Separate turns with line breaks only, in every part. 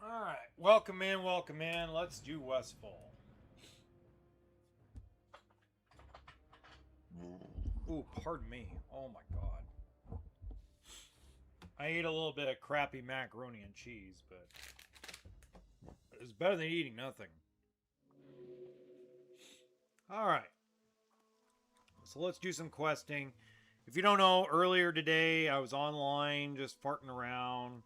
Alright, welcome in, welcome in. Let's do Westfall. Ooh, pardon me. Oh my god. I ate a little bit of crappy macaroni and cheese, but it's better than eating nothing. Alright, so let's do some questing. If you don't know, earlier today I was online just farting around.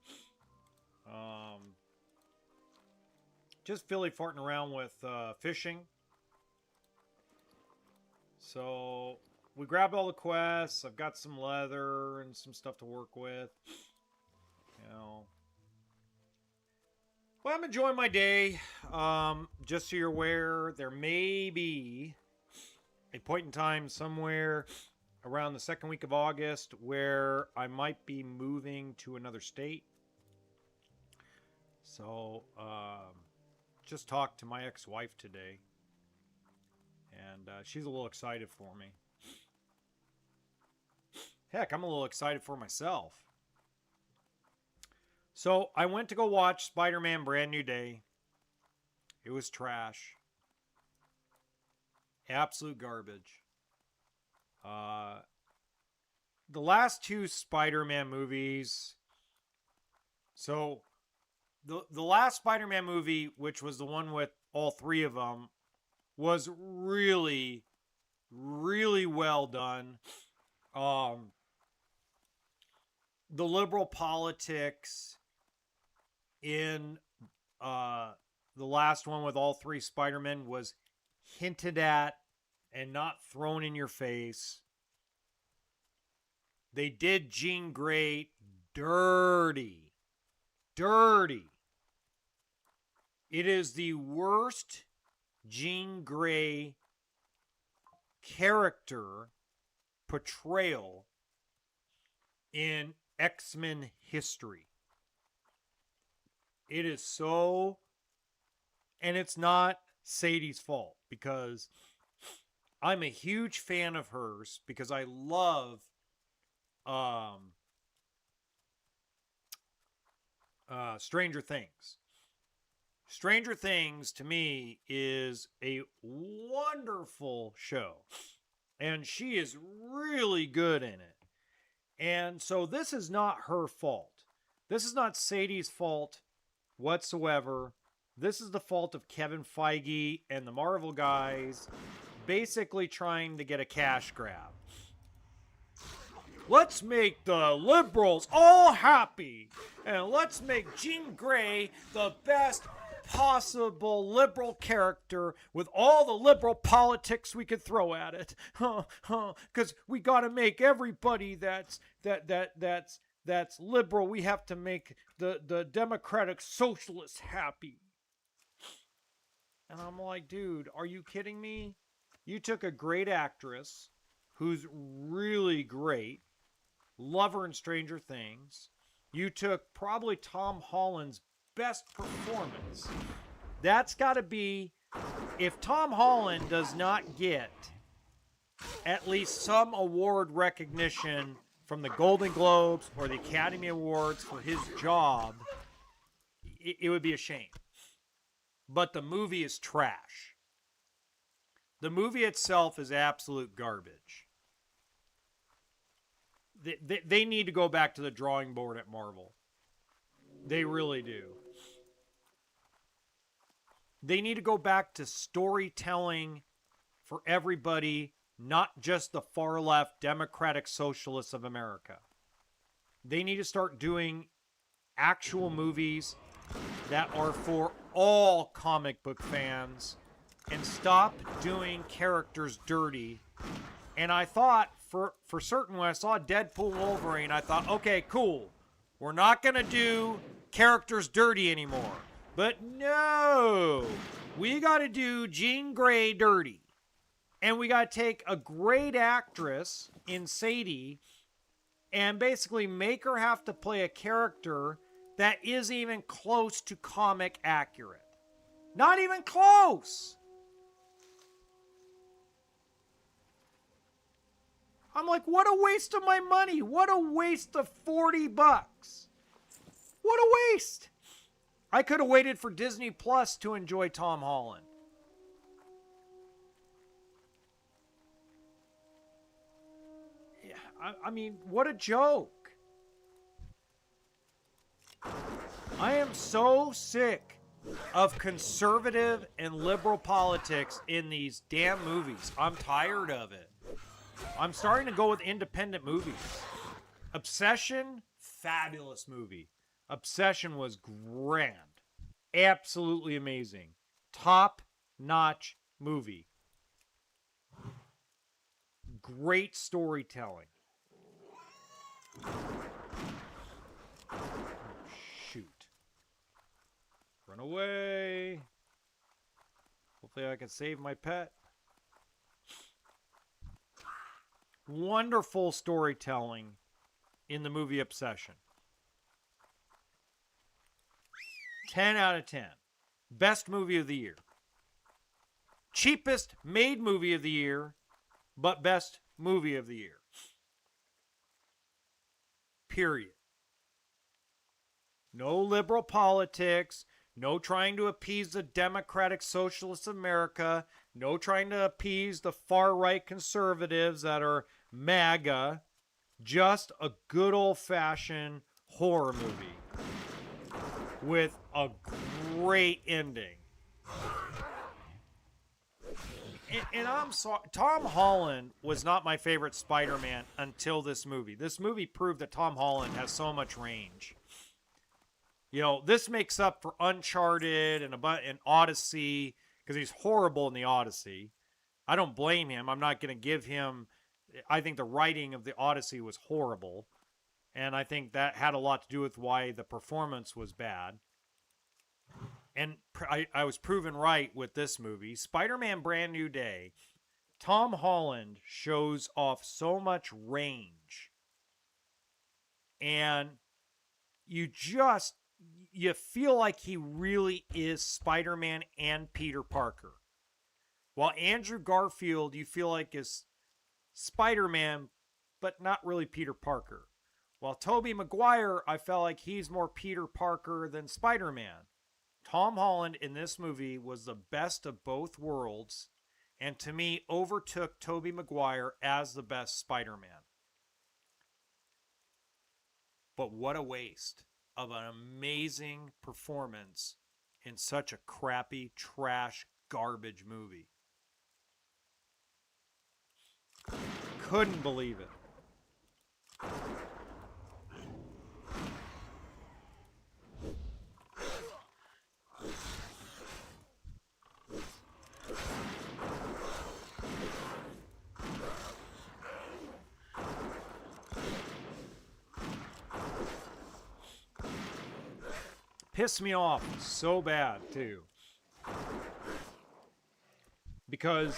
Just Philly farting around with fishing. So we grabbed all the quests. I've got some leather and some stuff to work with. You know. Well, I'm enjoying my day. Just so you're aware, there may be a point in time somewhere around the second week of August where I might be moving to another state. So, just talked to my ex-wife today, and she's a little excited for me. Heck, I'm a little excited for myself. So I went to go watch Spider-Man Brand New Day. It was trash. Absolute garbage. The last two Spider-Man movies. So the last Spider-Man movie, which was the one with all three of them, was really, really well done. The liberal politics in the last one with all three Spider-Men was hinted at and not thrown in your face. They did Jean Grey dirty. Dirty. It is the worst Jean Grey character portrayal in X-Men history. It is so, and it's not Sadie's fault, because I'm a huge fan of hers, because I love Stranger Things. Stranger Things, to me, is a wonderful show, and she is really good in it. And so this is not her fault. This is not Sadie's fault whatsoever. This is the fault of Kevin Feige and the Marvel guys basically trying to get a cash grab. Let's make the liberals all happy, and let's make Jean Grey the best possible liberal character with all the liberal politics we could throw at it. Because we got to make everybody that's liberal. We have to make the democratic socialists happy. And I'm like, dude, are you kidding me? You took a great actress who's really great, love her in Stranger Things. You took probably Tom Holland's best performance. That's got to be, if Tom Holland does not get at least some award recognition from the Golden Globes or the Academy Awards for his job, it would be a shame. But the movie is trash. The movie itself is absolute garbage. They need to go back to the drawing board at Marvel. They really do. They need to go back to storytelling for everybody, not just the far left Democratic Socialists of America. They need to start doing actual movies that are for all comic book fans and stop doing characters dirty. And I thought, for certain, when I saw Deadpool Wolverine, I thought, okay, cool. We're not going to do characters dirty anymore. But no, we got to do Jean Grey dirty. And we got to take a great actress in Sadie and basically make her have to play a character that isn't even close to comic accurate. Not even close. I'm like, what a waste of my money. What a waste of $40. What a waste. I could have waited for Disney Plus to enjoy Tom Holland. Yeah, I mean, what a joke. I am so sick of conservative and liberal politics in these damn movies. I'm tired of it. I'm starting to go with independent movies. Obsession, fabulous movie. Obsession was grand. Absolutely amazing. Top-notch movie. Great storytelling. Shoot. Run away. Hopefully I can save my pet. Wonderful storytelling in the movie Obsession. 10 out of 10. Best movie of the year. Cheapest made movie of the year, but best movie of the year. Period. No liberal politics. No trying to appease the democratic socialists of America. No trying to appease the far-right conservatives that are MAGA. Just a good old-fashioned horror movie with a great ending. And I'm sorry, Tom Holland was not my favorite Spider-Man until this movie. This movie proved that Tom Holland has so much range. You know, this makes up for Uncharted and Odyssey, because he's horrible in the Odyssey. I don't blame him. I'm not going to give him... I think the writing of the Odyssey was horrible. And I think that had a lot to do with why the performance was bad. And I was proven right with this movie. Spider-Man Brand New Day. Tom Holland shows off so much range. And you feel like he really is Spider-Man and Peter Parker. While Andrew Garfield, you feel like is Spider-Man, but not really Peter Parker. While Tobey Maguire, I felt like he's more Peter Parker than Spider-Man. Tom Holland in this movie was the best of both worlds, and to me overtook Tobey Maguire as the best Spider-Man. But what a waste of an amazing performance in such a crappy, trash, garbage movie. Couldn't believe it. Pissed me off so bad, too. Because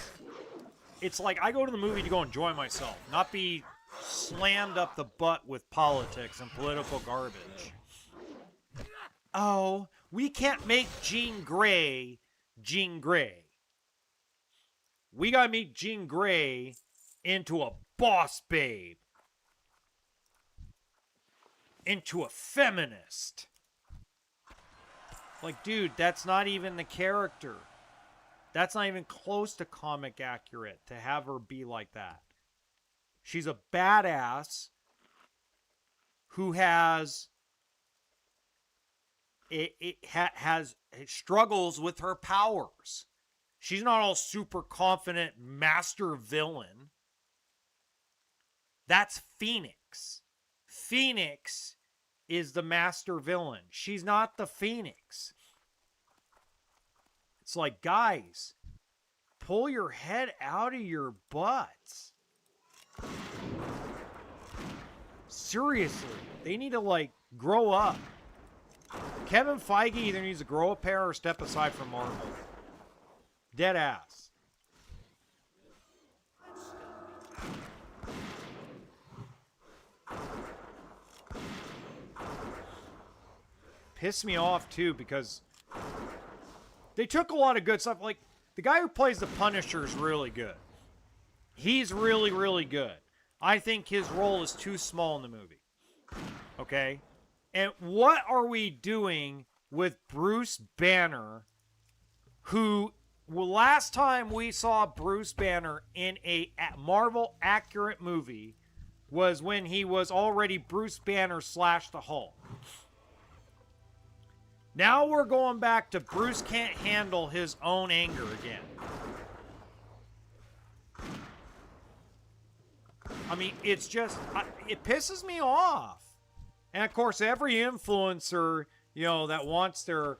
it's like I go to the movie to go enjoy myself, not be slammed up the butt with politics and political garbage. Oh, we can't make Jean Grey Jean Grey. We gotta make Jean Grey into a boss babe. Into a feminist. Like, dude, that's not even the character. That's not even close to comic accurate to have her be like that. She's a badass who has struggles with her powers. She's not all super confident master villain. That's Phoenix. Phoenix is the master villain. She's not the Phoenix. It's like, guys, pull your head out of your butts. Seriously, they need to, like, grow up. Kevin Feige either needs to grow a pair or step aside from Marvel. Dead ass. Pissed me off, too, because they took a lot of good stuff. Like, the guy who plays the Punisher is really good. He's really, really good. I think his role is too small in the movie. Okay? And what are we doing with Bruce Banner, who last time we saw Bruce Banner in a Marvel accurate movie was when he was already Bruce Banner / the Hulk. Now we're going back to Bruce can't handle his own anger again. I mean, it's just, it pisses me off. And of course, every influencer, that wants their,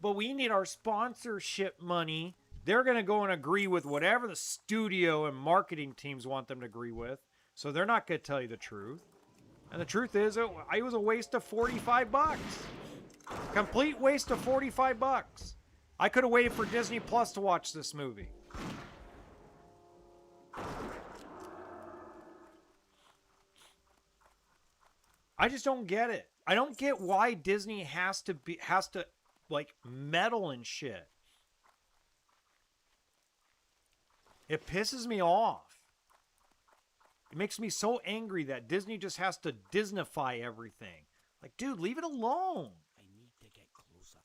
but we need our sponsorship money. They're going to go and agree with whatever the studio and marketing teams want them to agree with. So they're not going to tell you the truth. And the truth is, it was a waste of $45. Complete waste of $45. I could have waited for Disney Plus to watch this movie. I just don't get it. I don't get why Disney has to like meddle and shit. It pisses me off. It makes me so angry that Disney just has to Disneyfy everything. Like, dude, leave it alone.
I need to get closer.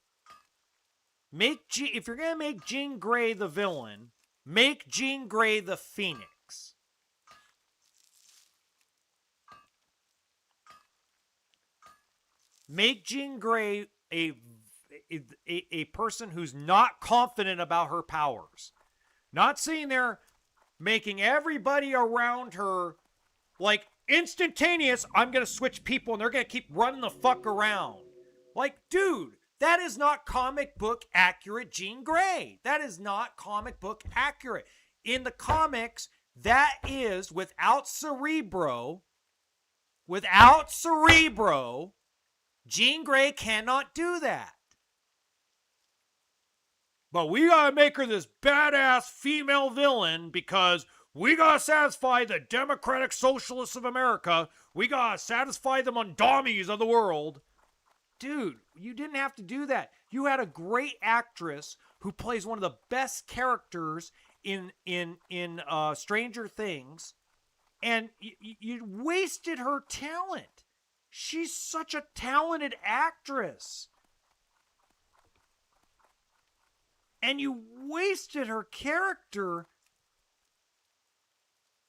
If you're gonna make Jean Grey the villain, make Jean Grey the Phoenix. Make Jean Grey a person who's not confident about her powers. Not sitting there making everybody around her like instantaneous, I'm going to switch people and they're going to keep running the fuck around. Like, dude, that is not comic book accurate Jean Grey. That is not comic book accurate. In the comics, that is without Cerebro, Jean Grey cannot do that. But we gotta make her this badass female villain because we gotta satisfy the Democratic Socialists of America. We gotta satisfy the Mondamis of the world. Dude, you didn't have to do that. You had a great actress who plays one of the best characters in Stranger Things, and you wasted her talent. She's such a talented actress. And you wasted her character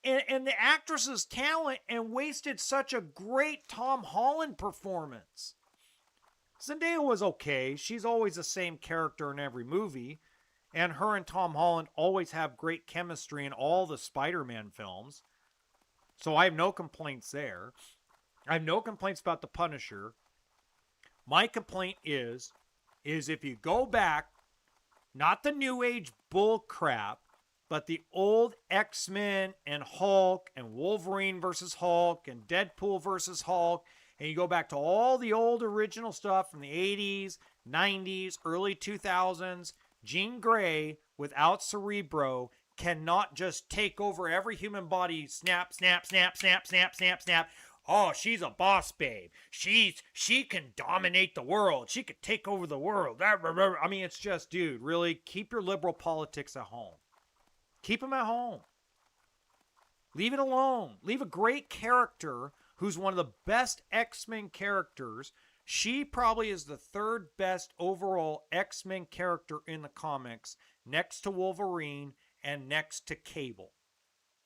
and the actress's talent and wasted such a great Tom Holland performance. Zendaya was okay. She's always the same character in every movie. And her and Tom Holland always have great chemistry in all the Spider-Man films. So I have no complaints there. I have no complaints about The Punisher. My complaint is if you go back, not the New Age bull crap, but the old X-Men and Hulk and Wolverine versus Hulk and Deadpool versus Hulk, and you go back to all the old original stuff from the 80s, 90s, early 2000s, Jean Grey, without Cerebro, cannot just take over every human body, snap, snap, snap, snap, snap, snap, snap. Oh, she's a boss babe. She can dominate the world. She could take over the world. I mean, it's just, dude, really, keep your liberal politics at home. Keep them at home. Leave it alone. Leave a great character who's one of the best X-Men characters. She probably is the third best overall X-Men character in the comics, next to Wolverine and next to Cable.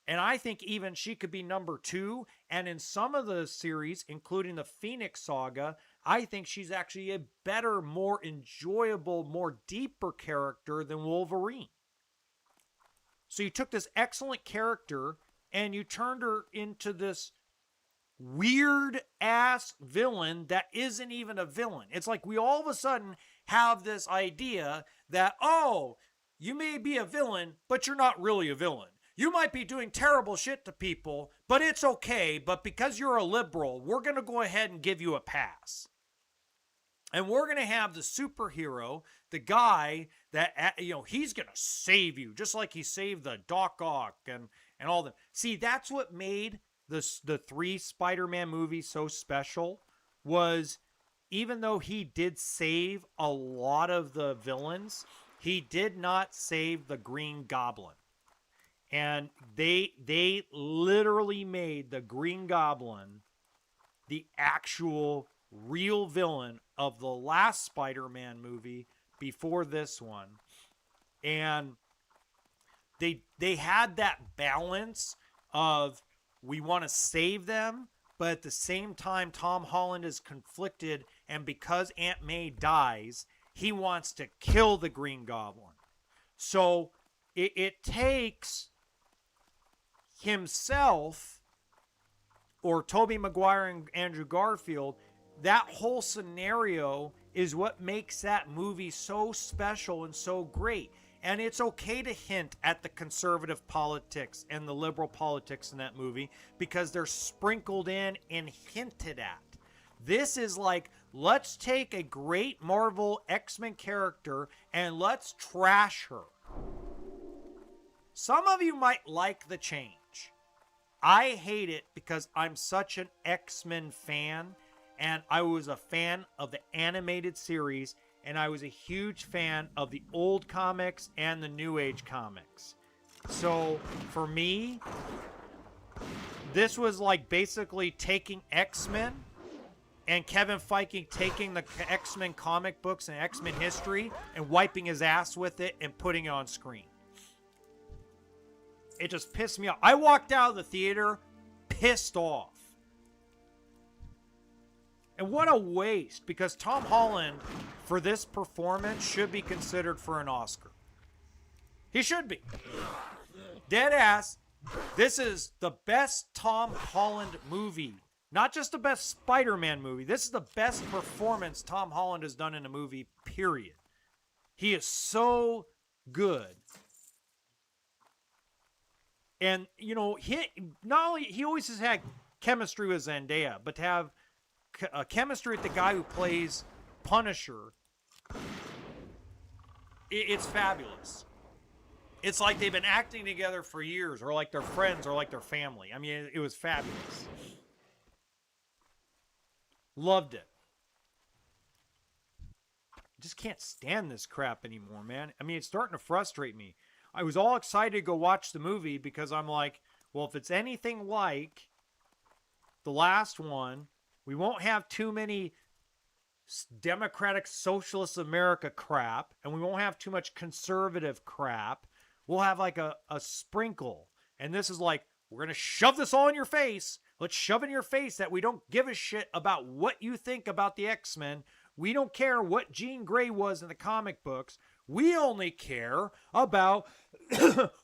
And I think even she could be number 2. And in some of the series, including the Phoenix Saga, I think she's actually a better, more enjoyable, more deeper character than Wolverine. So you took this excellent character and you turned her into this weird ass villain that isn't even a villain. It's like we all of a sudden have this idea that, oh, you may be a villain, but you're not really a villain. You might be doing terrible shit to people, but it's okay. But because you're a liberal, we're going to go ahead and give you a pass. And we're going to have the superhero, the guy that, he's going to save you, just like he saved the Doc Ock and all that. See, that's what made the 3 Spider-Man movies so special, was even though he did save a lot of the villains, he did not save the Green Goblin. And they literally made the Green Goblin the actual real villain of the last Spider-Man movie before this one. And they had that balance of we want to save them, but at the same time Tom Holland is conflicted, and because Aunt May dies, he wants to kill the Green Goblin. So it takes himself or Tobey Maguire and Andrew Garfield. That whole scenario is what makes that movie so special and so great. And it's okay to hint at the conservative politics and the liberal politics in that movie because they're sprinkled in and hinted at. This is like, let's take a great Marvel X-Men character and let's trash her. Some of you might like the change. I hate it because I'm such an X-Men fan, and I was a fan of the animated series, and I was a huge fan of the old comics and the New Age comics. So for me, this was like basically taking X-Men and Kevin Feige taking the X-Men comic books and X-Men history and wiping his ass with it and putting it on screen. It just pissed me off. I walked out of the theater pissed off. And what a waste, because Tom Holland, for this performance, should be considered for an Oscar. He should be. Dead ass. This is the best Tom Holland movie. Not just the best Spider-Man movie. This is the best performance Tom Holland has done in a movie, period. He is so good. And, you know, he always has had chemistry with Zendaya, but to have chemistry with the guy who plays Punisher, it's fabulous. It's like they've been acting together for years, or like they're friends, or like they're family. I mean, it was fabulous. Loved it. I just can't stand this crap anymore, man. I mean, it's starting to frustrate me. I was all excited to go watch the movie because I'm like, well, if it's anything like the last one, we won't have too many democratic socialist America crap, and we won't have too much conservative crap. We'll have like a sprinkle. And this is like, we're going to shove this all in your face. Let's shove in your face that we don't give a shit about what you think about the X-Men. We don't care what Jean Grey was in the comic books. We only care about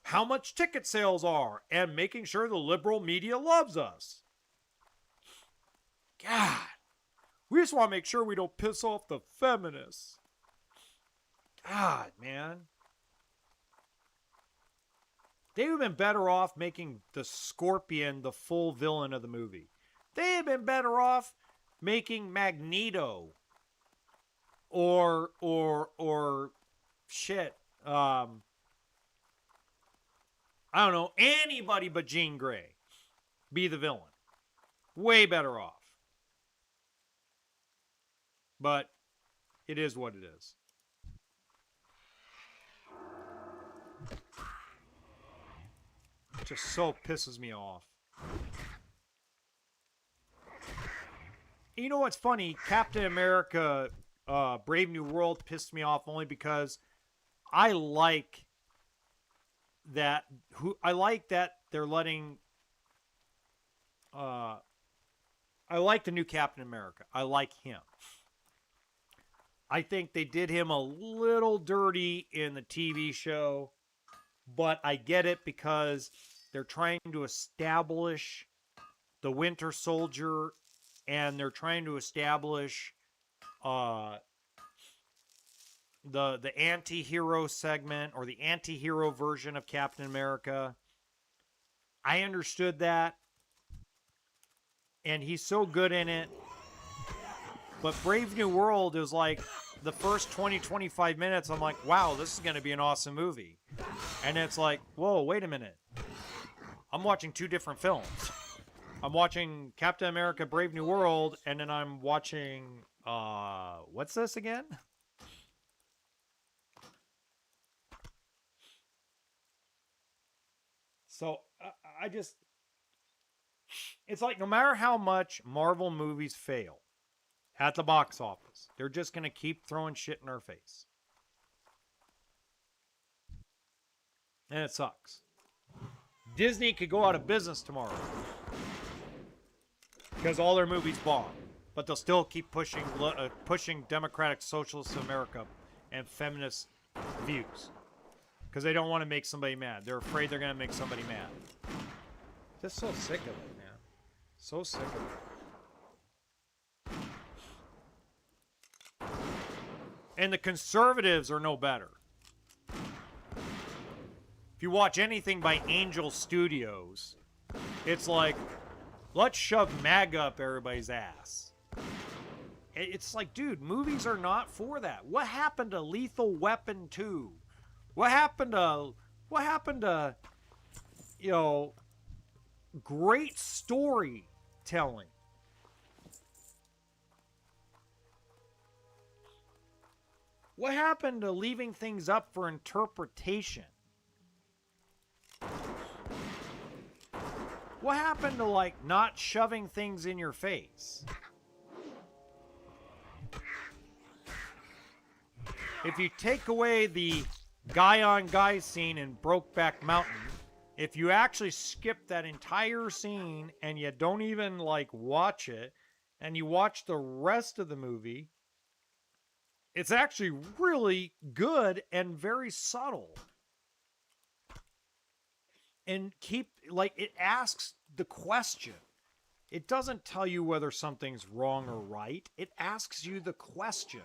how much ticket sales are and making sure the liberal media loves us. God, we just want to make sure we don't piss off the feminists. God, man. They would have been better off making the Scorpion the full villain of the movie. They have been better off making Magneto or shit. I don't know, anybody but Jean Grey be the villain. Way better off. But it is what it is. It just so pisses me off. You know what's funny? Captain America Brave New World pissed me off only because I like that they're letting I like the new Captain America. I like him. I think they did him a little dirty in the TV show, but I get it because they're trying to establish the Winter Soldier, and they're trying to establish the anti-hero segment, or the anti-hero version of Captain America. I understood that, and he's so good in it. But Brave New World is like the first 20-25 minutes, I'm like, wow, this is going to be an awesome movie. And it's like, whoa, wait a minute. I'm watching two different films. I'm watching Captain America Brave New World, and then I'm watching, what's this again? So I just, it's like no matter how much Marvel movies fail, at the box office. They're just going to keep throwing shit in our face. And it sucks. Disney could go out of business tomorrow because all their movies bomb, but they'll still keep pushing democratic socialist America and feminist views because they don't want to make somebody mad. They're afraid they're going to make somebody mad. Just so sick of it, man. So sick of it. And the conservatives are no better. If you watch anything by Angel Studios, it's like, let's shove MAGA up everybody's ass. It's like, dude, movies are not for that. What happened to Lethal Weapon 2? What happened to, you know, great storytelling? What happened to leaving things up for interpretation? What happened to, like, not shoving things in your face? If you take away the guy-on-guy scene in Brokeback Mountain, if you actually skip that entire scene and you don't even, like, watch it, and you watch the rest of the movie, it's actually really good and very subtle. And it asks the question. It doesn't tell you whether something's wrong or right. It asks you the question.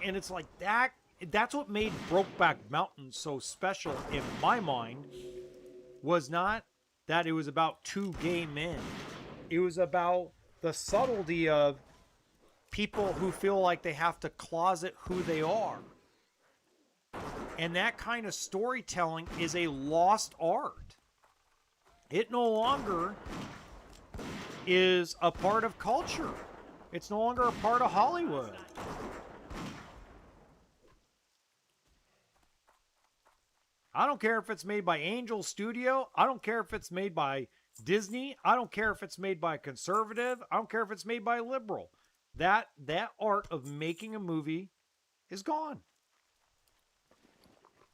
And it's like that. That's what made Brokeback Mountain so special in my mind. Was not that it was about two gay men. It was about the subtlety of people who feel like they have to closet who they are. And that kind of storytelling is a lost art. It no longer is a part of culture. It's no longer a part of Hollywood. I don't care if it's made by Angel Studio. I don't care if it's made by Disney. I don't care if it's made by a conservative. I don't care if it's made by a liberal. That art of making a movie is gone.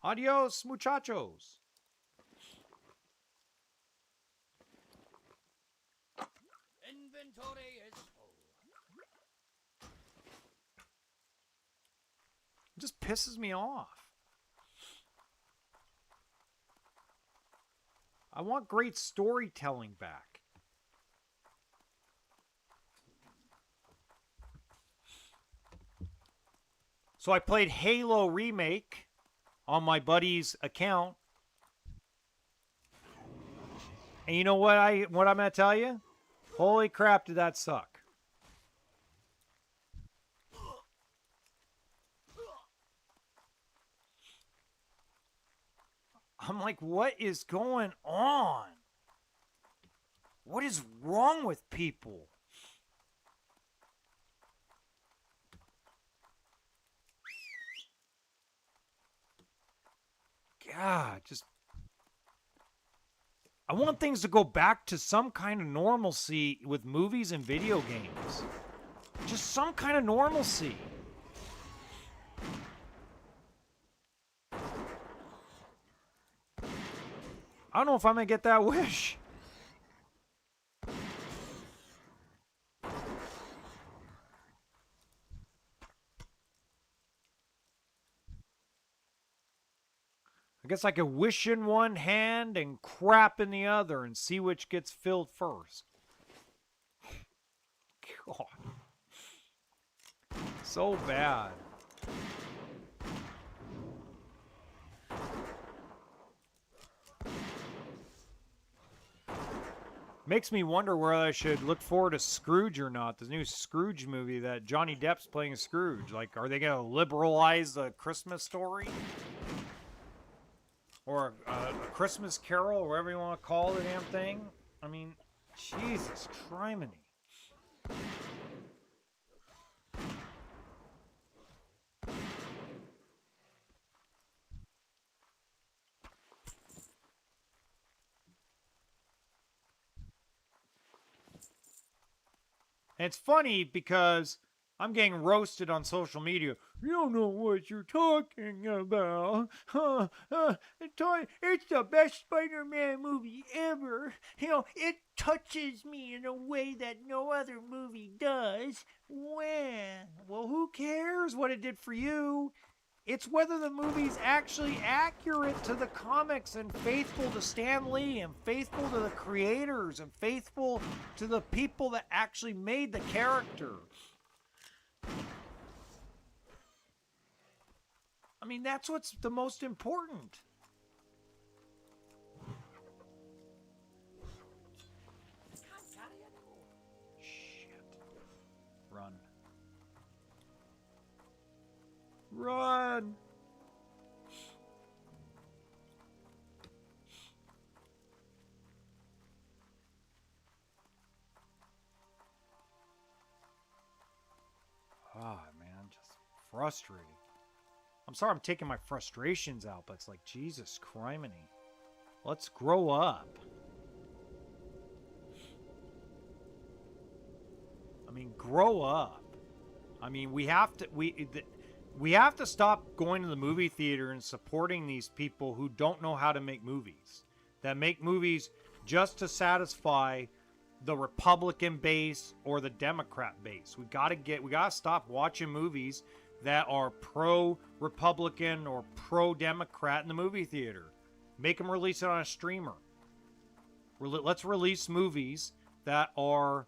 Adios, muchachos.
Inventory is full.
It just pisses me off. I want great storytelling back. So I played Halo Remake on my buddy's account. And you know what I'm going to tell you? Holy crap, did that suck. I'm like, what is going on? What is wrong with people? God, just... I want things to go back to some kind of normalcy with movies and video games. Just some kind of normalcy. I don't know if I'm going to get that wish. I guess I could wish in one hand and crap in the other and see which gets filled first. God. So bad. Makes me wonder whether I should look forward to Scrooge or not. This new Scrooge movie that Johnny Depp's playing Scrooge. Like, are they going to liberalize the Christmas story? Or a Christmas Carol, or whatever you want to call the damn thing? I mean, Jesus criminy. And it's funny because I'm getting roasted on social media. You don't know what you're talking about. It's the best Spider-Man movie ever. It touches me in a way that no other movie does. Well, who cares what it did for you? It's whether the movie's actually accurate to the comics and faithful to Stan Lee and faithful to the creators and faithful to the people that actually made the character. I mean, that's what's the most important. Shit. Run. Run! Ah, man, just frustrating. I'm sorry I'm taking my frustrations out, but it's like, Jesus criminy. Let's grow up. I mean, grow up. I mean, we have to stop going to the movie theater and supporting these people who don't know how to make movies. That make movies just to satisfy the Republican base or the Democrat base. We gotta stop watching movies that are pro-Republican or pro-Democrat in the movie theater. Make them release it on a streamer. Let's release movies that are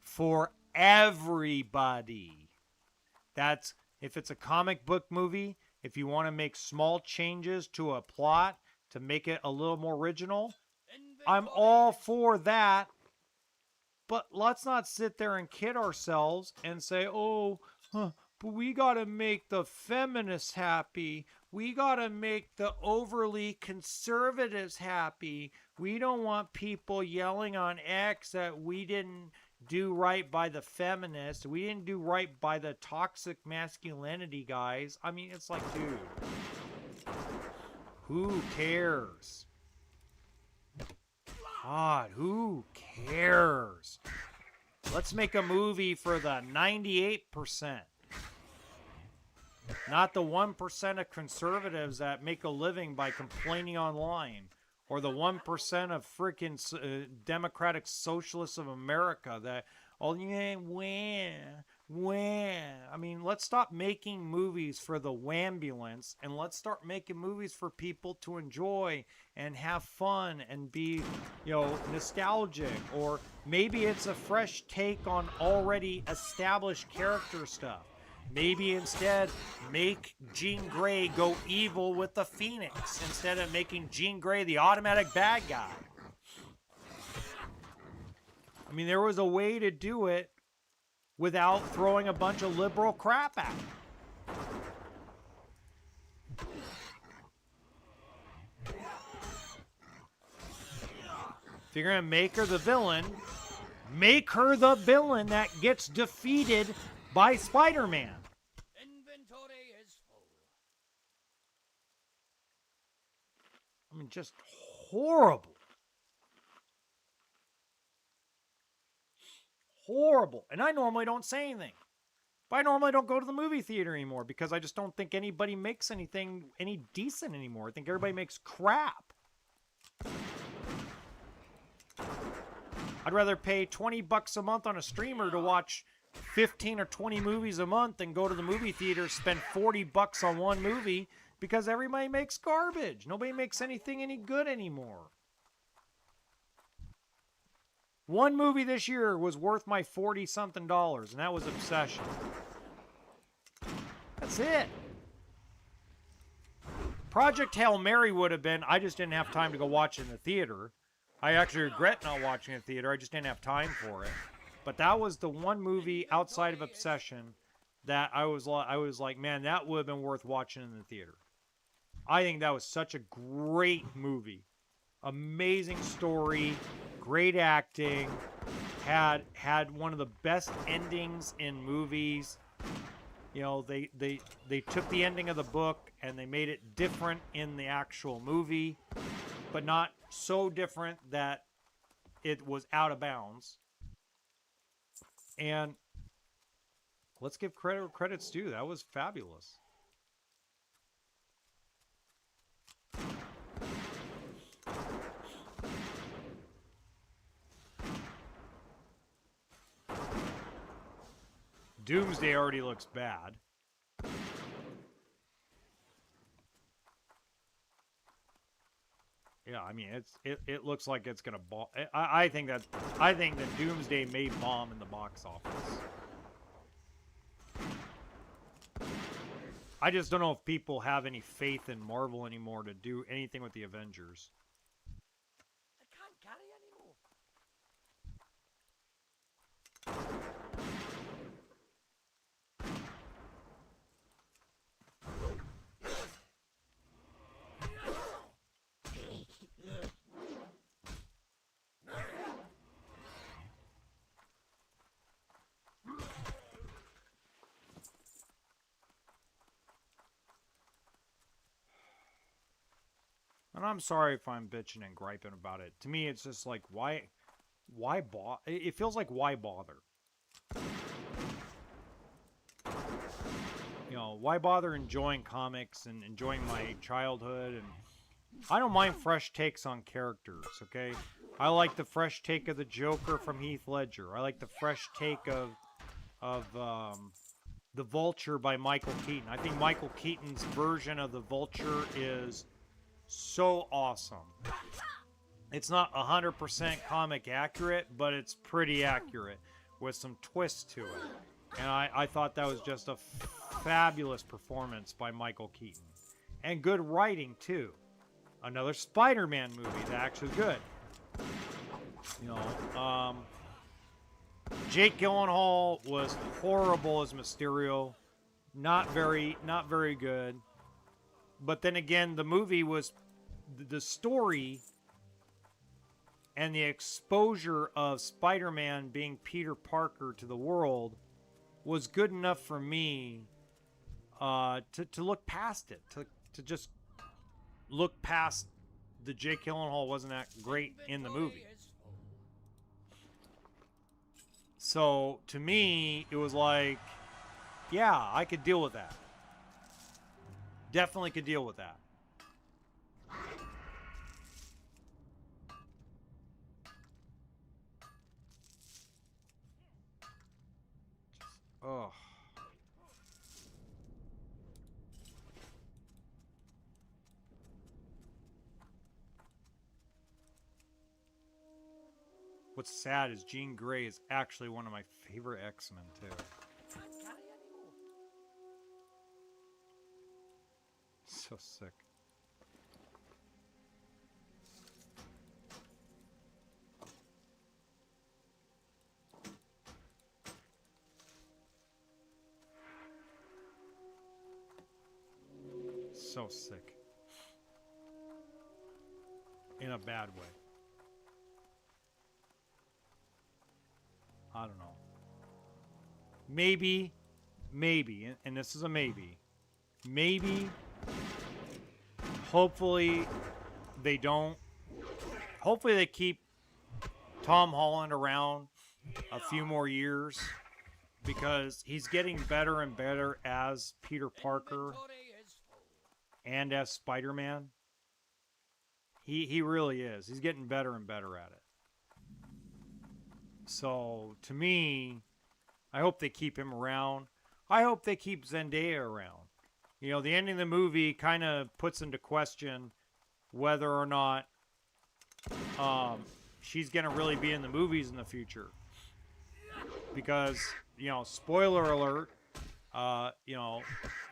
for everybody. That's if it's a comic book movie, if you want to make small changes to a plot to make it a little more original, I'm all for that. But let's not sit there and kid ourselves and say, but we got to make the feminists happy. We got to make the overly conservatives happy. We don't want people yelling on X that we didn't do right by the feminists. We didn't do right by the toxic masculinity guys. I mean, it's like, dude, who cares? God, who cares? Let's make a movie for the 98%. Not the 1% of conservatives that make a living by complaining online. Or the 1% of freaking Democratic Socialists of America that, I mean, let's stop making movies for the wambulance and let's start making movies for people to enjoy and have fun and be, nostalgic. Or maybe it's a fresh take on already established character stuff. Maybe instead make Jean Grey go evil with the Phoenix instead of making Jean Grey the automatic bad guy. I mean, there was a way to do it without throwing a bunch of liberal crap at it. If you're going to make her the villain that gets defeated by Spider-Man.
Inventory is full.
I mean, just horrible. Horrible. And I normally don't say anything. But I normally don't go to the movie theater anymore because I just don't think anybody makes anything any decent anymore. I think everybody makes crap. I'd rather pay $20 a month on a streamer to watch 15 or 20 movies a month and go to the movie theater, spend $40 on one movie because everybody makes garbage. Nobody makes anything any good anymore. One movie this year was worth my $40-something, and that was Obsession. That's it. Project Hail Mary would have been, I just didn't have time to go watch it in the theater. I actually regret not watching it in the theater. I just didn't have time for it. But that was the one movie outside of Obsession that I was like, man, that would have been worth watching in the theater. I think that was such a great movie. Amazing story, great acting, had one of the best endings in movies. They took the ending of the book and they made it different in the actual movie, but not so different that it was out of bounds. And let's give credit where credit's due. That was fabulous. Doomsday already looks bad. Yeah, I mean it looks like it's gonna bomb. I think that Doomsday may bomb in the box office. I just don't know if people have any faith in Marvel anymore to do anything with the Avengers.
I can't carry anymore.
And I'm sorry if I'm bitching and griping about it. To me, it's just like, why bother? It feels like, why bother? You know, why bother enjoying comics and enjoying my childhood? And I don't mind fresh takes on characters, okay? I like the fresh take of the Joker from Heath Ledger. I like the fresh take of the Vulture by Michael Keaton. I think Michael Keaton's version of the Vulture is so awesome. It's not 100% comic accurate, but it's pretty accurate with some twists to it. And I thought that was just a fabulous performance by Michael Keaton. And good writing, too. Another Spider-Man movie that actually good. You know, Jake Gyllenhaal was horrible as Mysterio. Not very good. But then again, the movie was the story and the exposure of Spider-Man being Peter Parker to the world was good enough for me to look past it, to just look past the Jake Gyllenhaal wasn't that great in the movie. So to me, it was like, yeah, I could deal with that. Definitely could deal with that. Ugh. What's sad is Jean Grey is actually one of my favorite X-Men too.
Can't carry anymore.
So sick. So sick. In a bad way. I don't know. Maybe, and this is a maybe, hopefully they don't, hopefully they keep Tom Holland around a few more years because he's getting better and better as Peter Parker and as Spider-Man. He really is. He's getting better and better at it. So, to me, I hope they keep him around. I hope they keep Zendaya around. You know, the ending of the movie kind of puts into question whether or not she's going to really be in the movies in the future. Because, you know, spoiler alert, you know,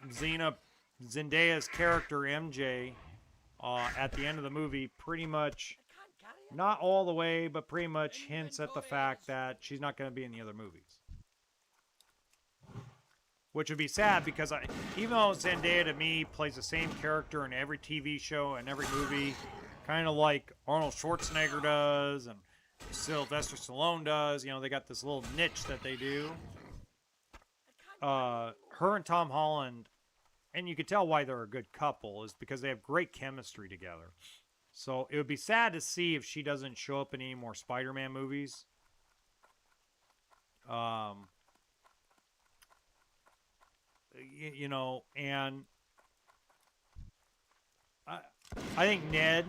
Zendaya's character, MJ, at the end of the movie pretty much, not all the way, but pretty much hints at the fact that she's not going to be in the other movies. Which would be sad because even though Zendaya to me plays the same character in every TV show and every movie, kind of like Arnold Schwarzenegger does and Sylvester Stallone does, you know, they got this little niche that they do. Her and Tom Holland, and you could tell why they're a good couple, is because they have great chemistry together. So it would be sad to see if she doesn't show up in any more Spider-Man movies. Um, you know, and I, I think Ned,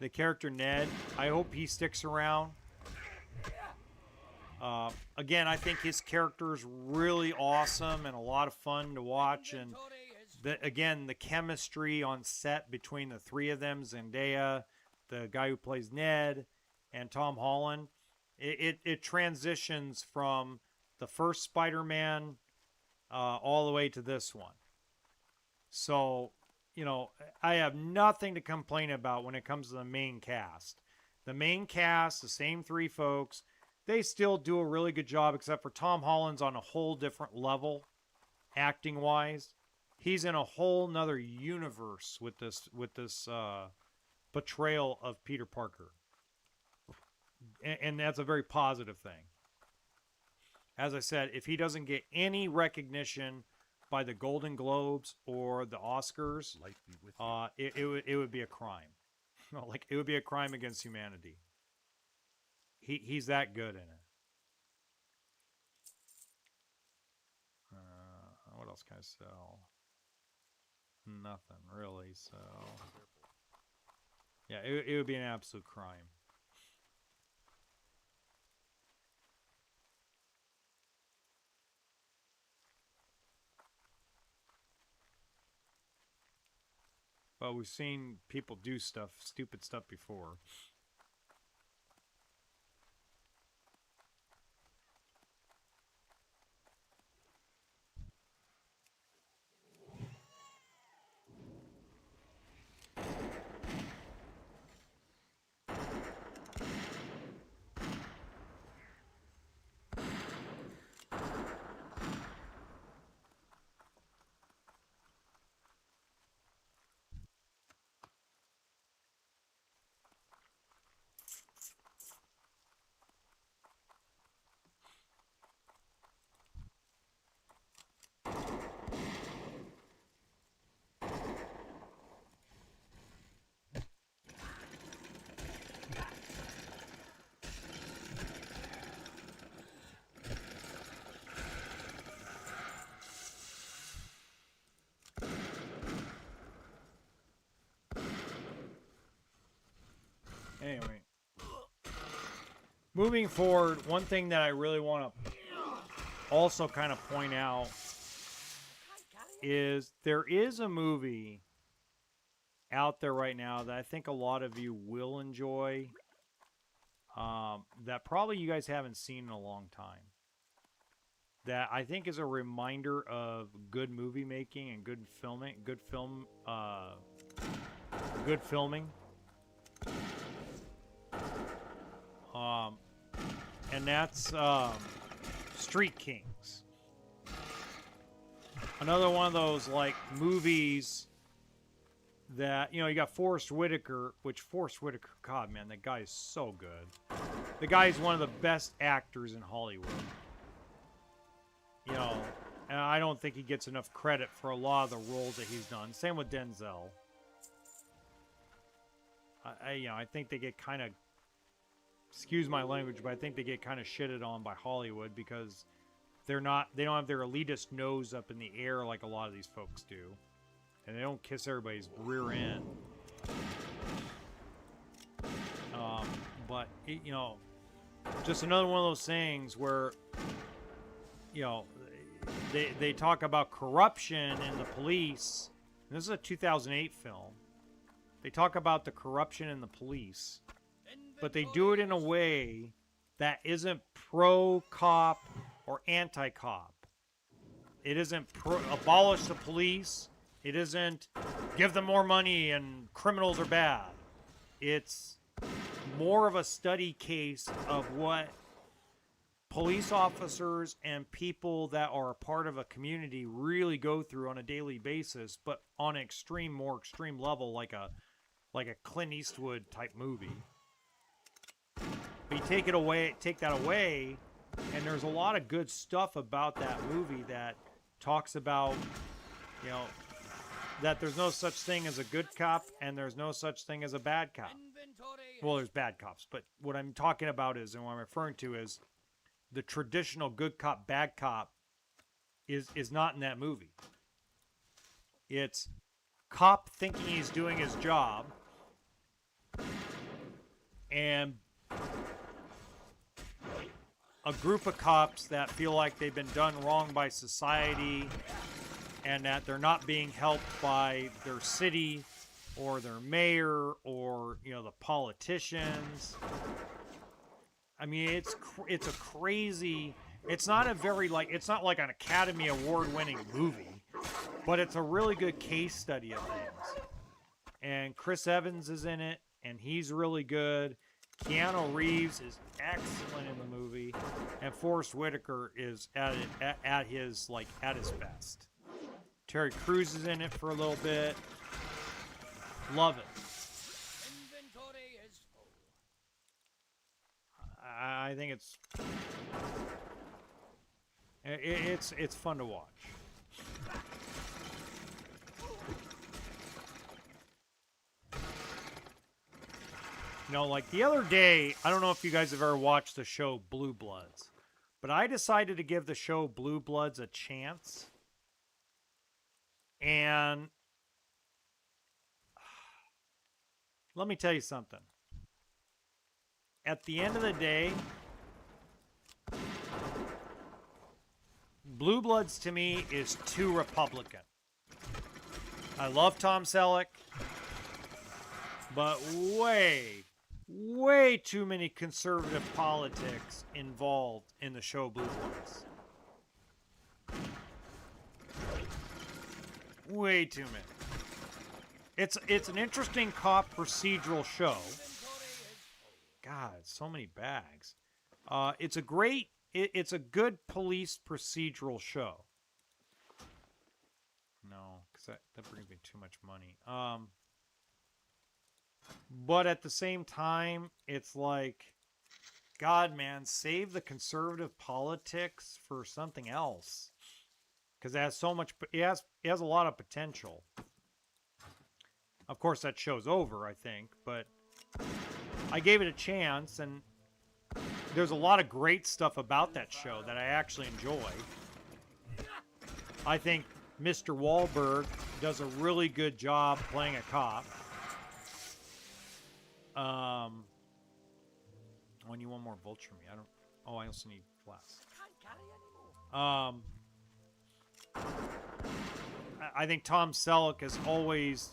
the character Ned, I hope he sticks around. Again, I think his character is really awesome and a lot of fun to watch. And again, the chemistry on set between the three of them, Zendaya, the guy who plays Ned, and Tom Holland, it transitions from the first Spider-Man all the way to this one. So, you know, I have nothing to complain about when it comes to the main cast. The main cast, the same three folks, they still do a really good job, except for Tom Holland's on a whole different level, acting wise. He's in a whole nother universe with this portrayal of Peter Parker, and that's a very positive thing. As I said, if he doesn't get any recognition by the Golden Globes or the Oscars, it would be a crime. Like, it would be a crime against humanity. He's that good in it. What else can I sell? Nothing really. So yeah, it would be an absolute crime. But we've seen people do stupid stuff before. Anyway, moving forward, one thing that I really want to also kind of point out is there is a movie out there right now that I think a lot of you will enjoy, that probably you guys haven't seen in a long time. That I think is a reminder of good movie making and good filming, good filming. And that's Street Kings. Another one of those like movies that, you know, you got Forrest Whitaker, which Forrest Whitaker, God, man, that guy is so good. The guy is one of the best actors in Hollywood. You know, and I don't think he gets enough credit for a lot of the roles that he's done. Same with Denzel. I think they get kind of, excuse my language, but I think they get kind of shitted on by Hollywood because they don't have their elitist nose up in the air like a lot of these folks do. And they don't kiss everybody's rear end. But, you know, just another one of those things where, you know, they talk about corruption in the police. And this is a 2008 film. They talk about the corruption in the police, but they do it in a way that isn't pro-cop or anti-cop. It isn't abolish the police. It isn't give them more money and criminals are bad. It's more of a study case of what police officers and people that are a part of a community really go through on a daily basis, but on an more extreme level, like a Clint Eastwood type movie. But you take that away, and there's a lot of good stuff about that movie that talks about, you know, that there's no such thing as a good cop and there's no such thing as a bad cop. Well, there's bad cops, but what I'm talking about is, and what I'm referring to is, the traditional good cop, bad cop is not in that movie. It's cop thinking he's doing his job and a group of cops that feel like they've been done wrong by society and that they're not being helped by their city or their mayor or, you know, the politicians. I mean, it's a crazy. It's not a very like it's not like an Academy Award winning movie, but it's a really good case study of things. And Chris Evans is in it, and he's really good. Keanu Reeves is excellent in the movie, and Forrest Whitaker is at his best. Terry Crews is in it for a little bit. Love it.
Inventory is full.
I think it's fun to watch. You know, like the other day, I don't know if you guys have ever watched the show Blue Bloods, but I decided to give the show Blue Bloods a chance. And let me tell you something. At the end of the day, Blue Bloods to me is too Republican. I love Tom Selleck, but way too many conservative politics involved in the show Blue Bloods. Way too many. It's an interesting cop procedural show. God, so many bags. It's a good police procedural show. No, because that brings me too much money. But at the same time, it's like, God, man, save the conservative politics for something else. Because it has so much, it has a lot of potential. Of course, that show's over, I think, but I gave it a chance, and there's a lot of great stuff about that show that I actually enjoy. I think Mr. Wahlberg does a really good job playing a cop. I need one more vulture me. I also need flasks.
Can't carry anymore.
I think Tom Selleck is always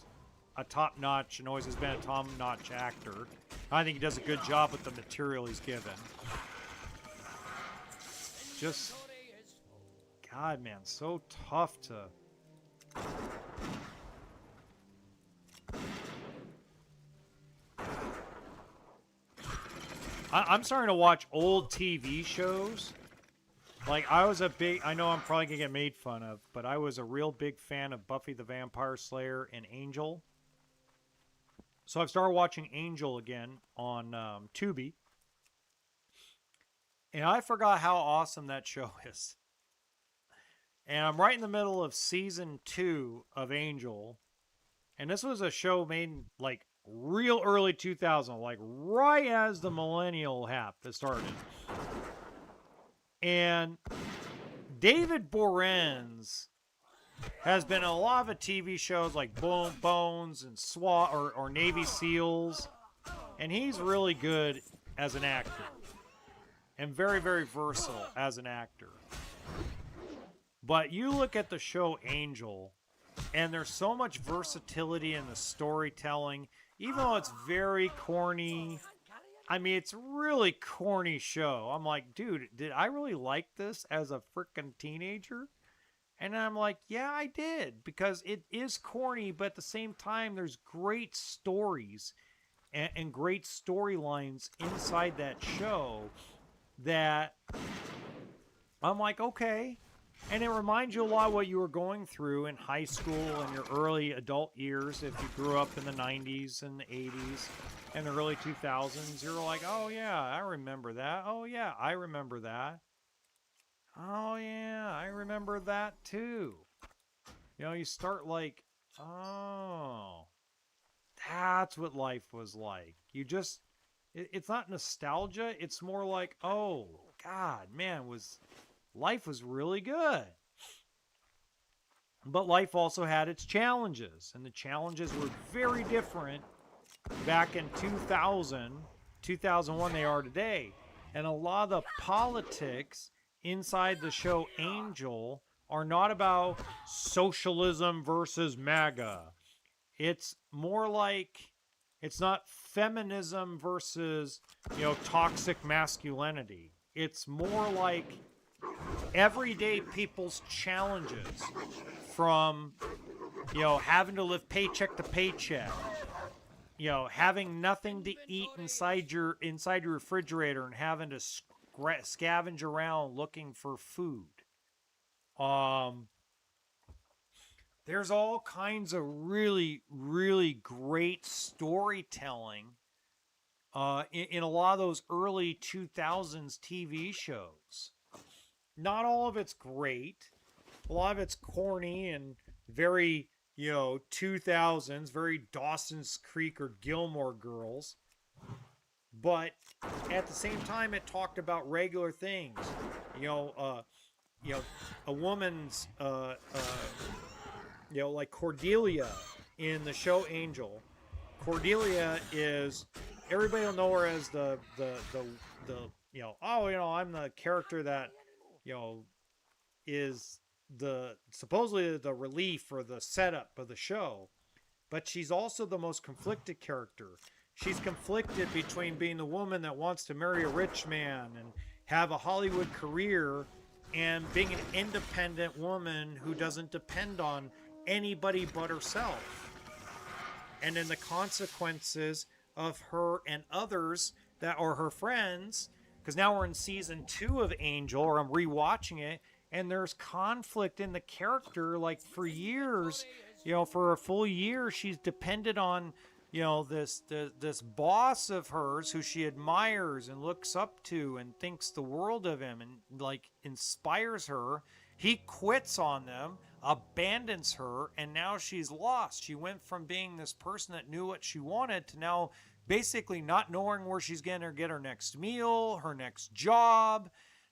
a top-notch and always has been a top-notch actor. I think he does a good job with the material he's given. Just, God, man, so tough to... I'm starting to watch old TV shows. Like, I know I'm probably going to get made fun of, but I was a real big fan of Buffy the Vampire Slayer and Angel. So I've started watching Angel again on Tubi. And I forgot how awesome that show is. And I'm right in the middle of season 2 of Angel. And this was a show made in, like, real early 2000, like right as the millennial has started. And David Borenz has been in a lot of TV shows like Bones and SWAT or Navy SEALs. And he's really good as an actor. And very, very versatile as an actor. But you look at the show Angel, and there's so much versatility in the storytelling. Even though it's very corny, I mean, it's a really corny show. I'm like, dude, did I really like this as a freaking teenager? And I'm like, yeah, I did. Because it is corny, but at the same time, there's great stories and great storylines inside that show that I'm like, okay. And it reminds you a lot of what you were going through in high school and your early adult years. If you grew up in the 90s and the 80s and the early 2000s, you're like, oh, yeah, I remember that. Oh, yeah, I remember that. Oh, yeah, I remember that too. You know, you start like, oh, that's what life was like. It's not nostalgia. It's more like, oh, God, man, life was really good. But life also had its challenges, and the challenges were very different back in 2000, 2001 they are today. And a lot of the politics inside the show Angel are not about socialism versus MAGA. It's more like, it's not feminism versus, toxic masculinity. It's more like everyday people's challenges from, having to live paycheck to paycheck, having nothing to eat inside your refrigerator and having to scavenge around looking for food. There's all kinds of really, really great storytelling in a lot of those early 2000s TV shows. Not all of it's great. A lot of it's corny and very, 2000s, very Dawson's Creek or Gilmore Girls. But at the same time, it talked about regular things. A woman's, like Cordelia in the show Angel. Cordelia is, everybody will know her as the I'm the character that, is supposedly the relief or the setup of the show, but she's also the most conflicted character. She's conflicted between being the woman that wants to marry a rich man and have a Hollywood career and being an independent woman who doesn't depend on anybody but herself. And then the consequences of her and others that are her friends, because now we're in season 2 of Angel, or I'm rewatching it, and there's conflict in the character. Like for years, for a full year, she's depended on, this boss of hers who she admires and looks up to and thinks the world of him and like inspires her. He quits on them, abandons her, and now she's lost. She went from being this person that knew what she wanted to now basically not knowing where she's going to get her next meal, her next job.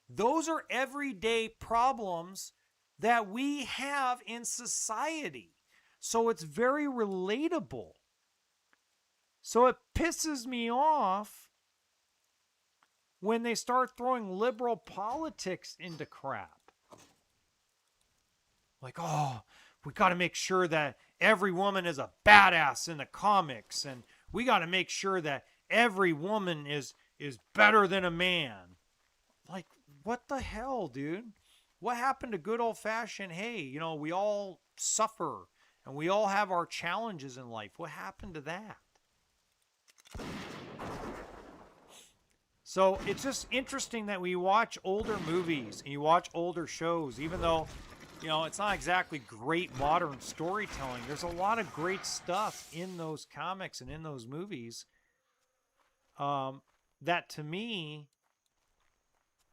Those are everyday problems that we have in society. So it's very relatable. So it pisses me off when they start throwing liberal politics into crap. Like, we got to make sure that every woman is a badass in the comics, and we got to make sure that every woman is better than a man. Like, what the hell, dude? What happened to good old-fashioned, hey, we all suffer, and we all have our challenges in life. What happened to that? So it's just interesting that we watch older movies and you watch older shows, even though, it's not exactly great modern storytelling. There's a lot of great stuff in those comics and in those movies that, to me,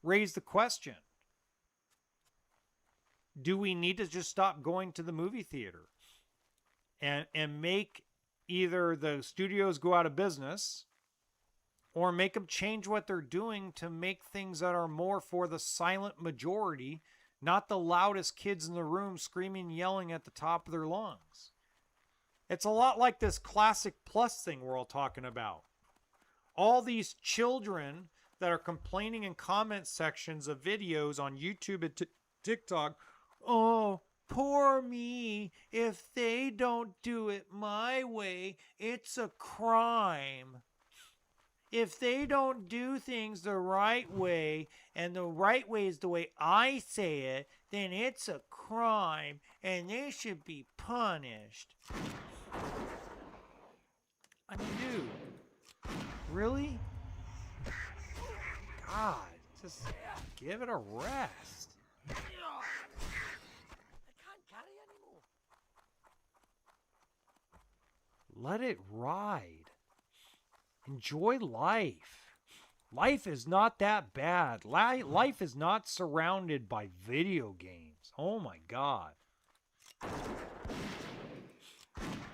raise the question. Do we need to just stop going to the movie theater and make either the studios go out of business or make them change what they're doing to make things that are more for the silent majority, not the loudest kids in the room screaming, yelling at the top of their lungs? It's a lot like this Classic Plus thing we're all talking about. All these children that are complaining in comment sections of videos on YouTube and TikTok, oh, poor me, if they don't do it my way, it's a crime. If they don't do things the right way, and the right way is the way I say it, then it's a crime, and they should be punished. I mean, dude, really? God, just give it a rest.
I can't carry anymore.
Let it ride. Enjoy life. Life is not that bad. Life is not surrounded by video games. Oh my God.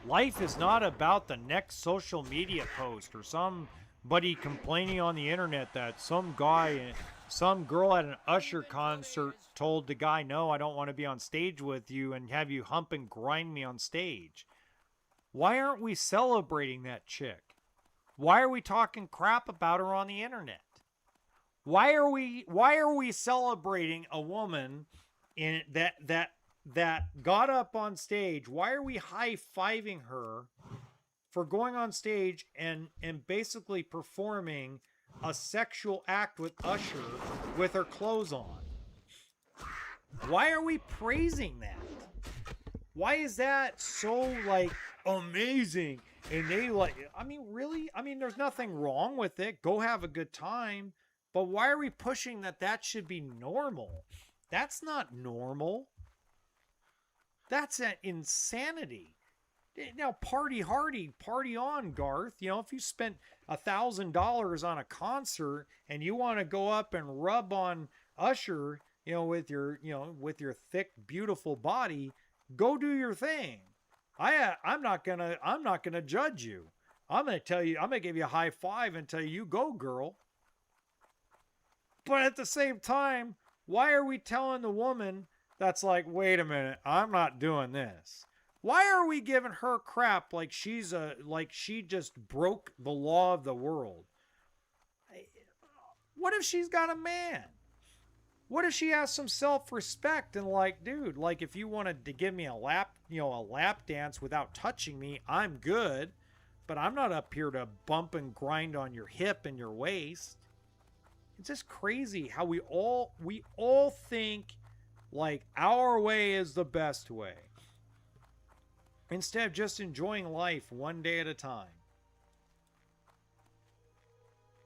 Life is not about the next social media post or somebody complaining on the internet that some guy some girl at an Usher concert told the guy, no, I don't want to be on stage with you, and have you hump and grind me on stage. Why aren't we celebrating that chick? Why are we talking crap about her on the internet? Why are we celebrating a woman in that got up on stage? Why are we high-fiving her for going on stage and basically performing a sexual act with Usher with her clothes on? Why are we praising that? Why is that so, like, amazing? And they, like, I mean, really? I mean, there's nothing wrong with it. Go have a good time. But why are we pushing that should be normal? That's not normal. That's an insanity. Now, party hardy, party on, Garth. You know, if you spent $1,000 on a concert and you want to go up and rub on Usher, with your thick, beautiful body, go do your thing. I'm not gonna judge you. I'm gonna give you a high five and tell you go, girl. But at the same time, why are we telling the woman that's like, wait a minute, I'm not doing this? Why are we giving her crap like she just broke the law of the world? What if she's got a man? What if she has some self-respect and, like, dude, like, if you wanted to give me a lap dance without touching me, I'm good, but I'm not up here to bump and grind on your hip and your waist. It's just crazy how we all think like our way is the best way, instead of just enjoying life one day at a time.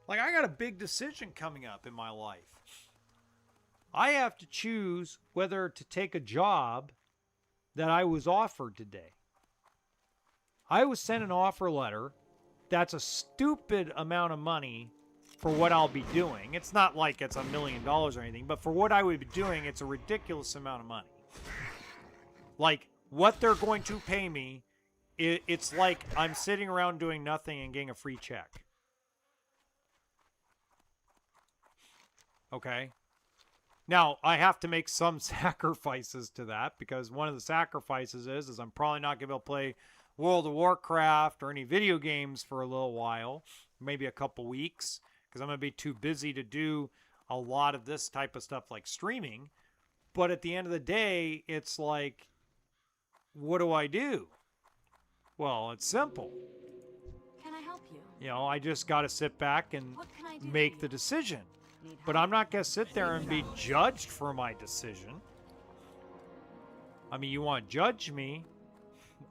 Like, I got a big decision coming up in my life. I have to choose whether to take a job that I was offered today. I was sent an offer letter that's a stupid amount of money for what I'll be doing. It's not like it's $1 million or anything, but for what I would be doing, it's a ridiculous amount of money. Like, what they're going to pay me, it's like I'm sitting around doing nothing and getting a free check. Okay? Now, I have to make some sacrifices to that, because one of the sacrifices is I'm probably not going to be able to play World of Warcraft or any video games for a little while, maybe a couple weeks, because I'm going to be too busy to do a lot of this type of stuff like streaming. But at the end of the day, it's like, what do I do? Well, it's simple.
Can I help you?
I just got to sit back and make the decision. But I'm not going to sit there and be judged for my decision. I mean, you want to judge me?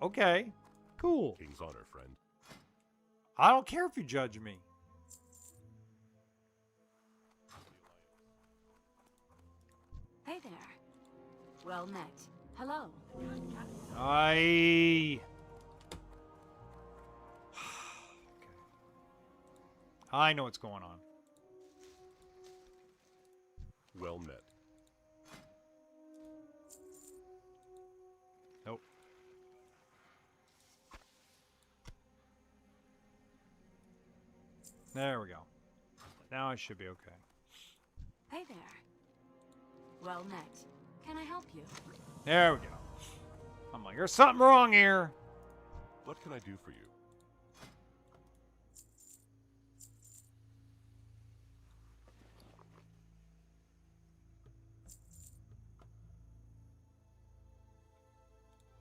Okay, cool.
King's honor, friend.
I don't care if you judge me.
Hey there. Well met. Hello.
I know what's going on.
Well met.
Nope. There we go. Now I should be okay.
Hey there. Well met. Can I help you?
There we go. I'm like, there's something wrong here.
What can I do for you?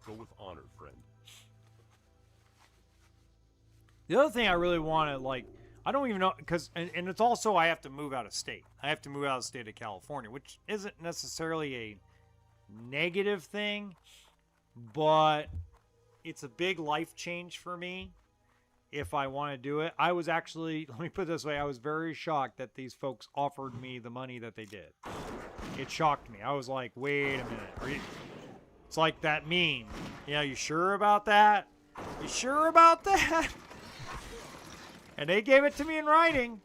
Go with honor, friend.
The other thing I really want to, like, I don't even know, because, and it's also, I have to move out of state. I have to move out of the state of California, which isn't necessarily a negative thing, but it's a big life change for me if I want to do it. I was actually, let me put it this way, I was very shocked that these folks offered me the money that they did. It shocked me. I was like, wait a minute. It's like that meme. Yeah, you sure about that? You sure about that? And they gave it to me in writing.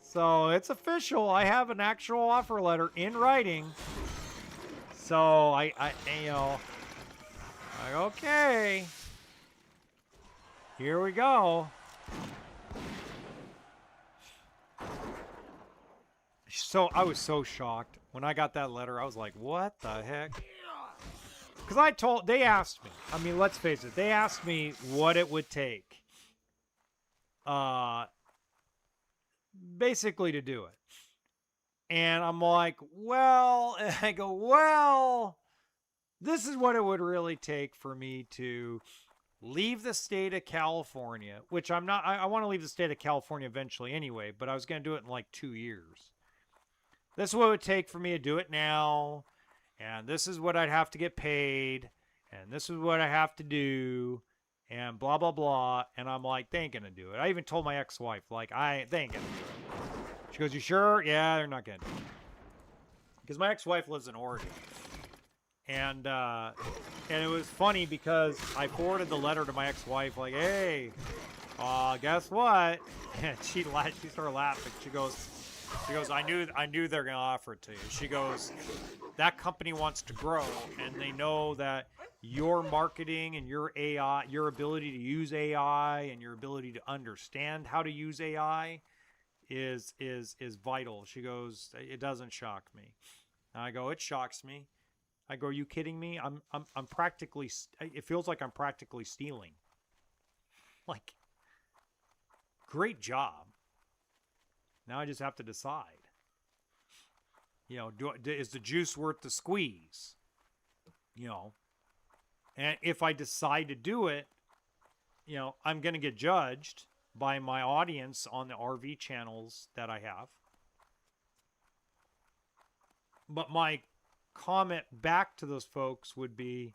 So it's official. I have an actual offer letter in writing. So I like, okay. Here we go. so I was so shocked when I got that letter. I was like, what the heck? Because they asked me. I mean, let's face it. They asked me what it would take, basically to do it. And I'm like, well, and I go, well, this is what it would really take for me to leave the state of California, which I'm not. I want to leave the state of California eventually anyway, but I was going to do it in like 2 years. This is what it would take for me to do it now, and this is what I'd have to get paid, and this is what I have to do, and blah, blah, blah. And I'm like, they ain't going to do it. I even told my ex-wife, like, they ain't going to do it. She goes, you sure? Yeah, they're not going to do it. Because my ex-wife lives in Oregon. And it was funny because I forwarded the letter to my ex-wife, like, hey, guess what? And she started laughing. She goes, I knew they're gonna offer it to you. She goes, that company wants to grow, and they know that your marketing and your AI, your ability to use AI, and your ability to understand how to use AI is vital. She goes, it doesn't shock me. And I go, it shocks me. I go, are you kidding me? I'm practically, it feels like I'm practically stealing. Like, great job. Now I just have to decide. You know, is the juice worth the squeeze? You know, and if I decide to do it, you know, I'm going to get judged by my audience on the RV channels that I have. But my comment back to those folks would be,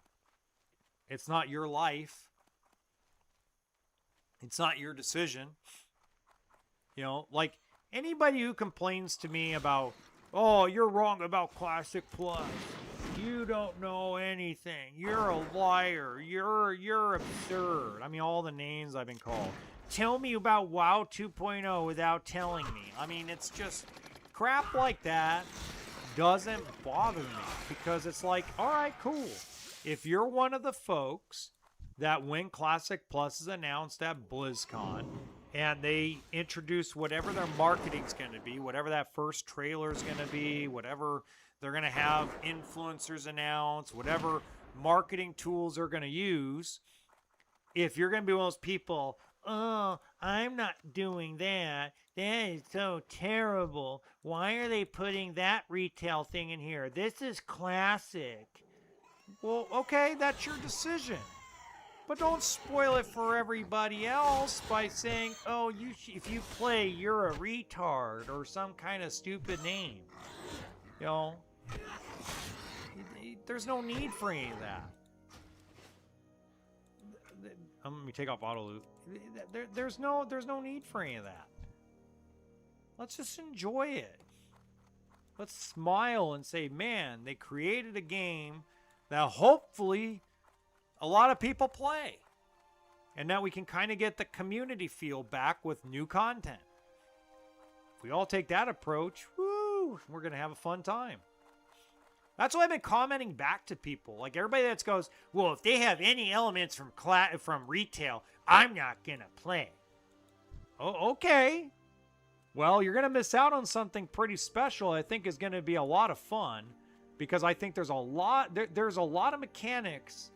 it's not your life. It's not your decision. You know, like anybody who complains to me about, oh, you're wrong about Classic Plus. You don't know anything. You're a liar. You're absurd. I mean, all the names I've been called. Tell me about WoW 2.0 without telling me. I mean, it's just crap like that doesn't bother me because it's like, all right, cool. If you're one of the folks that when Classic Plus is announced at BlizzCon and they introduce whatever their marketing's going to be, whatever that first trailer is going to be, whatever they're going to have influencers announce, whatever marketing tools they're going to use, if you're going to be one of those people, oh, I'm not doing that. That is so terrible. Why are they putting that retail thing in here? This is classic. Well, okay, that's your decision. But don't spoil it for everybody else by saying, oh, if you play, you're a retard or some kind of stupid name. You know, there's no need for any of that. Let me take off auto loop. There's no need for any of that. Let's just enjoy it. Let's smile and say, man, they created a game that hopefully a lot of people play. And now we can kind of get the community feel back with new content. If we all take that approach, woo, we're going to have a fun time. That's why I've been commenting back to people. Like everybody that goes, well, if they have any elements from retail, I'm not going to play. Oh, okay. Well, you're going to miss out on something pretty special. I think is going to be a lot of fun because I think there's a lot of mechanics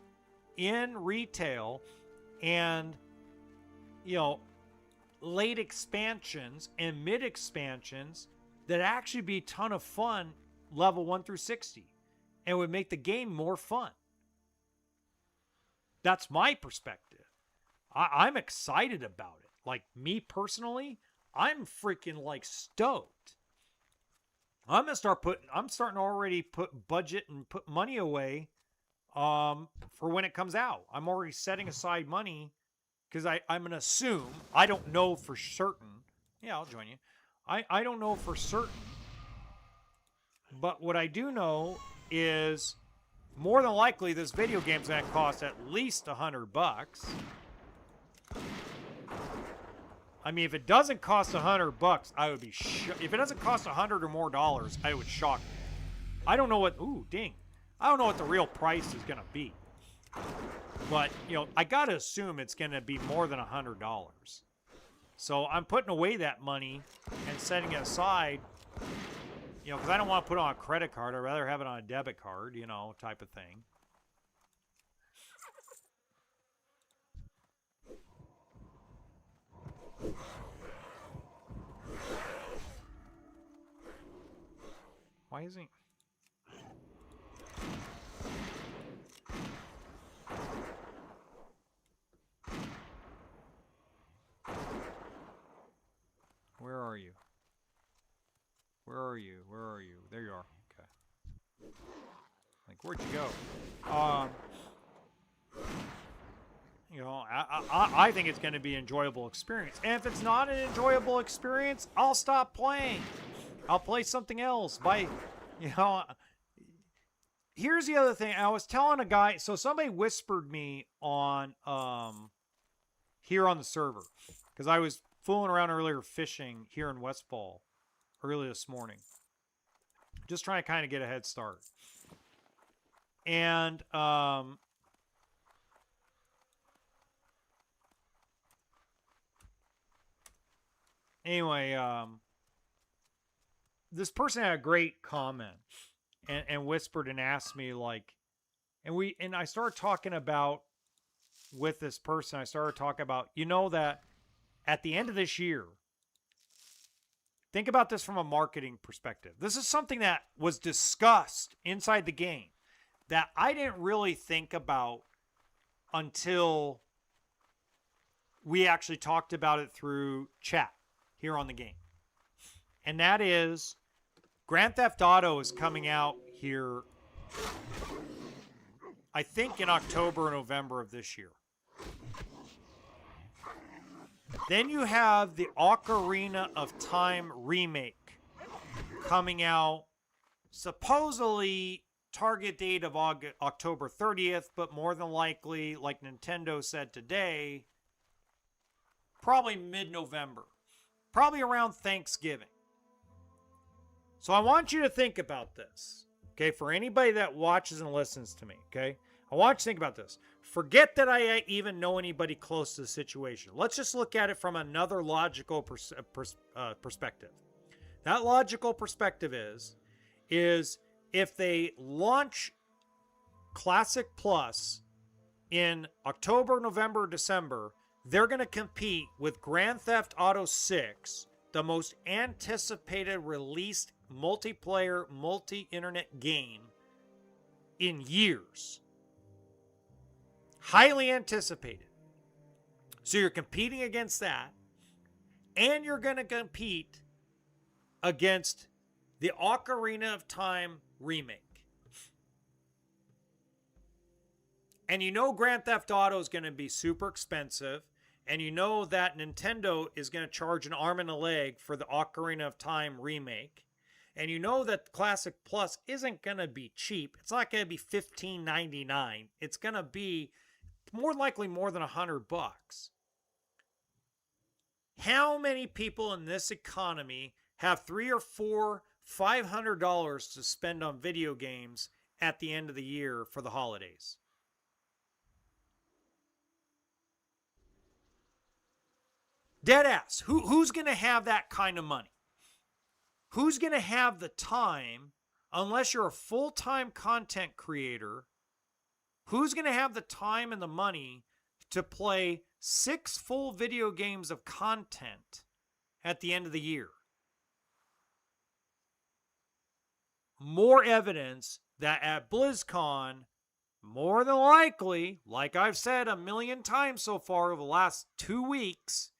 in retail and, you know, late expansions and mid expansions that actually be a ton of fun level 1 through 60 and would make the game more fun. That's my perspective. I'm excited about it. Like me personally, I'm freaking like stoked. I'm starting to already put budget and put money away for when it comes out. I'm already setting aside money because I'm going to assume, I don't know for certain. Yeah, I'll join you. I don't know for certain. But what I do know is more than likely this video game's going to cost at least $100. I mean, if it doesn't cost $100, I would be if it doesn't cost $100 or more dollars, I would shock me. I don't know what, I don't know what the real price is going to be. But, you know, I got to assume it's going to be more than $100. So I'm putting away that money and setting it aside You know, because I don't want to put it on a credit card. I'd rather have it on a debit card, you know, type of thing. Why isn't he? Where are you? Where are you? Where are you? There you are. Okay. Like, where'd you go? You know, I think it's going to be an enjoyable experience. And if it's not an enjoyable experience, I'll stop playing. I'll play something else. You know, here's the other thing. I was telling a guy, so somebody whispered me on, here on the server. Because I was fooling around earlier fishing here in Westfall early this morning. Just trying to kind of get a head start. And, anyway, this person had a great comment and whispered and asked me, like, and I started talking about, with this person, I started talking about, you know, that at the end of this year, think about this from a marketing perspective. This is something that was discussed inside the game that I didn't really think about until we actually talked about it through chat here on the game. And that is Grand Theft Auto is coming out here, I think, in October or November of this year. Then you have the Ocarina of Time remake coming out, supposedly target date of October 30th, but more than likely, like Nintendo said today, probably mid-November. Probably around Thanksgiving. So I want you to think about this, okay? For anybody that watches and listens to me, okay? I want you to think about this. Forget that I even know anybody close to the situation. Let's just look at it from another logical perspective. That logical perspective is if they launch Classic Plus in October, November, December, they're going to compete with Grand Theft Auto 6, the most anticipated released multiplayer, multi-internet game in years. Highly anticipated. So you're competing against that, and you're going to compete against the Ocarina of Time remake. And you know Grand Theft Auto is going to be super expensive, and you know that Nintendo is going to charge an arm and a leg for the Ocarina of Time remake. And you know that Classic Plus isn't going to be cheap. It's not going to be $15.99. It's going to be more likely more than $100. How many people in this economy have $300 or $500 to spend on video games at the end of the year for the holidays? Deadass. Who's going to have that kind of money? Who's going to have the time, unless you're a full-time content creator, who's going to have the time and the money to play 6 full video games of content at the end of the year? More evidence that at BlizzCon, more than likely, like I've said a million times so far over the last 2 weeks,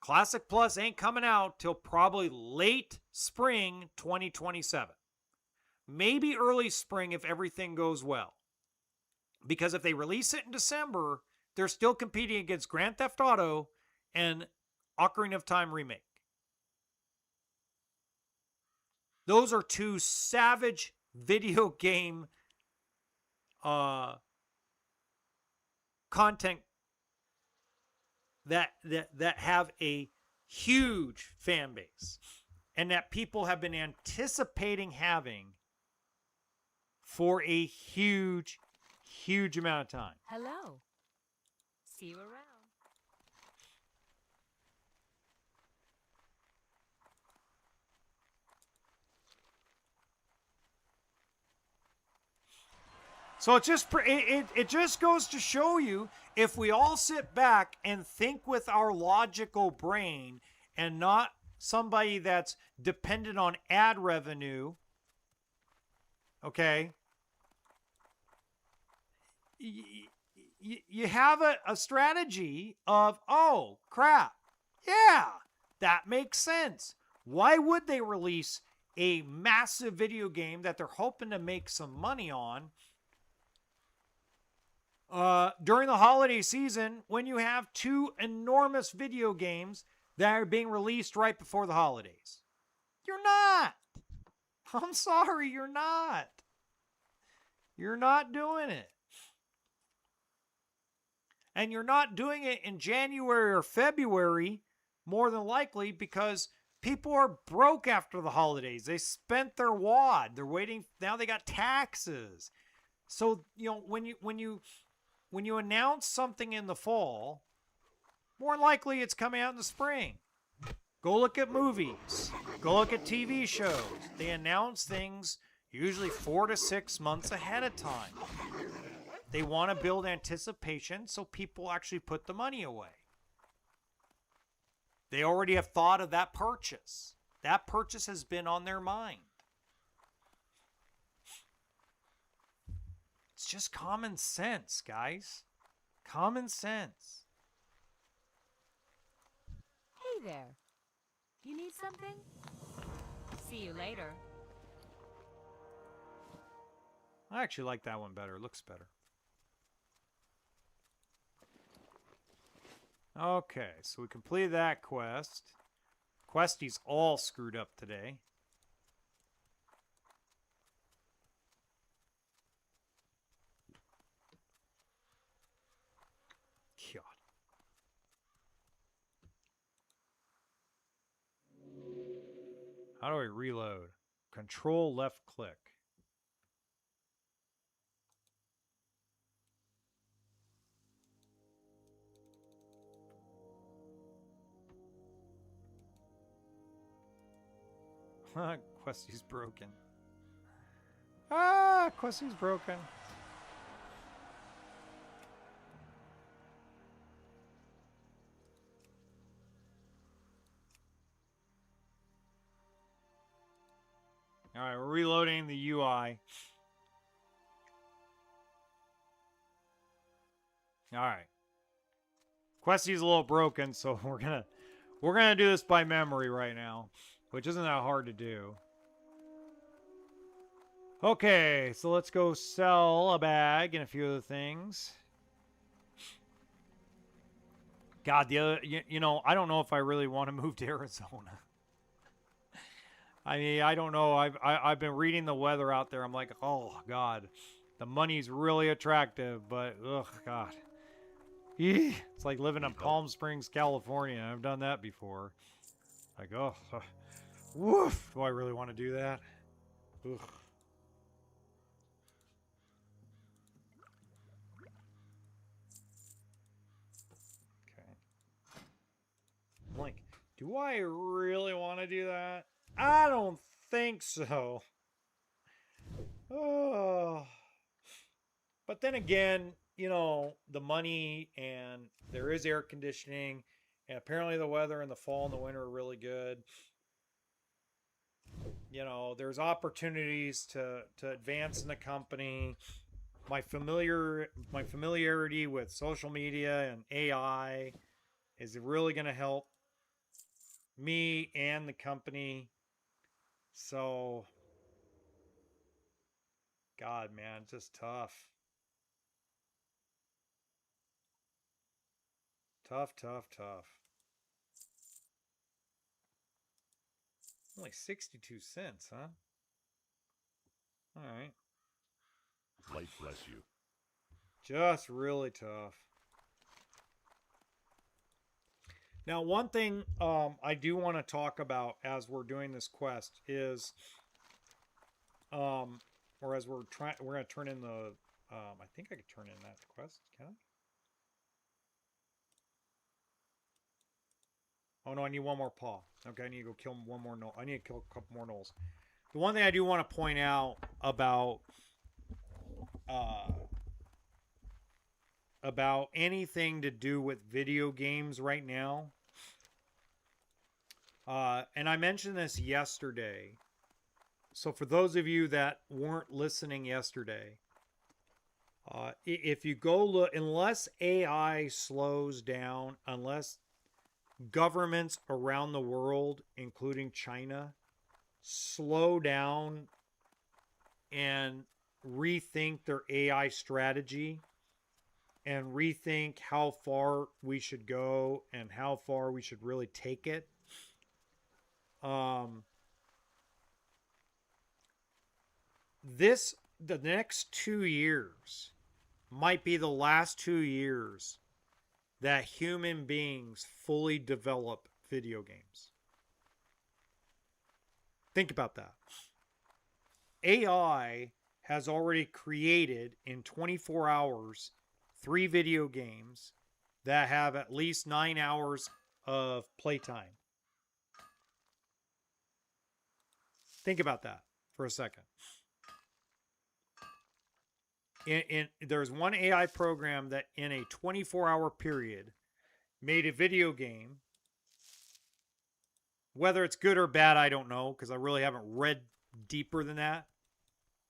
Classic Plus ain't coming out till probably late spring 2027. Maybe early spring if everything goes well. Because if they release it in December, they're still competing against Grand Theft Auto and Ocarina of Time remake. Those are 2 savage video game content that have a huge fan base and that people have been anticipating having for a huge amount of time.
Hello. See you around.
So it just goes to show you, if we all sit back and think with our logical brain and not somebody that's dependent on ad revenue, okay, you have a strategy of, oh, crap, yeah, that makes sense. Why would they release a massive video game that they're hoping to make some money on during the holiday season when you have two enormous video games that are being released right before the holidays? You're not. I'm sorry, you're not. You're not doing it. And you're not doing it in January or February, more than likely, because people are broke after the holidays. They spent their wad. They're waiting. Now they got taxes. So, when you announce something in the fall, more than likely it's coming out in the spring. Go look at movies. Go look at TV shows. They announce things usually 4 to 6 months ahead of time. They want to build anticipation so people actually put the money away. They already have thought of that purchase. That purchase has been on their mind. It's just common sense, guys. Common sense.
Hey there. You need something? See you later.
I actually like that one better. It looks better. Okay, so we completed that quest. Questy's all screwed up today. God. How do I reload? Control left click. Questy's broken. Ah, Questy's broken. All right, we're reloading the UI. All right. Questy's a little broken, so we're gonna do this by memory right now, which isn't that hard to do. Okay, so let's go sell a bag and a few other things. God, the other, I don't know if I really want to move to Arizona. I mean, I don't know. I've been reading the weather out there. I'm like, oh God, the money's really attractive, but ugh, God, it's like living in Palm Springs, California. I've done that before. Like, oh, woof. Do I really want to do that? Ugh. Okay. I'm like, do I really want to do that? I don't think so. Oh. But then again, the money, and there is air conditioning, and apparently the weather in the fall and the winter are really good. There's opportunities to advance in the company. My familiarity with social media and AI is really going to help me and the company. So, God, man, it's just tough. Tough, tough, tough. Only 62 cents, huh? All right.
Light bless you.
Just really tough. Now, one thing I do want to talk about as we're doing this quest is, or as we're going to turn in the, I think I could turn in that quest, can I? Oh no, I need one more paw. Okay, I need to go kill one more gnoll. I need to kill a couple more gnolls. The one thing I do want to point out about about anything to do with video games right now. And I mentioned this yesterday. So for those of you that weren't listening yesterday, if you go look, unless AI slows down, unless governments around the world, including China, slow down and rethink their AI strategy and rethink how far we should go and how far we should really take it, the next 2 years might be the last 2 years that human beings fully develop video games. Think about that. AI has already created in 24 hours 3 video games that have at least 9 hours of playtime. Think about that for a second. There's one AI program that in a 24-hour period made a video game. Whether it's good or bad, I don't know, because I really haven't read deeper than that.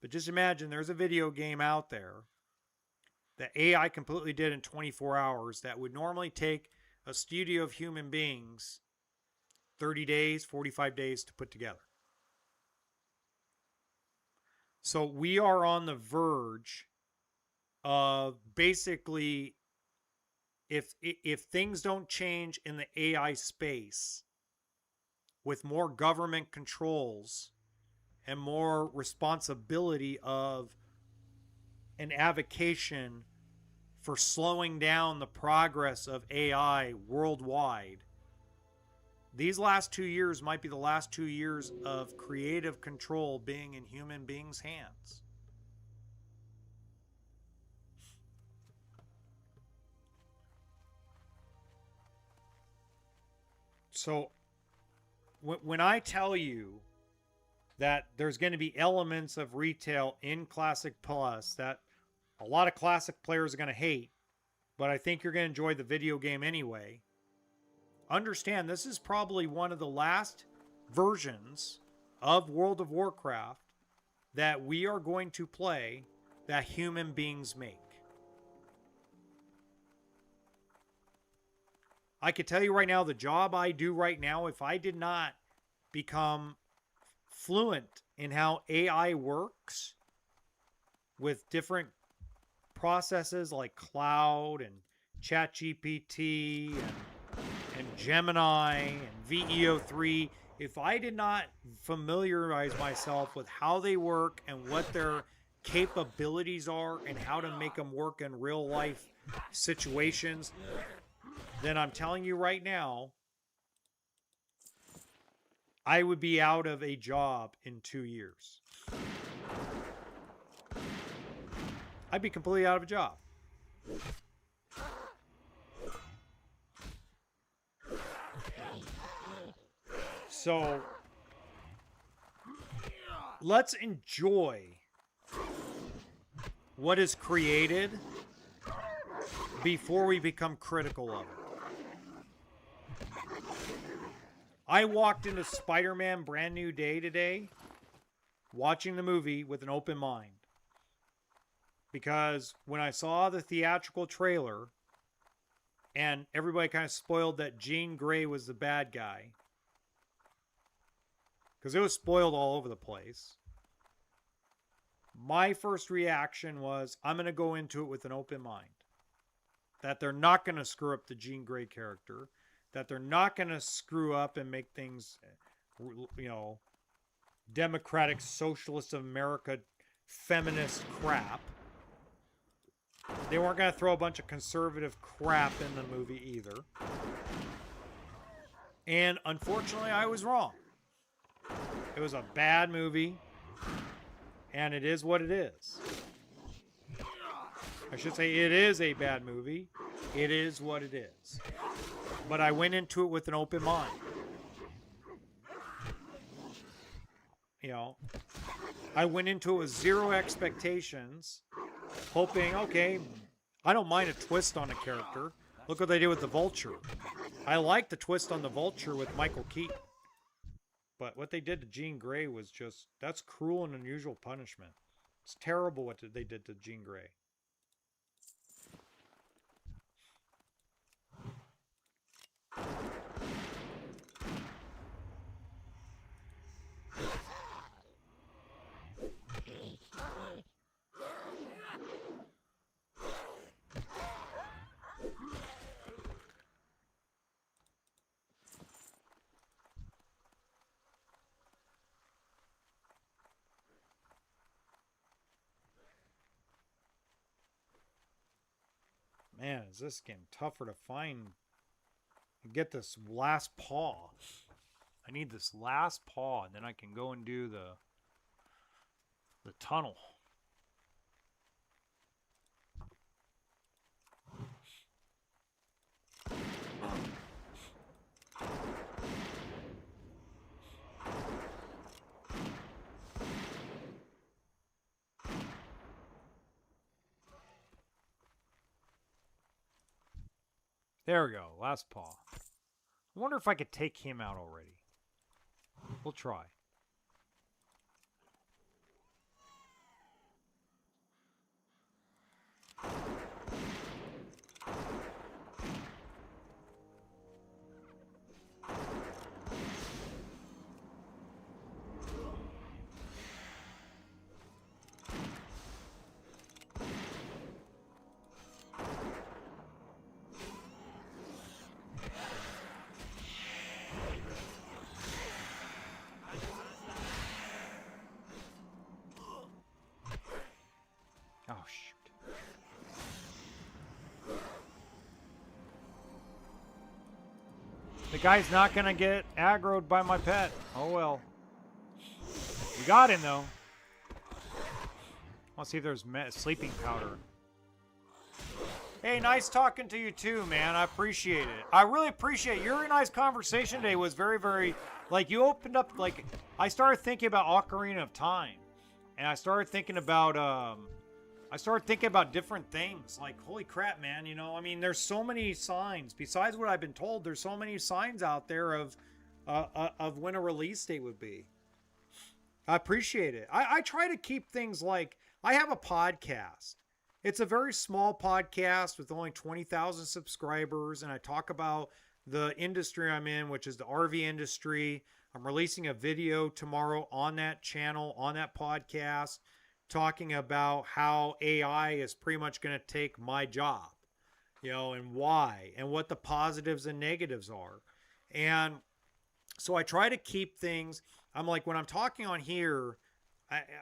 But just imagine there's a video game out there that AI completely did in 24 hours that would normally take a studio of human beings 30 days, 45 days to put together. So we are on the verge of basically, if things don't change in the AI space with more government controls and more responsibility of an avocation for slowing down the progress of AI worldwide, these last 2 years might be the last 2 years of creative control being in human beings' hands. So when I tell you that there's going to be elements of retail in Classic Plus that a lot of Classic players are going to hate, but I think you're going to enjoy the video game anyway, understand this is probably one of the last versions of World of Warcraft that we are going to play that human beings make. I could tell you right now, the job I do right now, if I did not become fluent in how AI works with different processes like Cloud and ChatGPT and Gemini and VEO3, if I did not familiarize myself with how they work and what their capabilities are and how to make them work in real life situations, then I'm telling you right now, I would be out of a job in 2 years. I'd be completely out of a job. So let's enjoy what is created before we become critical of it. I walked into Spider-Man Brand New Day today watching the movie with an open mind. Because when I saw the theatrical trailer and everybody kind of spoiled that Jean Grey was the bad guy, because it was spoiled all over the place, my first reaction was, I'm going to go into it with an open mind. That they're not going to screw up the Jean Grey character. That they're not going to screw up and make things, democratic socialist of America feminist crap. They weren't going to throw a bunch of conservative crap in the movie either. And unfortunately, I was wrong. It was a bad movie, and it is what it is. I should say it is a bad movie. It is what it is. But I went into it with an open mind. I went into it with zero expectations hoping, okay, I don't mind a twist on a character. Look what they did with the Vulture. I like the twist on the Vulture with Michael Keaton. But what they did to Jean Grey was just, that's cruel and unusual punishment. It's terrible what they did to Jean Grey. Man, is this getting tougher to find and get this last paw. I need this last paw, and then I can go and do the tunnel. There we go, last paw. I wonder if I could take him out already. We'll try. Oh, shoot. The guy's not going to get aggroed by my pet. Oh, well. We got him, though. Let's see if there's sleeping powder. Hey, nice talking to you, too, man. I appreciate it. I really appreciate it. Your nice conversation today was very, very... Like, you opened up... Like, I started thinking about Ocarina of Time. And I started thinking about... different things. Like, holy crap, man, you know, I mean, there's so many signs. Besides what I've been told, there's so many signs out there of when a release date would be. I appreciate it. I try to keep things like, I have a podcast. It's a very small podcast with only 20,000 subscribers, and I talk about the industry I'm in, which is the RV industry. I'm releasing a video tomorrow on that channel, on that podcast, talking about how AI is pretty much going to take my job, you know, and why, and what the positives and negatives are. And so I try to keep things, I'm like, when I'm talking on here,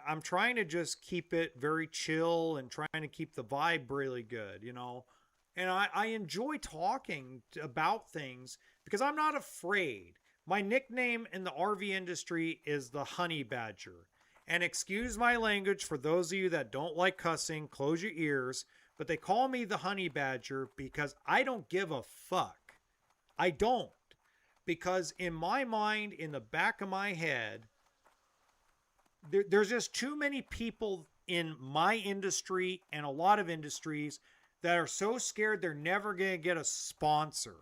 I'm trying to just keep it very chill and trying to keep the vibe really good, you know. And I enjoy talking about things because I'm not afraid. My nickname in the RV industry is the Honey Badger. And excuse my language for those of you that don't like cussing, close your ears. But they call me the Honey Badger because I don't give a fuck. I don't. Because in my mind, in the back of my head, there's just too many people in my industry and a lot of industries that are so scared they're never going to get a sponsor.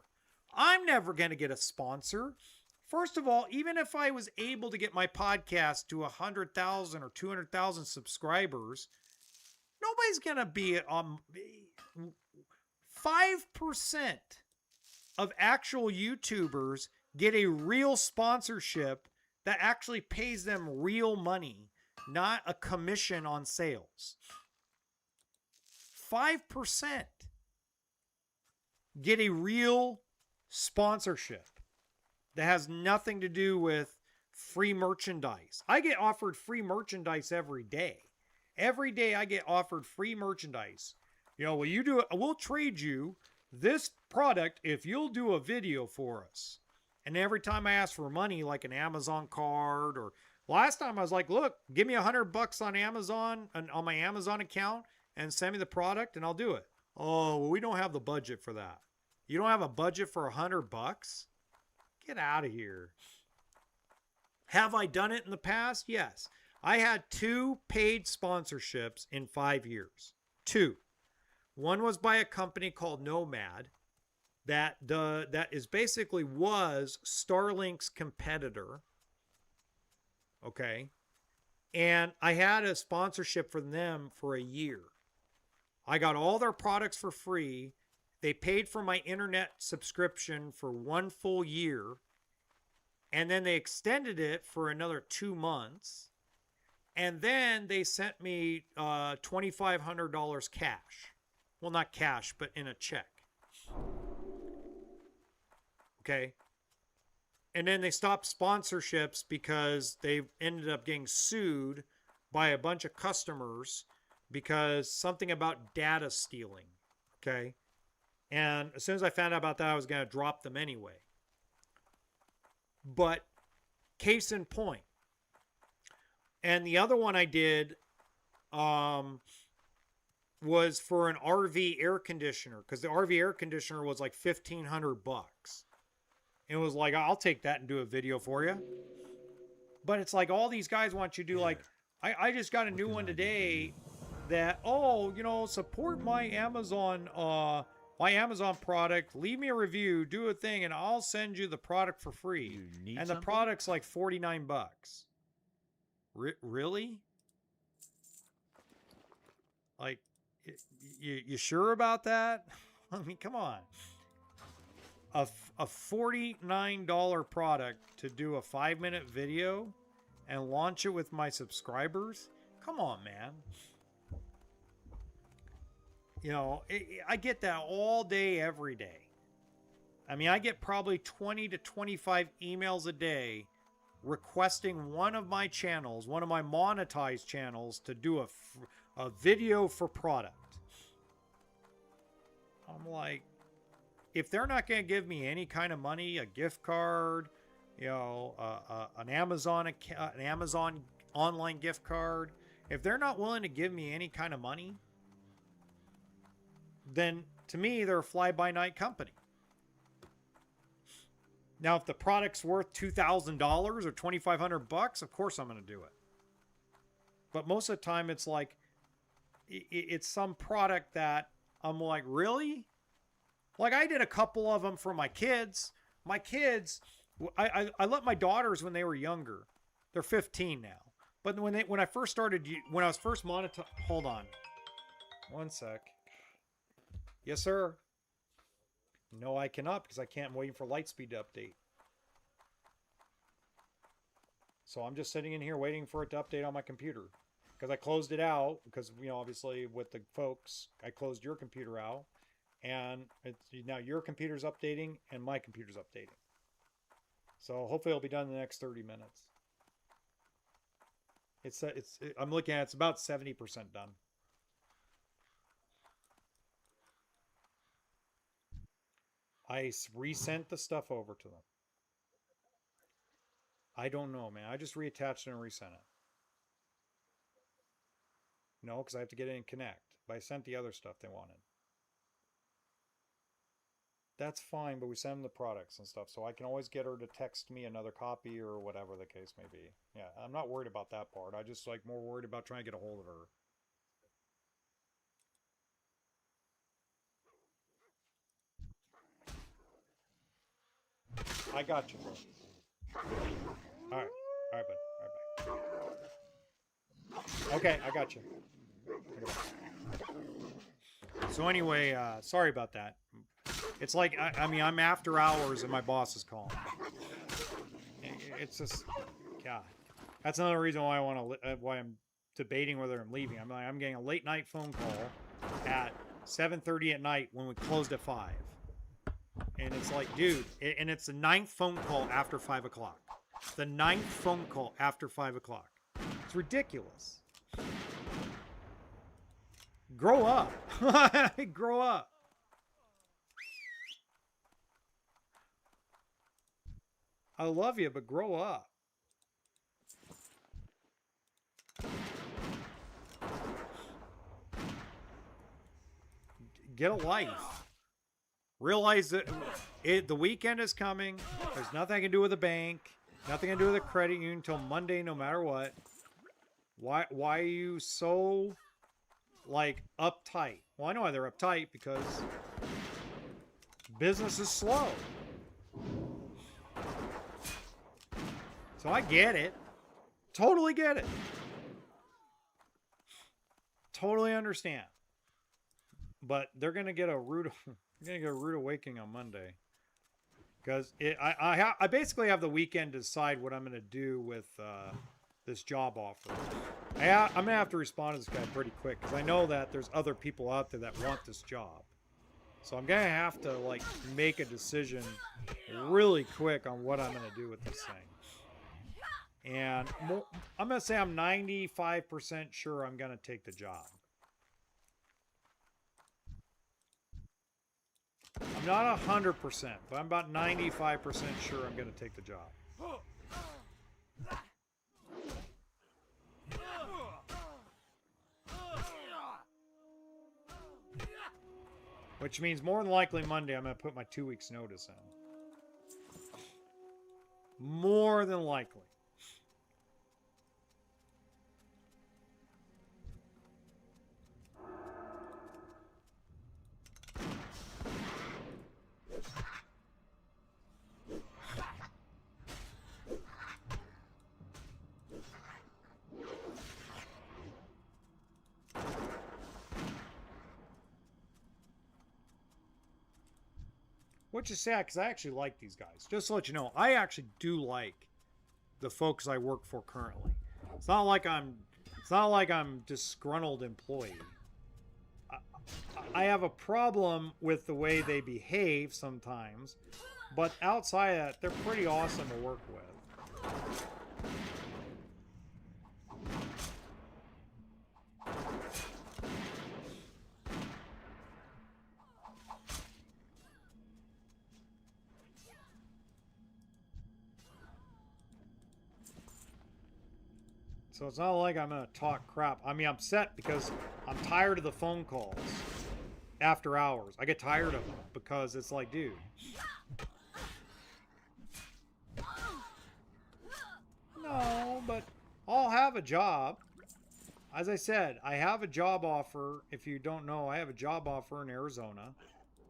I'm never going to get a sponsor. First of all, even if I was able to get my podcast to 100,000 or 200,000 subscribers, nobody's going to be 5% of actual YouTubers get a real sponsorship that actually pays them real money, not a commission on sales. 5% get a real sponsorship that has nothing to do with free merchandise. I get offered free merchandise every day. Every day I get offered free merchandise. You know, will you do it? We'll trade you this product if you'll do a video for us. And every time I ask for money, like an Amazon card, or last time I was like, look, give me $100 on Amazon, on my Amazon account, and send me the product and I'll do it. Oh, well, we don't have the budget for that. You don't have a budget for $100? Get out of here. Have I done it in the past? Yes. I had 2 paid sponsorships in 5 years. Two. One was by a company called Nomad that is basically was Starlink's competitor. Okay. And I had a sponsorship from them for a year. I got all their products for free. They paid for my internet subscription for 1 full year. And then they extended it for another 2 months. And then they sent me $2,500 cash. Well, not cash, but in a check. Okay. And then they stopped sponsorships because they ended up getting sued by a bunch of customers because something about data stealing. Okay. And as soon as I found out about that, I was going to drop them anyway. But case in point. And the other one I did was for an RV air conditioner, because the RV air conditioner was like $1,500. And it was like, I'll take that and do a video for you. But it's like all these guys want you to do like, I just got a new one today that, support my Amazon product, leave me a review, do a thing, and I'll send you the product for free. And the product's like $49. Really? Like, you sure about that? I mean, come on. A $49 product to do a 5-minute video and launch it with my subscribers? Come on, man. I get that all day, every day. I mean, I get probably 20 to 25 emails a day requesting one of my channels, one of my monetized channels, to do a video for product. I'm like, if they're not going to give me any kind of money, a gift card, an Amazon online gift card, if they're not willing to give me any kind of money, then to me, they're a fly-by-night company. Now, if the product's worth $2,000 or $2,500, of course I'm going to do it. But most of the time, it's like, it's some product that I'm like, really? Like, I did a couple of them for my kids. My kids, I let my daughters when they were younger. They're 15 now. But when I was first monetized, hold on. One sec. Yes, sir. No, I cannot because I can't. I'm waiting for Lightspeed to update. So I'm just sitting in here waiting for it to update on my computer. Because I closed it out. Because, obviously with the folks, I closed your computer out. And now your computer's updating and my computer's updating. So hopefully it'll be done in the next 30 minutes. I'm looking at it's about 70% done. I resent the stuff over to them. I don't know, man. I just reattached it and resent it. No, because I have to get it in Connect. But I sent the other stuff they wanted. That's fine, but we send them the products and stuff, so I can always get her to text me another copy or whatever the case may be. Yeah, I'm not worried about that part. I just more worried about trying to get a hold of her. I got you, bro. All right, bud. All right, bye. Okay, I got you. So anyway, sorry about that. It's like, I'm after hours and my boss is calling. It's just, God. That's another reason why why I'm debating whether I'm leaving. I'm getting a late night phone call at 7:30 at night when we closed at 5. And it's like, dude, and it's the 9th phone call after 5 o'clock. The 9th phone call after 5 o'clock. It's ridiculous. Grow up. Grow up. I love you, but grow up. Get a life. Realize that the weekend is coming. There's nothing I can do with the bank. Nothing I can do with the credit union until Monday, no matter what. Why are you so like uptight. Well, I know why they're uptight, because business is slow. So I get it. Totally get it. Totally understand. But they're gonna get a rude awakening on Monday. Because I basically have the weekend to decide what I'm gonna do with this job offer. I'm gonna have to respond to this guy pretty quick, because I know that there's other people out there that want this job. So I'm gonna have to like make a decision really quick on what I'm gonna do with this thing. And I'm gonna say I'm 95% sure I'm gonna take the job. I'm not 100%, but I'm about 95% sure I'm gonna take the job. Which means more than likely Monday I'm going to put my 2 weeks notice in. More than likely. Which is sad, because I actually like these guys. Just to let you know, I actually do like the folks I work for currently. It's not like I'm disgruntled employee. I have a problem with the way they behave sometimes, but outside of that, they're pretty awesome to work with. So it's not like I'm going to talk crap. I mean, I'm upset because I'm tired of the phone calls after hours. I get tired of them because it's like, dude. No, but I'll have a job. As I said, I have a job offer. If you don't know, I have a job offer in Arizona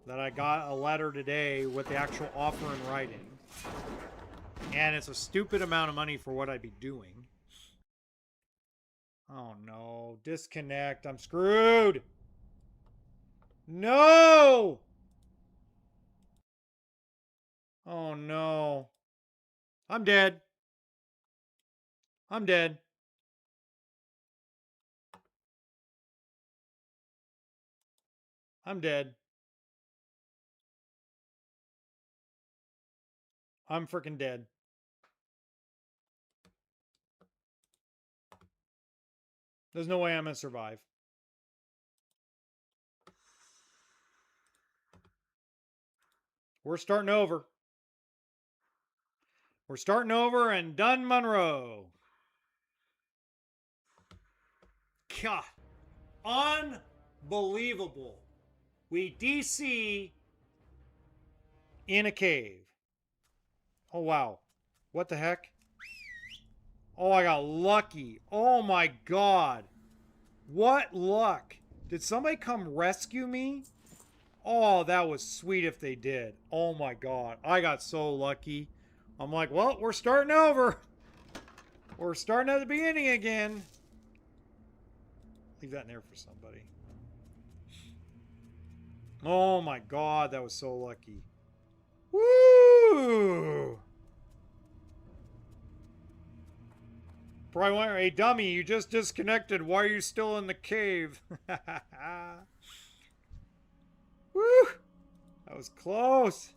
that I got a letter today with the actual offer in writing. And it's a stupid amount of money for what I'd be doing. Oh no, disconnect. I'm screwed. No! Oh no. I'm dead. I'm dead. I'm dead. I'm freaking dead. There's no way I'm gonna survive. We're starting over. We're starting over and done Monroe. God. Unbelievable. We DC in a cave. Oh, wow. What the heck? Oh, I got lucky. Oh, my God. What luck. Did somebody come rescue me? Oh, that was sweet if they did. Oh, my God. I got so lucky. I'm like, well, we're starting over. We're starting at the beginning again. Leave that in there for somebody. Oh, my God. That was so lucky. Woo! Probably wondering, hey, dummy, you just disconnected. Why are you still in the cave? Woo! That was close.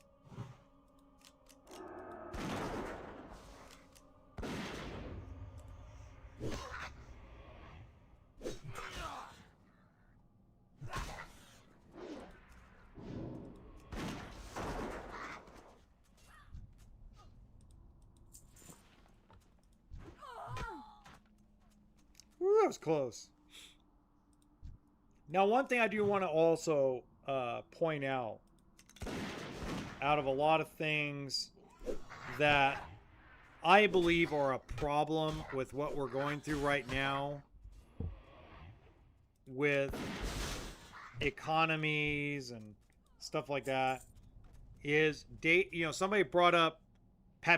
Woo, that was close. Now, one thing I do want to also point out of a lot of things that I believe are a problem with what we're going through right now, with economies and stuff like that is date. You know, somebody brought up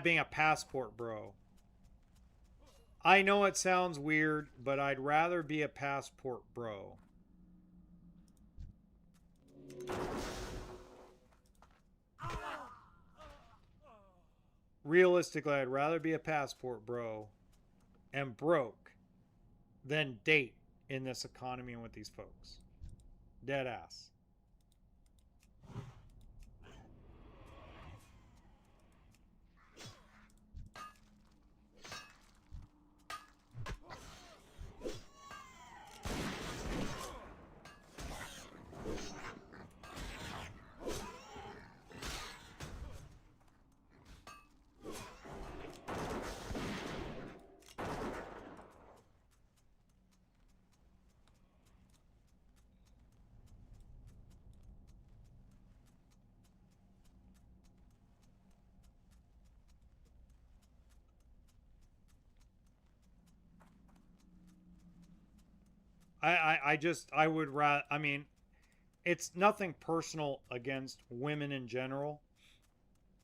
being a passport bro. I know it sounds weird, but I'd rather be a passport bro. Realistically, I'd rather be a passport bro and broke than date in this economy and with these folks. Dead ass. I would rather, I mean, it's nothing personal against women in general,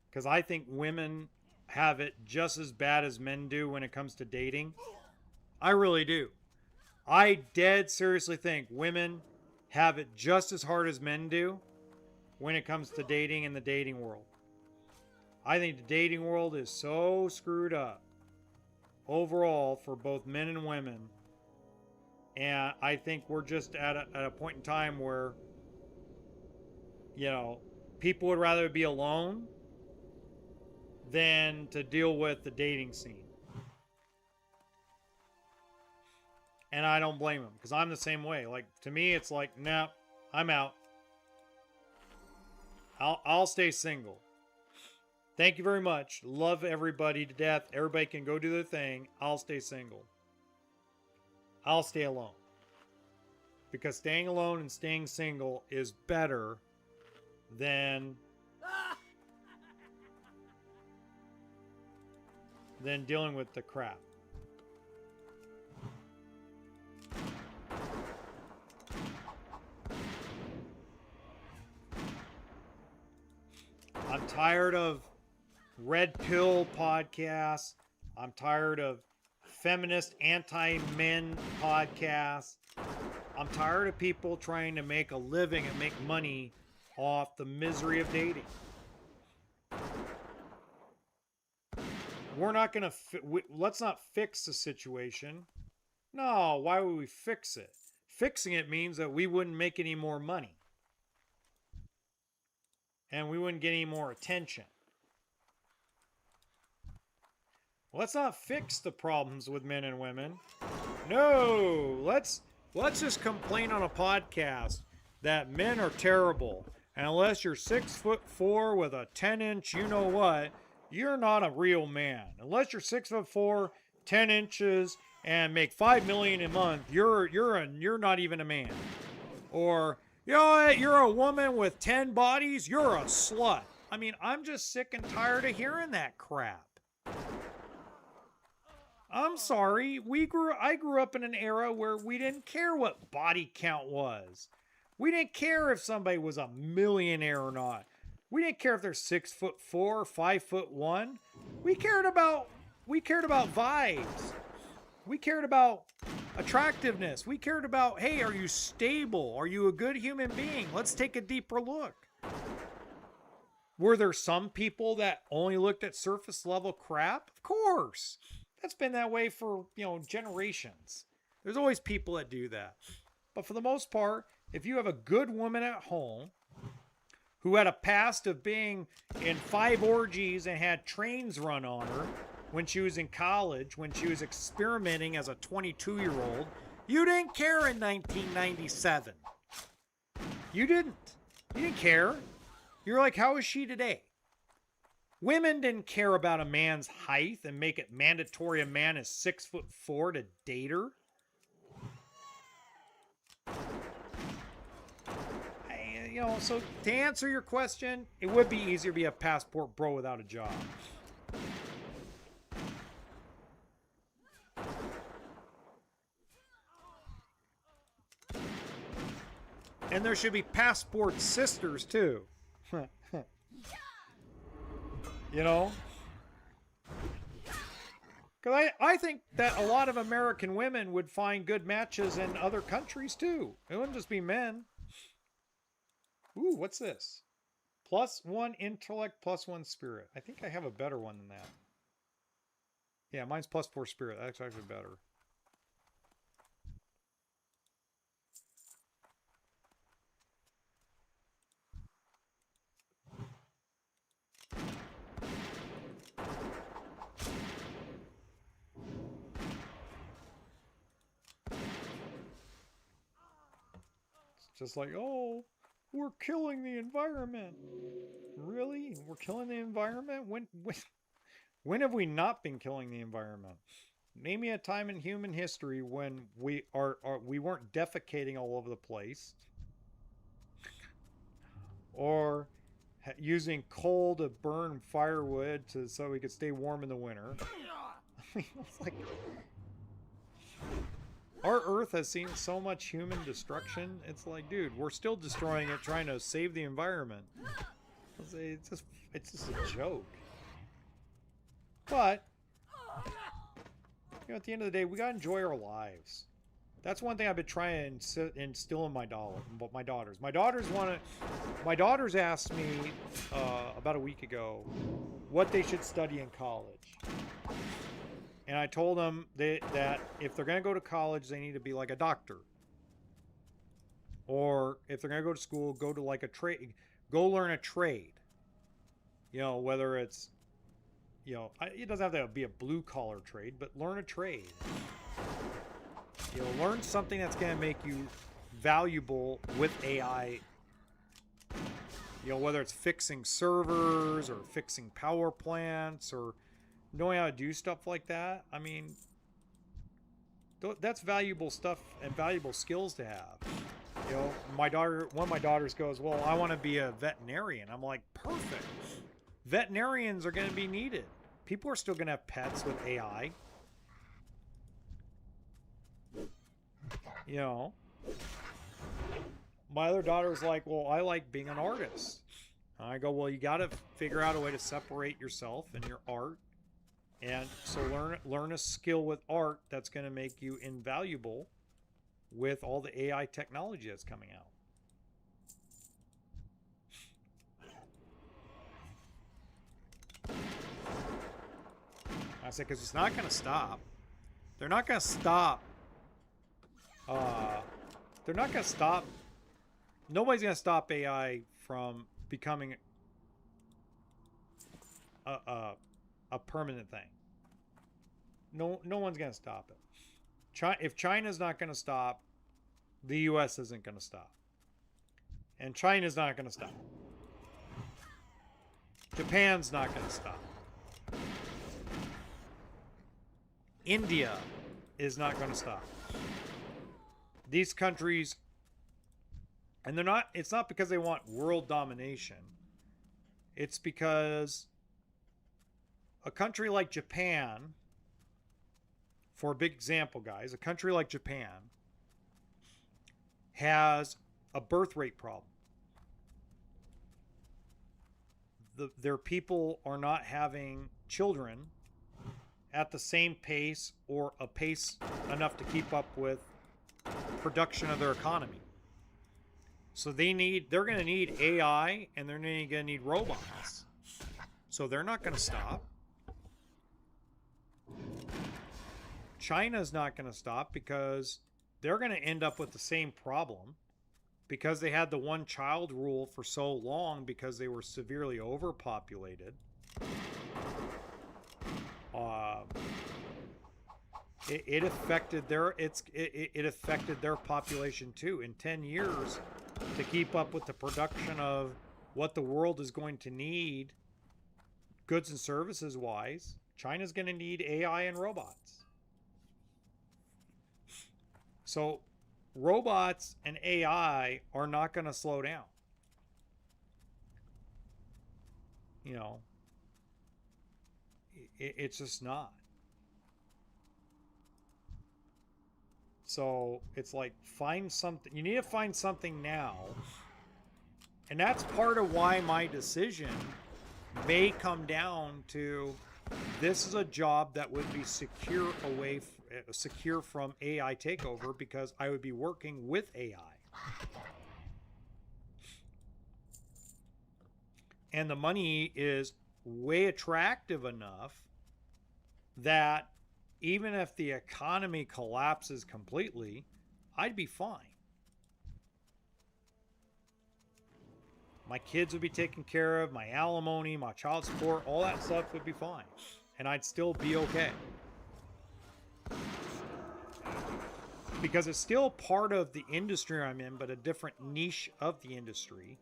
because I think women have it just as bad as men do when it comes to dating. I really do. I dead seriously think women have it just as hard as men do when it comes to dating in the dating world. I think the dating world is so screwed up overall for both men and women. And I think we're just at a point in time where, you know, people would rather be alone than to deal with the dating scene. And I don't blame them, because I'm the same way. Like, to me, it's like, nah, I'm out. I'll stay single. Thank you very much. Love everybody to death. Everybody can go do their thing. I'll stay single. I'll stay alone. Because staying alone and staying single is better than dealing with the crap. I'm tired of red pill podcasts. I'm tired of feminist anti-men podcasts. I'm tired of people trying to make a living and make money off the misery of dating. We're not going to... let's not fix the situation. No, why would we fix it? Fixing it means that we wouldn't make any more money. And we wouldn't get any more attention. Let's not fix the problems with men and women. No, let's just complain on a podcast that men are terrible. And unless you're 6'4" with a 10-inch you know what, you're not a real man. Unless you're 6'4", 10 inches, and make $5 million a month, you're not even a man. Or, you know what, you're a woman with 10 bodies, you're a slut. I mean, I'm just sick and tired of hearing that crap. I'm sorry, I grew up in an era where we didn't care what body count was. We didn't care if somebody was a millionaire or not. We didn't care if they're 6'4", 5'1". We cared about vibes. We cared about attractiveness. We cared about, hey, are you stable? Are you a good human being? Let's take a deeper look. Were there some people that only looked at surface level crap? Of course. That's been that way for, generations. There's always people that do that. But for the most part, if you have a good woman at home who had a past of being in 5 orgies and had trains run on her when she was in college, when she was experimenting as a 22-year-old, you didn't care in 1997. You didn't. You didn't care. You're like, how is she today? Women didn't care about a man's height and make it mandatory a man is 6'4" to date her. So to answer your question, it would be easier to be a passport bro without a job. And there should be passport sisters too. You know? Because I think that a lot of American women would find good matches in other countries too. It wouldn't just be men. Ooh, what's this? +1 intellect, +1 spirit. I think I have a better one than that. Yeah, mine's +4 spirit. That's actually better. It's just like, oh, we're killing the environment. Really? We're killing the environment? When have we not been killing the environment? Name me a time in human history when we weren't defecating all over the place, or using coal to burn firewood so we could stay warm in the winter. I mean, it's like our Earth has seen so much human destruction. It's like, dude, we're still destroying it, trying to save the environment. It's just a joke. But you know, at the end of the day, we gotta enjoy our lives. That's one thing I've been trying to instill in my daughters. My daughters asked me about a week ago what they should study in college. And I told them that if they're going to go to college, they need to be like a doctor. Or if they're going to go to school, go to like a trade. Go learn a trade. You know, whether it's, you know, it doesn't have to be a blue collar trade, but learn a trade. You know, learn something that's going to make you valuable with AI. You know, whether it's fixing servers or fixing power plants or knowing how to do stuff like that. I mean, that's valuable stuff and valuable skills to have. You know, one of my daughters goes, well, I want to be a veterinarian. I'm like, perfect. Veterinarians are going to be needed. People are still going to have pets with AI. You know, my other daughter's like, well, I like being an artist. And I go, well, you got to figure out a way to separate yourself and your art. And so learn a skill with art that's going to make you invaluable with all the AI technology that's coming out. I said, because it's not going to stop. They're not going to stop. They're not going to stop. Nobody's going to stop AI from becoming a permanent thing. No one's going to stop it. If China's not going to stop, the U.S. isn't going to stop. And China's not going to stop. Japan's not going to stop. India is not going to stop. These countries, and it's not because they want world domination. It's because a country like Japan, for a big example, guys, a country like Japan has a birth rate problem. Their people are not having children at the same pace or a pace enough to keep up with production of their economy. So they're going to need AI and they're going to need robots. So they're not going to stop. China's not going to stop because they're going to end up with the same problem because they had the one-child rule for so long because they were severely overpopulated. It affected their population too. In 10 years, to keep up with the production of what the world is going to need, goods and services wise, China's going to need AI and robots. So robots and AI are not going to slow down. You know, it's just not. So it's like, find something. You need to find something now. And that's part of why my decision may come down to, this is a job that would be secure secure from AI takeover, because I would be working with AI. And the money is way attractive enough that even if the economy collapses completely, I'd be fine. My kids would be taken care of, my alimony, my child support, all that stuff would be fine. And I'd still be okay. Because it's still part of the industry I'm in, but a different niche of the industry.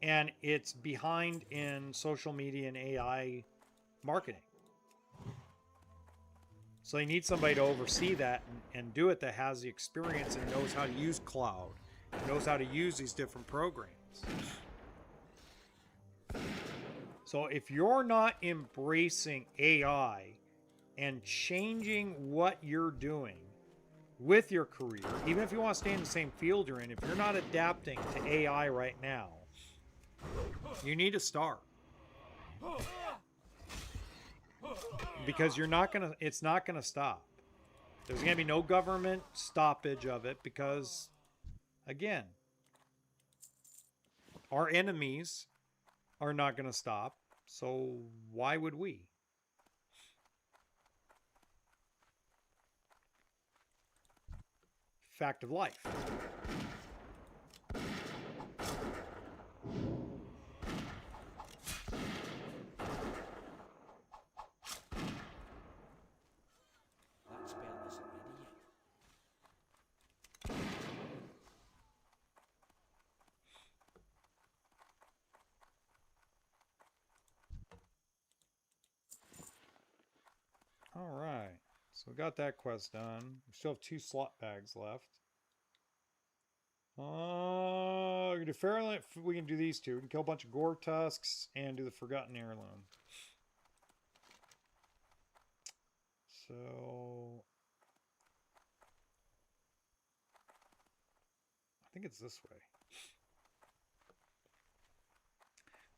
And it's behind in social media and AI marketing. So they need somebody to oversee that and do it that has the experience and knows how to use cloud, knows how to use these different programs. So if you're not embracing AI and changing what you're doing with your career, even if you want to stay in the same field you're in, if you're not adapting to AI right now, you need to start. Because it's not gonna stop. There's gonna be no government stoppage of it, because again, our enemies are not gonna stop, so why would we? Fact of life.
That spell isn't ready yet.
All right, so we got that quest done. We still have 2 slot bags left. We can do Fairland. We can do these 2. We can kill a bunch of gore tusks and do the Forgotten Heirloom. So I think it's this way.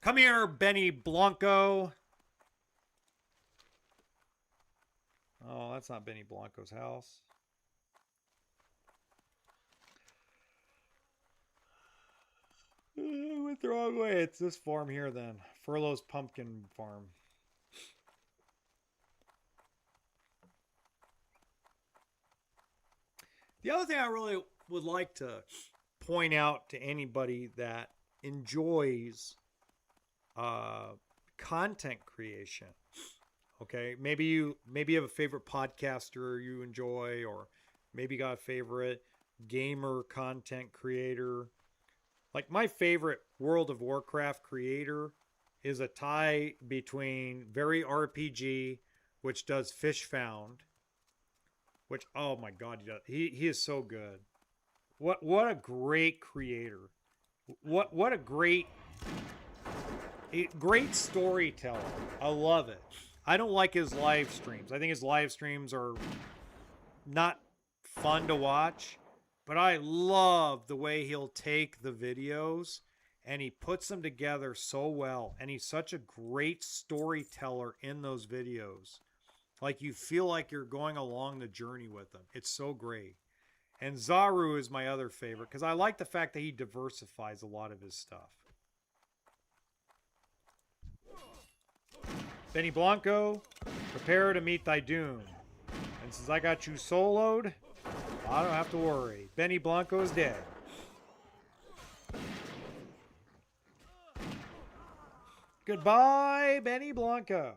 Come here, Benny Blanco. Oh, that's not Benny Blanco's house. I went the wrong way. It's this farm here then. Furlough's Pumpkin Farm. The other thing I really would like to point out to anybody that enjoys content creation. Okay, maybe you have a favorite podcaster you enjoy, or maybe you got a favorite gamer content creator. Like, my favorite World of Warcraft creator is a tie between Very RPG, which does Fish Found, which, oh my God, he is so good. What a great creator. What a great storyteller. I love it. I don't like his live streams. I think his live streams are not fun to watch, but I love the way he'll take the videos and he puts them together so well. And he's such a great storyteller in those videos. Like, you feel like you're going along the journey with him. It's so great. And Zaru is my other favorite because I like the fact that he diversifies a lot of his stuff. Benny Blanco, prepare to meet thy doom. And since I got you soloed, I don't have to worry. Benny Blanco is dead. Goodbye, Benny Blanco.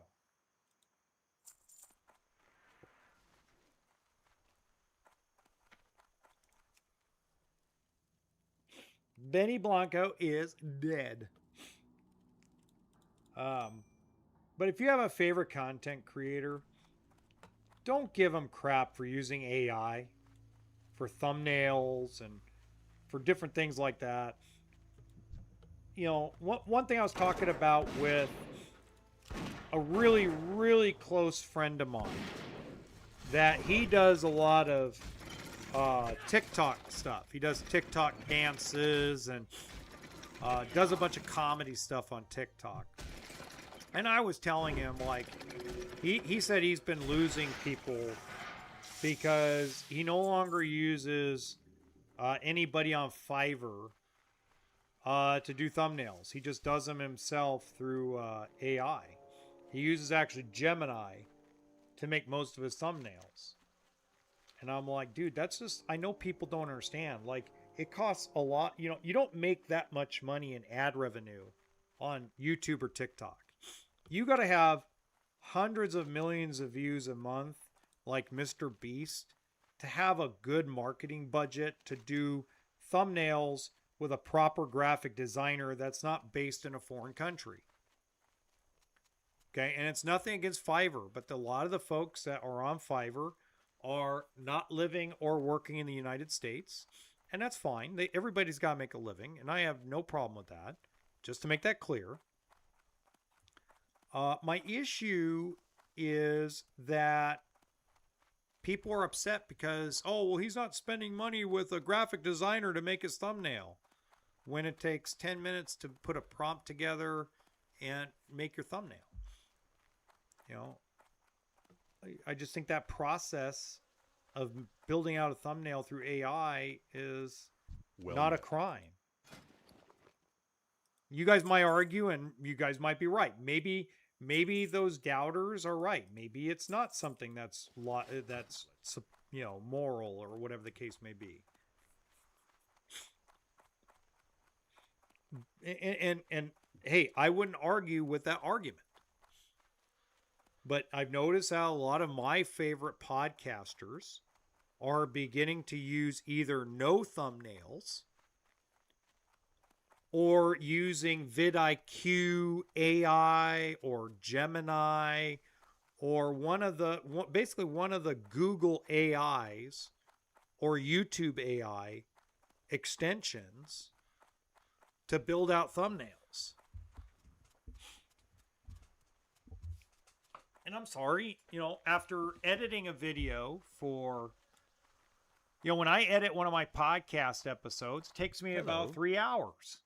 Benny Blanco is dead. But if you have a favorite content creator, don't give them crap for using AI for thumbnails and for different things like that. You know, one thing I was talking about with a really, really close friend of mine, that he does a lot of TikTok stuff. He does TikTok dances and does a bunch of comedy stuff on TikTok. And I was telling him, like, he said he's been losing people because he no longer uses anybody on Fiverr to do thumbnails. He just does them himself through AI. He uses actually Gemini to make most of his thumbnails. And I'm like, dude, that's just, I know people don't understand. Like, it costs a lot. You know, you don't make that much money in ad revenue on YouTube or TikTok. You got to have hundreds of millions of views a month, like Mr. Beast, to have a good marketing budget to do thumbnails with a proper graphic designer that's not based in a foreign country. Okay, and it's nothing against Fiverr, but a lot of the folks that are on Fiverr are not living or working in the United States, and that's fine. Everybody's got to make a living, and I have no problem with that, just to make that clear. My issue is that people are upset because, oh, well, he's not spending money with a graphic designer to make his thumbnail, when it takes 10 minutes to put a prompt together and make your thumbnail. You know, I just think that process of building out a thumbnail through AI is not a crime. You guys might argue, and you guys might be right. Maybe those doubters are right. Maybe it's not something that's you know, moral or whatever the case may be. And hey, I wouldn't argue with that argument. But I've noticed how a lot of my favorite podcasters are beginning to use either no thumbnails or using vidIQ AI or Gemini or basically one of the Google AIs or YouTube AI extensions to build out thumbnails. And I'm sorry, you know, after editing a video for, you know, when I edit one of my podcast episodes, it takes me about 3 hours.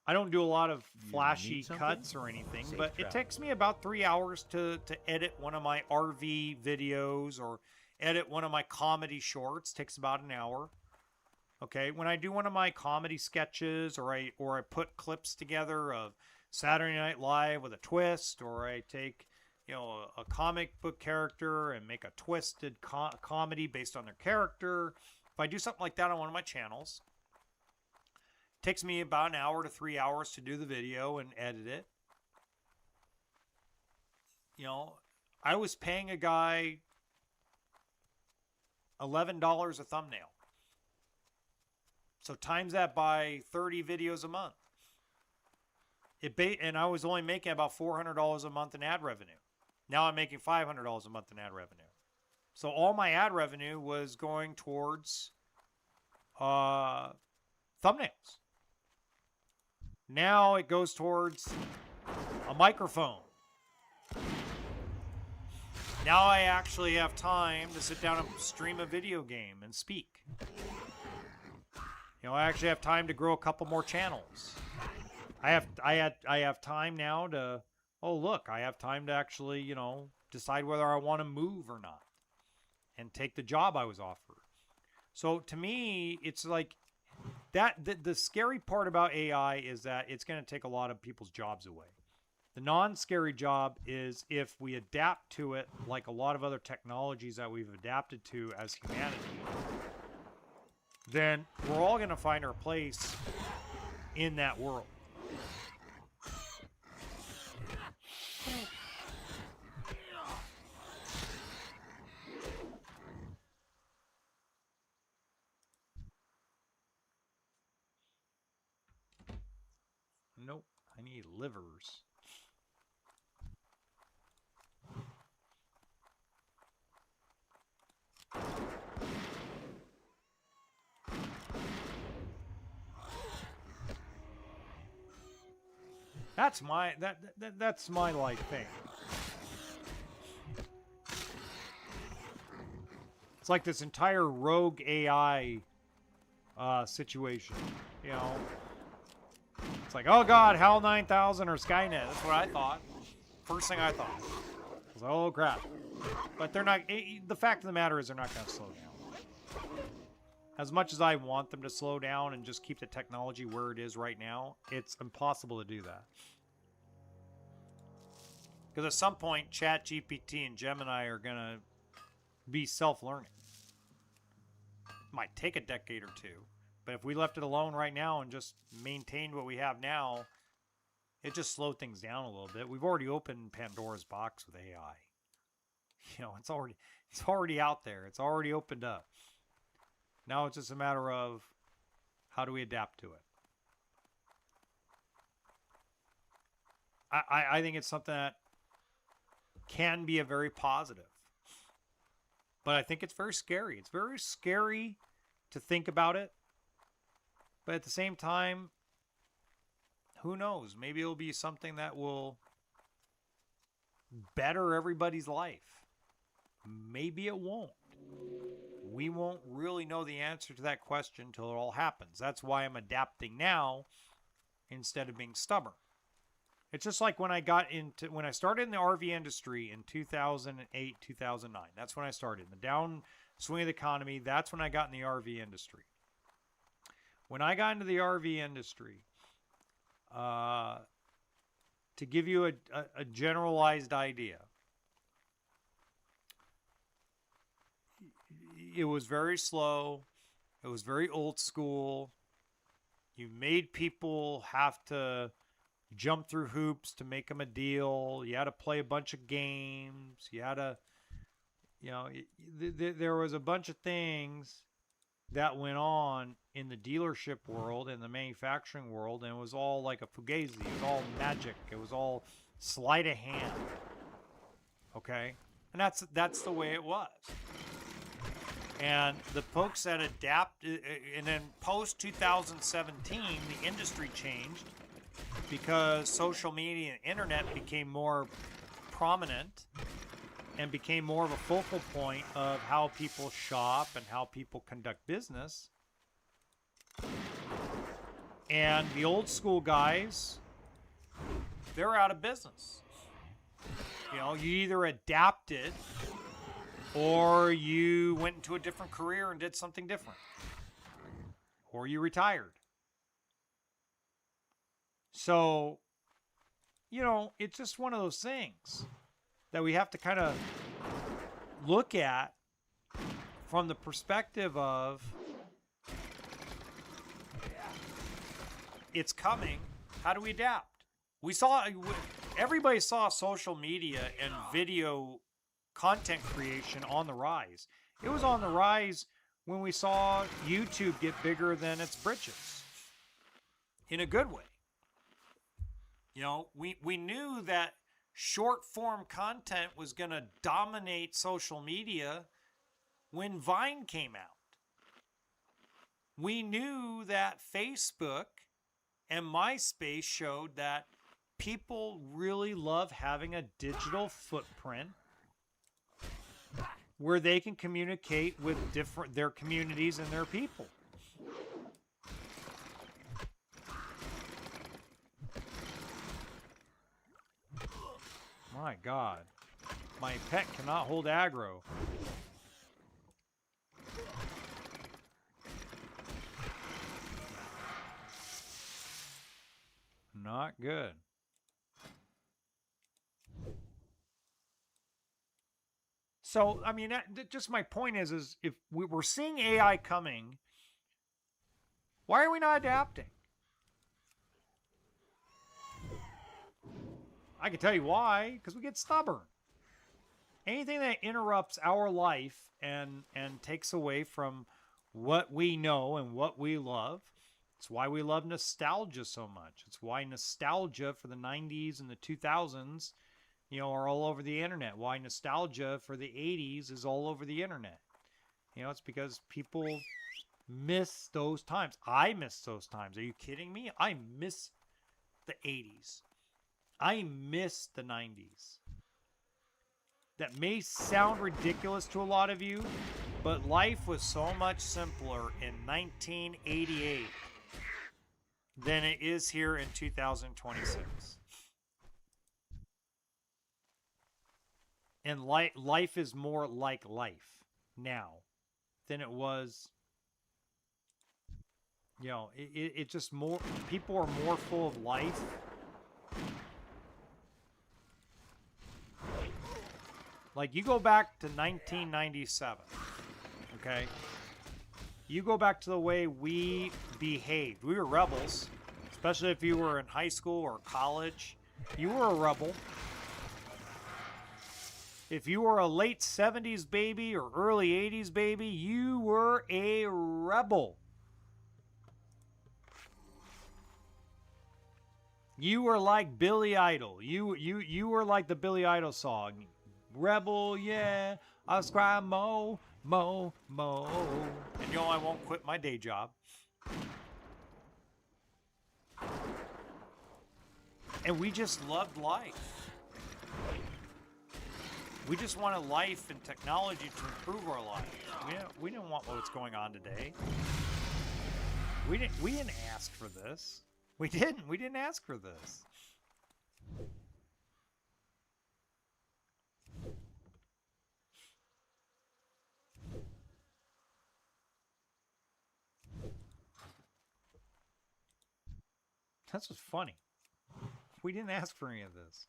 I don't do a lot of flashy cuts or anything, but it takes me about 3 hours to edit one of my RV videos or edit one of my comedy shorts. It takes about an hour. Okay, when I do one of my comedy sketches or I put clips together of Saturday Night Live with a twist, or I take, you know, a comic book character and make a twisted comedy based on their character. If I do something like that on one of my channels, it takes me about an hour to 3 hours to do the video and edit it. You know, I was paying a guy $11 a thumbnail. So times that by 30 videos a month. And I was only making about $400 a month in ad revenue. Now I'm making $500 a month in ad revenue. So all my ad revenue was going towards thumbnails. Now it goes towards a microphone. Now I actually have time to sit down and stream a video game and speak. You know, I actually have time to grow a couple more channels. I have time now to, oh look, I have time to actually, you know, decide whether I want to move or not and take the job I was offered. So to me, it's like that the scary part about AI is that it's going to take a lot of people's jobs away. The non-scary job is if we adapt to it like a lot of other technologies that we've adapted to as humanity, then we're all going to find our place in that world. Nope, I need livers. That's my life thing. It's like this entire rogue AI situation. You know, it's like, oh God, HAL 9000 or Skynet. That's what I thought. First thing I thought. I was like, oh crap. But they're not. The fact of the matter is, they're not going to slow down. As much as I want them to slow down and just keep the technology where it is right now, it's impossible to do that. Because at some point, ChatGPT and Gemini are going to be self-learning. Might take a decade or two, but if we left it alone right now and just maintained what we have now, it just slowed things down a little bit. We've already opened Pandora's box with AI. You know, it's already out there. It's already opened up. Now it's just a matter of how do we adapt to it. I think it's something that can be a very positive. But I think it's very scary. It's very scary to think about it. But at the same time, who knows? Maybe it'll be something that will better everybody's life. Maybe it won't. We won't really know the answer to that question until it all happens. That's why I'm adapting now instead of being stubborn. It's just like when I started in the RV industry in 2008, 2009. That's when I started. The downswing of the economy, that's when I got in the RV industry. When I got into the RV industry, to give you a generalized idea, it was very slow. It was very old school. You made people have to jump through hoops to make them a deal. You had to play a bunch of games. You had to, you know, there was a bunch of things that went on in the dealership world and the manufacturing world, and it was all like a fugazi. It was all magic. It was all sleight of hand. Okay? And that's the way it was. And the folks that adapted, and then post 2017, the industry changed because social media and internet became more prominent and became more of a focal point of how people shop and how people conduct business. And the old school guys, they're out of business. You know, you either adapted or you went into a different career and did something different, or you retired. So, you know, it's just one of those things that we have to kind of look at from the perspective of it's coming. How do we adapt? Everybody saw social media and video content creation on the rise. It was on the rise when we saw YouTube get bigger than its britches. In a good way. You know, we knew that short form content was going to dominate social media when Vine came out. We knew that Facebook and MySpace showed that people really love having a digital footprint where they can communicate with their communities and their people. My God, my pet cannot hold aggro. Not good. So, I mean, just my point is if we're seeing AI coming, why are we not adapting? I can tell you why, because we get stubborn. Anything that interrupts our life and takes away from what we know and what we love, it's why we love nostalgia so much. It's why nostalgia for the 90s and the 2000s, you know, are all over the internet. Why nostalgia for the 80s is all over the internet. You know, it's because people miss those times. I miss those times. Are you kidding me? I miss the 80s. I miss the 90s. that may sound ridiculous to a lot of you, but life was so much simpler in 1988 than it is here in 2026. And life is more like life now than it was. You know, it just more, people are more full of life. Like, you go back to 1997, okay? You go back to the way we behaved. We were rebels, especially if you were in high school or college. You were a rebel. If you were a late 70s baby or early 80s baby, you were a rebel. You were like Billy Idol. You were like the Billy Idol song. Rebel, yeah, I'll cry mo, mo, mo. And you know, I won't quit my day job. And we just loved life. We just wanted life and technology to improve our lives. We didn't want what's going on today. We didn't ask for this. We didn't ask for this. That's what's funny. We didn't ask for any of this.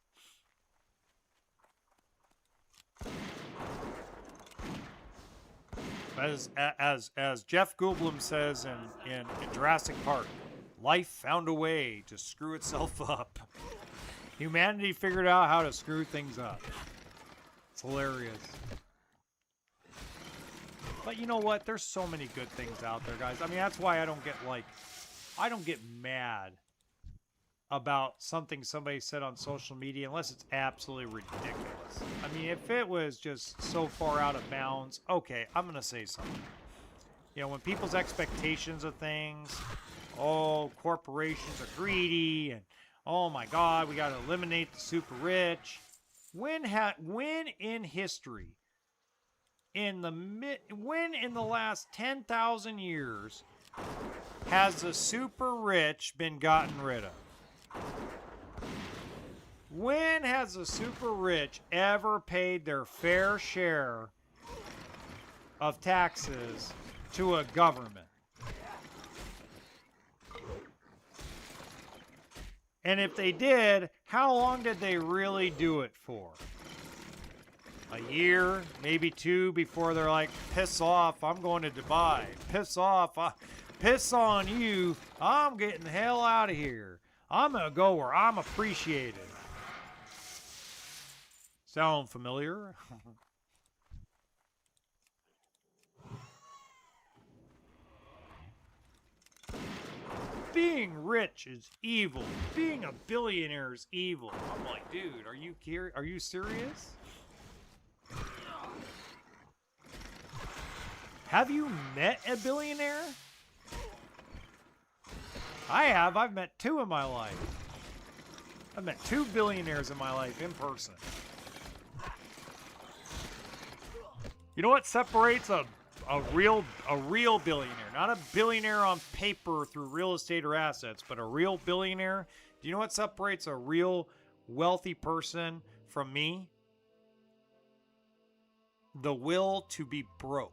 As Jeff Goldblum says in Jurassic Park, life found a way to screw itself up. Humanity figured out how to screw things up. It's hilarious. But you know what? There's so many good things out there, guys. I mean, that's why I don't get mad about something somebody said on social media unless it's absolutely ridiculous. I mean, if it was just so far out of bounds, okay, I'm going to say something. You know, when people's expectations of things, oh, corporations are greedy, and oh my God, we got to eliminate the super rich. When in history, when in the last 10,000 years has the super rich been gotten rid of? When has the super rich ever paid their fair share of taxes to a government? And if they did, how long did they really do it for? A year, maybe two, before they're like, piss off, I'm going to Dubai. Piss off, piss on you, I'm getting the hell out of here. I'm going to go where I'm appreciated. Sound familiar? Being rich is evil. Being a billionaire is evil. I'm like, dude, are you serious? Have you met a billionaire? I have. I've met two in my life. I've met 2 billionaires in my life in person. You know what separates a real billionaire? Not a billionaire on paper through real estate or assets, but a real billionaire. Do you know what separates a real wealthy person from me? The will to be broke.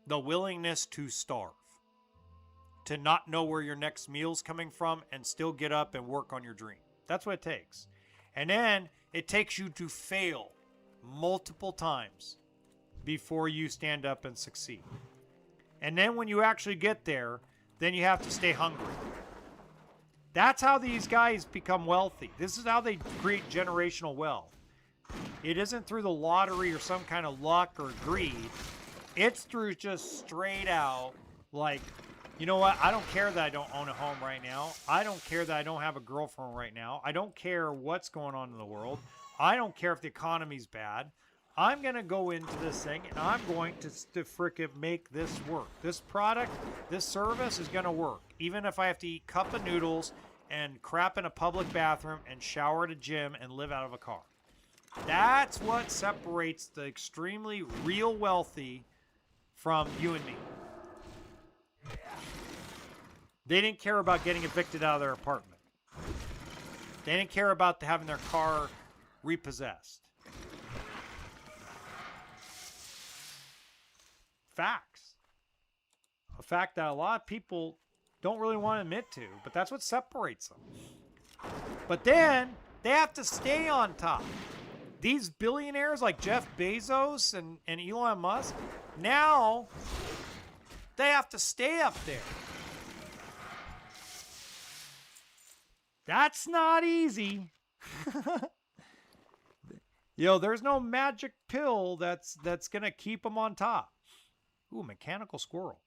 The willingness to starve. To not know where your next meal's coming from and still get up and work on your dream. That's what it takes. And then it takes you to fail multiple times before you stand up and succeed. And then when you actually get there, then you have to stay hungry. That's how these guys become wealthy. This is how they create generational wealth. It isn't through the lottery or some kind of luck or greed. It's through just straight out, like, you know what? I don't care that I don't own a home right now. I don't care that I don't have a girlfriend right now. I don't care what's going on in the world. I don't care if the economy's bad. I'm going to go into this thing and I'm going to frickin' make this work. This product, this service is going to work. Even if I have to eat cup of noodles and crap in a public bathroom and shower at a gym and live out of a car. That's what separates the extremely real wealthy from you and me. They didn't care about getting evicted out of their apartment. They didn't care about having their car repossessed. Facts. A fact that a lot of people don't really want to admit to, but that's what separates them. But then they have to stay on top. These billionaires like Jeff Bezos and Elon Musk, now they have to stay up there. That's not easy. There's no magic pill that's going to keep them on top. Ooh, mechanical squirrel.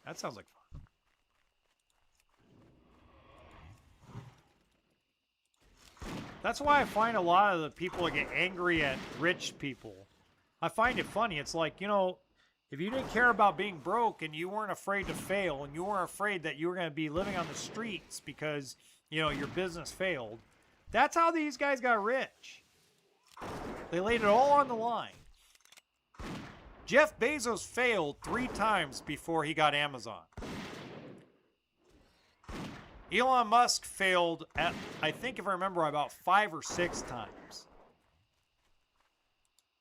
That sounds like fun. That's why I find a lot of the people that get angry at rich people, I find it funny. It's like, if you didn't care about being broke and you weren't afraid to fail and you weren't afraid that you were going to be living on the streets because, your business failed, that's how these guys got rich. They laid it all on the line. Jeff Bezos failed 3 times before he got Amazon. Elon Musk failed at, I think if I remember, about 5 or 6 times.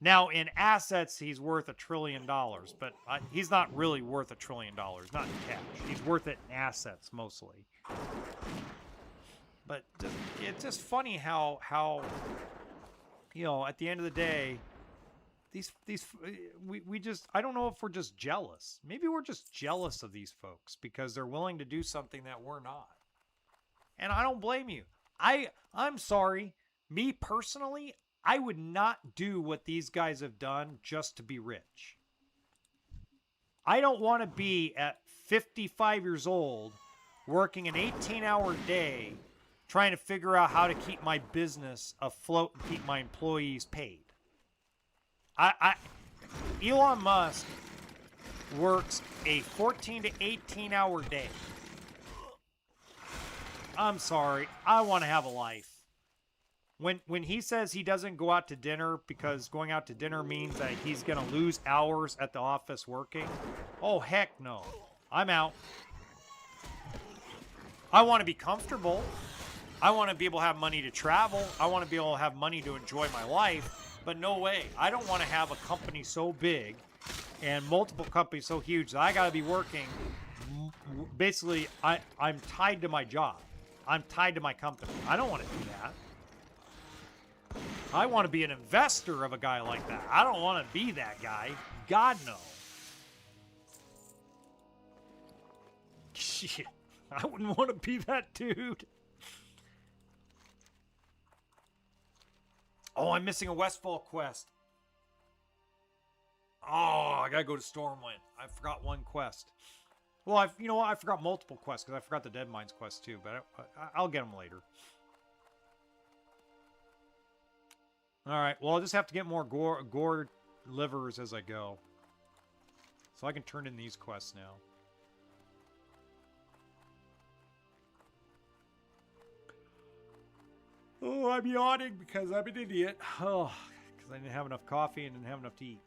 Now, in assets, he's worth $1 trillion, but he's not really worth $1 trillion, not in cash. He's worth it in assets, mostly. But it's just funny how at the end of the day, we just, I don't know if we're just jealous. Maybe we're just jealous of these folks because they're willing to do something that we're not. And I don't blame you. I'm sorry. Me personally, I would not do what these guys have done just to be rich. I don't want to be at 55 years old working an 18-hour day trying to figure out how to keep my business afloat and keep my employees paid. Elon Musk works a 14 to 18-hour day. I'm sorry. I want to have a life. When he says he doesn't go out to dinner because going out to dinner means that he's going to lose hours at the office working, oh, heck no. I'm out. I want to be comfortable. I want to be able to have money to travel. I want to be able to have money to enjoy my life. But no way. I don't want to have a company so big and multiple companies so huge that I got to be working. Basically, I'm tied to my job. I'm tied to my company. I don't want to do that. I want to be an investor of a guy like that. I don't want to be that guy. God, no. Shit. I wouldn't want to be that dude. Oh, I'm missing a Westfall quest. Oh, I gotta go to Stormwind. I forgot one quest. Well, you know what? I forgot multiple quests because I forgot the Dead Mines quest too, but I'll get them later. All right. Well, I'll just have to get more gore livers as I go, so I can turn in these quests now. Oh, I'm yawning because I'm an idiot. Oh, because I didn't have enough coffee and didn't have enough to eat.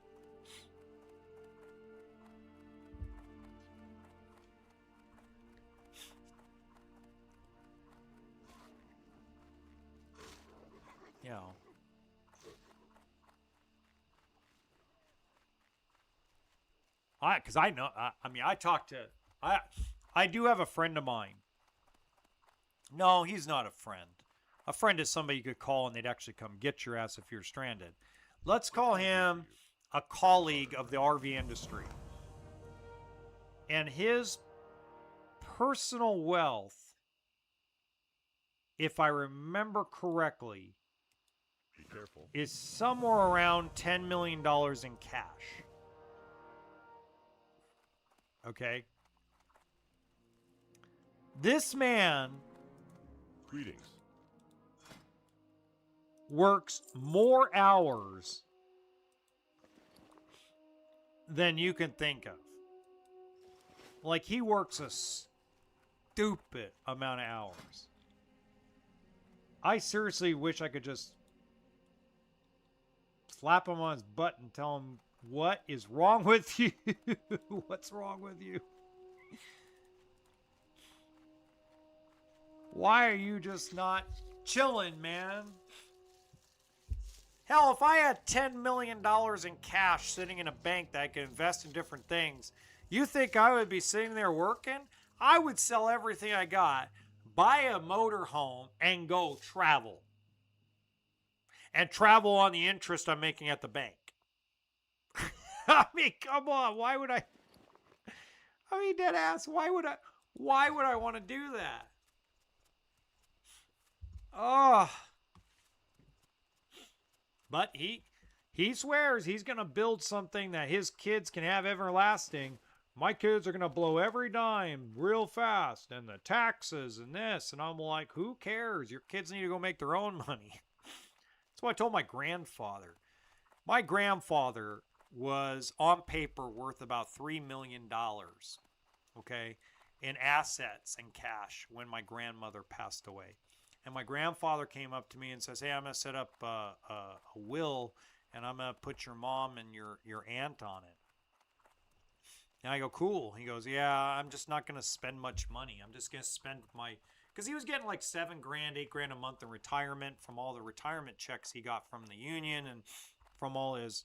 You know. Because I know, I talked to, I do have a friend of mine. No, he's not a friend. A friend is somebody you could call and they'd actually come get your ass if you're stranded. Let's call him a colleague of the RV industry. And his personal wealth, if I remember correctly,
Be careful.
is somewhere around $10 million in cash. Okay? This man
Greetings.
works more hours than you can think of. Like, he works a stupid amount of hours. I seriously wish I could just slap him on his butt and tell him, what is wrong with you? What's wrong with you? Why are you just not chilling, man? Hell, if I had $10 million in cash sitting in a bank that I could invest in different things, you think I would be sitting there working? I would sell everything I got, buy a motorhome, and go travel. And travel on the interest I'm making at the bank. I mean, come on. Why would I? I mean, dead ass. Why would I want to do that? Oh. But he swears he's going to build something that his kids can have everlasting. My kids are going to blow every dime real fast, and the taxes and this. And I'm like, who cares? Your kids need to go make their own money. That's what I told my grandfather. My grandfather was on paper worth about $3 million, okay, in assets and cash when my grandmother passed away. And my grandfather came up to me and says, hey, I'm going to set up a will, and I'm going to put your mom and your aunt on it. And I go, cool. He goes, yeah, I'm just not going to spend much money. I'm just going to spend my, because he was getting like $7,000, $8,000 a month in retirement from all the retirement checks he got from the union and from all his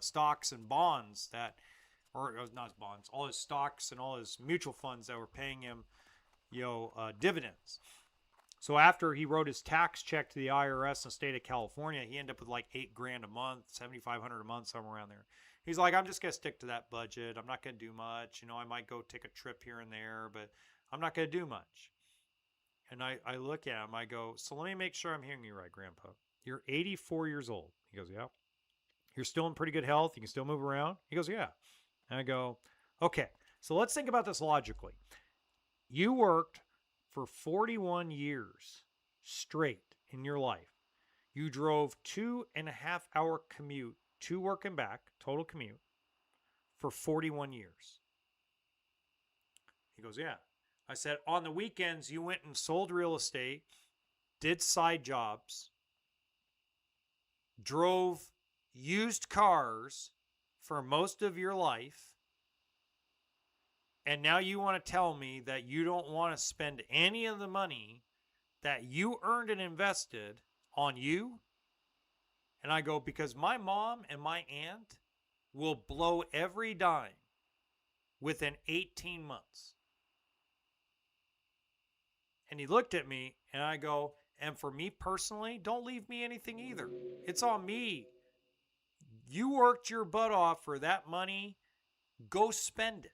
stocks and bonds that, or not his bonds, all his stocks and all his mutual funds that were paying him, dividends. So after he wrote his tax check to the IRS in the state of California, he ended up with like $8,000 a month, $7,500 a month, somewhere around there. He's like, I'm just going to stick to that budget. I'm not going to do much. I might go take a trip here and there, but I'm not going to do much. And I look at him, I go, so let me make sure I'm hearing you right, Grandpa. You're 84 years old. He goes, yeah. You're still in pretty good health. You can still move around. He goes, yeah. And I go, okay, so let's think about this logically. You worked for 41 years straight in your life. You drove 2.5-hour commute to work and back, total commute, for 41 years. He goes, yeah. I said, on the weekends, you went and sold real estate, did side jobs, drove used cars for most of your life, and now you want to tell me that you don't want to spend any of the money that you earned and invested on you? And I go, because my mom and my aunt will blow every dime within 18 months. And he looked at me and I go, and for me personally, don't leave me anything either. It's on me. You worked your butt off for that money. Go spend it.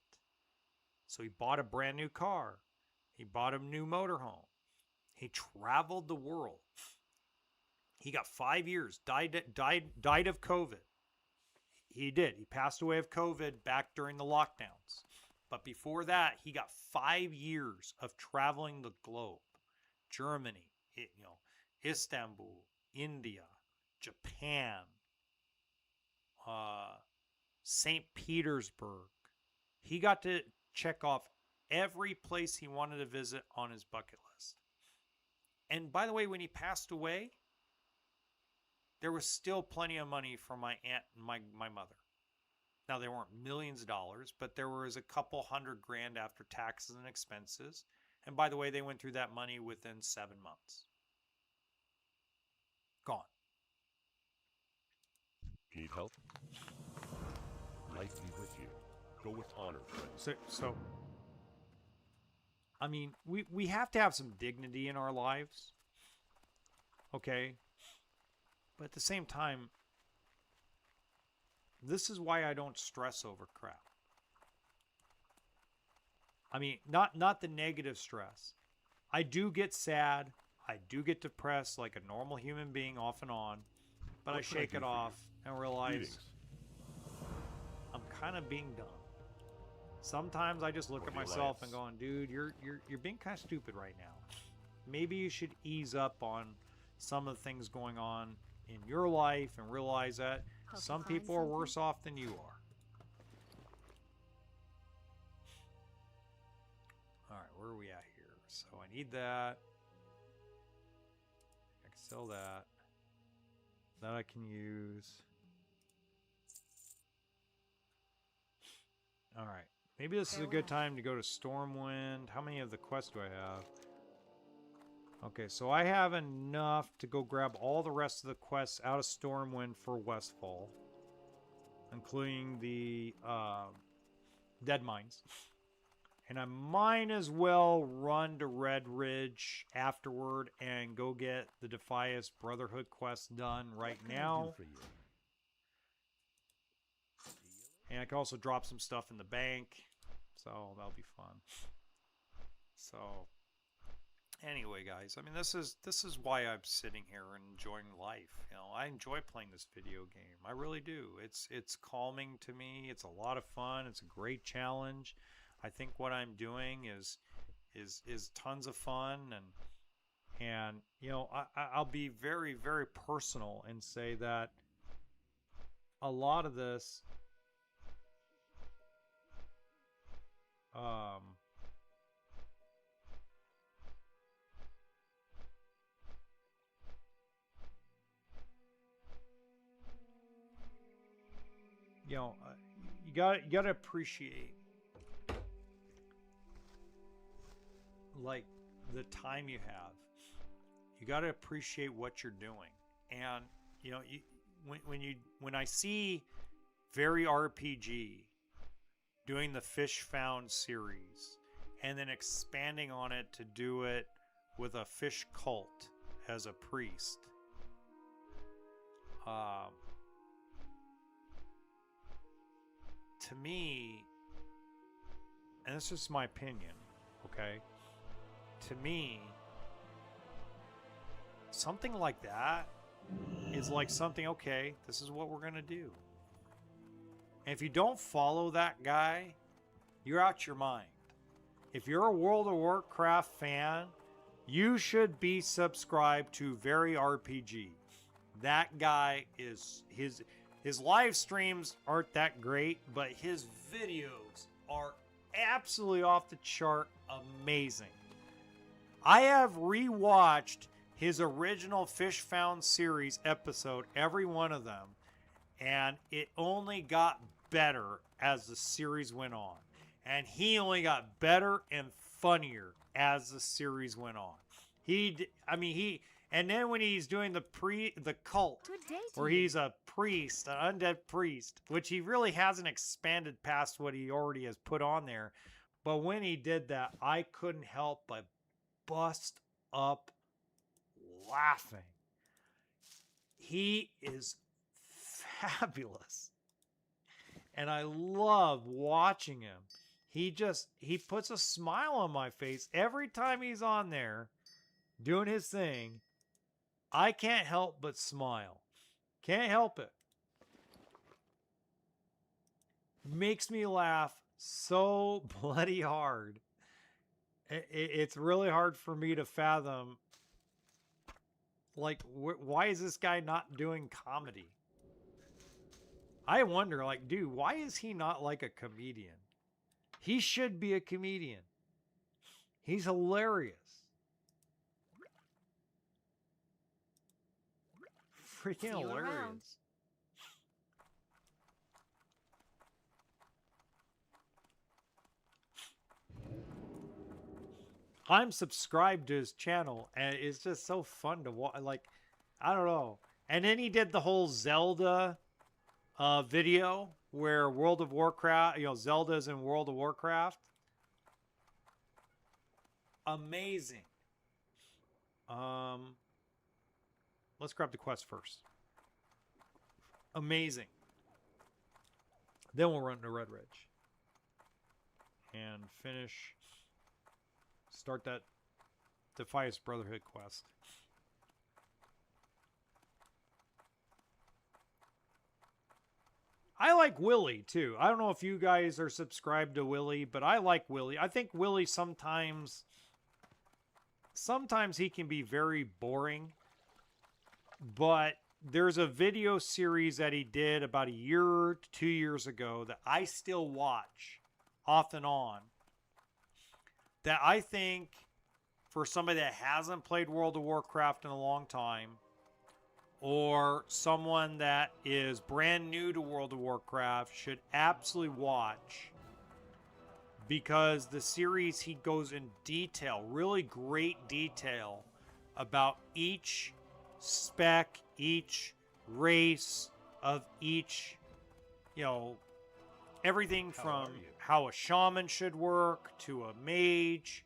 So he bought a brand new car. He bought a new motorhome. He traveled the world. He got 5 years, died of COVID. He did. He passed away of COVID back during the lockdowns. But before that, he got 5 years of traveling the globe. Germany, Istanbul, India, Japan, St. Petersburg. He got to check off every place he wanted to visit on his bucket list. And by the way, when he passed away, there was still plenty of money for my aunt and my mother. Now, there weren't millions of dollars, but there was a couple $100,000 after taxes and expenses. And by the way, they went through that money within 7 months. Gone.
Need help? Life be with you. Go with honor, friend.
So I mean, we have to have some dignity in our lives. Okay? But at the same time, this is why I don't stress over crap. I mean, not the negative stress. I do get sad. I do get depressed like a normal human being off and on. But I shake it off and realize
Greetings.
I'm kind of being dumb. Sometimes I just look at myself and going, dude, you're being kind of stupid right now. Maybe you should ease up on some of the things going on in your life and realize that some people are worse off than you are. All right, where are we at here? So I need that. Sell that. That I can use. All right. Maybe this is a good time to go to Stormwind. How many of the quests do I have? Okay, so I have enough to go grab all the rest of the quests out of Stormwind for Westfall, including the Dead Mines. And I might as well run to Red Ridge afterward and go get the Defias Brotherhood quest done right now. And I can also drop some stuff in the bank, so that'll be fun. So anyway, guys, I mean, this is why I'm sitting here and enjoying life. You know, I enjoy playing this video game. I really do. It's calming to me. It's a lot of fun. It's a great challenge. I think what I'm doing is tons of fun, and you know, I'll be very, very personal and say that a lot of this you know, you got to appreciate like the time you have. You got to appreciate what you're doing, and you know, when I see Very RPG doing the Fish Found series and then expanding on it to do it with a fish cult as a priest, to me, and this is just my opinion, okay? To me, something like that is like something, okay, this is what we're going to do. And if you don't follow that guy, you're out your mind. If you're a World of Warcraft fan, you should be subscribed to Very RPG. That guy is his live streams aren't that great, but his videos are absolutely off the chart amazing. I have rewatched his original Fish Found series episode, every one of them, and it only got better as the series went on. And he only got better and funnier as the series went on. And then when he's doing the cult, where he's a priest, an undead priest, which he really hasn't expanded past what he already has put on there. But when he did that, I couldn't help but bust up laughing. He is fabulous. And I love watching him. He puts a smile on my face every time he's on there doing his thing. I can't help but smile. Can't help it. Makes me laugh so bloody hard. It's really hard for me to fathom. Like, why is this guy not doing comedy? I wonder, like, dude, why is he not like a comedian? He should be a comedian. He's hilarious. Freaking hilarious. I'm subscribed to his channel, and it's just so fun to watch. Like, I don't know. And then he did the whole Zelda video where World of Warcraft, you know, Zelda's in World of Warcraft. Amazing. Let's grab the quest first. Amazing. Then we'll run to Red Ridge and start that Defias Brotherhood quest. I like Willie too. I don't know if you guys are subscribed to Willie, but I like Willie. I think Willie sometimes he can be very boring, but there's a video series that he did about a year to 2 years ago that I still watch off and on, that I think for somebody that hasn't played World of Warcraft in a long time, or someone that is brand new to World of Warcraft should absolutely watch, because the series, he goes in detail, really great detail, about each spec, each race of each, everything from how a shaman should work to a mage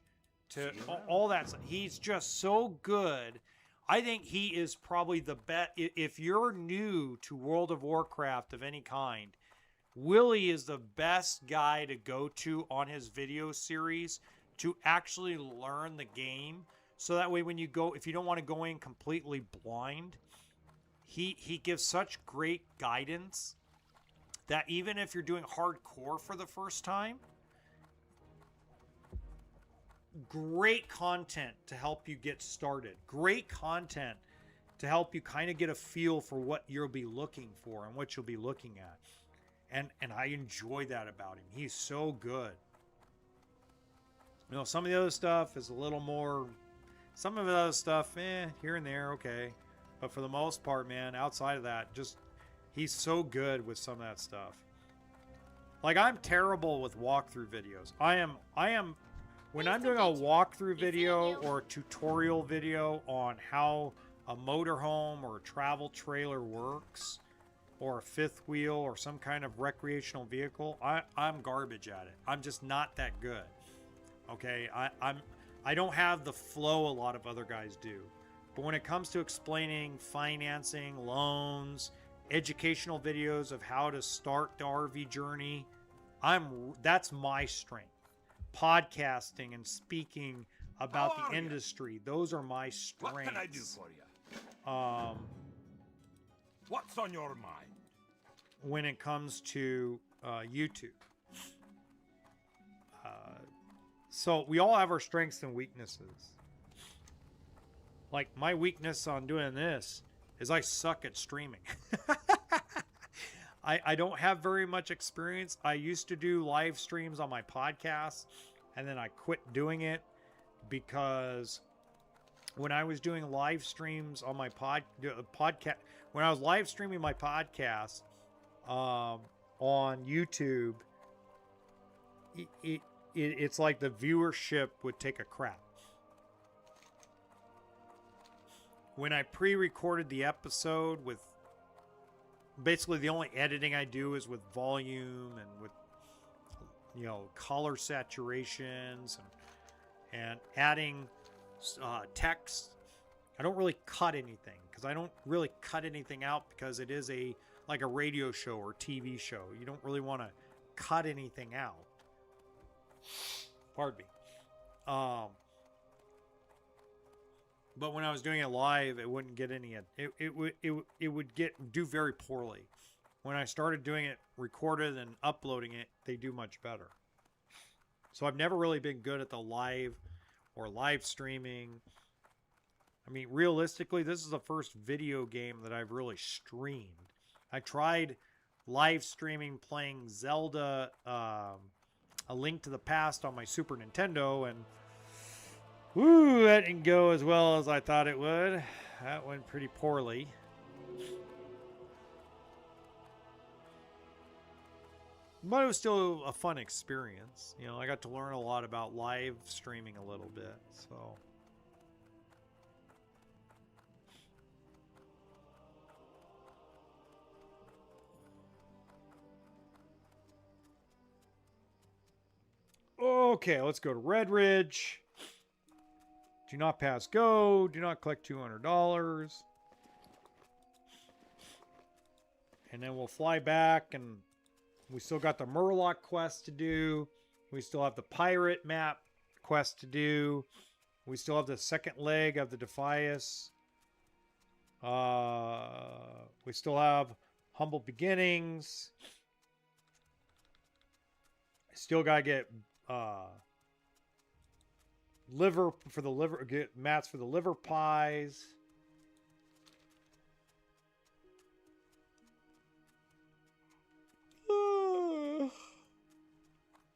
to all that stuff. He's just so good. I think he is probably the best. If you're new to World of Warcraft of any kind, Willie is the best guy to go to on his video series to actually learn the game. So that way when you go, if you don't want to go in completely blind, he gives such great guidance that even if you're doing hardcore for the first time, great content to help you get started. Great content to help you kind of get a feel for what you'll be looking for and what you'll be looking at. And I enjoy that about him. He's so good. Some of the other stuff is a little more, some of the other stuff, here and there, okay. But for the most part, man, outside of that, just, he's so good with some of that stuff. Like, I'm terrible with walkthrough videos. I am, when I'm doing a walkthrough video or a tutorial video on how a motorhome or a travel trailer works, or a fifth wheel or some kind of recreational vehicle, I'm garbage at it. I'm just not that good. Okay, I don't have the flow a lot of other guys do. But when it comes to explaining financing, loans, educational videos of how to start the RV journey, that's my strength. Podcasting and speaking about the industry, those are my strengths.
What can I do for you? What's on your mind?
When it comes to YouTube. So we all have our strengths and weaknesses. Like, my weakness on doing this is I suck at streaming. I don't have very much experience. I used to do live streams on my podcast, and then I quit doing it because when I was doing live streams on my podcast, when I was live streaming my podcast on YouTube, it's like the viewership would take a crap. When I pre-recorded the episode with, basically the only editing I do is with volume and with, color saturations and adding text. I don't really cut anything, because I don't really cut anything out, because it is like a radio show or TV show. You don't really want to cut anything out. Pardon me. But when I was doing it live, it wouldn't get any. It would do very poorly. When I started doing it recorded and uploading it, they do much better. So I've never really been good at the live or live streaming. I mean, realistically, this is the first video game that I've really streamed. I tried live streaming playing Zelda, A Link to the Past on my Super Nintendo, and woo, that didn't go as well as I thought it would. That went pretty poorly. But it was still a fun experience. I got to learn a lot about live streaming a little bit, so. Okay, let's go to Red Ridge. Do not pass go. Do not collect $200. And then we'll fly back, and we still got the Murloc quest to do. We still have the pirate map quest to do. We still have the second leg of the Defias. We still have Humble Beginnings. I still gotta get get mats for the liver pies.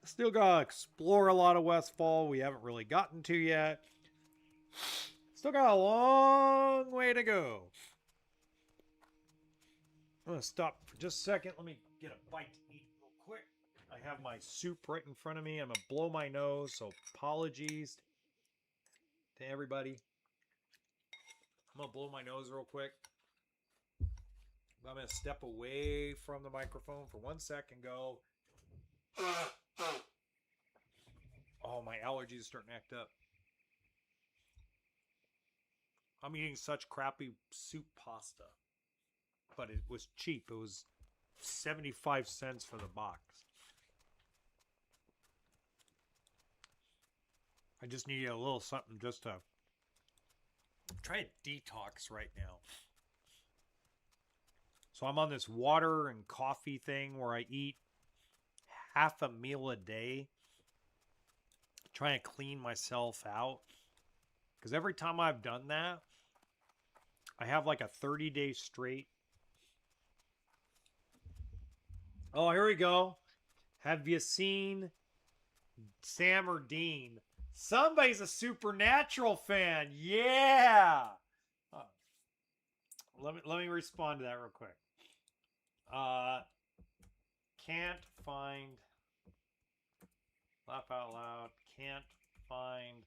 Still gotta explore a lot of Westfall we haven't really gotten to yet. Still got a long way to go. I'm gonna stop for just a second. Let me get a bite to eat real quick. I have my soup right in front of me. I'm gonna blow my nose, so apologies to everybody. I'm gonna blow my nose real quick. I'm gonna step away from the microphone for 1 second. Go. Oh, my allergies are starting to act up. I'm eating such crappy soup pasta, but it was cheap. It was 75 cents for the box. I just need a little something just to try to detox right now. So I'm on this water and coffee thing where I eat half a meal a day, trying to clean myself out. Because every time I've done that, I have like a 30-day straight. Oh, here we go. Have you seen Sam or Dean? Somebody's a Supernatural fan. Yeah. Let me respond to that real quick. Can't find. Laugh out loud. Can't find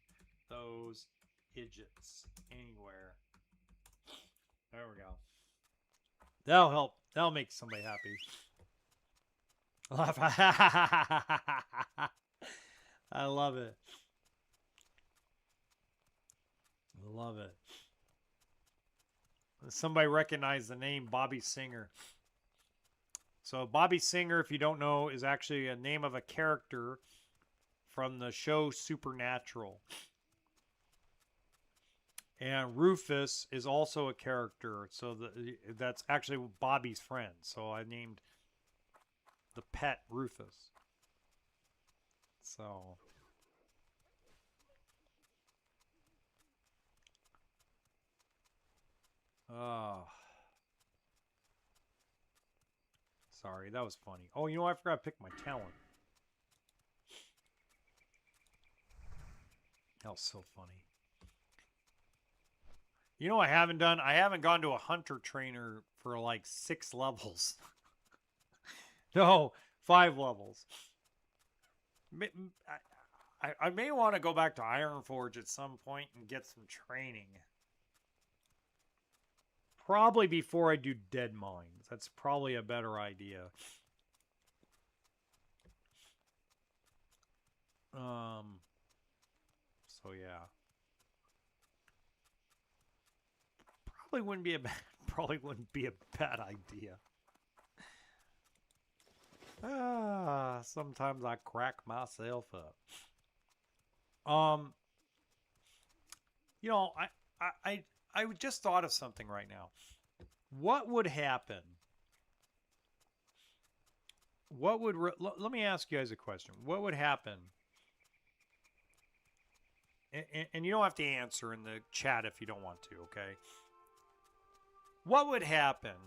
those idiots anywhere. There we go. That'll help. That'll make somebody happy. Laugh. I love it. I love it. Somebody recognized the name Bobby Singer. So Bobby Singer, if you don't know, is actually a name of a character from the show Supernatural. And Rufus is also a character. So that's actually Bobby's friend. So I named the pet Rufus. So... Oh. Sorry, that was funny. Oh, you know, I forgot to pick my talent. That was so funny. You know what I haven't done? I haven't gone to a hunter trainer for like 6 levels. No, 5 levels. I may want to go back to Ironforge at some point and get some training. Probably before I do Dead Mines. That's probably a better idea. So yeah. Probably wouldn't be a bad idea. Sometimes I crack myself up. You know, I just thought of something right now. What would happen? Let me ask you guys a question. What would happen? And you don't have to answer in the chat if you don't want to, okay? What would happen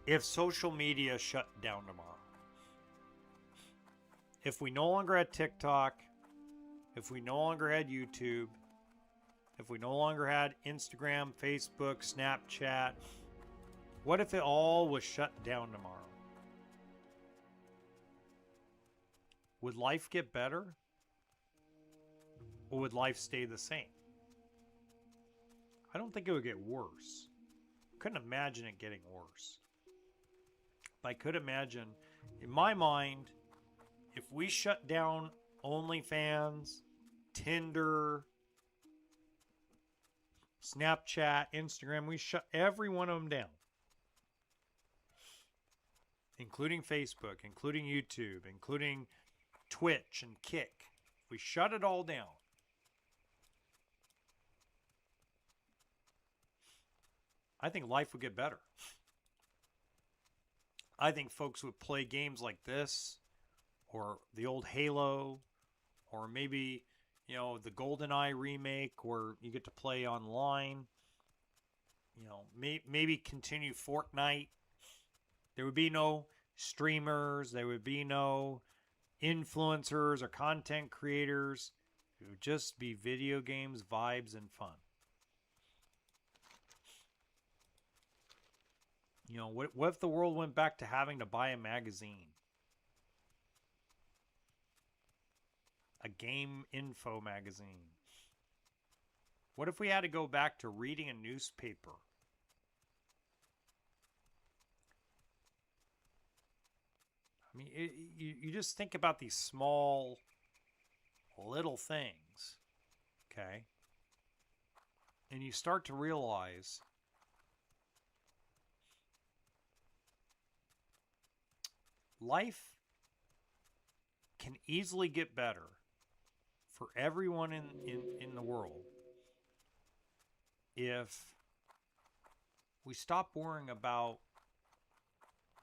if social media shut down tomorrow? If we no longer had TikTok, if we no longer had YouTube, if we no longer had Instagram, Facebook, Snapchat, what if it all was shut down tomorrow? Would life get better? Or would life stay the same? I don't think it would get worse. Couldn't imagine it getting worse. But I could imagine, in my mind, if we shut down OnlyFans, Tinder, Snapchat, Instagram, we shut every one of them down. Including Facebook, including YouTube, including Twitch and Kick. We shut it all down. I think life would get better. I think folks would play games like this, or the old Halo, or maybe, you know, the GoldenEye remake where you get to play online. You know, maybe continue Fortnite. There would be no streamers. There would be no influencers or content creators. It would just be video games, vibes, and fun. You know, what if the world went back to having to buy a magazine? A game info magazine. What if we had to go back to reading a newspaper? I mean, you just think about these small, little things, okay? And you start to realize life can easily get better for everyone in the world if we stop worrying about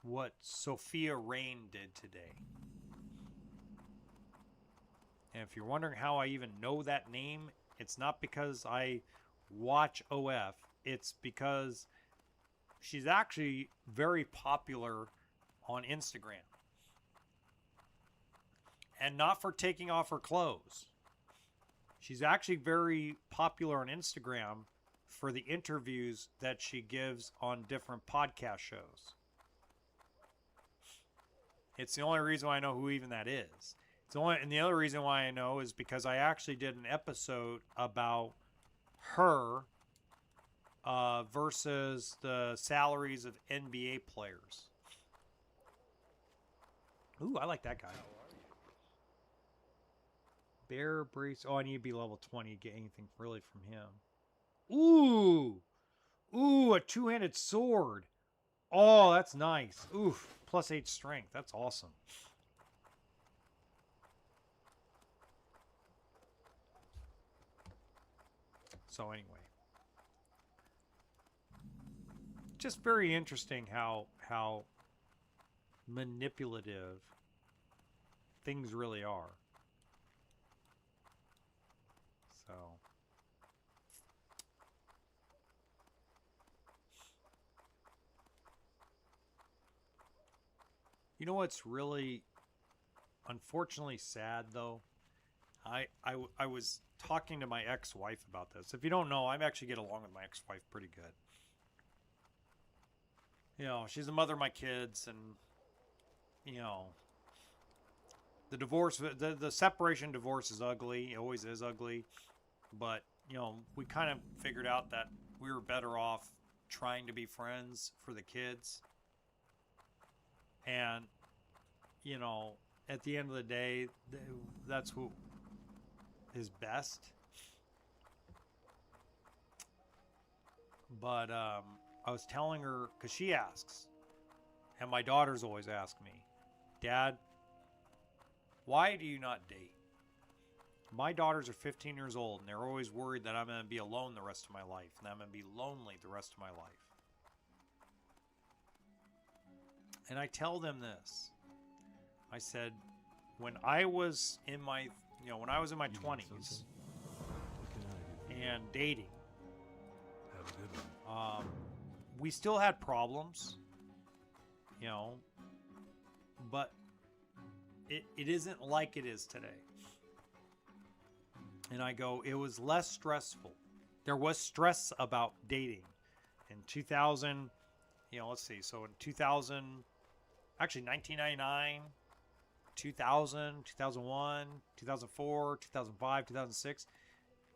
what Sophia Rain did today. And if you're wondering how I even know that name, it's not because I watch OF. It's because she's actually very popular on Instagram. And not for taking off her clothes. She's actually very popular on Instagram for the interviews that she gives on different podcast shows. It's the only reason why I know who even that is. And the other reason why I know is because I actually did an episode about her versus the salaries of NBA players. Ooh, I like that guy. Bear Brace. Oh, I need to be level 20 to get anything really from him. Ooh! Ooh, a two-handed sword. Oh, that's nice. Oof. Plus 8 strength. That's awesome. So anyway. Just very interesting how manipulative things really are. So you know what's really unfortunately sad though? I was talking to my ex-wife about this. If you don't know, I actually get along with my ex-wife pretty good. You know, she's the mother of my kids, and you know, the divorce, the separation divorce is ugly. It always is ugly. But, you know, we kind of figured out that we were better off trying to be friends for the kids. And, you know, at the end of the day, that's what is best. But I was telling her, because she asks, and my daughters always ask me, Dad, why do you not date? My daughters are 15 years old, and they're always worried that I'm going to be alone the rest of my life, and I'm going to be lonely the rest of my life. And I tell them this. I said, when I was in my, when I was in my 20s and dating,
Have a good one.
we still had problems, but it isn't like it is today. And I go, it was less stressful. There was stress about dating. In 2000, let's see. So in 2000, actually 1999, 2000, 2001, 2004, 2005, 2006,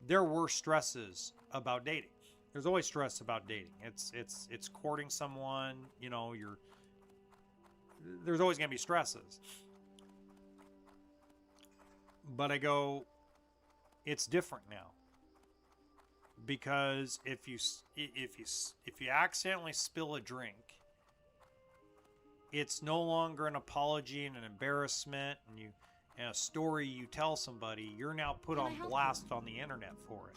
there were stresses about dating. There's always stress about dating. It's courting someone, there's always going to be stresses. But I go, it's different now, because if you accidentally spill a drink, it's no longer an apology and an embarrassment and a story you tell somebody. You're now put on blast on the internet for it.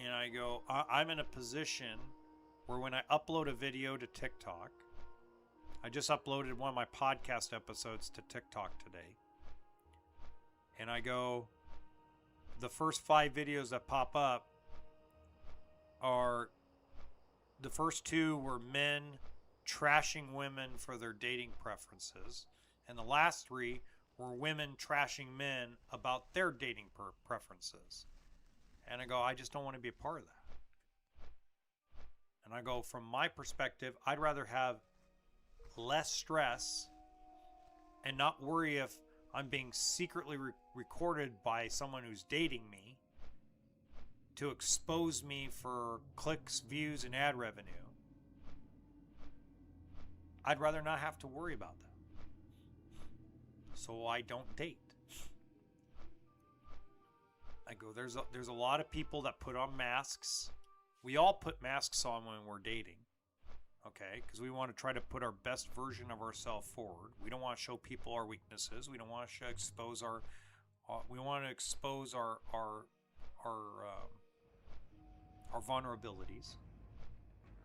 And I go, I'm in a position where when I upload a video to TikTok, I just uploaded one of my podcast episodes to TikTok today. And I go, the first 5 videos that pop up are, the first 2 were men trashing women for their dating preferences. And the last 3 or women trashing men about their dating preferences. And I go, I just don't want to be a part of that. And I go, from my perspective, I'd rather have less stress and not worry if I'm being secretly recorded by someone who's dating me to expose me for clicks, views, and ad revenue. I'd rather not have to worry about that. So I don't date. I go, there's a lot of people that put on masks. We all put masks on when we're dating. Okay? Because we want to try to put our best version of ourselves forward. We don't want to show people our weaknesses. We don't want to expose our we want to expose our vulnerabilities.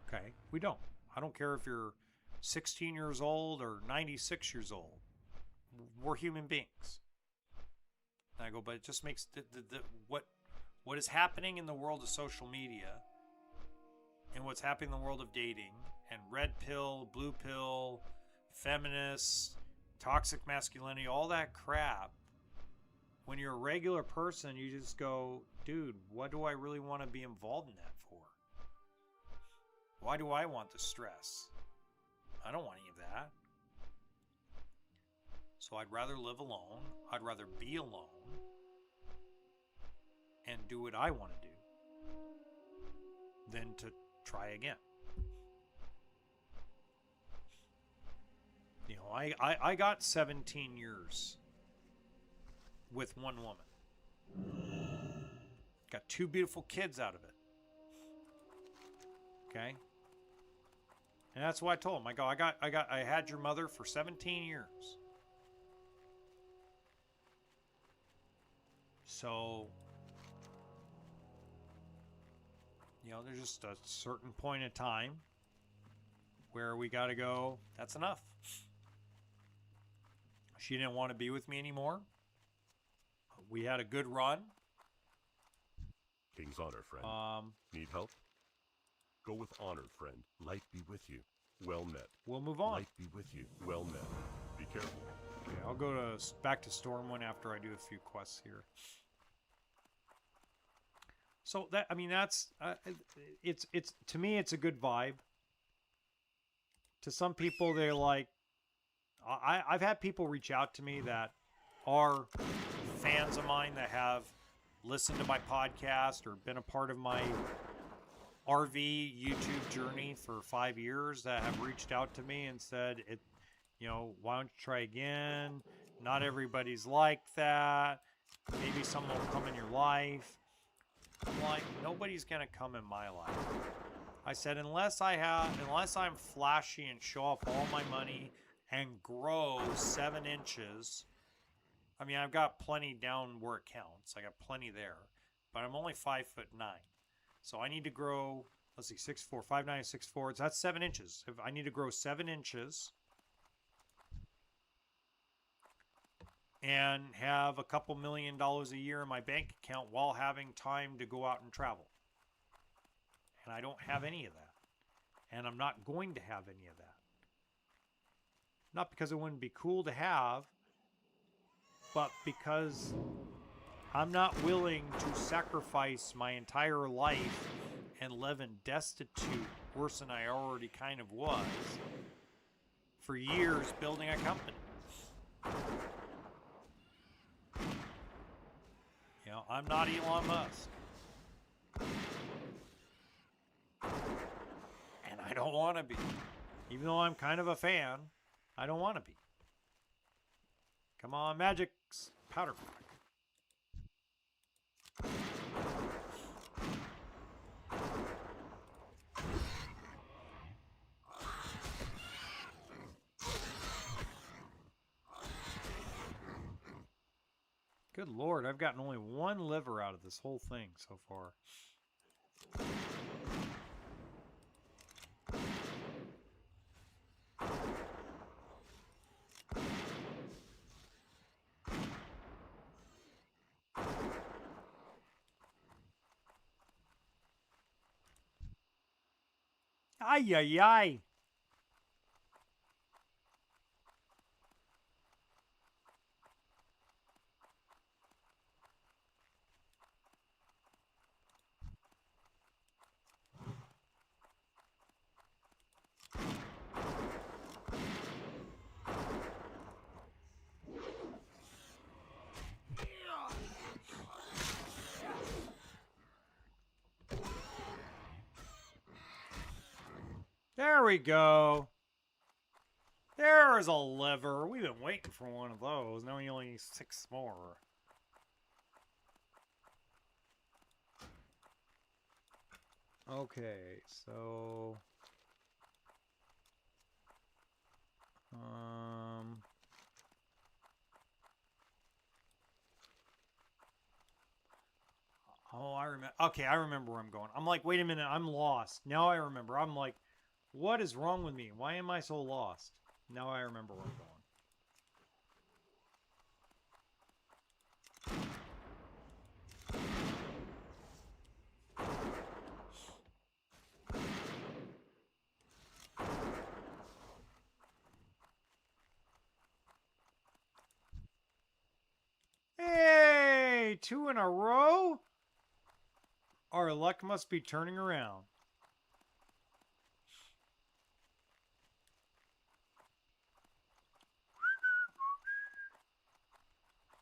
Okay? We don't. I don't care if you're 16 years old or 96 years old. We're human beings. And I go, but it just makes what is happening in the world of social media and what's happening in the world of dating and red pill, blue pill, feminists, toxic masculinity, all that crap. When you're a regular person, you just go, dude, what do I really want to be involved in that for? Why do I want the stress? I don't want any of that. So I'd rather live alone. I'd rather be alone and do what I want to do than to try again. You know, I got 17 years with one woman. Got 2 beautiful kids out of it. Okay? And that's what I told him. I go, I had your mother for 17 years. So, you know, there's just a certain point in time where we got to go, that's enough. She didn't want to be with me anymore. We had a good run.
King's honor, friend. Need help? Go with honor, friend. Light be with you. Well met.
We'll move on.
Light be with you. Well met. Be careful.
Okay, I'll go back to Stormwind after I do a few quests here. So that, I mean, that's it's to me it's a good vibe. To some people, they're like, I've had people reach out to me that are fans of mine that have listened to my podcast or been a part of my RV YouTube journey for 5 years that have reached out to me and said, you know, why don't you try again? Not everybody's like that. Maybe someone will come in your life. I'm like, nobody's gonna come in my life. I said, unless I'm flashy and show off all my money and grow 7 inches. I mean, I've got plenty down where it counts. I got plenty there, but I'm only 5'9". So I need to grow, let's see, 6'4", 5'9", 6'4". So that's 7 inches. If I need to grow 7 inches and have a couple $1 million a year in my bank account while having time to go out and travel. And I don't have any of that. And I'm not going to have any of that. Not because it wouldn't be cool to have, but because I'm not willing to sacrifice my entire life and live in destitute worse than I already kind of was for years building a company. You know, I'm not Elon Musk. And I don't want to be. Even though I'm kind of a fan, I don't want to be. Come on, Magic's powder pack. Good Lord, I've gotten only 1 liver out of this whole thing so far. Ay, ay, ay. There we go. There's a liver. We've been waiting for one of those. Now we only need 6 more. Okay, so... Oh, I remember. Okay, I remember where I'm going. I'm like, wait a minute, I'm lost. Now I remember. I'm like, what is wrong with me? Why am I so lost? Now I remember where I'm going. Hey, 2 in a row? Our luck must be turning around.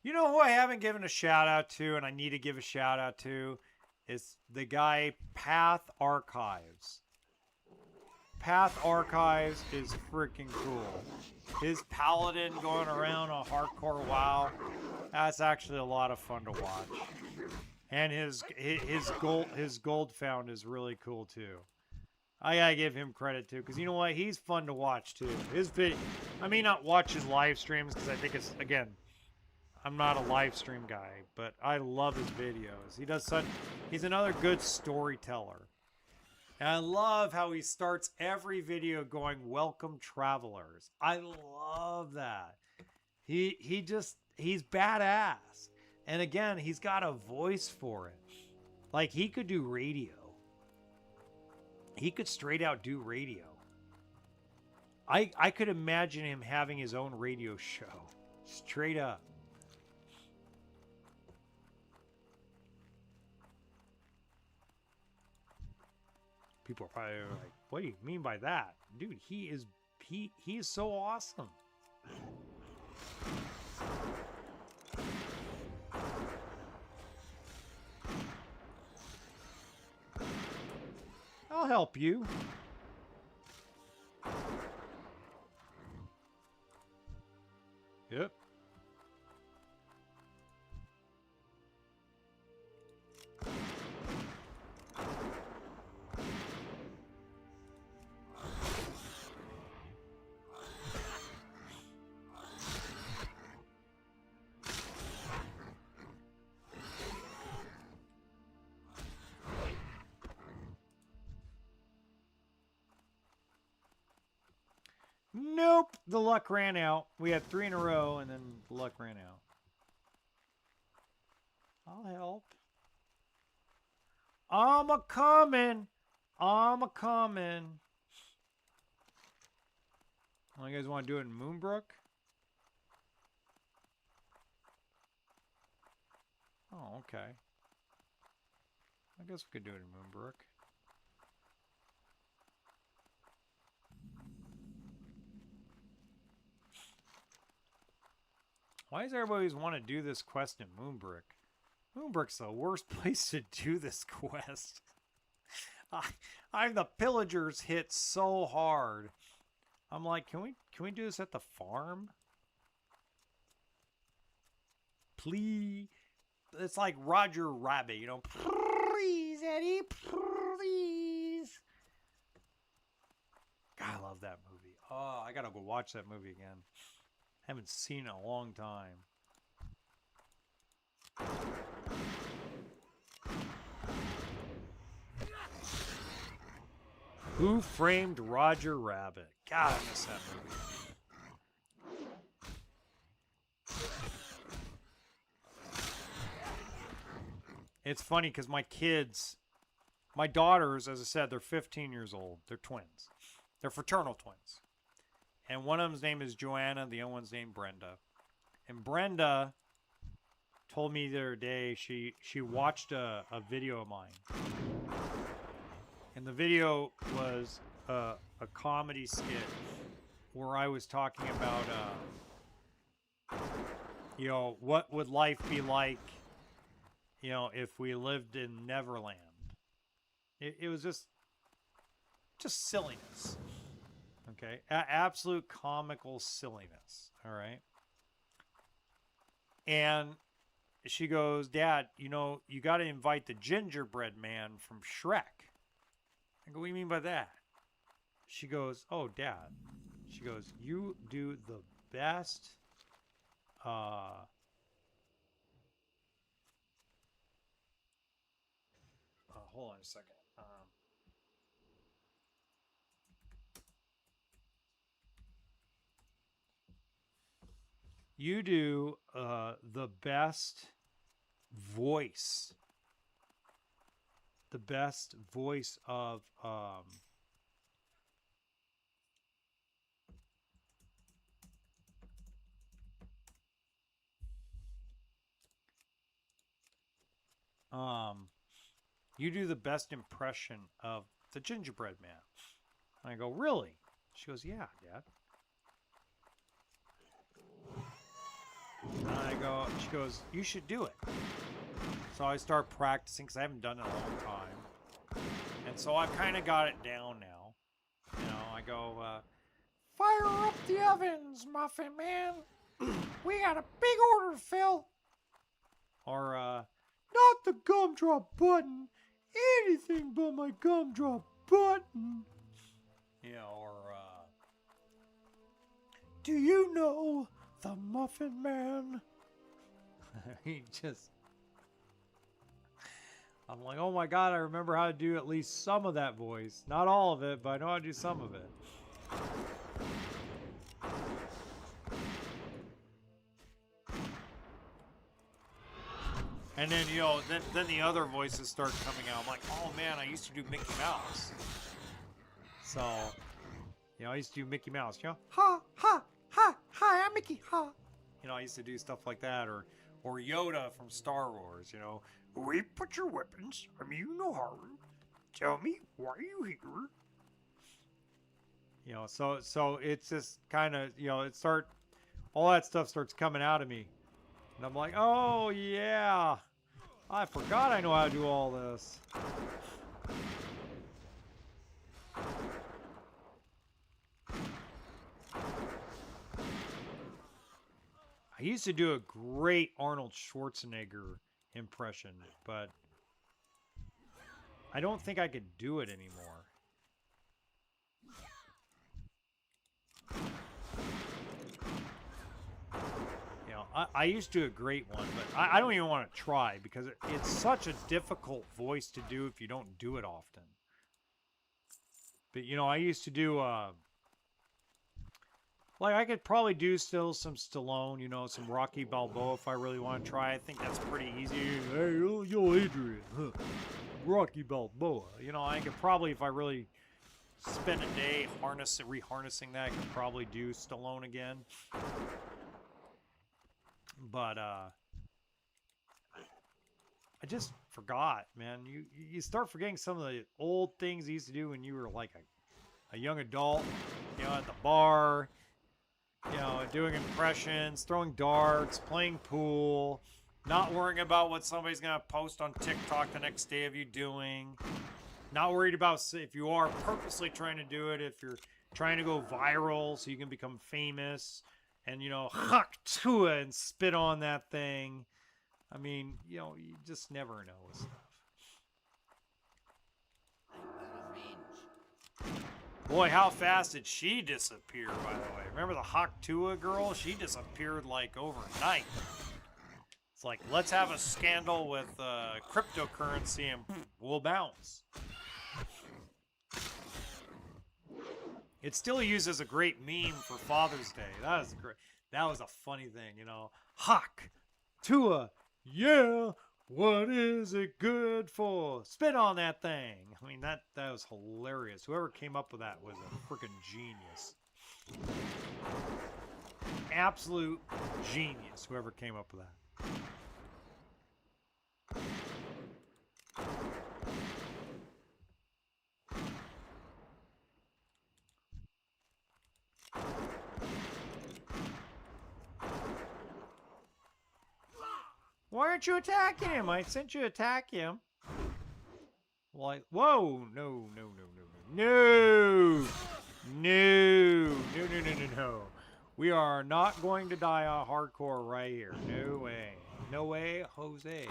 You know who I haven't given a shout out to, and I need to give a shout out to, is the guy Path Archives. Path Archives is freaking cool. His paladin going around a hardcore WoW, that's actually a lot of fun to watch. And his gold found is really cool too. I gotta give him credit too, because you know what? He's fun to watch too. His I may not watch his live streams because I think it's, again, I'm not a live stream guy, but I love his videos. He's another good storyteller. And I love how he starts every video going, "Welcome travelers." I love that. He's badass. And again, he's got a voice for it. Like, he could do radio. He could straight out do radio. I could imagine him having his own radio show. Straight up. People are probably like, what do you mean by that? Dude, he is so awesome. I'll help you. Yep. Nope, the luck ran out. We had 3 in a row, and then the luck ran out. I'll help. I'm a-coming. I'm a-coming. Oh, you guys want to do it in Moonbrook? Oh, okay. I guess we could do it in Moonbrook. Why does everybody always want to do this quest in Moonbrook? Moonbrook's the worst place to do this quest. The pillagers hit so hard. I'm like, can we do this at the farm? Please. It's like Roger Rabbit, you know. Please, Eddie, please. God, I love that movie. Oh, I gotta go watch that movie again. Haven't seen it in a long time. Who Framed Roger Rabbit? God, I miss that movie. It's funny because my daughters, as I said, they're 15 years old. They're twins. They're fraternal twins. And one of them's name is Joanna, the other one's named Brenda. And Brenda told me the other day she watched a video of mine. And the video was a comedy skit where I was talking about, what would life be like, if we lived in Neverland. It was just silliness. Okay, absolute comical silliness. All right. And she goes, Dad, you know, you got to invite the gingerbread man from Shrek. I go, what do you mean by that? She goes, oh, Dad. She goes, you do the best. Hold on a second. You do the best voice. The best voice of you do the best impression of the gingerbread man. And I go, really? She goes, yeah, Dad. And I go, she goes, you should do it. So I start practicing because I haven't done it in a long time. And so I've kind of got it down now. You know, I go, fire up the ovens, Muffin Man. We got a big order to fill. Or, not the gumdrop button. Anything but my gumdrop button. You know, or, do you know the Muffin Man? He just... I'm like, oh my god, I remember how to do at least some of that voice. Not all of it, but I know how to do some of it. And then, you know, then the other voices start coming out. I'm like, oh man, I used to do Mickey Mouse. So, you know, I used to do Mickey Mouse. You know, ha, ha, ha, hi, I'm Mickey, ha. You know, I used to do stuff like that. Or Yoda from Star Wars, you know. We put your weapons. I mean, you no harm. Tell me, why are you here? You know, so it's just kind of, you know, all that stuff starts coming out of me. And I'm like, oh, yeah. I forgot I know how to do all this. I used to do a great Arnold Schwarzenegger impression, but I don't think I could do it anymore. You know, I used to do a great one, but I don't even want to try because it's such a difficult voice to do if you don't do it often. But, you know, I used to do, like, I could probably do still some Stallone, you know, some Rocky Balboa if I really want to try. I think that's pretty easy. Hey, yo, Adrian, huh? Rocky Balboa. You know, I could probably, if I really spend a day reharnessing that, I could probably do Stallone again. But, I just forgot, man. You start forgetting some of the old things you used to do when you were, like, a young adult, you know, at the bar. You know, doing impressions, throwing darts, playing pool, not worrying about what somebody's going to post on TikTok the next day of you doing. Not worried about if you are purposely trying to do it, if you're trying to go viral so you can become famous and, you know, hak tua and spit on that thing. I mean, you know, you just never know with stuff. Boy, how fast did she disappear, by the way? Remember the Haktua girl? She disappeared, like, overnight. It's like, let's have a scandal with cryptocurrency and we'll bounce. It's still used as a great meme for Father's Day. That is great. That was a funny thing, you know. Haktua, yeah. What is it good for? Spit on that thing. I mean, that was hilarious. Whoever came up with that was a freaking genius. Absolute genius, whoever came up with that. Why aren't you attacking him? I sent you to attack him. Like, whoa, no. No. No, no, no, no, no. We are not going to die on hardcore right here. No way. No way, Jose.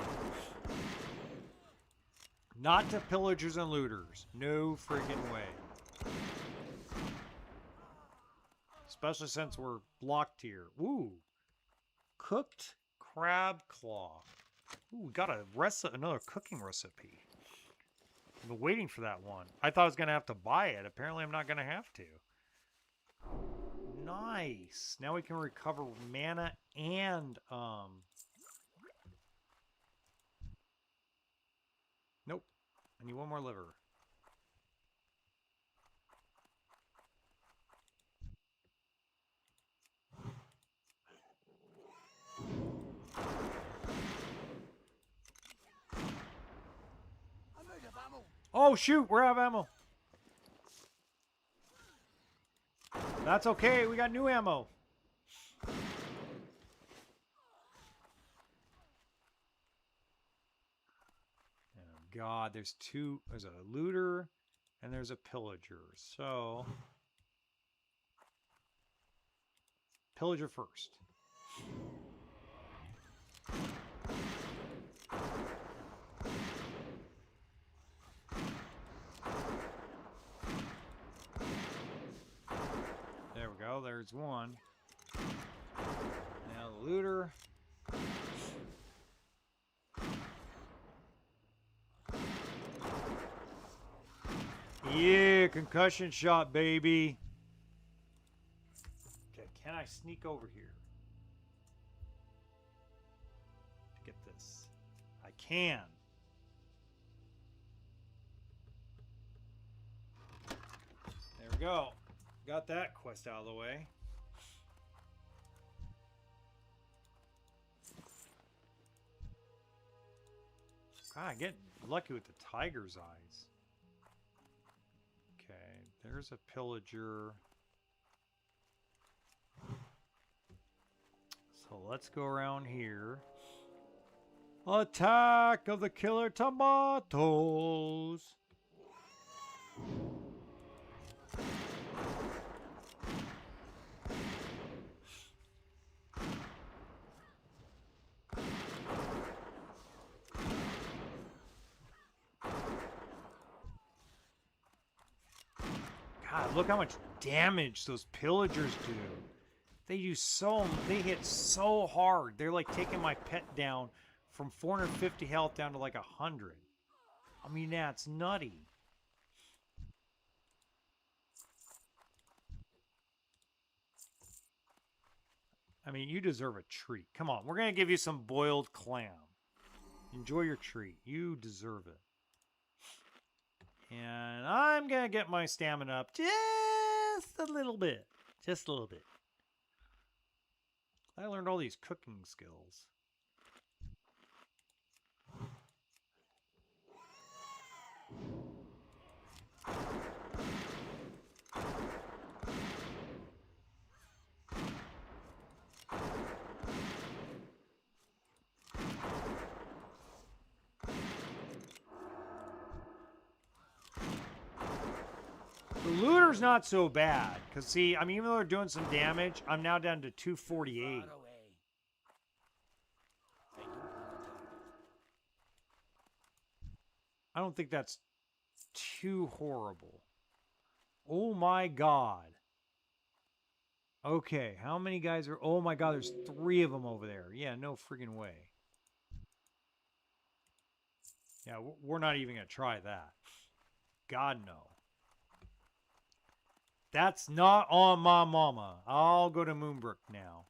Not to pillagers and looters. No friggin' way. Especially since we're blocked here. Ooh. Cooked crab claw. Ooh, we got another cooking recipe. I've been waiting for that one. I thought I was going to have to buy it. Apparently I'm not going to have to. Nice. Now we can recover mana and nope. I need one more liver. Oh shoot, we're out of ammo. That's okay, we got new ammo. Oh god, there's a looter and there's a pillager. So pillager first. There we go, there's one. Now the looter. Yeah, concussion shot, baby. Okay, can I sneak over here to get this? I can. There we go. Got that quest out of the way. God, I'm getting lucky with the tiger's eyes. Okay, there's a pillager. So let's go around here. Attack of the killer tomatoes. God, look how much damage those pillagers do. They hit so hard. They're like taking my pet down from 450 health down to like 100. I mean, that's nutty. I mean, you deserve a treat. Come on, we're going to give you some boiled clam. Enjoy your treat. You deserve it. And I'm going to get my stamina up just a little bit. Just a little bit. I learned all these cooking skills. The looter's not so bad. Because, see, I mean, even though they're doing some damage, I'm now down to 248.
Far away. I don't have a target.
I don't think that's too horrible. Oh my god. Okay, how many guys are... Oh my god, there's 3 of them over there. Yeah, no friggin' way. Yeah, we're not even going to try that. God, no. That's not on my mama. I'll go to Moonbrook now.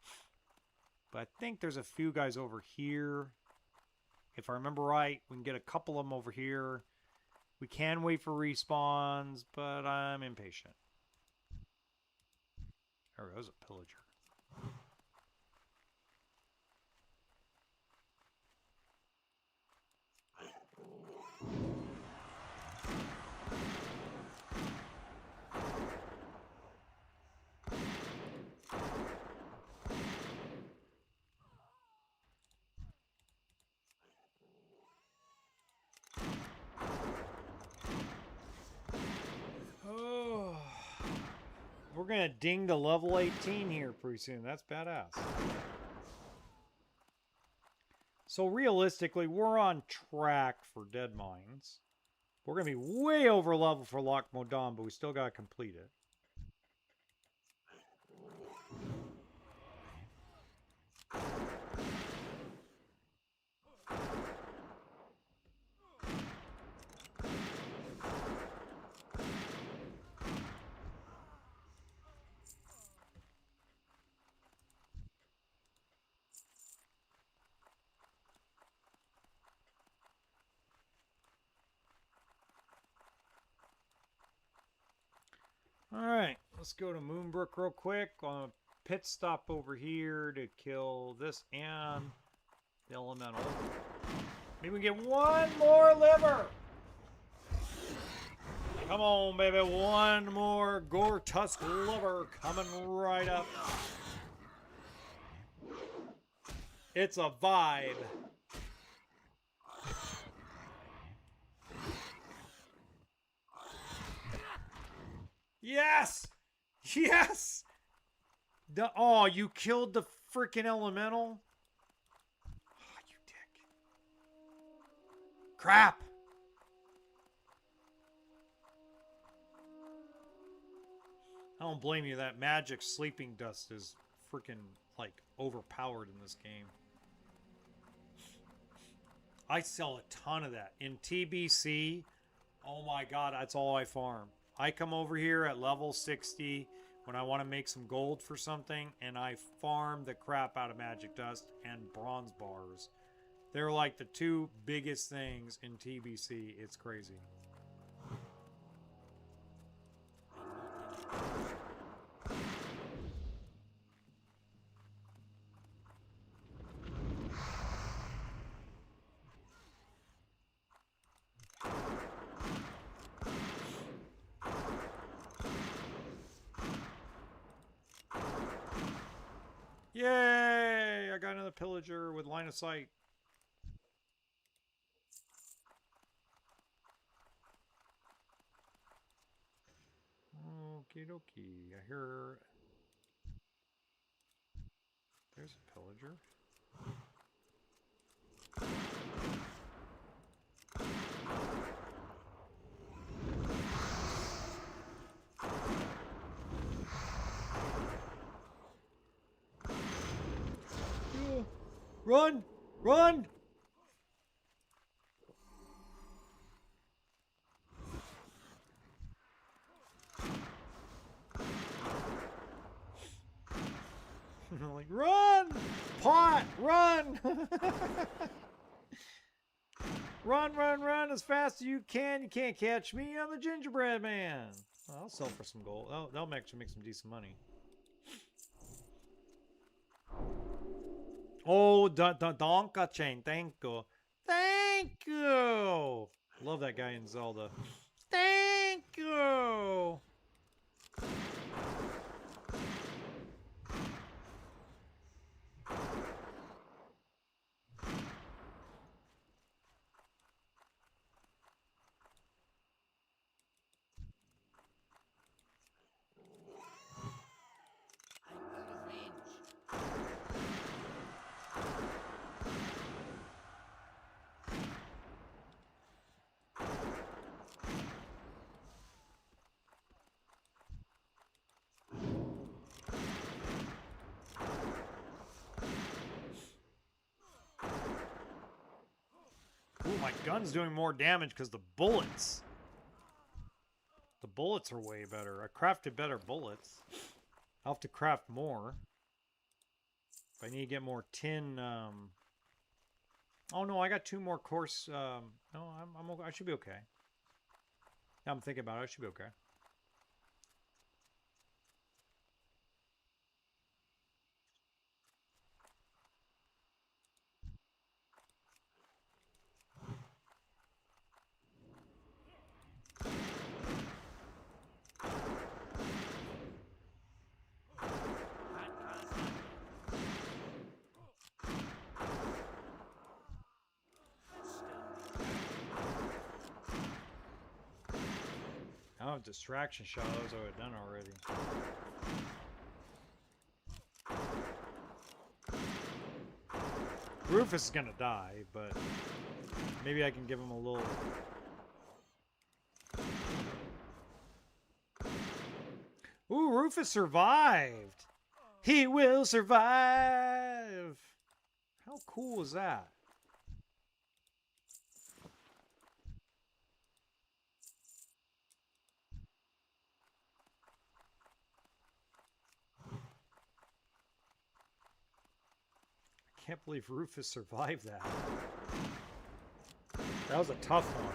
But I think there's a few guys over here. If I remember right, we can get a couple of them over here. We can wait for respawns, but I'm impatient. There goes a pillager. Oh. gonna ding to level 18 here pretty soon. That's badass. So realistically, we're on track for Dead Mines. We're gonna be way over level for Loch Modan, but we still gotta complete it. Alright, let's go to Moonbrook real quick. On a pit stop over here to kill this and the elemental. Maybe we get one more liver! Come on, baby, one more Gore Tusk liver coming right up. It's a vibe. Yes! Yes! Oh, you killed the freaking elemental? Oh, you dick. Crap! I don't blame you. That magic sleeping dust is freaking, like, overpowered in this game. I sell a ton of that. In TBC, oh my god, that's all I farm. I come over here at level 60 when I want to make some gold for something, and I farm the crap out of magic dust and bronze bars. They're like the two biggest things in TBC. It's crazy. Yay! I got another pillager with line of sight. Okie dokie. I hear... There's a pillager. Run! Run! Like, run! Pot! Run! Run, run, run as fast as you can. You can't catch me. I'm the gingerbread man. Well, I'll sell for some gold. That'll actually make some decent money. Oh, Donka Chain. Thank you. Thank you. Love that guy in Zelda. Thank you. Ooh, my gun's doing more damage because the bullets. The bullets are way better. I crafted better bullets. I'll have to craft more. If I need to get more tin. Oh no, I got 2 more course. No, I should be okay. Now I'm thinking about it. I should be okay. I don't have distraction shot. Those I would have done already. Rufus is gonna die, but maybe I can give him a little... Ooh, Rufus survived! He will survive! How cool is that? I can't believe Rufus survived that. That was a tough one.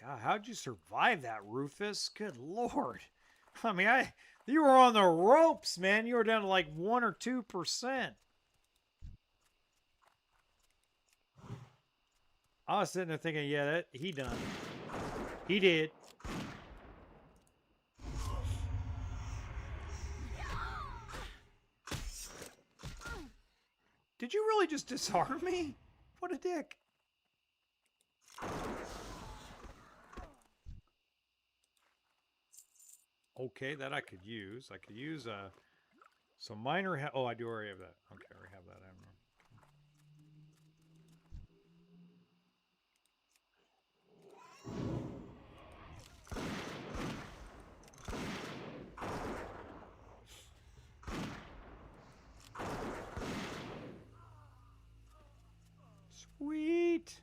God, how'd you survive that, Rufus? Good Lord. I mean, you were on the ropes, man. You were down to like 1 or 2%. I was sitting there thinking, yeah, he done. He did. Did you really just disarm me? What a dick. Okay, that I could use. I could use some minor... oh, I do already have that. Okay, I already have that. I don't know. Sweet.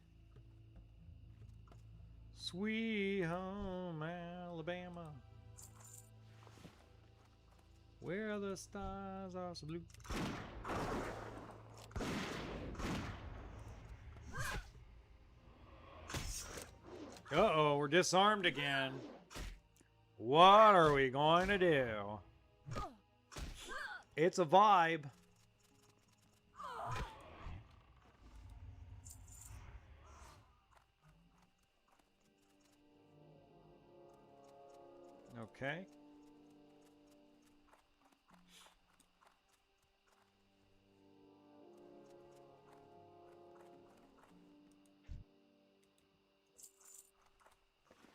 Sweet home Alabama, where the stars are so blue. Uh-oh, we're disarmed again. What are we going to do? It's a vibe. Okay.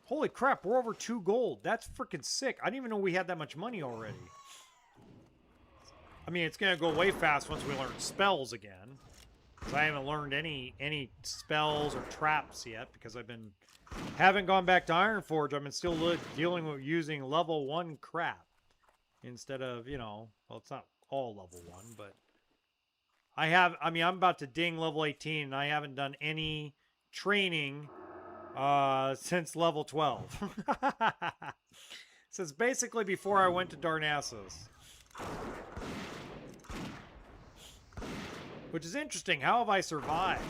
Holy crap, we're over 2 gold. That's freaking sick. I didn't even know we had that much money already. I mean, it's going to go way fast once we learn spells again. Because I haven't learned any spells or traps yet because haven't gone back to Ironforge. I've been still dealing with using level 1 crap instead of, you know, well, it's not all level 1, but I'm about to ding level 18 and I haven't done any training since level 12. Since basically before I went to Darnassus. Which is interesting. How have I survived?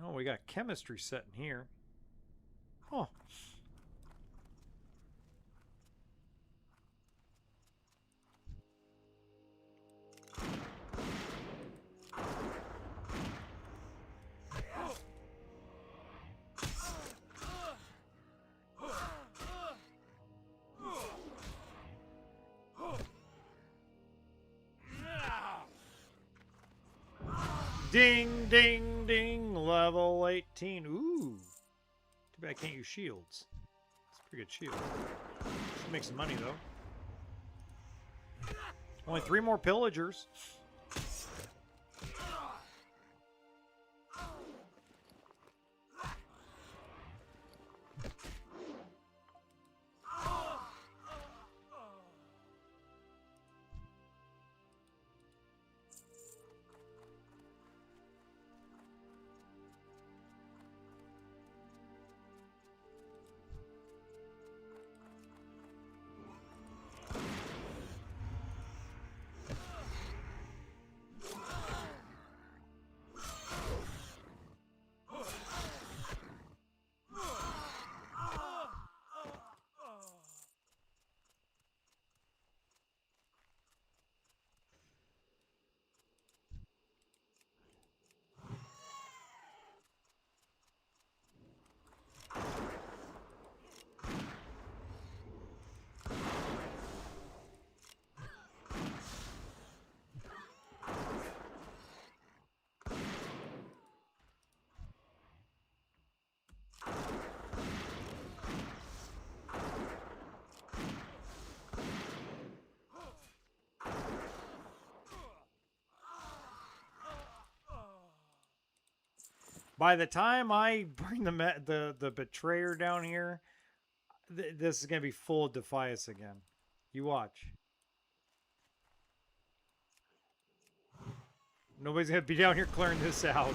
Oh, we got chemistry set in here. Huh. Ding, ding, ding. Level 18. Ooh. Too bad I can't use shields. It's a pretty good shield. Should make some money, though. Only 3 more pillagers. By the time I bring the betrayer down here, this is gonna be full of Defias again. You watch. Nobody's gonna be down here clearing this out.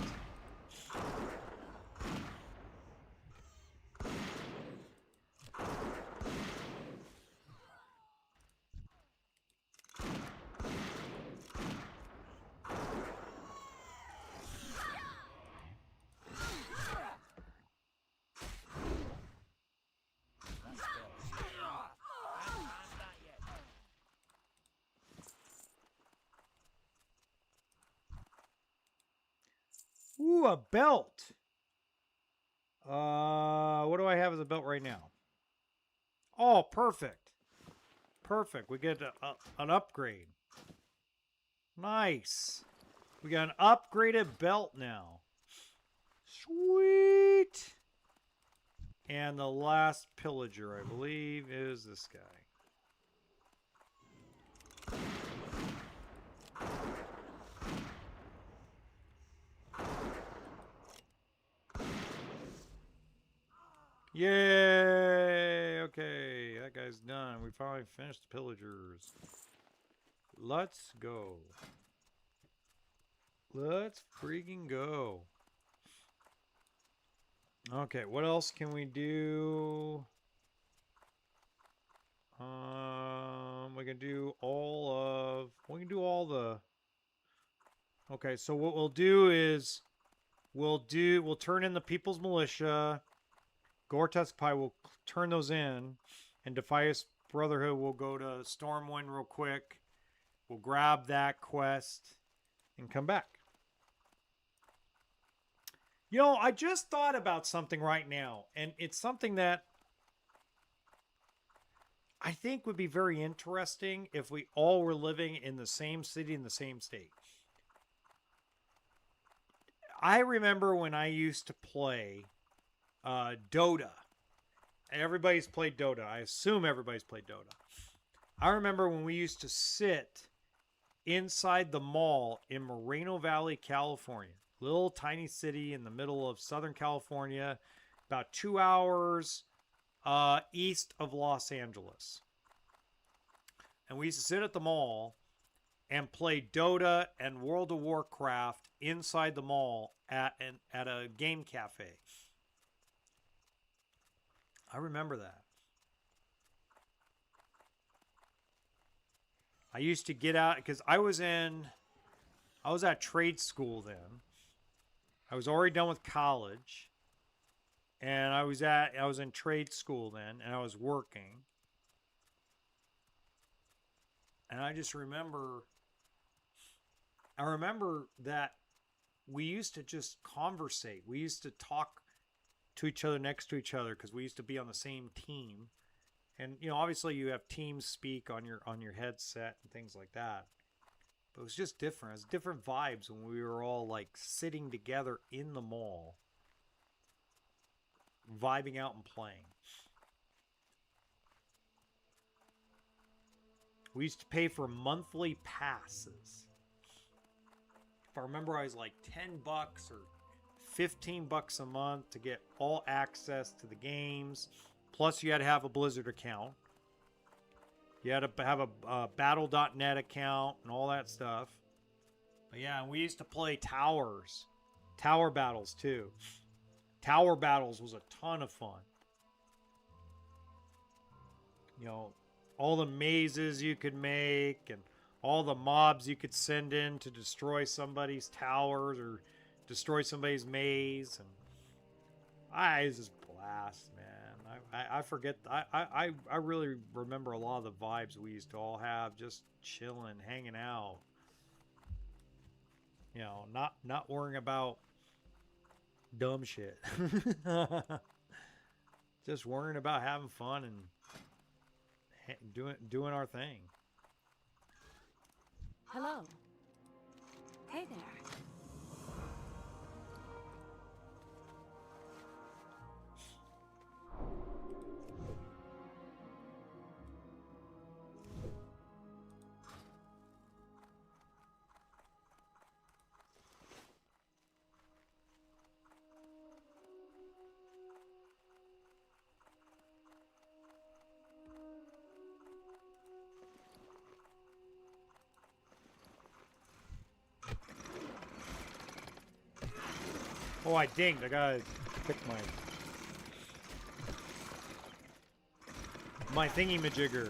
Ooh, a belt. What do I have as a belt right now? Oh, perfect. Perfect. We get an upgrade. Nice. We got an upgraded belt now. Sweet. And the last pillager, I believe, is this guy. Yay! Okay, that guy's done. We finally finished the pillagers. Let's go. Let's freaking go. Okay, what else can we do? We can do all the. Okay, so what we'll do is we'll turn in the People's Militia. Gortusk Pie will turn those in, and Defias Brotherhood will go to Stormwind real quick. We'll grab that quest and come back. You know, I just thought about something right now, and it's something that I think would be very interesting if we all were living in the same city in the same state. I remember when I used to play Dota. Everybody's played Dota. I assume everybody's played Dota. I remember when we used to sit inside the mall in Moreno Valley, California. Little tiny city in the middle of Southern California, about 2 hours east of Los Angeles. And we used to sit at the mall and play Dota and World of Warcraft inside the mall at a game cafe. I remember that. I used to get out because I was at trade school then. I was already done with college, and I was in trade school then, and I was working. And I just remember that we used to just conversate. We used to talk to each other next to each other because we used to be on the same team. And you know, obviously you have teams speak on your headset and things like that. But it was just different. It was different vibes when we were all like sitting together in the mall, vibing out and playing. We used to pay for monthly passes. If I remember, I was like $10 or $15 a month to get all access to the games. Plus, you had to have a Blizzard account. You had to have a Battle.net account and all that stuff. But yeah, and we used to play towers. Tower battles, too. Tower battles was a ton of fun. You know, all the mazes you could make and all the mobs you could send in to destroy somebody's towers or destroy somebody's maze. And it was just blast, man. I forget. I really remember a lot of the vibes we used to all have, just chilling, hanging out. You know, not worrying about dumb shit. Just worrying about having fun and doing our thing.
Hello. Hey there.
Oh, I dinged. I gotta pick my thingy-majigger.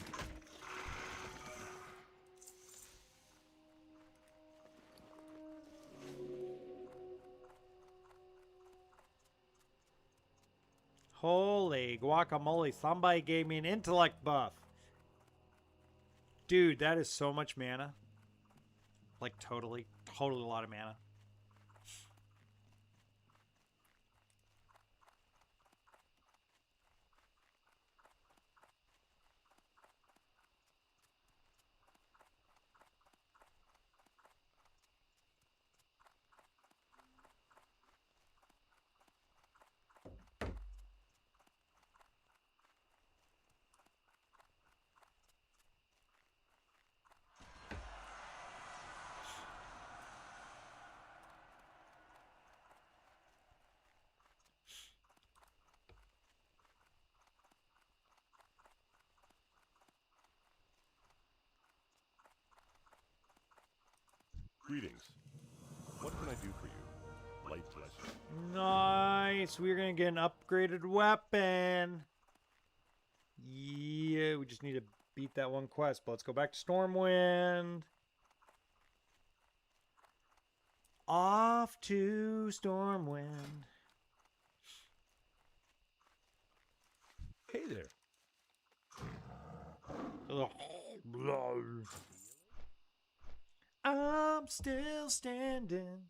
Holy guacamole, somebody gave me an intellect buff. Dude, that is so much mana. Like, totally a lot of mana.
Greetings. What can I do for you? Light pleasure.
Nice. We're going to get an upgraded weapon. Yeah, we just need to beat that one quest. But let's go back to Stormwind. Off to Stormwind.
Hey there.
Ugh. I'm still standing.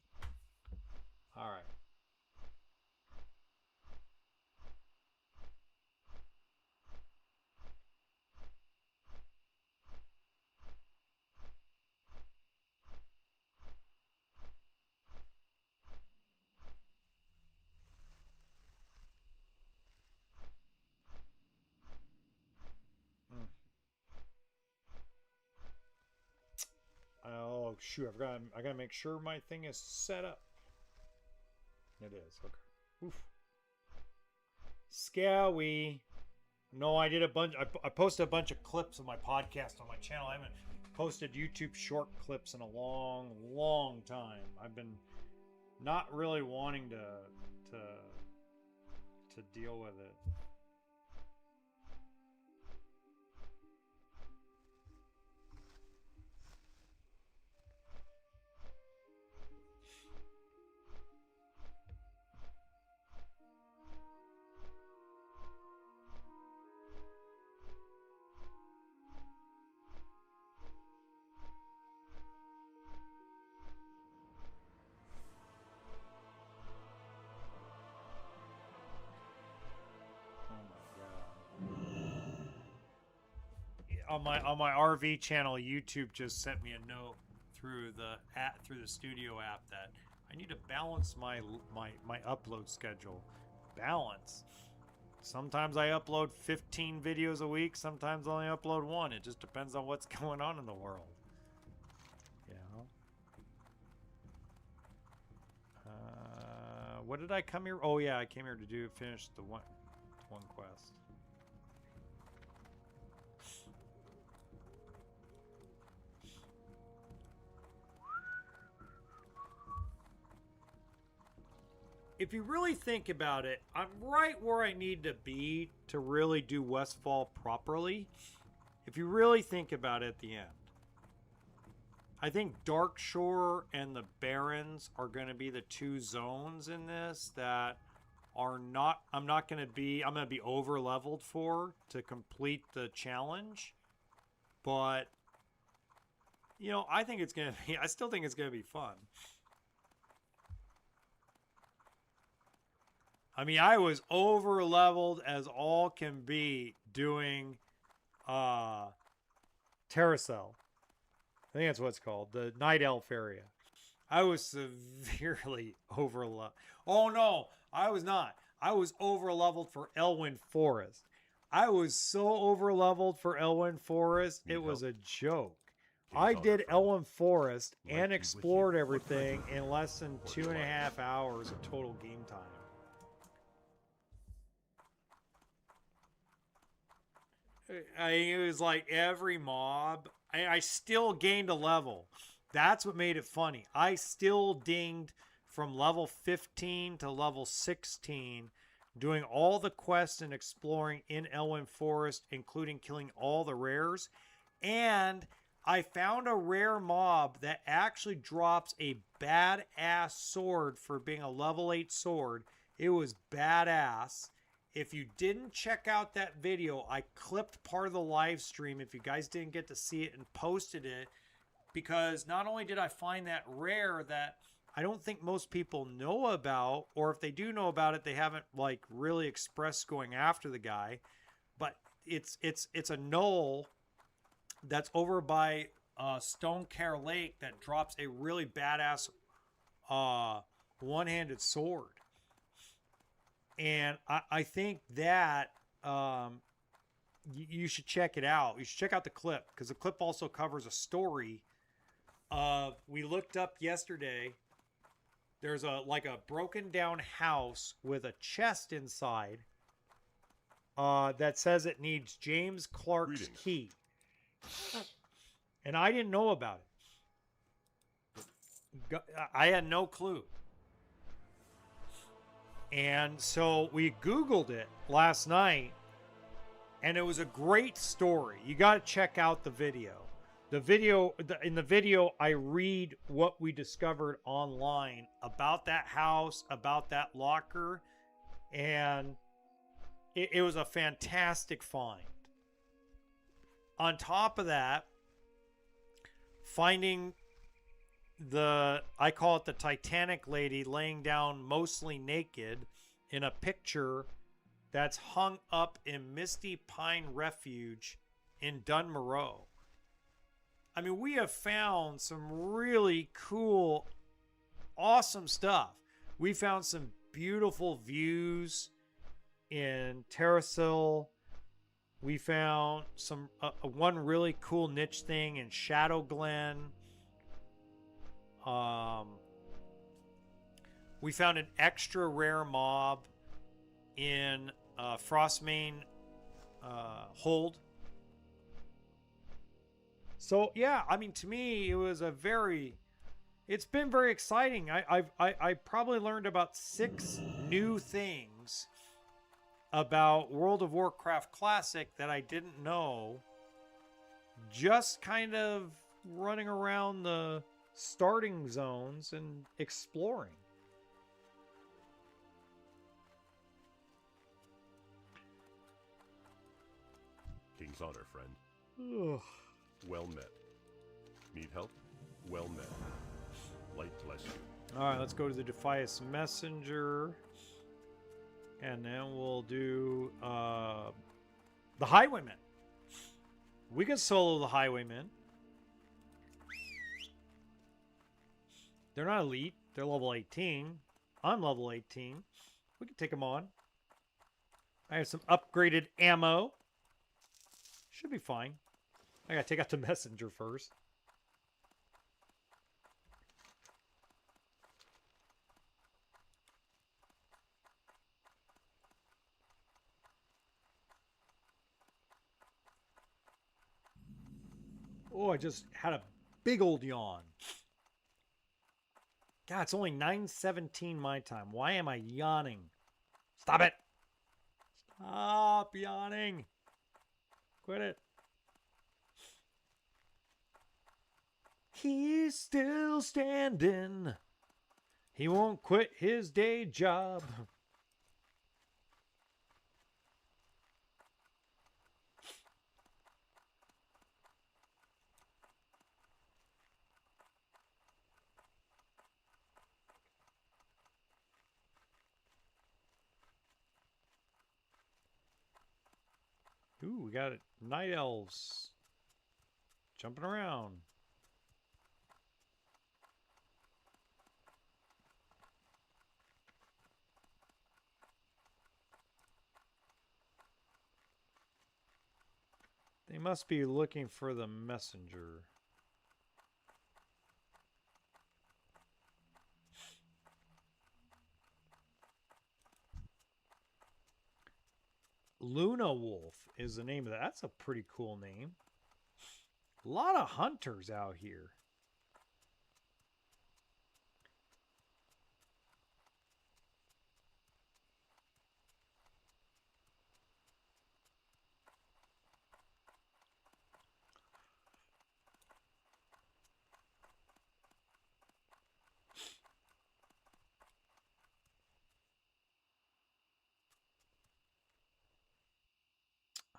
All right. Oh shoot! I gotta make sure my thing is set up. It is. Okay. Oof. Scowy. No, I did a bunch. I posted a bunch of clips of my podcast on my channel. I haven't posted YouTube short clips in a long time. I've been not really wanting to deal with it. On my RV channel, YouTube just sent me a note through the Studio app that I need to balance my upload schedule. Balance. Sometimes I upload 15 videos a week. Sometimes I only upload one. It just depends on what's going on in the world. You know. What did I come here? Oh yeah, I came here to finish the one quest. If you really think about it, I'm right where I need to be to really do Westfall properly. If you really think about it at the end. I think Darkshore and the Barrens are going to be the two zones in this that are not, I'm going to be over leveled for to complete the challenge. But, you know, I still think it's going to be fun. I mean, I was over leveled as all can be doing Terracell. I think that's what it's called, the Night Elf area. I was severely over leveled. Oh no, I was not. I was over leveled for Elwyn Forest. I was so over leveled for Elwyn Forest, it was a joke. I did Elwyn Forest and explored everything in less than 2.5 hours of total game time. It was like every mob. I still gained a level. That's what made it funny. I still dinged from level 15 to level 16, doing all the quests and exploring in Elwyn Forest, including killing all the rares. And I found a rare mob that actually drops a badass sword for being a level 8 sword. It was badass. If you didn't check out that video, I clipped part of the live stream if you guys didn't get to see it and posted it, because not only did I find that rare that I don't think most people know about, or if they do know about it, they haven't like really expressed going after the guy, but it's a knoll that's over by Stone Care Lake that drops a really badass one-handed sword. And I think that you should check it out. You should check out the clip, because the clip also covers a story of, we looked up yesterday, there's a broken down house with a chest inside that says it needs James Clark's key. And I didn't know about it. I had no clue. And so we Googled it last night, and it was a great story. You got to check out the video. In the video, I read what we discovered online about that house, about that locker, and it was a fantastic find. On top of that, finding I call it the Titanic lady laying down mostly naked in a picture that's hung up in Misty Pine Refuge in Dunmorrow. I mean, we have found some really cool, awesome stuff. We found some beautiful views in Terrasil. We found some one really cool niche thing in Shadow Glen. We found an extra rare mob in Frostmane Hold. So yeah, I mean, to me, it's been very exciting. I probably learned about 6 new things about World of Warcraft Classic that I didn't know, just kind of running around the starting zones and exploring.
King's honor, friend.
Ugh.
Well met. Need help? Well met. Light bless you.
All right, let's go to the Defias Messenger. And then we'll do the Highwaymen. We can solo the Highwaymen. They're not elite. They're level 18. I'm level 18. We can take them on. I have some upgraded ammo. Should be fine. I gotta take out the messenger first. Oh, I just had a big old yawn. God, it's only 9:17 my time. Why am I yawning? Stop it. Stop yawning. Quit it. He's still standing. He won't quit his day job. Ooh, we got night elves jumping around. They must be looking for the messenger. Luna Wolf is the name of that. That's a pretty cool name. A lot of hunters out here.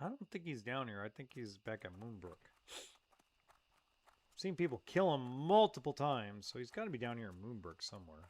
I don't think he's down here. I think he's back at Moonbrook. I've seen people kill him multiple times, so he's got to be down here in Moonbrook somewhere.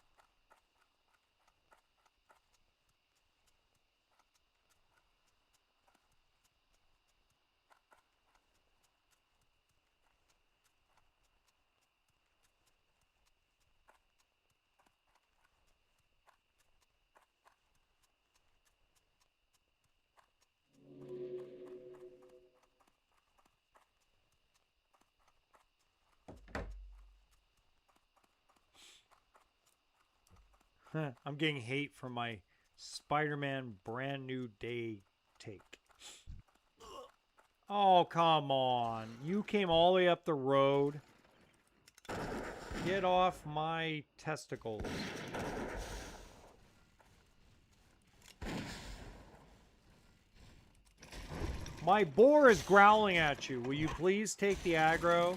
I'm getting hate from my Spider-Man brand new day take. Oh, come on. You came all the way up the road. Get off my testicles. My boar is growling at you. Will you please take the aggro?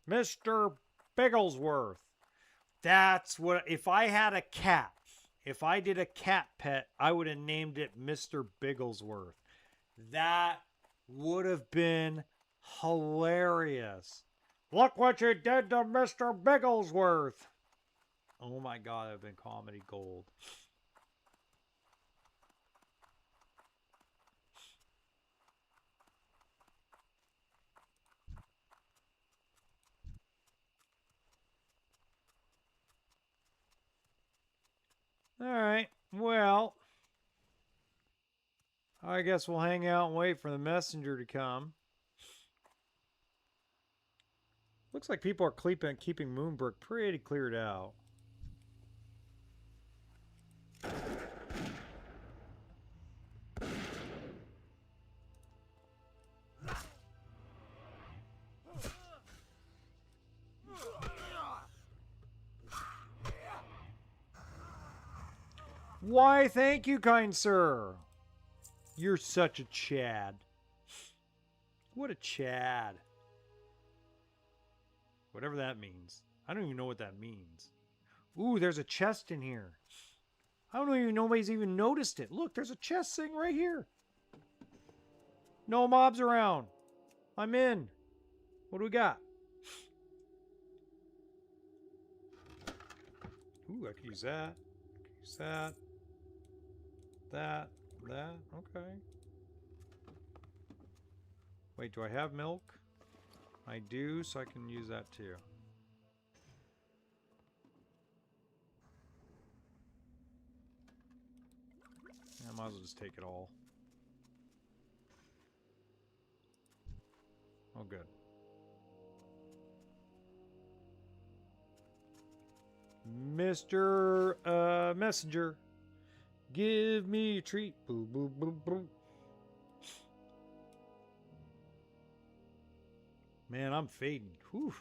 Mr. Bigglesworth. That's what, if I had a cat, if I did a cat pet, I would have named it Mr. Bigglesworth. That would have been hilarious. Look what you did to Mr. Bigglesworth. Oh my God, that would have been comedy gold. All right, well, I guess we'll hang out and wait for the messenger to come. Looks like people are keeping Moonbrook pretty cleared out. Why, thank you, kind sir. You're such a Chad. What a Chad. Whatever that means. I don't even know what that means. Ooh, there's a chest in here. I don't even know nobody's even noticed it. Look, there's a chest sitting right here. No mobs around. I'm in. What do we got? Ooh, I could use that. Use that. That. Okay. Wait, do I have milk? I do, so I can use that too. I might as well just take it all. Oh, good. Mr. Messenger, give me a treat. Boo, boo, boo, boo. Man, I'm fading. Whew.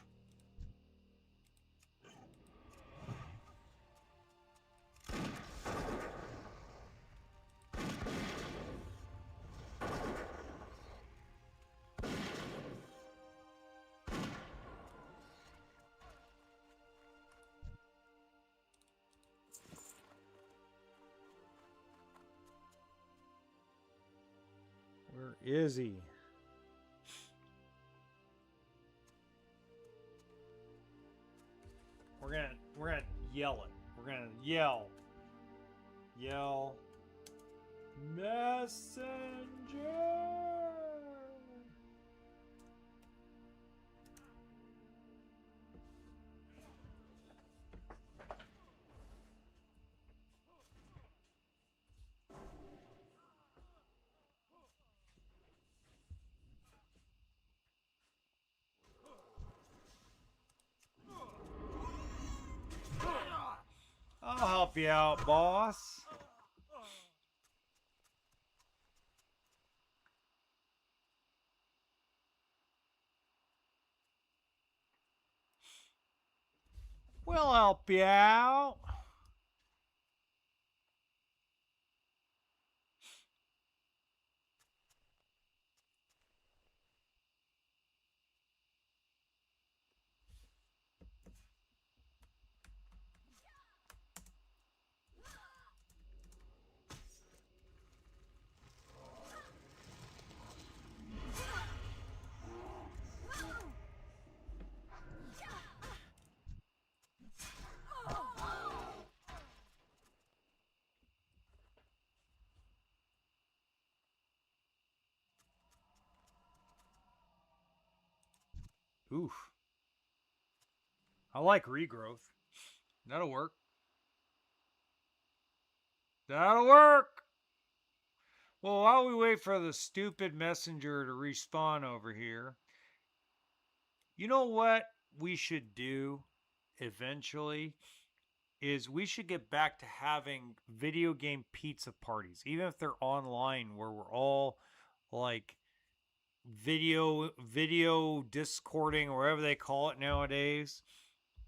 Where is he? We're gonna yell it. We're gonna yell. Yell. Messenger. I'll help you out, boss. We'll help you out. Oof. I like regrowth. That'll work. That'll work. Well, while we wait for the stupid messenger to respawn over here, you know what we should do eventually is we should get back to having video game pizza parties, even if they're online, where we're all like video discording or whatever they call it nowadays,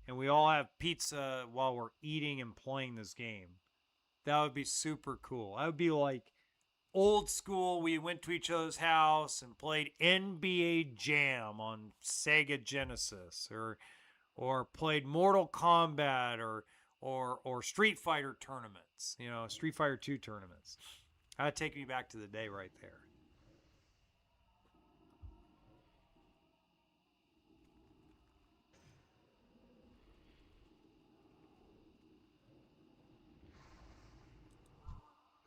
and we all have pizza while we're eating and playing this game. That would be super cool. That would be like old school. We went to each other's house and played NBA Jam on Sega Genesis, or played Mortal Kombat, or Street Fighter tournaments. You know, Street Fighter 2 tournaments. That'd take me back to the day right there.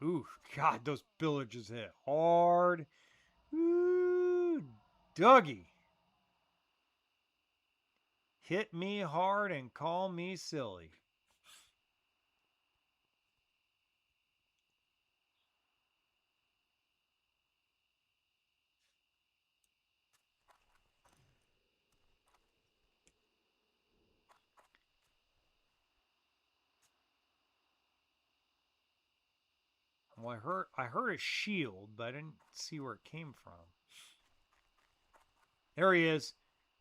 Ooh, God, those pillagers hit hard. Ooh, Dougie. Hit me hard and call me silly. Well, I heard a shield, but I didn't see where it came from. There he is.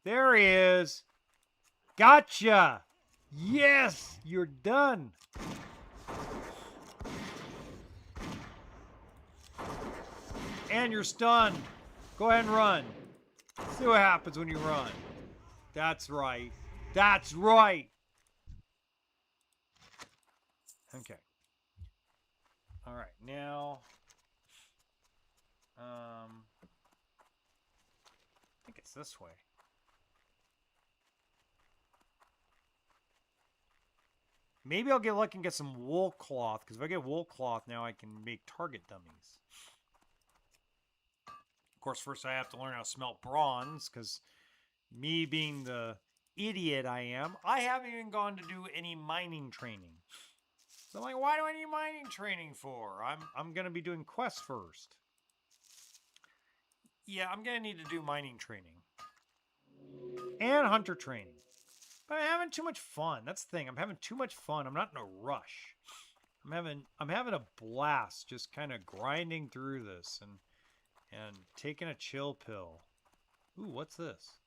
There he is. Gotcha. Yes, you're done. And you're stunned. Go ahead and run. See what happens when you run. That's right. That's right. Okay. All right, now, I think it's this way. Maybe I'll get lucky and get some wool cloth, because if I get wool cloth now, I can make target dummies. Of course, first I have to learn how to smelt bronze, because me being the idiot I am, I haven't even gone to do any mining training. So I'm like, why do I need mining training for? I'm going to be doing quests first. Yeah, I'm going to need to do mining training. And hunter training. But I'm having too much fun. That's the thing. I'm having too much fun. I'm not in a rush. I'm having a blast just kind of grinding through this and taking a chill pill. Ooh, what's this?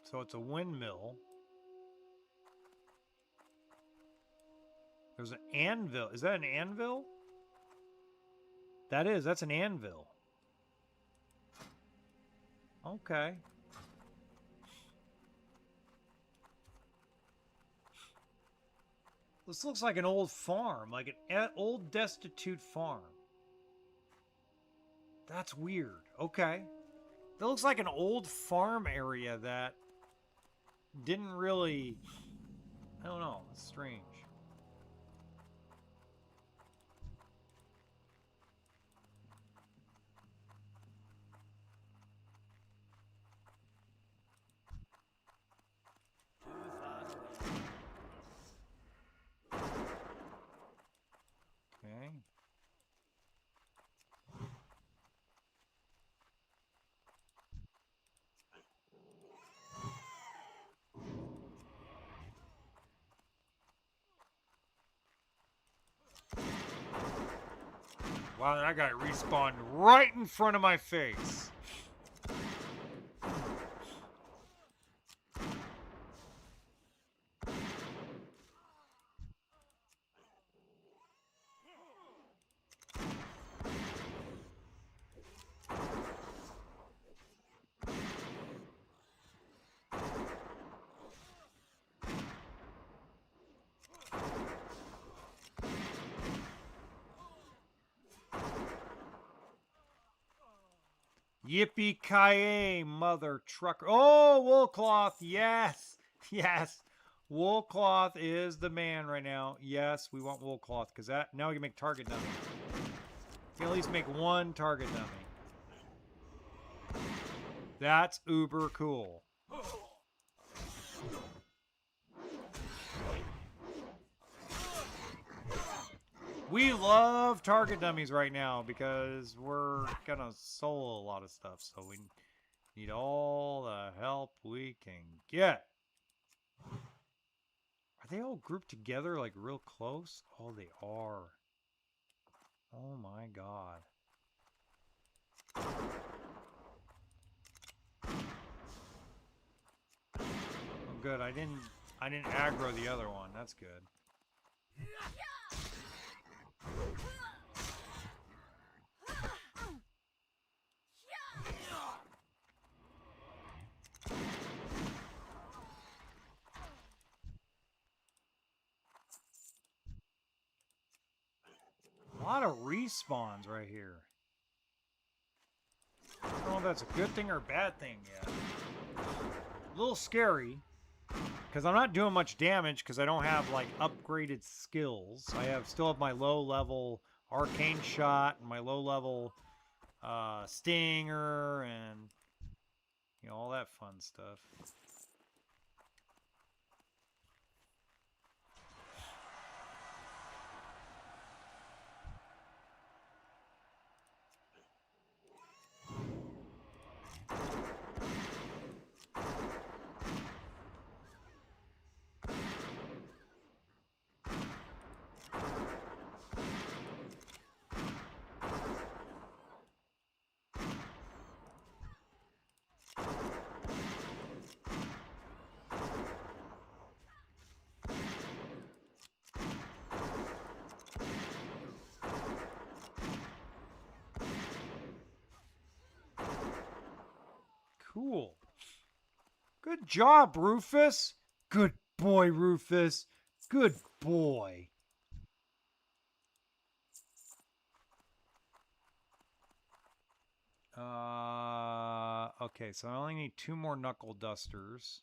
So it's a windmill. There's an anvil. Is that an anvil? That is. That's an anvil. Okay. This looks like an old farm, like an old destitute farm. That's weird. Okay. That looks like an old farm area that didn't really... I don't know. It's strange. Okay. Wow, that guy respawned right in front of my face. Yippee-ki-yay, mother trucker. Oh, wool cloth. Yes. Yes. Wool cloth is the man right now. Yes, we want wool cloth because that now we can make target dummies. You at least make one target dummy. That's uber cool. We love target dummies right now because we're gonna solo a lot of stuff, so we need all the help we can get. Are they all grouped together like real close? Oh, they are. Oh my god. Oh good, I didn't aggro the other one. That's good. A lot of respawns right here. I don't know if that's a good thing or a bad thing yet. A little scary. Because I'm not doing much damage because I don't have, like, upgraded skills. I still have my low-level arcane shot and my low-level stinger and, you know, all that fun stuff. Cool. Good job, Rufus. Good boy, Rufus. Good boy. Okay, so I only need 2 more knuckle dusters.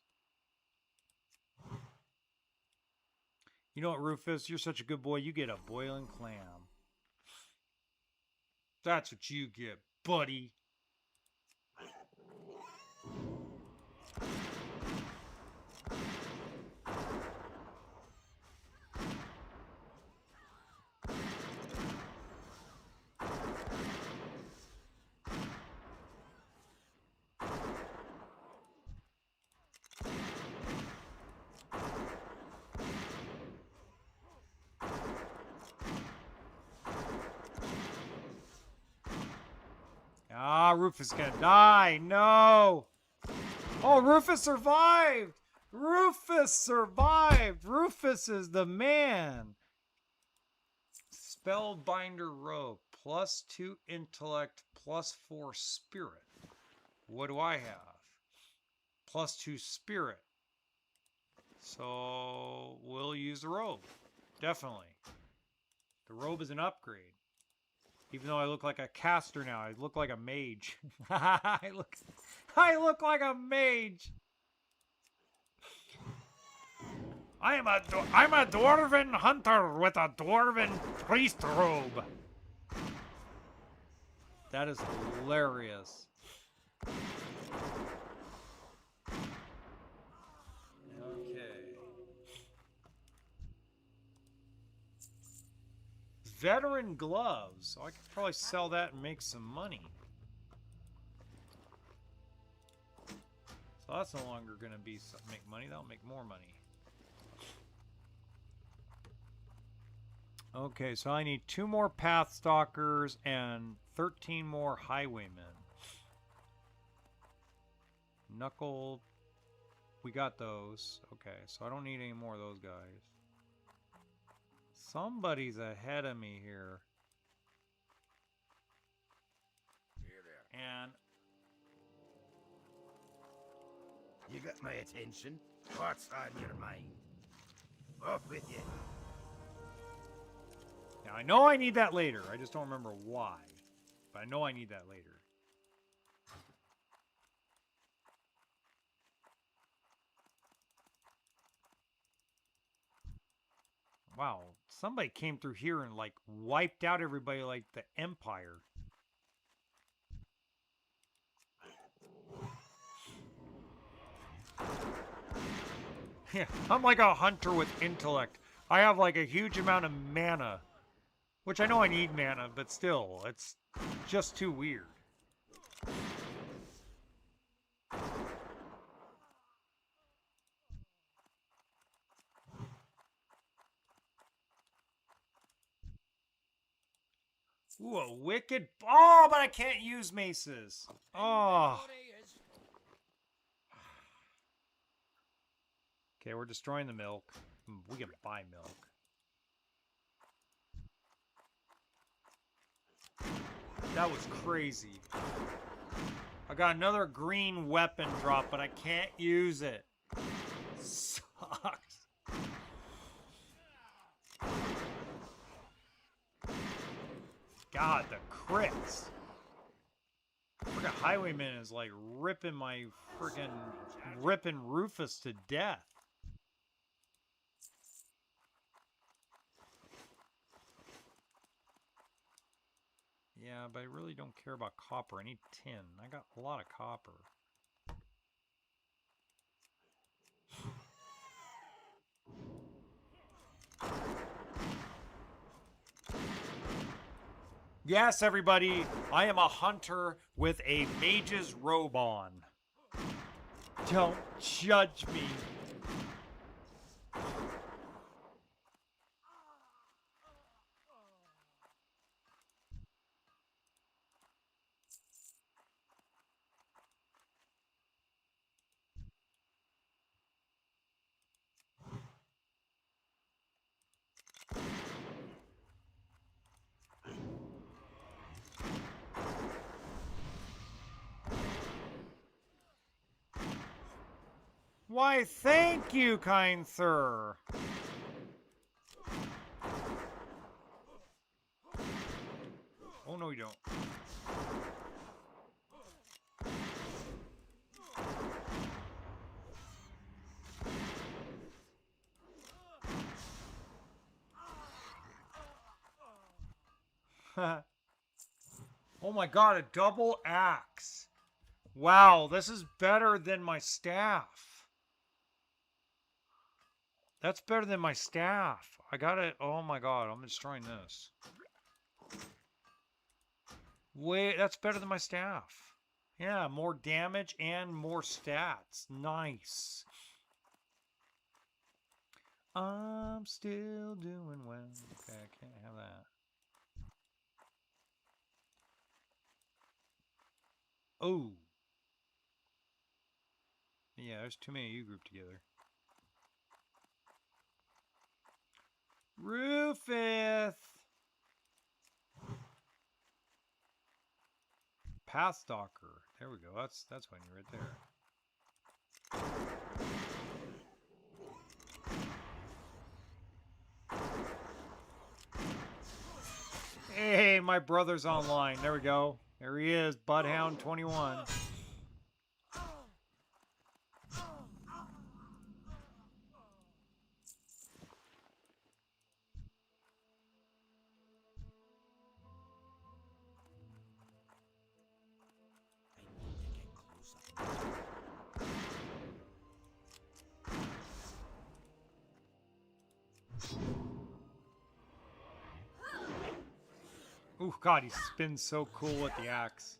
You know what, Rufus? You're such a good boy. You get a boiling clam. That's what you get, buddy. Ah, Rufus is gonna die. No. Oh, Rufus survived. Rufus survived. Rufus is the man. Spellbinder rogue. +2 intellect, +4 spirit. What do I have? +2 spirit. So we'll use the robe. Definitely. The robe is an upgrade. Even though I look like a caster now, I look like a mage. I look like a mage. I'm a dwarven hunter with a dwarven priest robe. That is hilarious. Okay. Veteran gloves. So I could probably sell that and make some money. So that's no longer going to be make money. That'll make more money. Okay, so I need 2 more path stalkers and 13 more highwaymen. Knuckle. We got those. Okay, so I don't need any more of those guys. Somebody's ahead of me here. And
you got my attention. What's on your mind? Off with you.
now I know I need that later. I just don't remember why. But I know I need that later. Wow, Somebody came through here and like wiped out everybody like the Empire. Yeah, I'm like a hunter with intellect. I have like a huge amount of mana. Which I know I need mana, but still, it's just too weird. Ooh, a wicked... Oh, but I can't use maces. Oh. Okay, we're destroying the milk. We can buy milk. That was crazy. I got another green weapon drop, but I can't use it. Sucks. God, the crits. Freaking Highwayman is like ripping my freaking Rufus to death. Yeah, but I really don't care about copper. I need tin. I got a lot of copper. Yes, everybody, I am a hunter with a mage's robe on. Don't judge me. Why, thank you, kind sir. Oh, no, you don't. Oh my god, a double axe. Wow, this is better than my staff. That's better than my staff. I got it. Oh my god, I'm destroying this. Wait, that's better than my staff. Yeah, more damage and more stats. Nice. I'm still doing well. Okay, I can't have that. Oh. Yeah, there's too many of you grouped together. Rufus! Pathstalker. There we go. That's when you're right there. Hey, my brother's online. There we go. There he is, Budhound 21. Ooh, God, he spins so cool with the axe.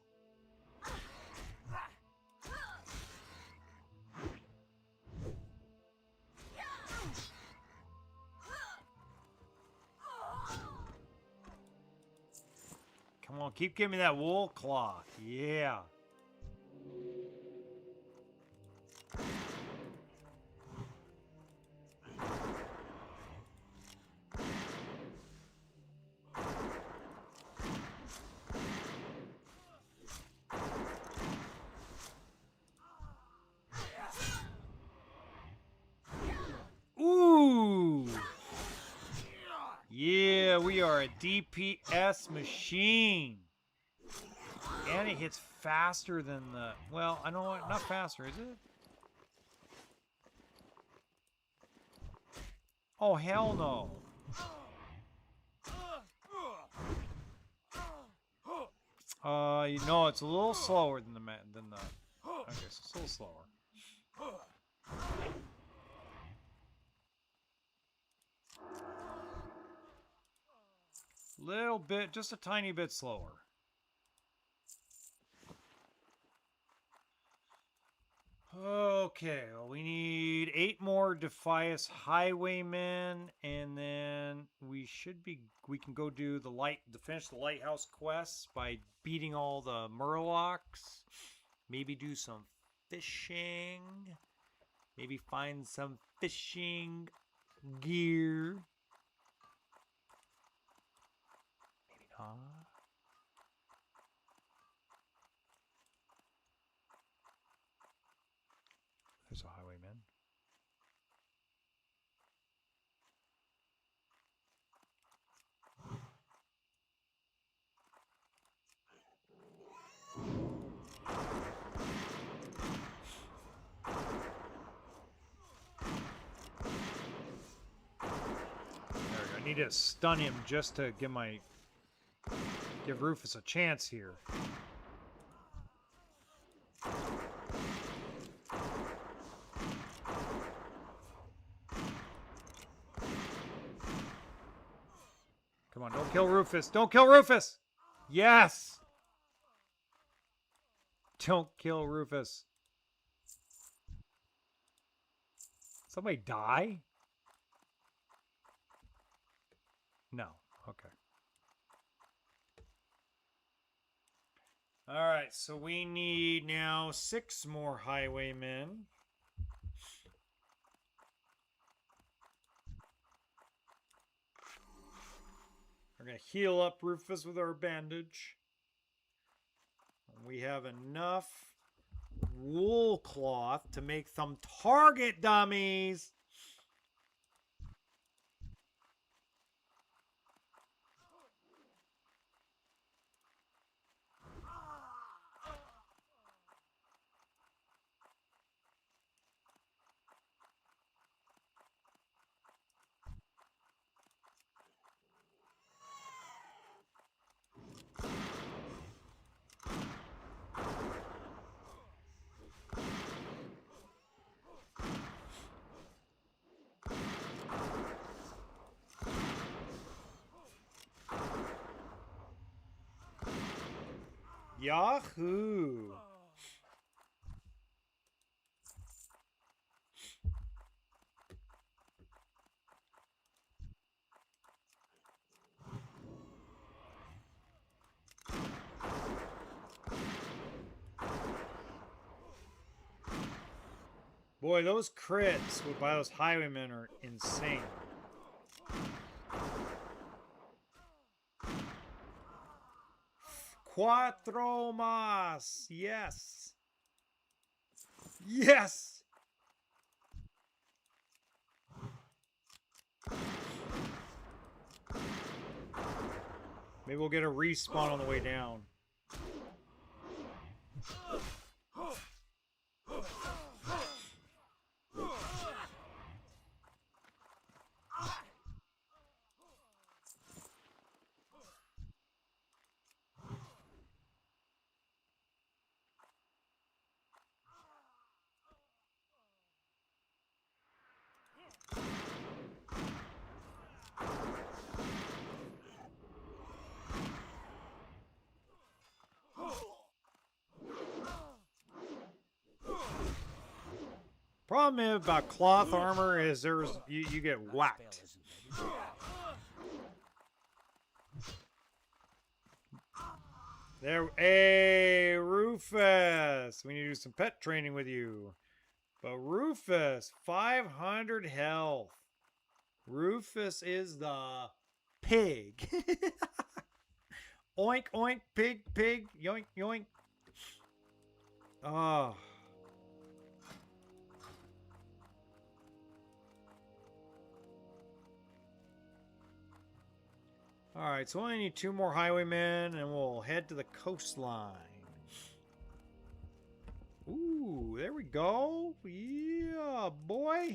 Come on, keep giving me that wool cloth. Yeah. Ooh. Yeah, we are a DPS machine. And it hits faster than the... Well, I know what, not faster, is it? Oh, hell no. You know, it's a little slower than the. Okay, so it's a little slower. Little bit, just a tiny bit slower. Okay, well, we need 8 more Defias Highwaymen, and then we can go do finish the lighthouse quests by beating all the Murlocs. Maybe do some fishing. Maybe find some fishing gear. Maybe not. There's a highwayman. There we go. I need to stun him just to give Rufus a chance here. Come on, don't kill Rufus. Don't kill Rufus! Yes! Don't kill Rufus. Somebody die? No. Okay. Alright, so we need now 6 more highwaymen. We're going to heal up Rufus with our bandage. We have enough wool cloth to make some target dummies. Yahoo! Boy, those crits by those highwaymen are insane. Cuatro más. Yes. Yes. Maybe we'll get a respawn on the way down. Problem about cloth armor is you get whacked. There, hey Rufus, we need to do some pet training with you. But Rufus, 500 health. Rufus is the pig. Oink oink, pig pig, yoink yoink. Oh. Alright, so we only need 2 more highwaymen and we'll head to the coastline. Ooh, there we go. Yeah, boy.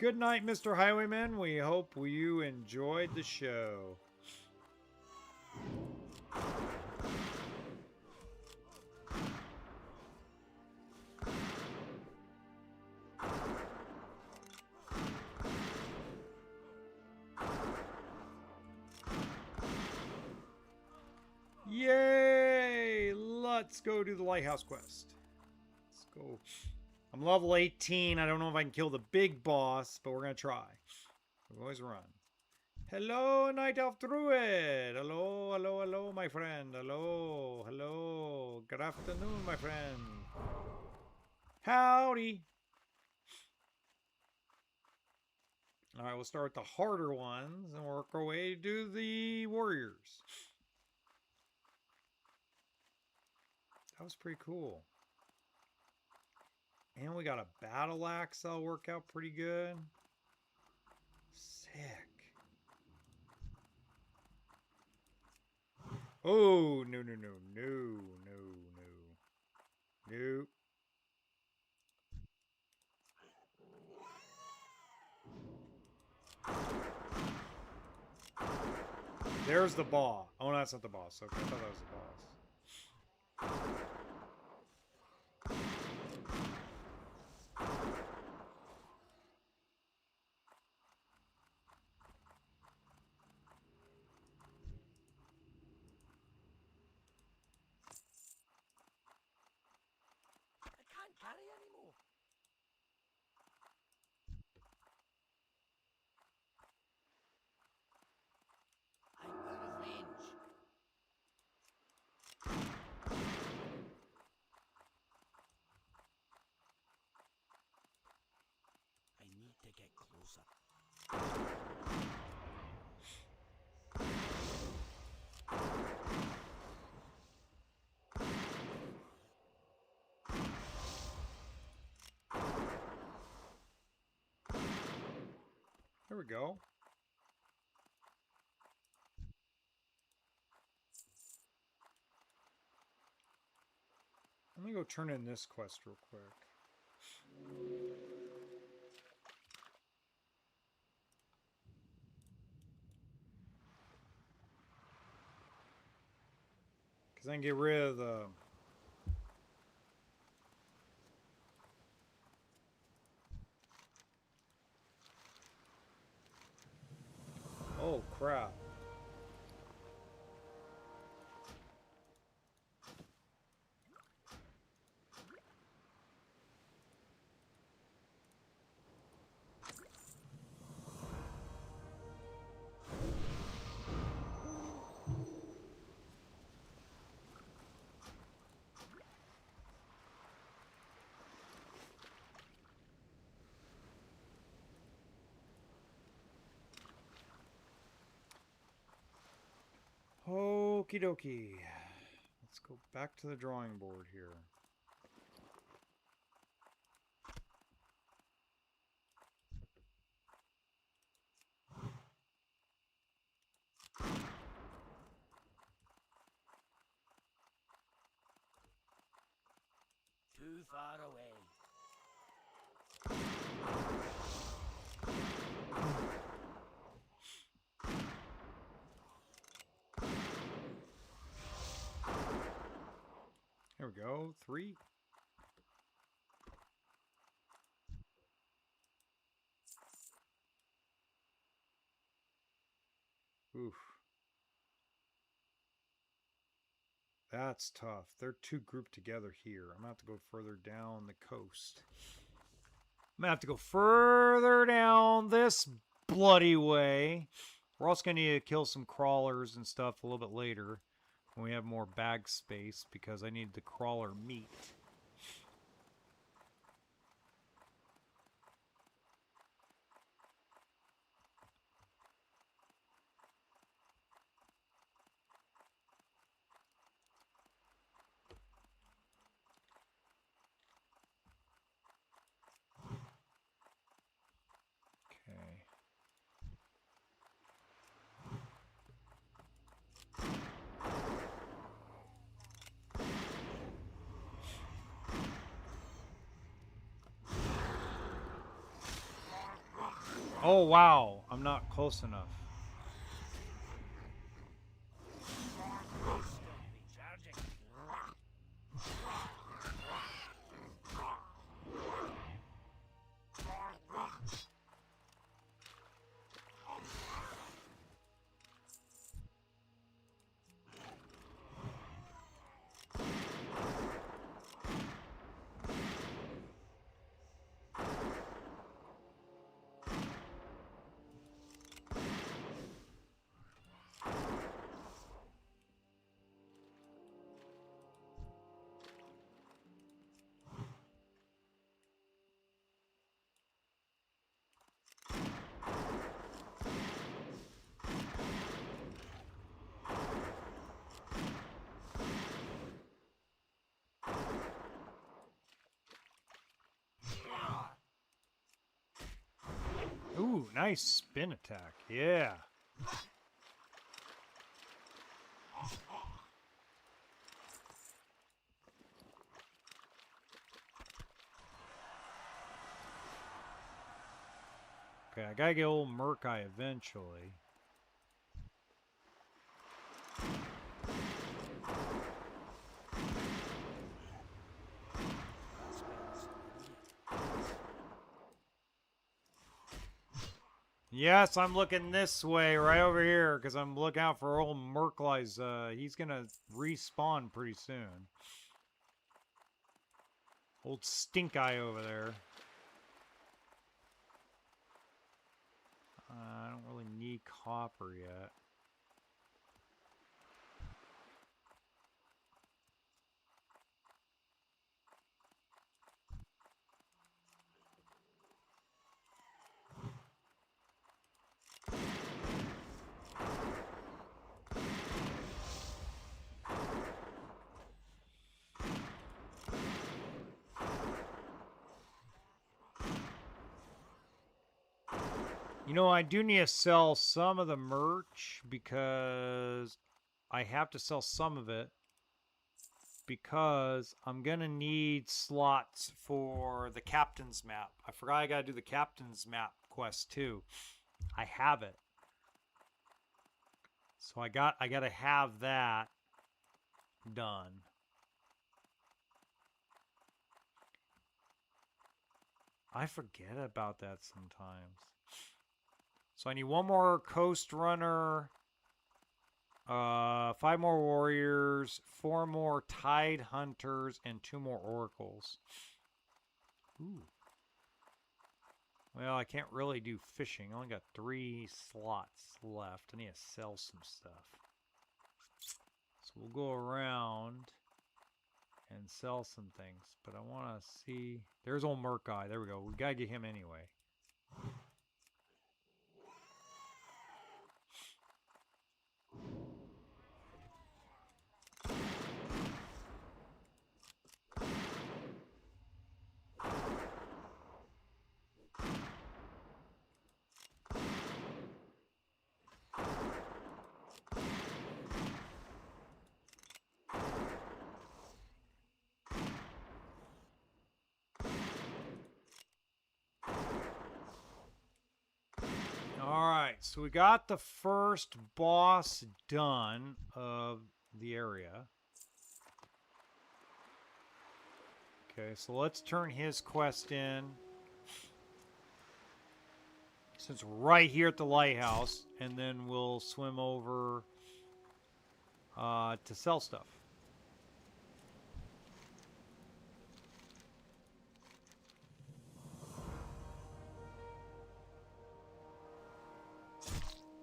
Good night, Mr. Highwayman. We hope you enjoyed the show. Yay! Let's go do the lighthouse quest. Let's go. I'm level 18. I don't know if I can kill the big boss, but we're going to try. We always run. Hello, Night Elf Druid. Hello, hello, hello, my friend. Hello, hello. Good afternoon, my friend. Howdy. All right, we'll start with the harder ones and work our way to the warriors. That was pretty cool. And we got a battle axe that'll work out pretty good. Sick. Oh, no, no, no, no, no, no. Nope. There's the boss. Oh, no, that's not the boss. Okay, I thought that was the boss.
I can't carry anymore. I'm out of range. I need to get closer.
There we go. Let me go turn in this quest real quick. Because I can get rid of the... Oh, crap. Okie dokie. Let's go back to the drawing board here.
Too far away.
There we go. 3. Oof. That's tough. They're too grouped together here. I'm going to have to go further down the coast. I'm going to have to go further down this bloody way. We're also going to need to kill some crawlers and stuff a little bit later when we have more bag space because I need the crawler meat. Okay. Oh, wow. I'm not close enough.
Recharging.
Ooh, nice spin attack. Yeah. Okay, I gotta get old Murkai eventually. Yes, I'm looking this way, right over here, because I'm looking out for old Merkley's. He's gonna respawn pretty soon. Old Stink Eye over there. I don't really need copper yet. You know, I do need to sell some of the merch because I have to sell some of it because I'm going to need slots for the captain's map. I forgot I got to do the captain's map quest too. I have it. So I got to have that done. I forget about that sometimes. So I need one more coast runner, 5 more warriors, 4 more tide hunters, and 2 more oracles. Ooh. Well, I can't really do fishing. I only got 3 slots left. I need to sell some stuff. So we'll go around and sell some things. But I want to see... There's old Murkai. There we go. We got to get him anyway. Alright, so we got the first boss done of the area. Okay, so let's turn his quest in. Since we're right here at the lighthouse, and then we'll swim over to sell stuff.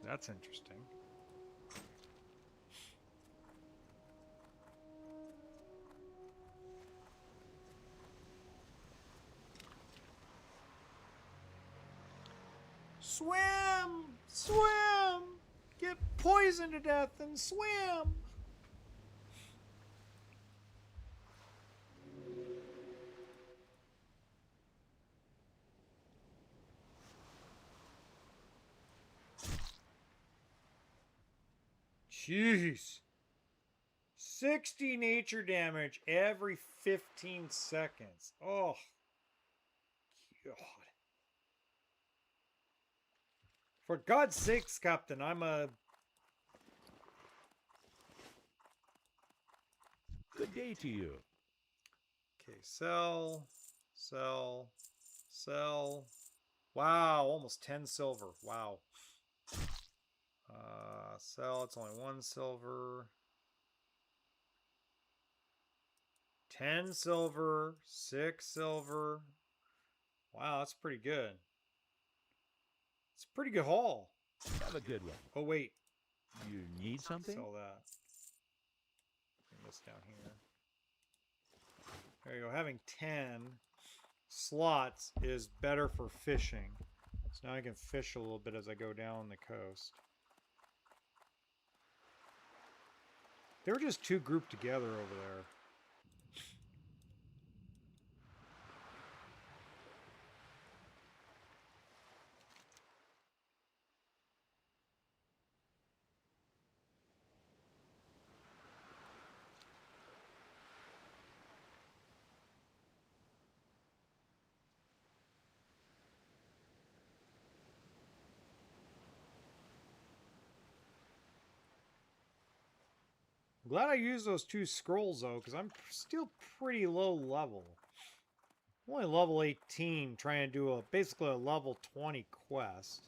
That's interesting. Swim! Swim! Get poisoned to death and swim! Jeez. 60 nature damage every 15 seconds. Oh. God. For God's sakes, Captain, I'm a...
Good day to you.
Okay, sell, sell, sell. Wow, almost 10 silver. Wow. Sell, it's only 1 silver. 10 silver, 6 silver. Wow, that's pretty good. It's a pretty good haul.
Have a good one.
Oh, wait.
You need something?
Sell that. Bring this down here. There you go. Having 10 slots is better for fishing. So now I can fish a little bit as I go down the coast. They were just two grouped together over there. I'm glad I used those 2 scrolls, though, because I'm still pretty low level. I'm only level 18, trying to do basically a level 20 quest.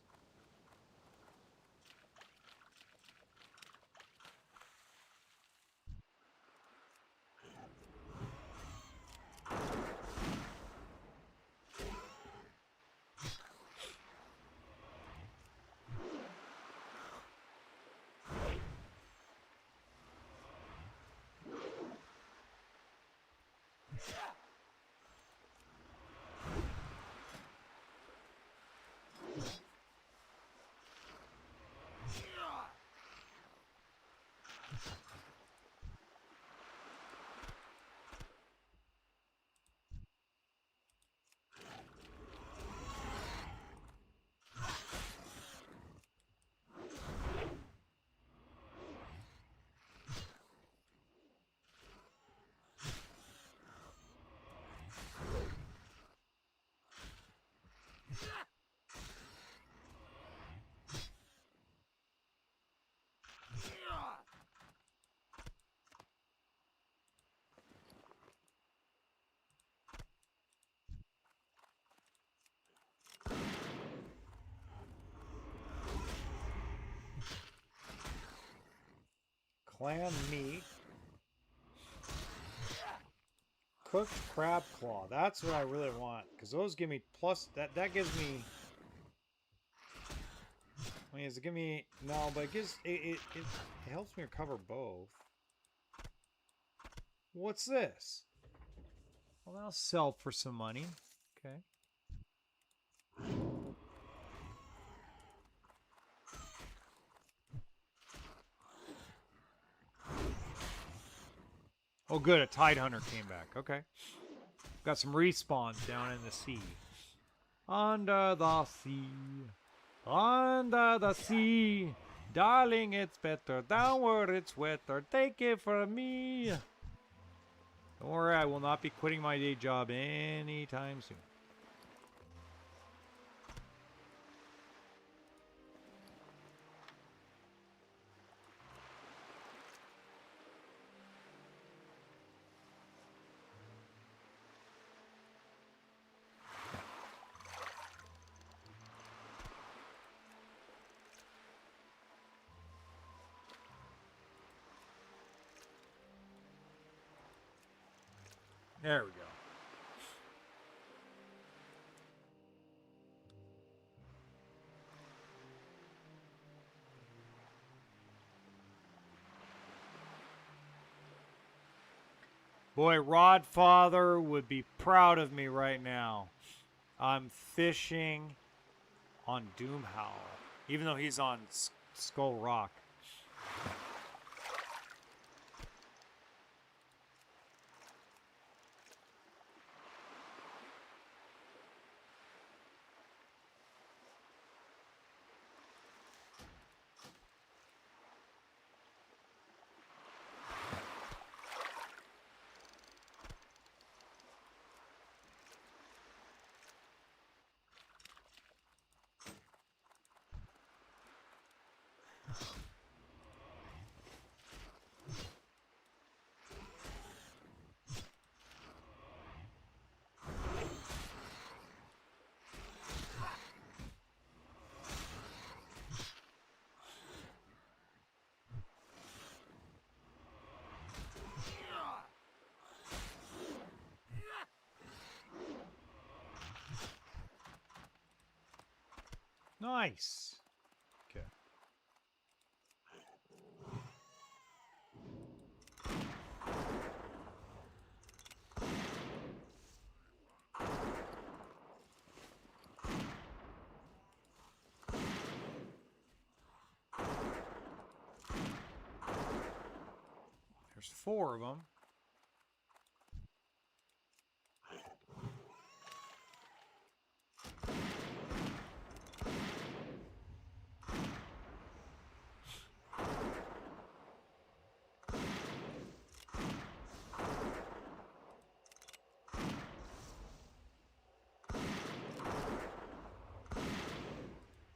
Clam meat. Cooked crab claw. That's what I really want. Because those give me plus... That gives me... I mean, does it give me... No, but it gives... It helps me recover both. What's this? Well, that'll sell for some money. Okay. Oh, good. A tide hunter came back. Okay. Got some respawns down in the sea. Under the sea. Under the sea. Darling, it's better. Downward, it's wetter. Take it from me. Don't worry, I will not be quitting my day job anytime soon. There we go. Boy, Rodfather would be proud of me right now. I'm fishing on Doomhowl, even though he's on Skull Rock. Nice. Okay. There's 4 of them.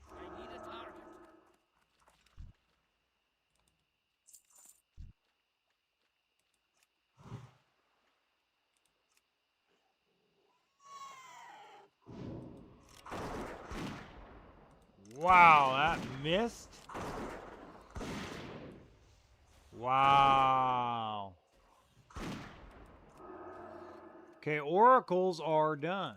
I need a target.
Wow, that missed. Wow. Okay, oracles are done.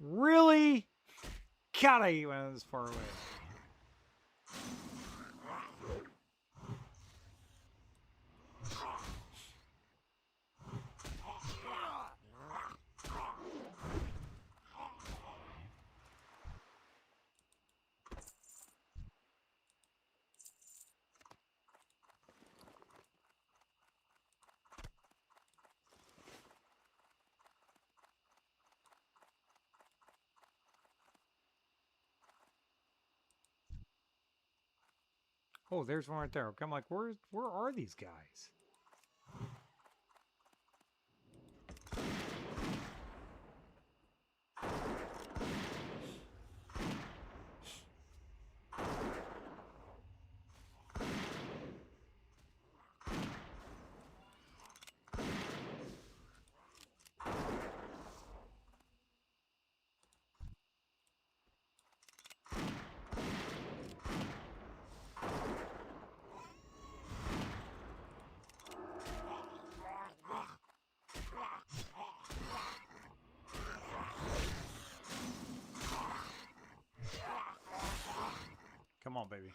Really? God, I hate when I was far away. Oh, there's one right there. Okay, I'm like, where are these guys? Come on, baby.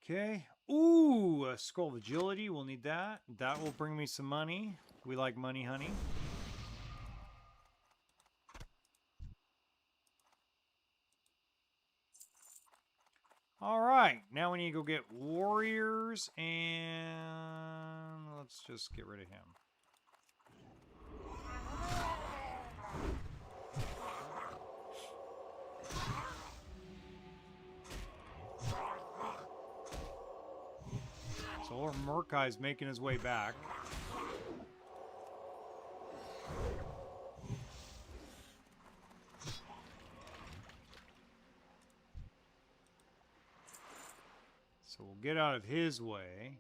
Okay. Ooh, a scroll of agility. We'll need that. That will bring me some money. We like money, honey. All right. Now we need to go get warriors, and let's just get rid of him. So our Murkai's making his way back. So we'll get out of his way.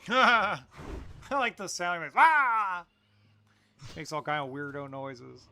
I like the sound. He makes, ah! Makes all kind of weirdo noises.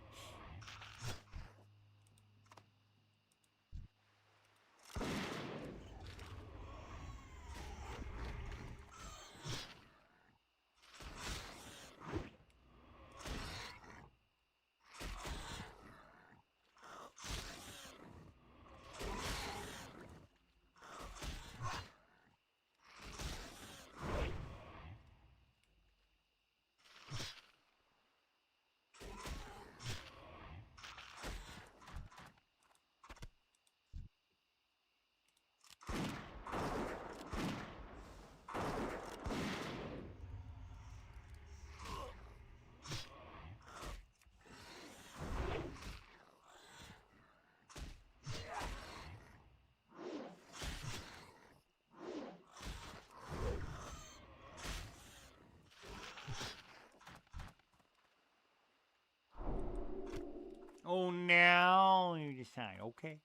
Oh, now you decide. Okay.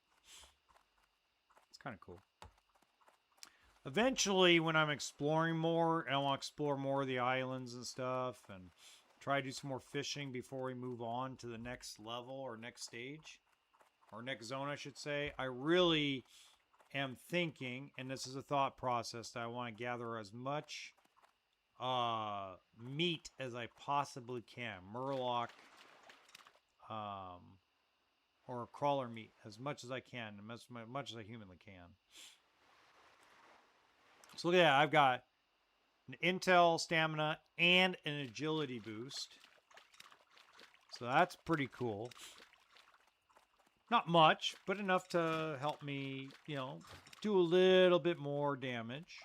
Kind of cool. Eventually, when I'm exploring more, and I want to explore more of the islands and stuff, and try to do some more fishing before we move on to the next level or next stage, or next zone, I should say. I really am thinking, and this is a thought process, that I want to gather as much meat as I possibly can. Murloc, or crawler meat, as much as I can, as much as I humanly can. So look at that, I've got an intel, stamina, and an agility boost. So that's pretty cool. Not much, but enough to help me, you know, do a little bit more damage.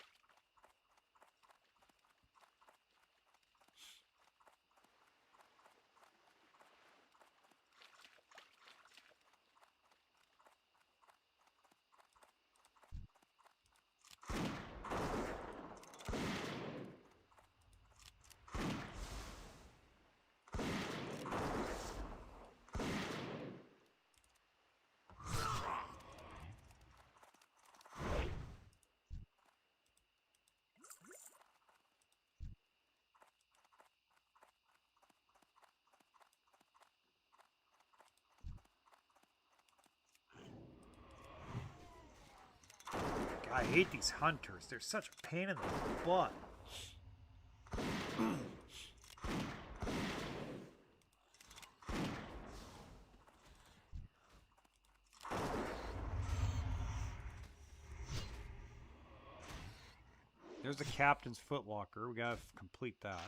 I hate these hunters. They're such a pain in the butt. There's the captain's footlocker. We gotta complete that.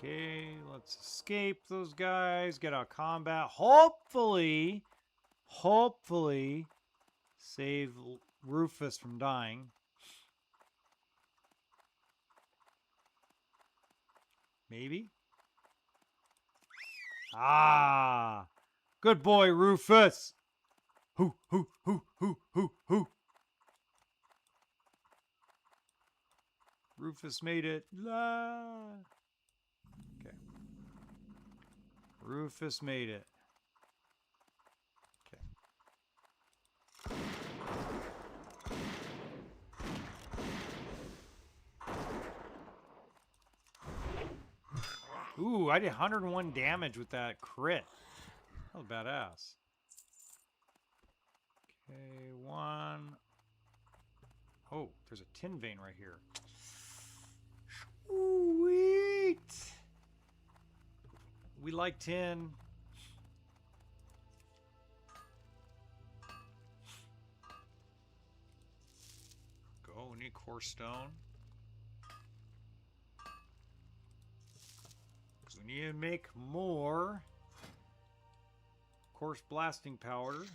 Okay, let's escape those guys, get out of combat. Hopefully, save Rufus from dying. Maybe? Ah! Good boy, Rufus! Hoo, hoo, hoo, hoo, hoo, hoo. Rufus made it. La. Okay. Rufus made it. Okay. Ooh, I did 101 damage with that crit. That was badass. Okay, one. Oh, there's a tin vein right here. Sweet. We like tin. Go, we need core stone. Because we need to make more coarse blasting powder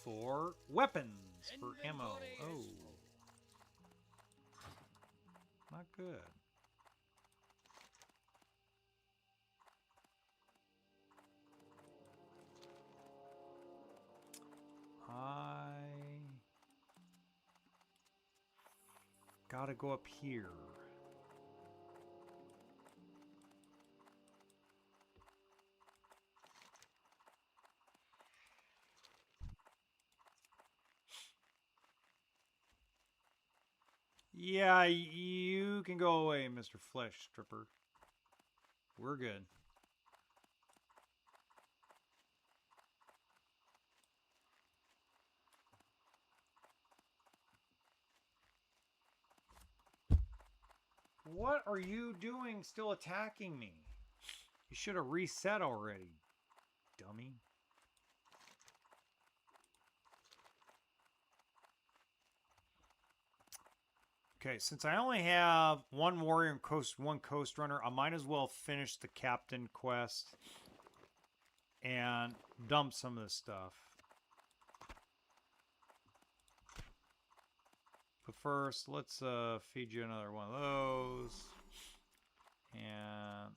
for weapons, for ammo. Oh. Not good. I gotta go up here. Yeah, you can go away, Mr. Flesh Stripper. We're good. What are you doing still attacking me? You should have reset already, dummy. Okay, since I only have one warrior and one coast runner, I might as well finish the captain quest and dump some of this stuff. But first, let's feed you another one of those. And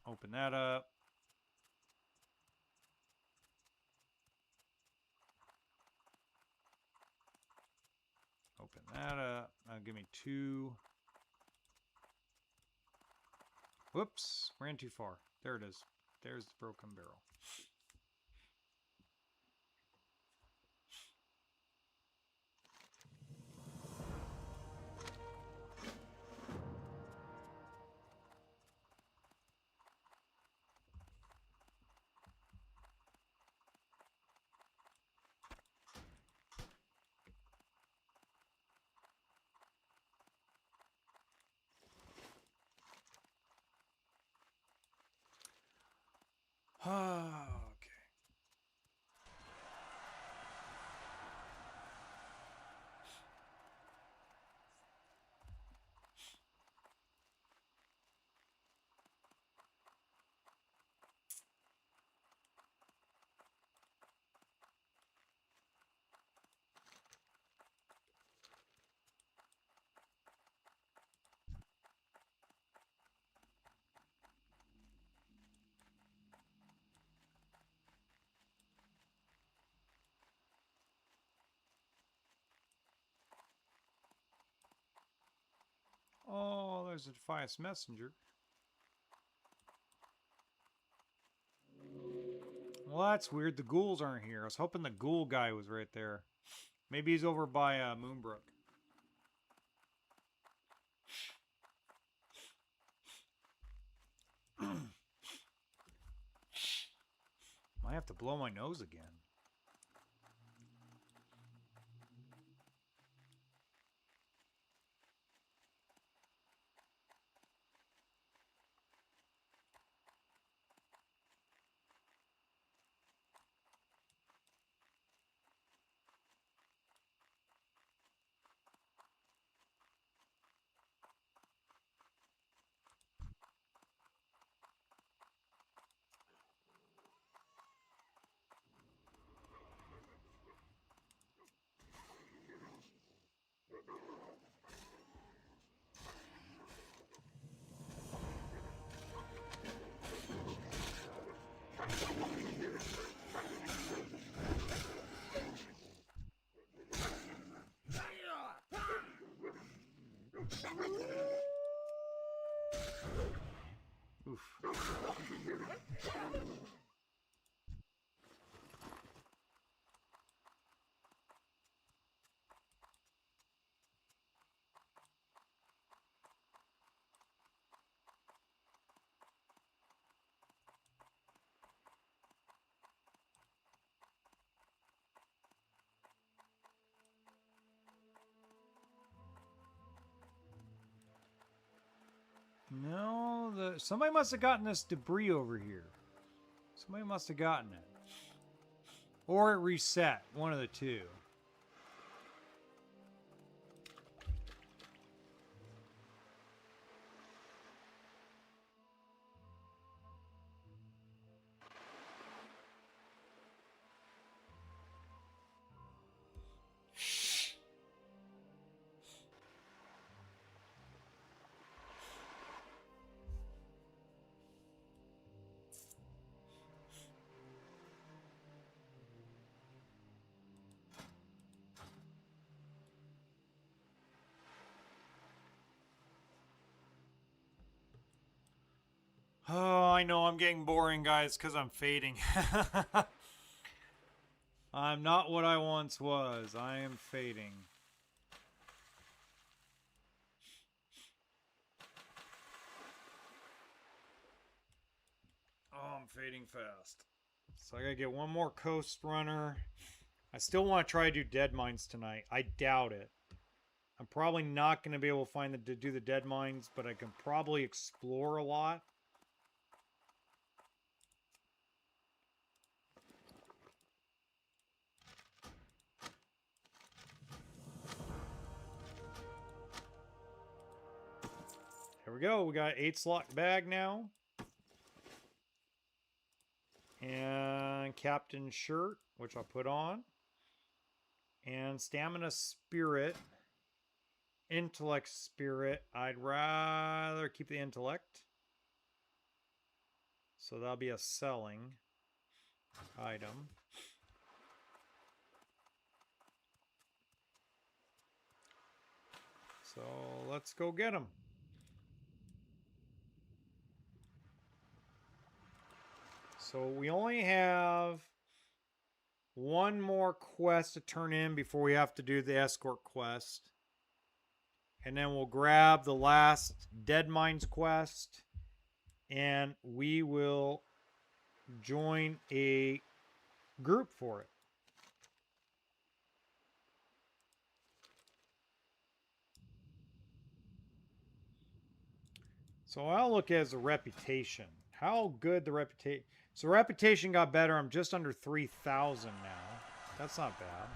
open that up. Open that up. Now give me 2. Whoops, ran too far. There it is. There's the broken barrel. Okay. Oh, there's a Defiance messenger. Well, that's weird. The ghouls aren't here. I was hoping the ghoul guy was right there. Maybe he's over by Moonbrook. Might have to blow my nose again. Oof. No, somebody must have gotten this debris over here. Somebody must have gotten it. Or it reset. One of the two. Oh, I know I'm getting boring, guys, because I'm fading. I'm not what I once was. I am fading. Oh, I'm fading fast. So I gotta get one more coast runner. I still want to try to do dead mines tonight. I doubt it. I'm probably not going to be able to find to do the dead mines, but I can probably explore a lot. There we go. We got 8 slot bag now. And captain shirt, which I'll put on. And stamina spirit. Intellect spirit. I'd rather keep the intellect. So that'll be a selling item. So let's go get them. So we only have one more quest to turn in before we have to do the escort quest. And then we'll grab the last Dead Mines quest. And we will join a group for it. So I'll look at as a reputation. How good the reputation... So reputation got better. I'm just under 3,000 now. That's not bad.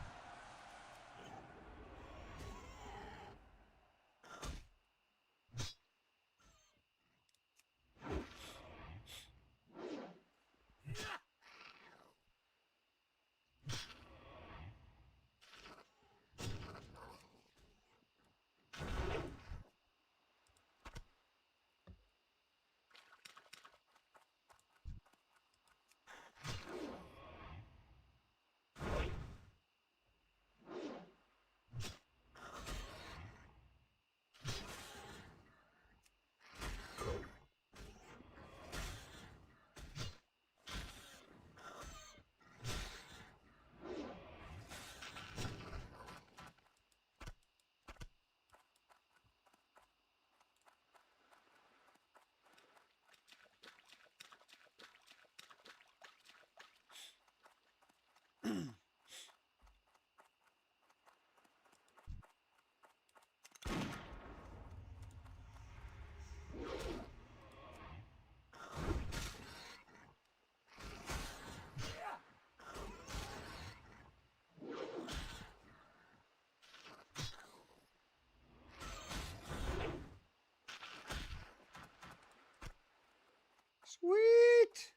Sweet!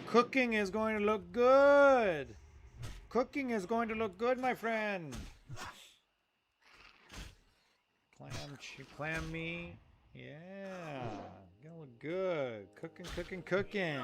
Cooking is going to look good. Cooking is going to look good, my friend. Clam me. Yeah. Gonna look good. Cooking, cooking, cooking.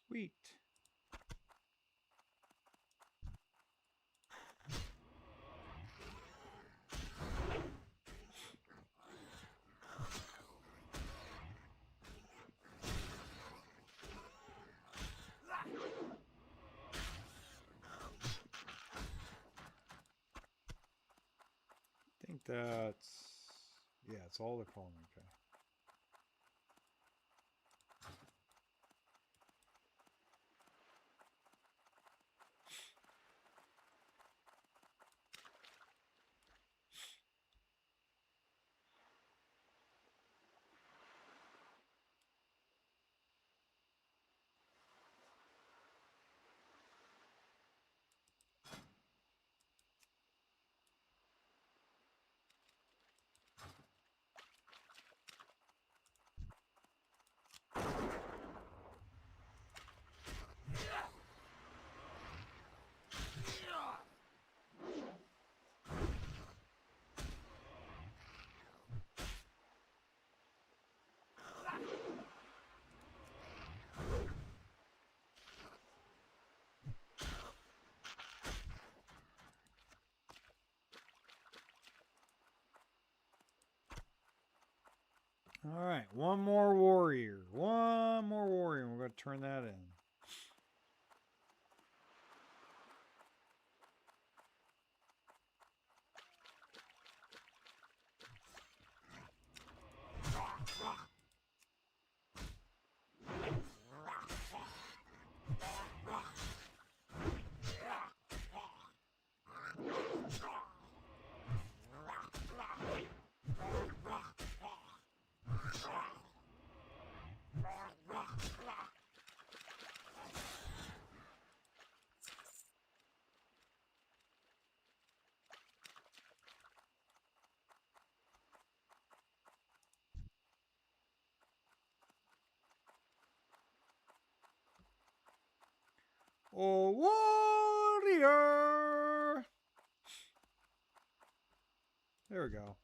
Sweet. I think that's... Yeah, it's all the calling. Okay. All right, one more warrior. One more warrior. And we're going to turn that in. Oh, warrior! There we go.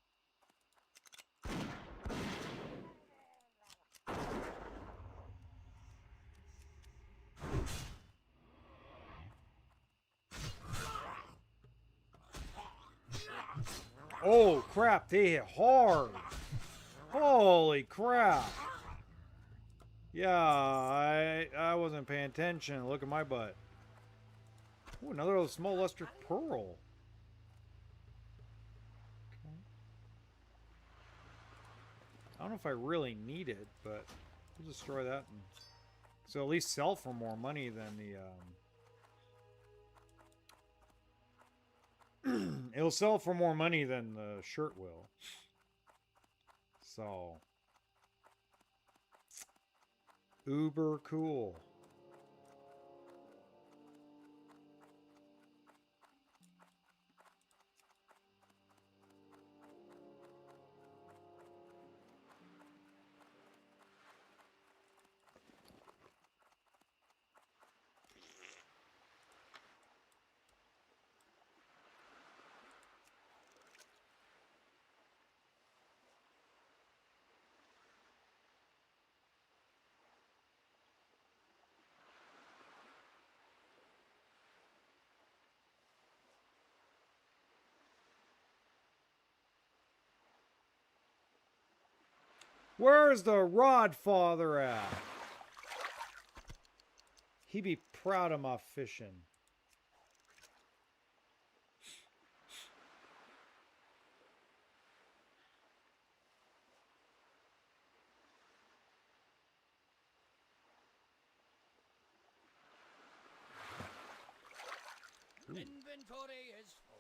Oh, crap. They hit hard. Holy crap. Yeah, I wasn't paying attention. Look at my butt. Ooh, another small luster pearl. Okay. I don't know if I really need it, but we'll destroy that. And so at least sell for more money than the... It'll sell for more money than the shirt will. So... Uber cool. Where's the Rodfather at? He be proud of my fishing.
Inventory is full.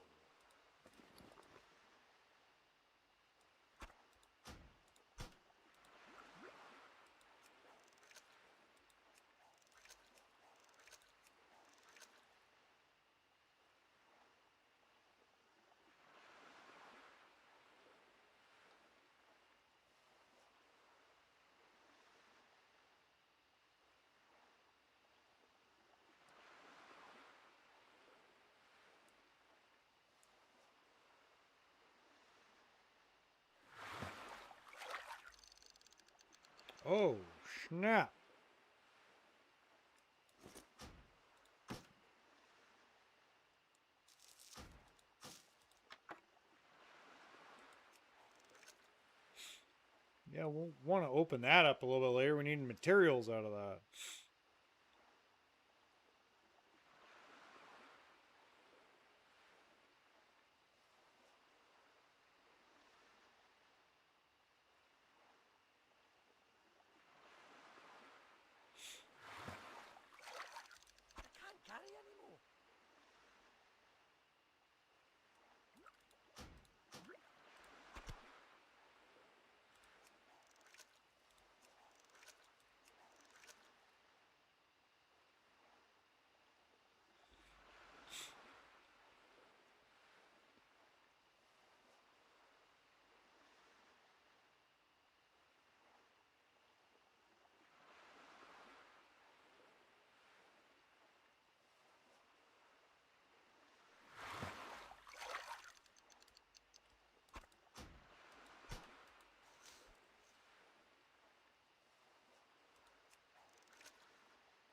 Oh, snap. Yeah, we'll want to open that up a little bit later. We need materials out of that.
Can't carry anymore.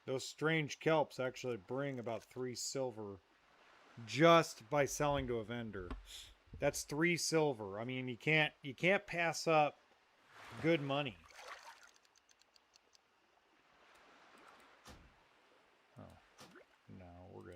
Those strange kelps actually bring about 3 silver just by selling to a vendor. That's 3 silver. I mean, you can't pass up good money. Oh. No, we're good.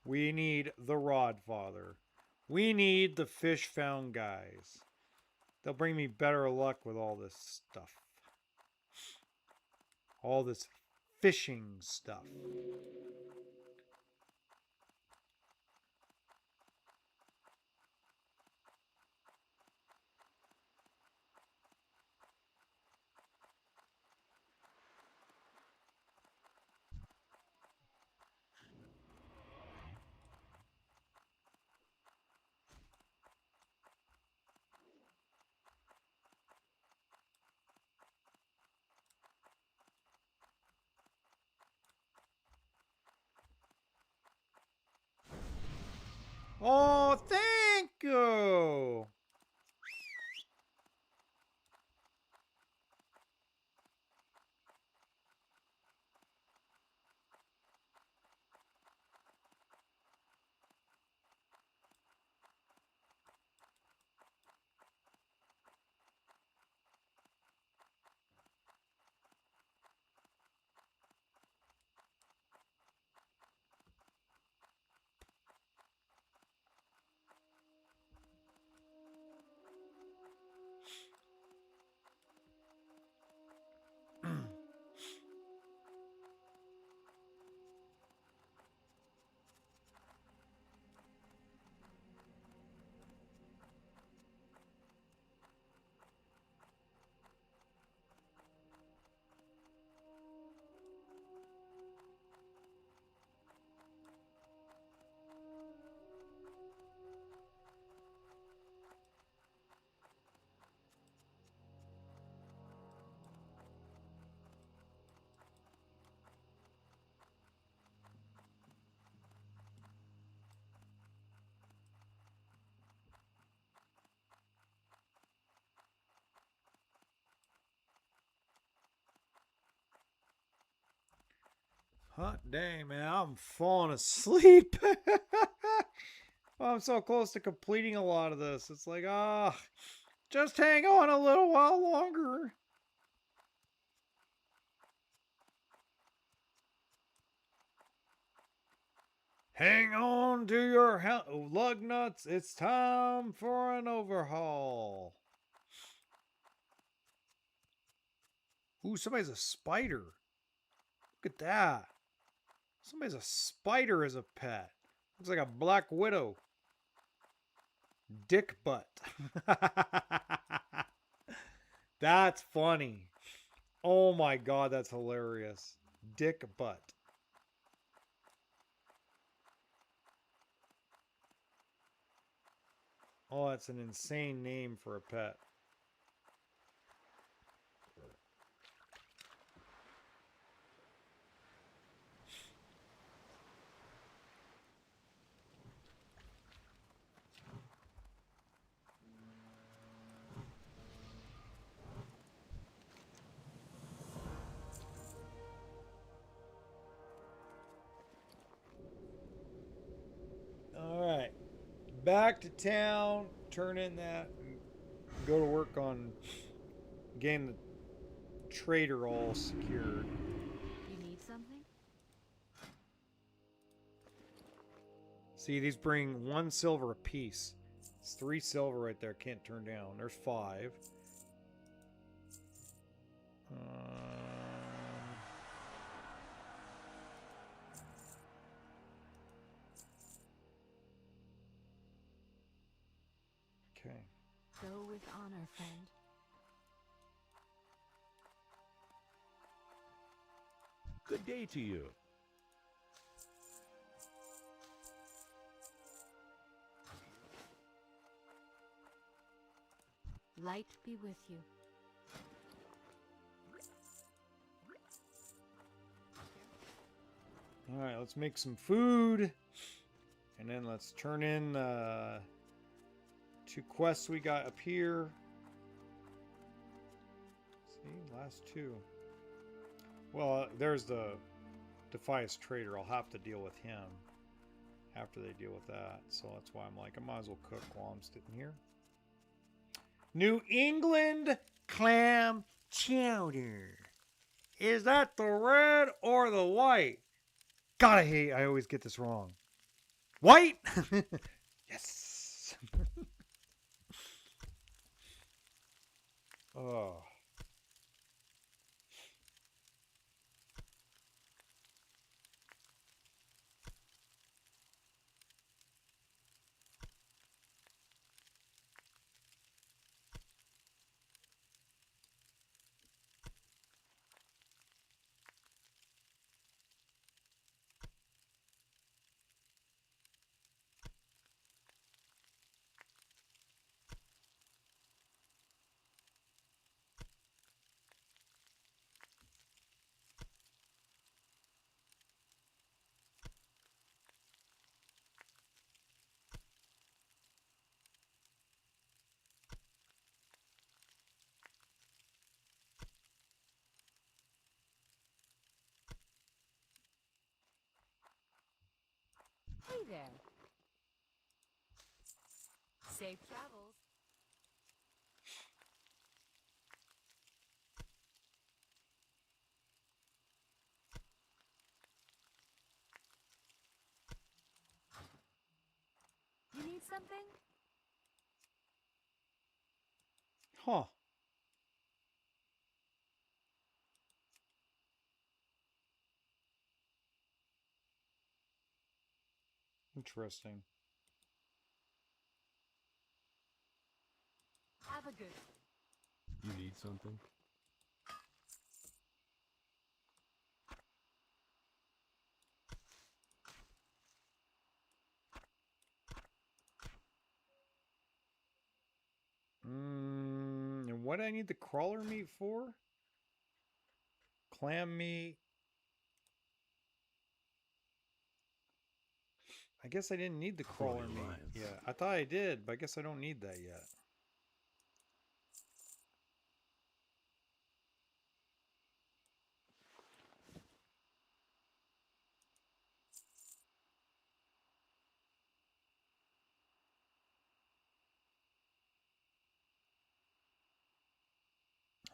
We need the Rod Father. We need the Fish Found guys. They'll bring me better luck with all this stuff. All this fishing stuff. Oh, thank you. Hot dang, man, I'm falling asleep. I'm so close to completing a lot of this. It's like, just hang on a little while longer. Hang on to your lug nuts. It's time for an overhaul. Ooh, somebody's a spider. Look at that. Somebody's a spider as a pet. Looks like a black widow. Dick butt. That's funny. Oh my god, that's hilarious. Dick butt. Oh, that's an insane name for a pet. Back to town, turn in that, and go to work on getting the trader all secured.
You need something?
See, these bring 1 silver apiece. It's 3 silver right there. Can't turn down. There's 5. Okay.
Go with honor, friend.
Good day to you.
Light be with you.
All right, let's make some food. And then let's turn in 2 quests we got up here. See, last 2. Well, there's the Defias Trader. I'll have to deal with him after they deal with that. So that's why I'm like, I might as well cook while I'm sitting here. New England clam chowder. Is that the red or the white? God, I hate, I always get this wrong. White? Yes. Oh.
Hey there. Safe travels. You need something?
Huh. Interesting.
Have a good.
You need something?
And what do I need the crawler meat for? Clam meat. I guess I didn't need the crawler meat.
Alliance.
Yeah, I thought I did, but I guess I don't need that yet.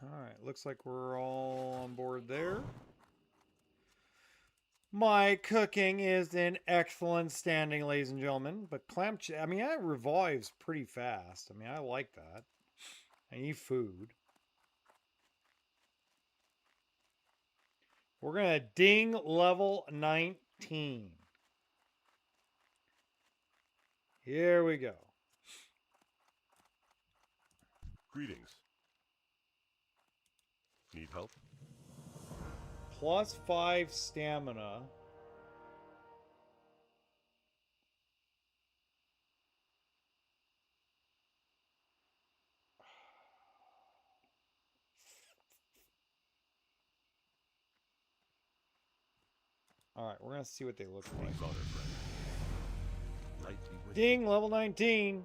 Alright, looks like we're all on board there. My cooking is in excellent standing, ladies and gentlemen. But I mean, that revives pretty fast. I mean, I like that. I eat food. We're going to ding level 19. Here we go.
Greetings. Need help?
Plus 5 stamina. Alright, we're going to see what they look like.
Honor, friend. Light be with
Ding, level 19.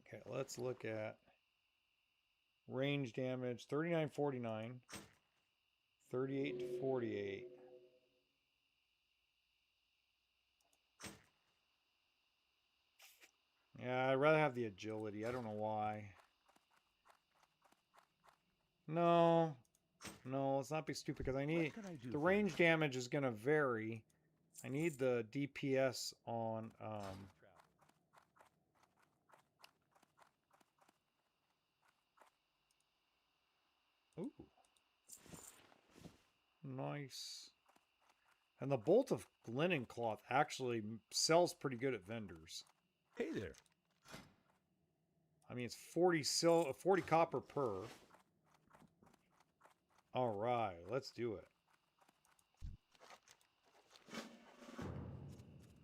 Okay, let's look at range damage. 39-49. 38 to 48. Yeah, I'd rather have the agility. I don't know why. No. No, let's not be stupid because I need... The range damage is going to vary. I need the DPS on... Ooh. Nice. And the bolt of linen cloth actually sells pretty good at vendors.
Hey there.
I mean, it's 40 copper per. All right, let's do it.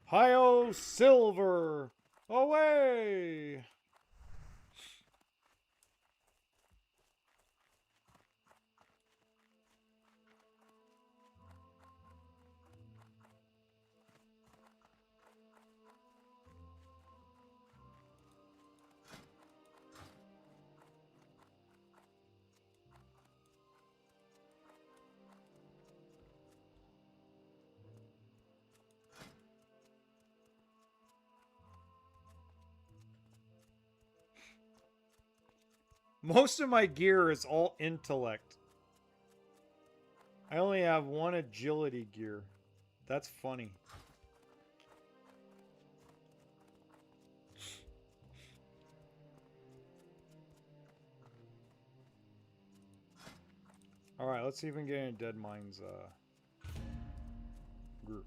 Hi-oh, silver! Away! Most of my gear is all intellect. I only have one agility gear. That's funny. Alright, let's see if we can get in Dead Mind's group.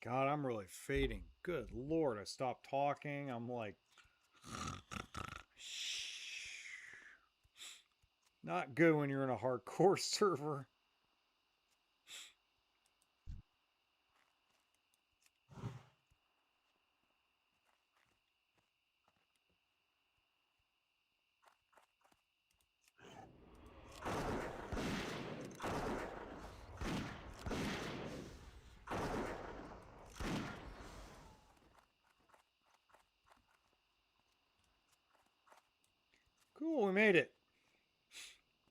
God, I'm really fading. Good Lord, I stopped talking. I'm like... Not good when you're in a hardcore server. Cool, we made it.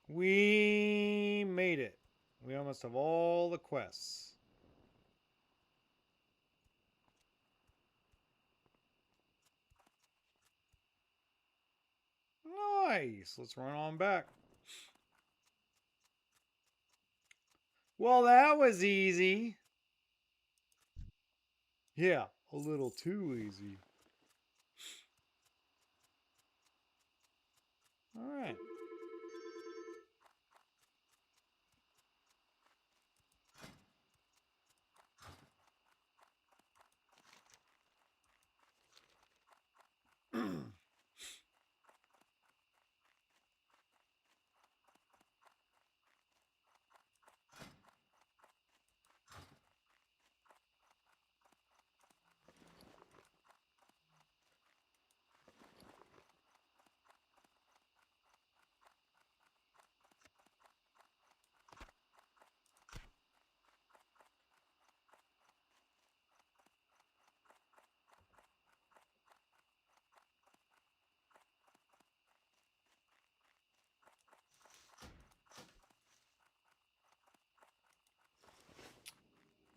We made it. We almost have all the quests. Nice. Let's run on back. Well, that was easy. Yeah, a little too easy.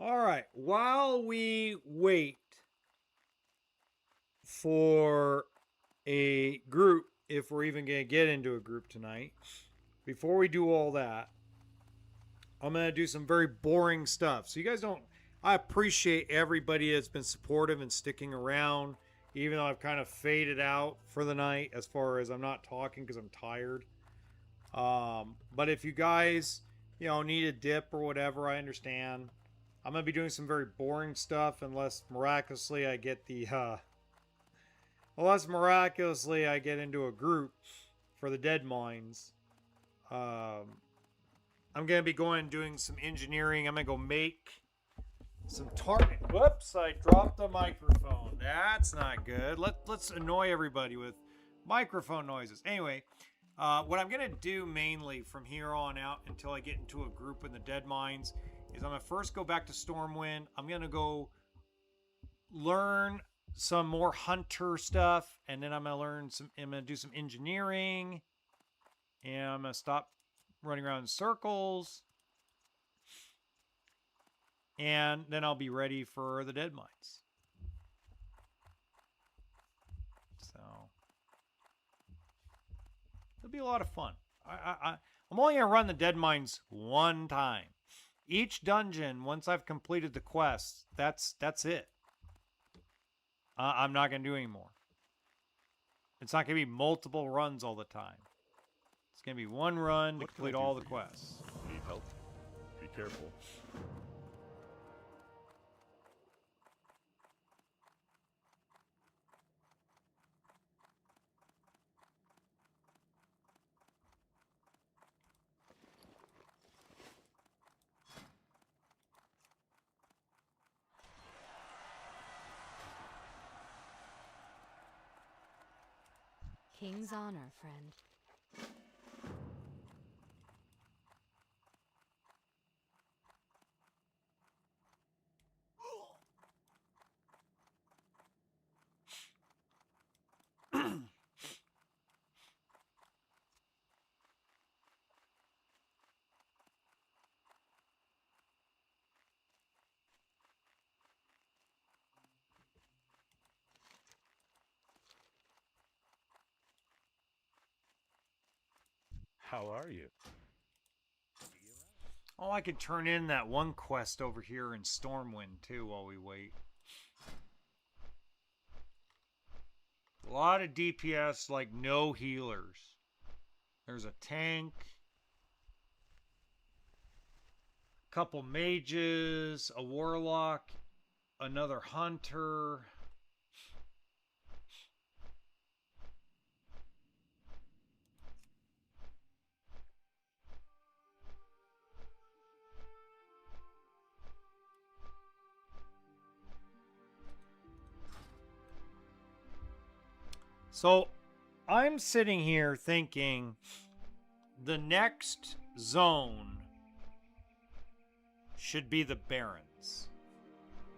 All right. While we wait for a group, if we're even going to get into a group tonight, before we do all that, I'm going to do some very boring stuff. So you guys don't, I appreciate everybody that's been supportive and sticking around, even though I've kind of faded out for the night as far as I'm not talking because I'm tired. But if you guys, need a dip or whatever, I understand. I'm going to be doing some very boring stuff unless miraculously I get into a group for the dead mines. I'm going to be going and doing some engineering. I'm going to go make some target. Whoops, I dropped the microphone. That's not good. Let's annoy everybody with microphone noises. Anyway, what I'm going to do mainly from here on out until I get into a group in the dead mines is I'm going to first go back to Stormwind. I'm going to go learn some more hunter stuff, and then I'm going to do some engineering, and I'm going to stop running around in circles, and then I'll be ready for the dead mines. So it'll be a lot of fun. I'm only going to run the dead mines one time. Each dungeon, once I've completed the quest, that's it. I'm not going to do any more. It's not going to be multiple runs all the time. It's going to be one run to complete all the quests.
Need help? Be careful.
King's honor, friend.
How are you?
Oh, I could turn in that one quest over here in Stormwind, too, while we wait. A lot of DPS, like no healers. There's a tank. A couple mages. A warlock. Another hunter. So, I'm sitting here thinking the next zone should be the Barrens.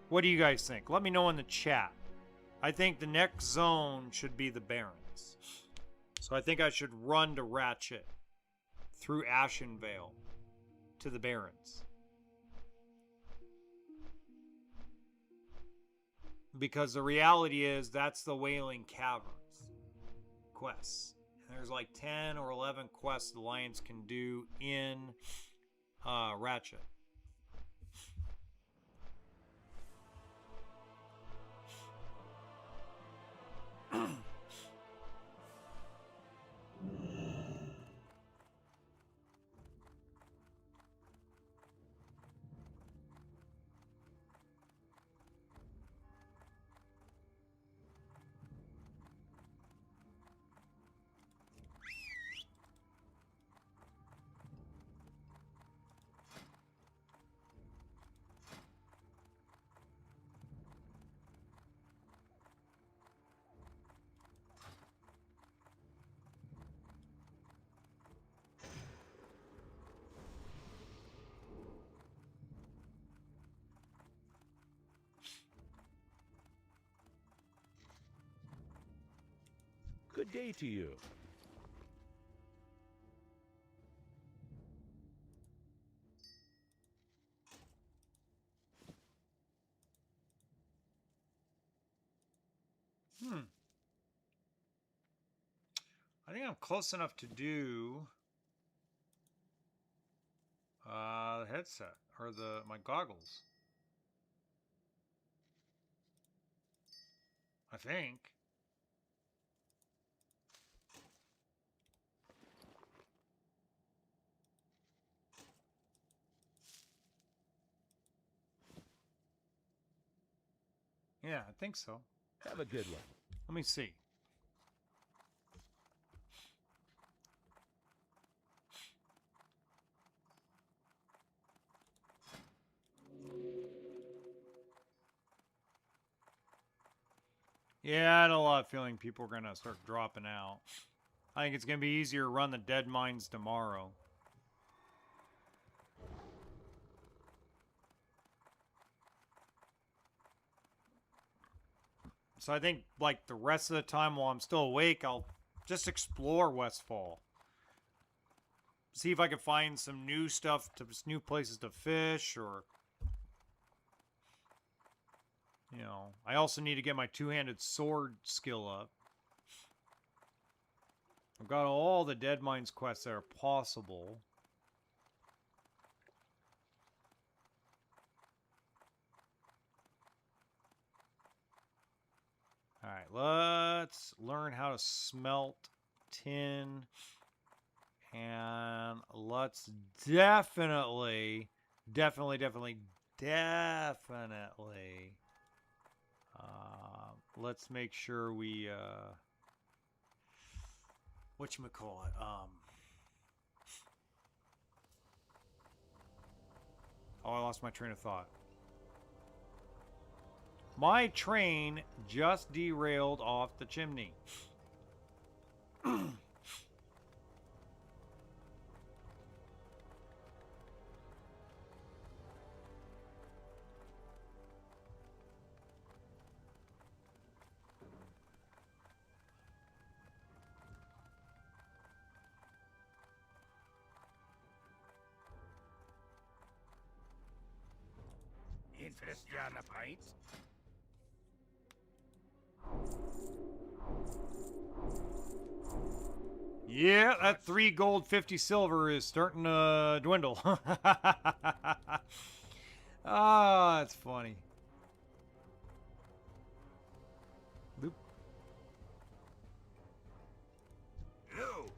What do you guys think? Let me know in the chat. I think the next zone should be the Barrens. So I think I should run to Ratchet through Ashenvale to the Barrens. Because the reality is that's the Wailing Caverns quests. And there's like 10 or 11 quests the Lions can do in Ratchet.
Good day to you.
I think I'm close enough to do the headset or my goggles. I think. Yeah, I think so.
Have a good one.
Let me see. Yeah, I had a lot of feeling people are going to start dropping out. I think it's going to be easier to run the dead mines tomorrow. So I think, like, the rest of the time while I'm still awake, I'll just explore Westfall. See if I can find some new stuff, new places to fish, or... You know, I also need to get my two-handed sword skill up. I've got all the Dead Mines quests that are possible. Alright, let's learn how to smelt tin. And let's definitely let's make sure we whatchamacallit, oh, I lost my train of thought. My train just derailed off the chimney.
Interest you on a pint?
Yeah, that 3 gold, 50 silver is starting to dwindle. Ah, that's funny. Boop.
No.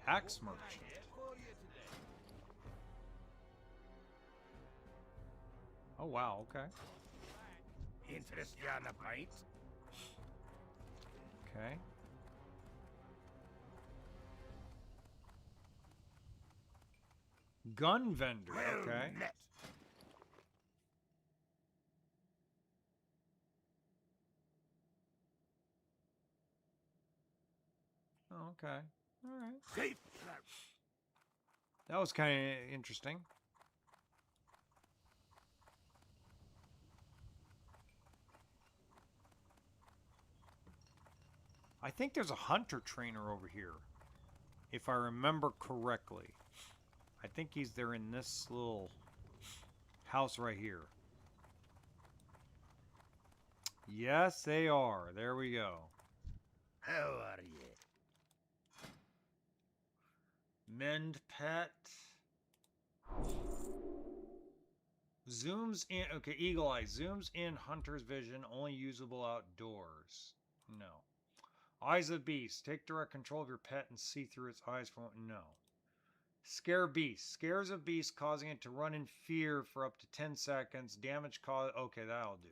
Axe merchant. Oh, wow, okay.
Interest you on a pint?
Okay. Gun vendor,
Well
okay.
met.
Oh, okay. All right.
Safe.
That was kind of interesting. I think there's a hunter trainer over here, if I remember correctly. I think he's there in this little house right here. Yes, they are. There we go.
How are you?
Mend pet. Zooms in. Okay, eagle eye. Zooms in hunter's vision. Only usable outdoors. No. Eyes of beast. Take direct control of your pet and see through its eyes from... No. Scare beast. Scares a beast, causing it to run in fear for up to 10 seconds. Damage caused... Okay, that'll do.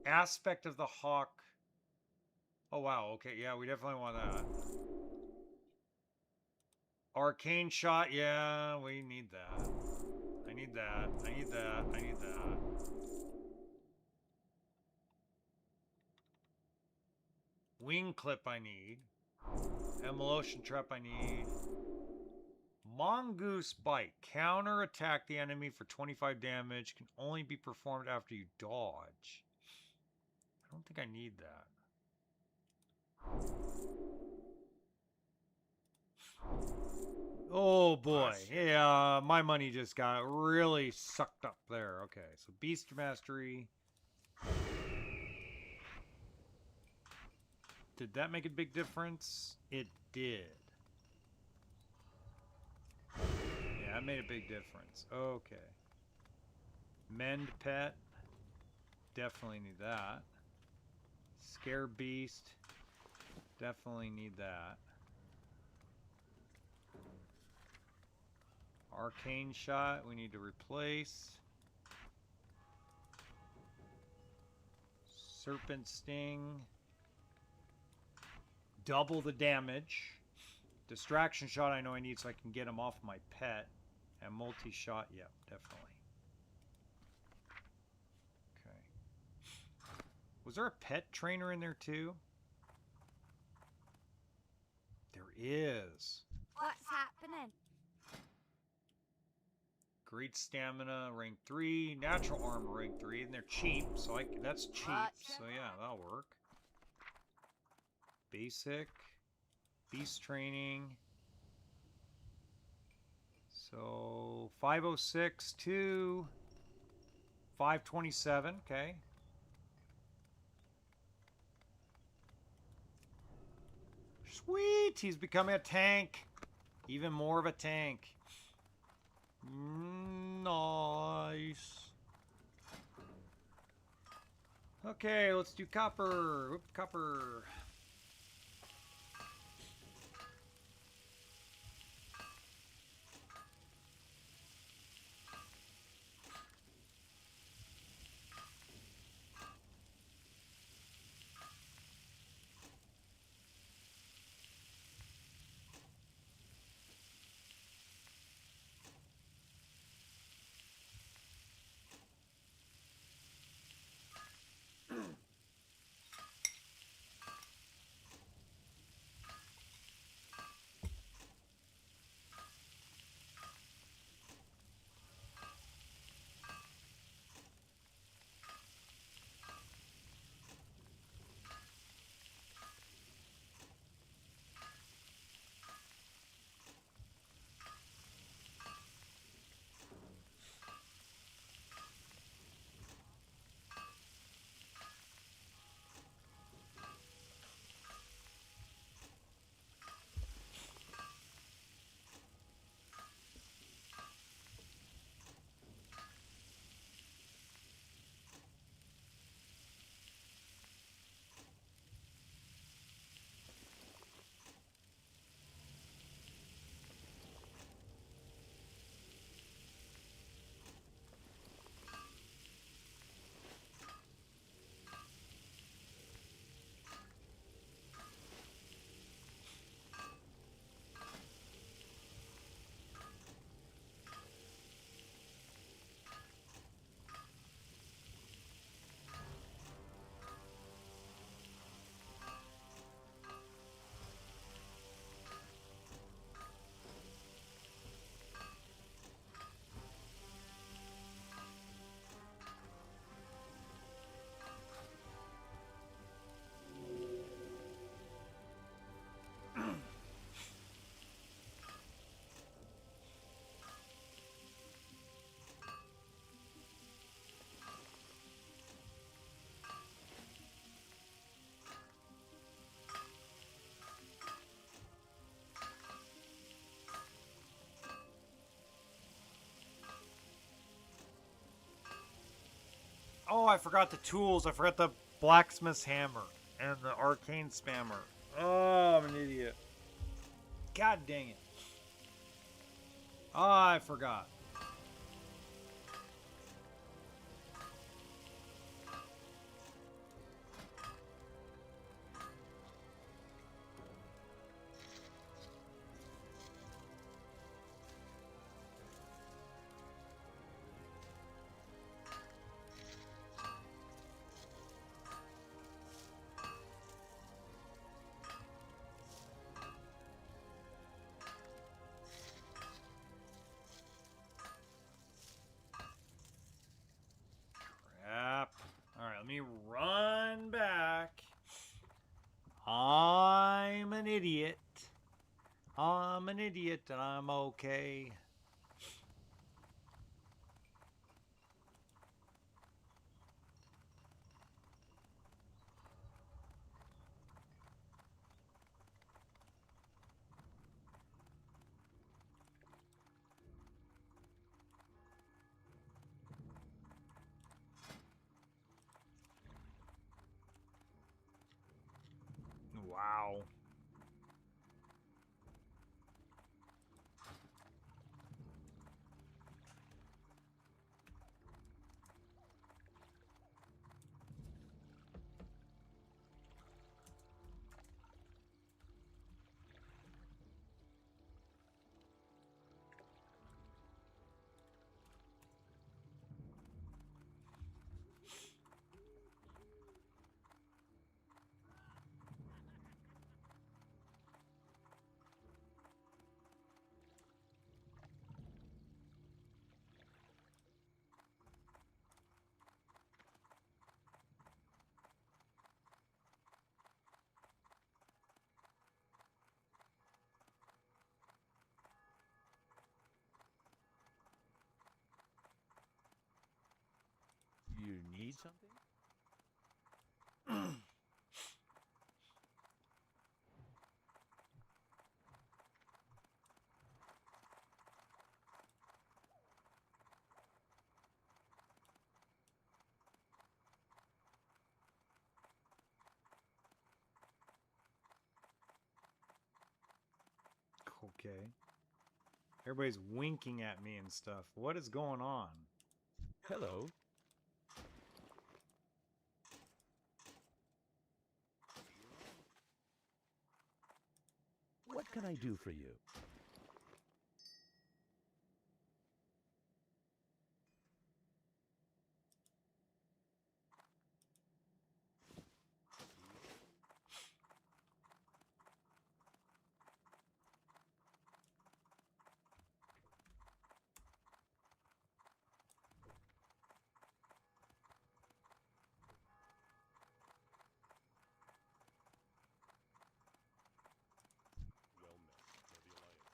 Aspect of the hawk. Oh, wow. Okay, yeah, we definitely want that. Arcane shot. Yeah, we need that. I need that. I need that. I need that. Wing clip I need. Emulation trap I need. Mongoose bite. Counter attack the enemy for 25 damage. Can only be performed after you dodge. I don't think I need that. Oh boy. Yeah, my money just got really sucked up there. Okay, so Beast Mastery. Did that make a big difference? It did. Yeah, that made a big difference. Okay. Mend pet. Definitely need that. Scare beast. Definitely need that. Arcane shot. We need to replace. Serpent sting. Double the damage. Distraction shot I know I need so I can get him off my pet. And multi-shot, yep, definitely. Okay. Was there a pet trainer in there too? There is.
What's happening?
Great stamina, rank 3. Natural armor, rank 3. And they're cheap, so that's cheap. So yeah, that'll work. Basic. Beast training. So 506 to 527. Okay. Sweet! He's becoming a tank. Even more of a tank. Nice. Okay, let's do copper. Whoop, copper. Oh, I forgot the tools. I forgot the blacksmith's hammer and the arcane spammer. Oh, I'm an idiot. God dang it. Oh, I forgot. Crap. Alright, let me run back. I'm an idiot. I'm an idiot and I'm okay. Wow.
You need something?
Okay. Everybody's winking at me and stuff. What is going on?
Hello. What can I do for you?
Well met for the Alliance.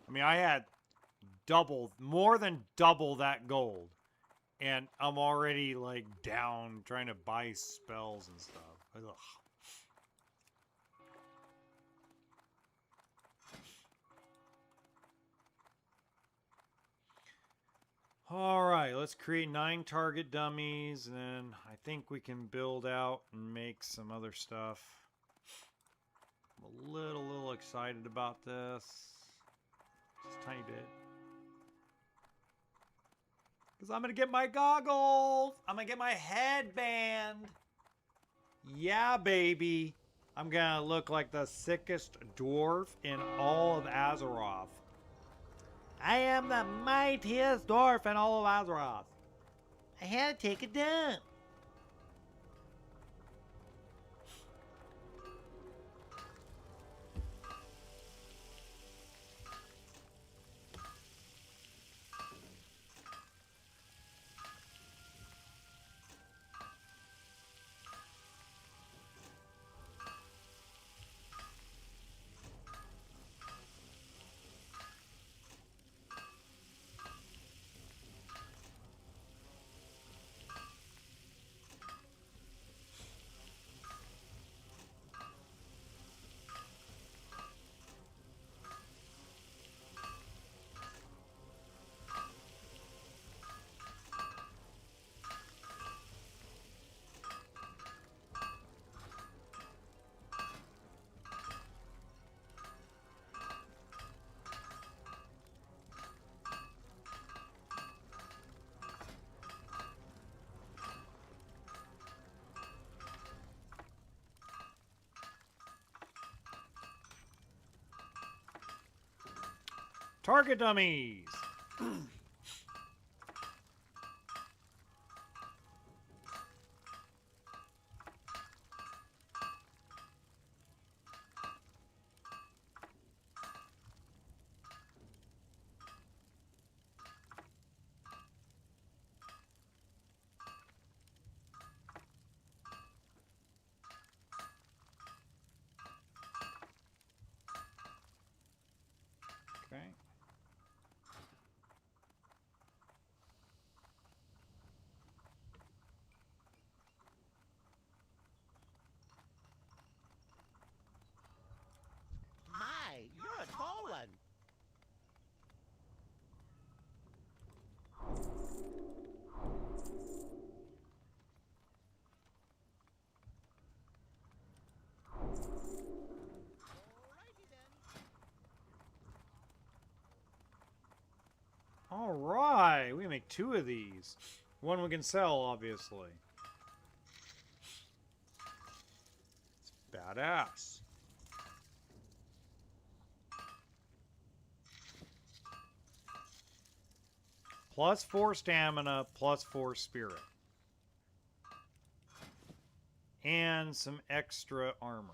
I mean, I had more than double that gold. And I'm already, like, down trying to buy spells and stuff. Ugh. Alright, let's create 9 target dummies, and then I think we can build out and make some other stuff. I'm a little excited about this. Just a tiny bit. Because I'm going to get my goggles! I'm going to get my headband! Yeah, baby! I'm going to look like the sickest dwarf in all of Azeroth. I am the mightiest dwarf in all of Azeroth. I had to take a dump. Target dummies. Okay. 2 of these. One we can sell, obviously. It's badass. +4 stamina, +4 spirit. And some extra armor.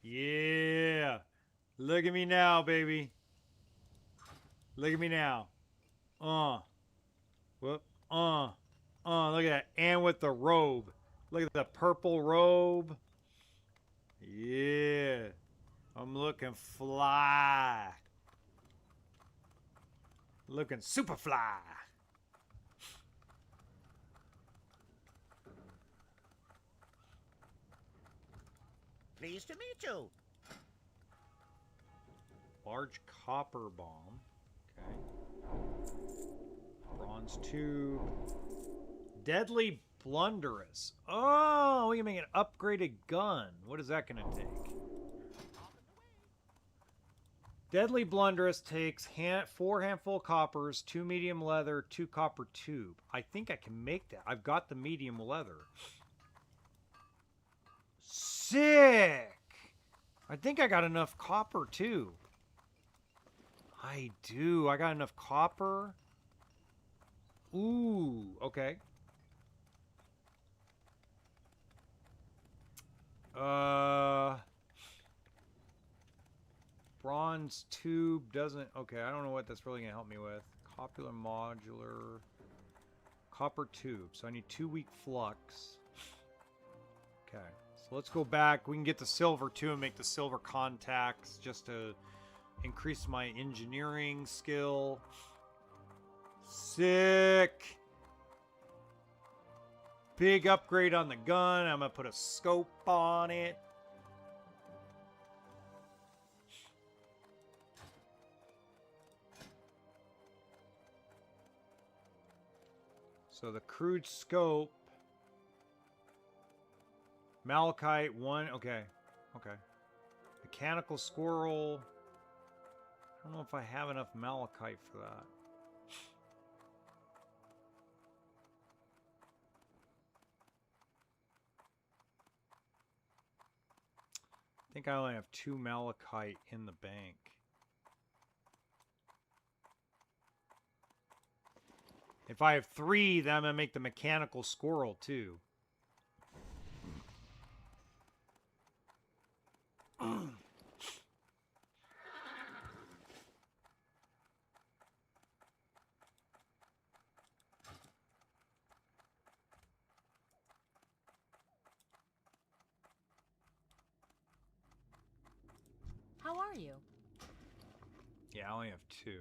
Yeah. Look at me now, baby. Look at me now. Whoop. Look at that. And with the robe. Look at the purple robe. Yeah. I'm looking fly. Looking super fly.
Pleased to meet you.
Large copper bomb. Okay. Bronze tube. Deadly blunderous. Oh, we can make an upgraded gun. What is that going to take? Deadly blunderous takes 4 handful coppers, 2 medium leather, 2 copper tube. I think I can make that. I've got the medium leather. Sick! I think I got enough copper too. I do. I got enough copper. Ooh, okay. Bronze tube doesn't... Okay, I don't know what that's really going to help me with. Copper modular. Copper tube. So I need 2 weak flux. Okay. So let's go back. We can get the silver too and make the silver contacts just to increase my engineering skill. Sick. Big upgrade on the gun. I'm going to put a scope on it. So the crude scope. Malachite 1. Okay. Okay. Mechanical squirrel. I don't know if I have enough malachite for that. I think I only have 2 malachite in the bank. If I have 3, then I'm going to make the mechanical squirrel too.
How are you?
Yeah, I only have 2.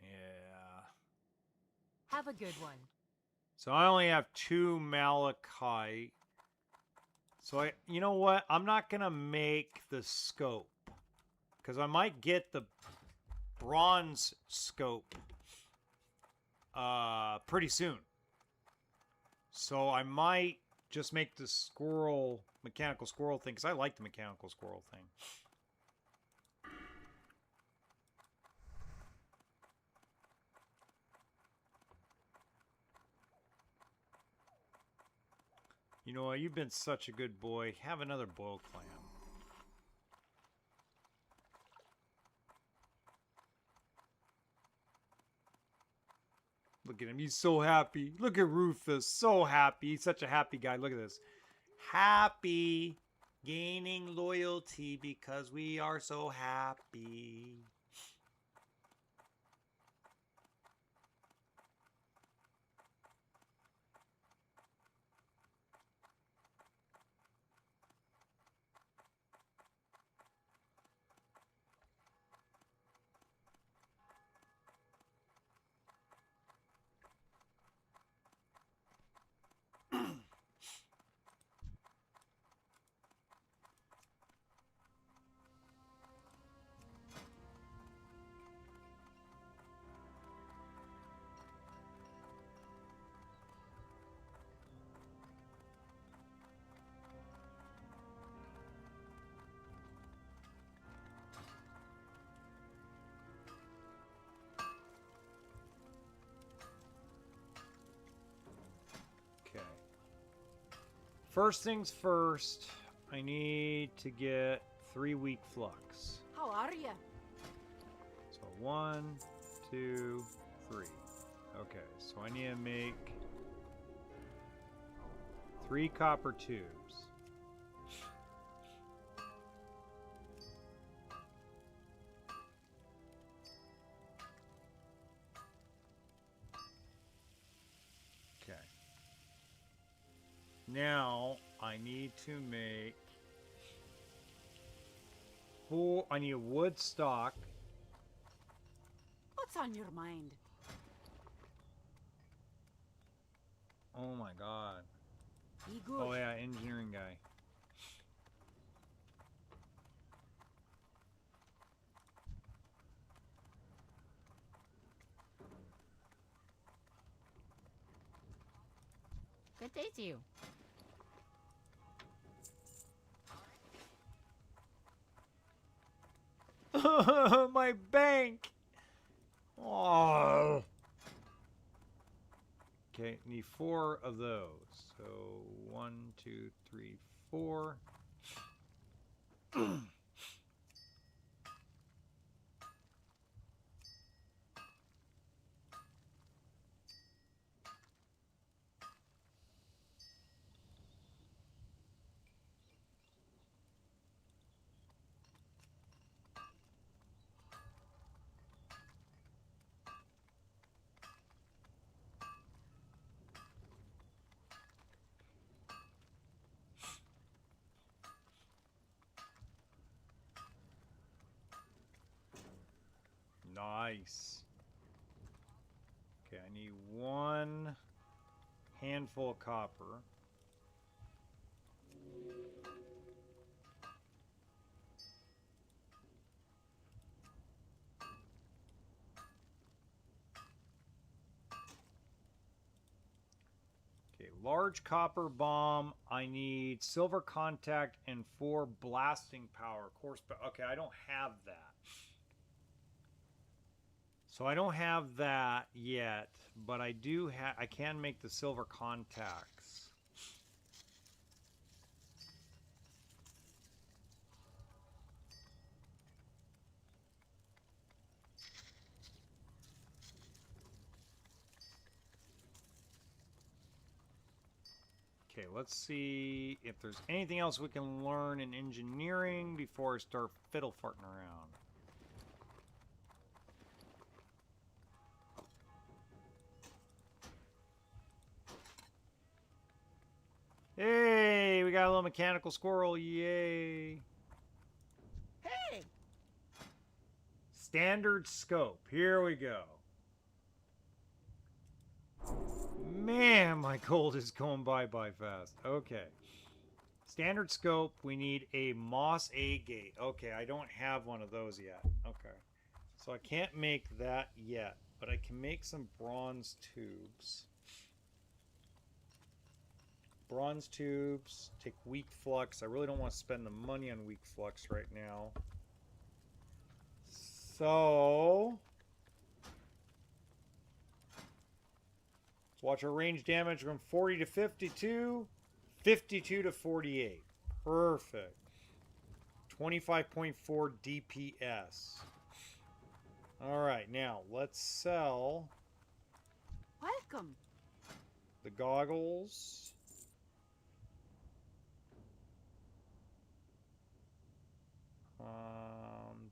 Yeah.
Have a good one.
So I only have 2 malachite. So you know what? I'm not going to make the scope. Because I might get the bronze scope pretty soon. So I might just make the squirrel, mechanical squirrel thing. Because I like the mechanical squirrel thing. You know what? You've been such a good boy. Have another boiled clam. Look at him. He's so happy. Look at Rufus. So happy. He's such a happy guy. Look at this. Happy. Gaining loyalty because we are so happy. first things first, I need to get 3 weak flux.
How are you?
So 1, 2, 3. Okay, so I need to make 3 copper tubes. Okay. Now I need to make 4. I need a wood stock.
What's on your mind?
Oh my god.
Be good.
Oh yeah, engineering guy.
Good day to you.
My bank. Oh. Okay, need 4 of those. So 1, 2, 3, 4. Nice. Okay, I need 1 handful of copper. Okay, large copper bomb. I need silver contact and 4 blasting power. Course, but okay, I don't have that. So I don't have that yet, but I do have. I can make the silver contacts. Okay, let's see if there's anything else we can learn in engineering before I start fiddle farting around. Hey, we got a little mechanical squirrel, yay.
Hey!
Standard scope, here we go. Man, my gold is going by fast. Okay. Standard scope, we need a moss agate. Okay, I don't have one of those yet. Okay. So I can't make that yet, but I can make some bronze tubes. Bronze tubes, take weak flux. I really don't want to spend the money on weak flux right now. So let's watch our range damage from 40 to 52, 52 to 48. Perfect. 25.4 DPS. Alright, now let's sell
Welcome.
the goggles.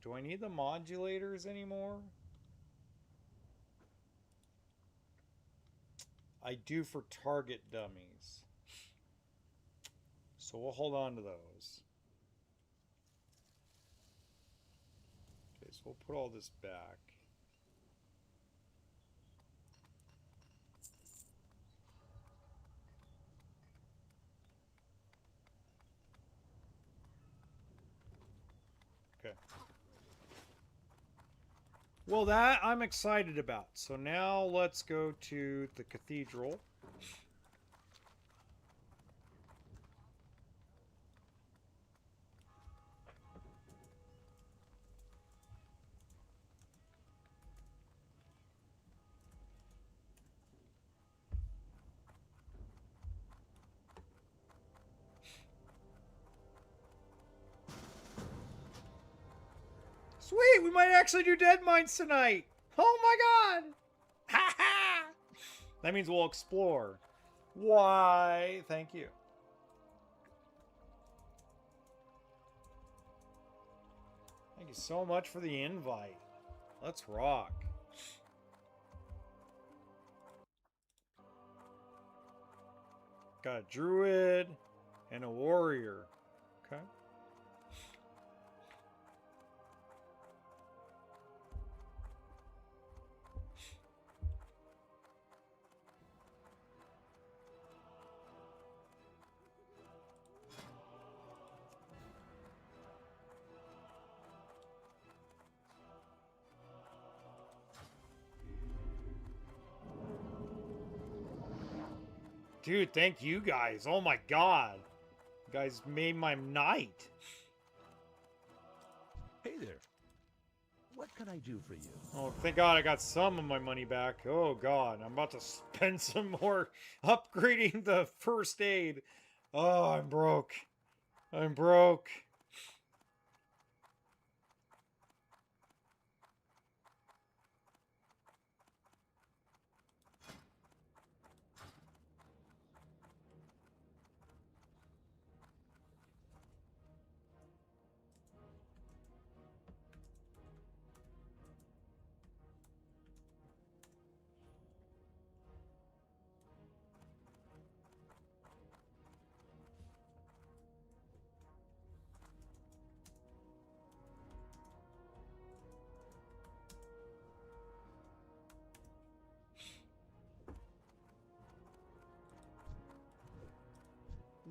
Do I need the modulators anymore? I do for target dummies. So we'll hold on to those. Okay, so we'll put all this back. Okay. Well, that I'm excited about. So now let's go to the cathedral. Sweet, we might actually do Dead Mines tonight. Oh my god. Ha ha. That means we'll explore. Why? Thank you. Thank you so much for the invite. Let's rock. Got a druid and a warrior. Okay. Dude, thank you guys. Oh my god. You guys made my night.
Hey there. What can I do for you?
Oh, thank god I got some of my money back. Oh god, I'm about to spend some more upgrading the first aid. Oh, I'm broke. I'm broke.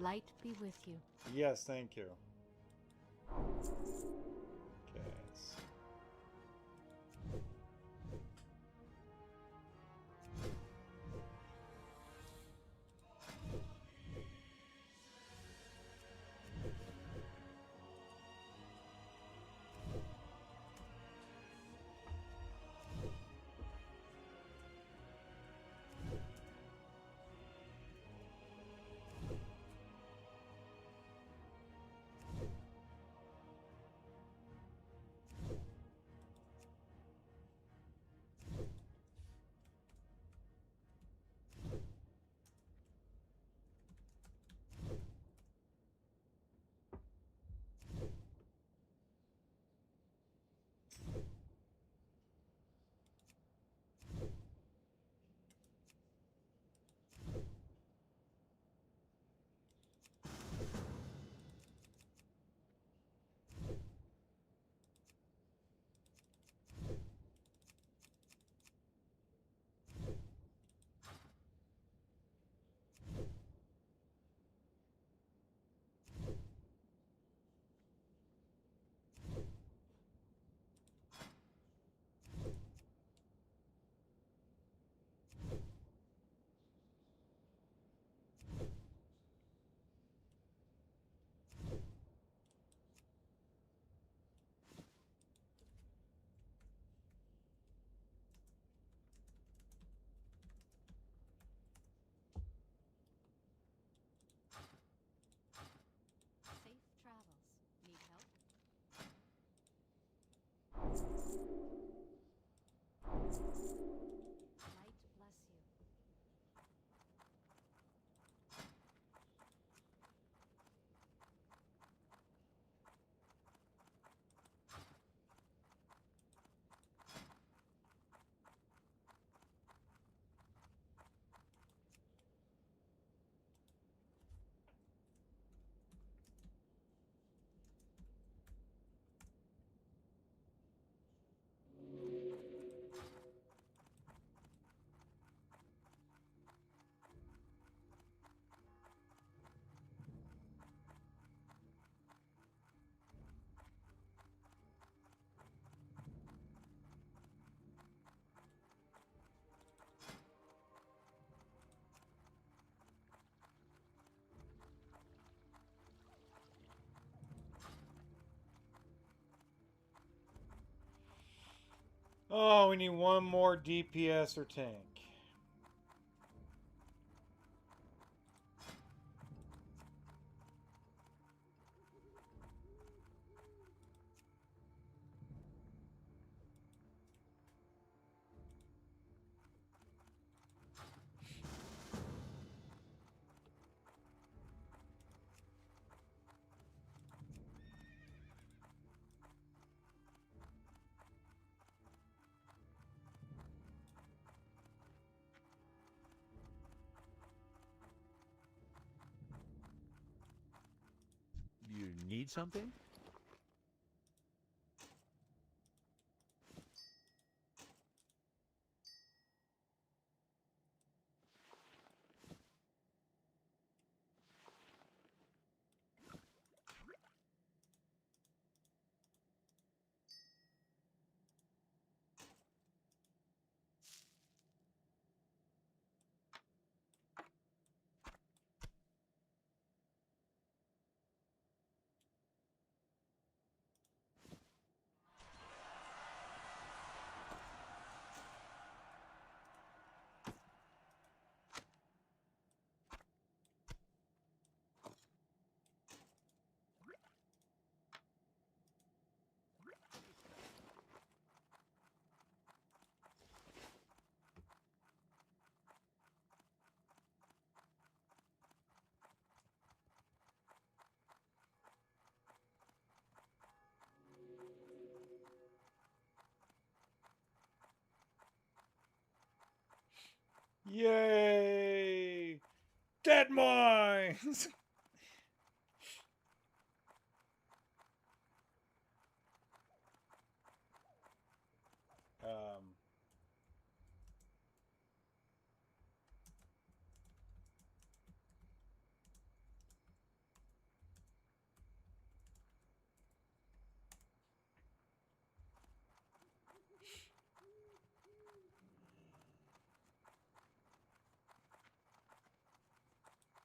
Light be with you.
Yes, thank you. Okay.
Safe travels. Need help? Light bless you.
Oh, we need one more DPS or tank.
Need something?
Yay! Dead mines!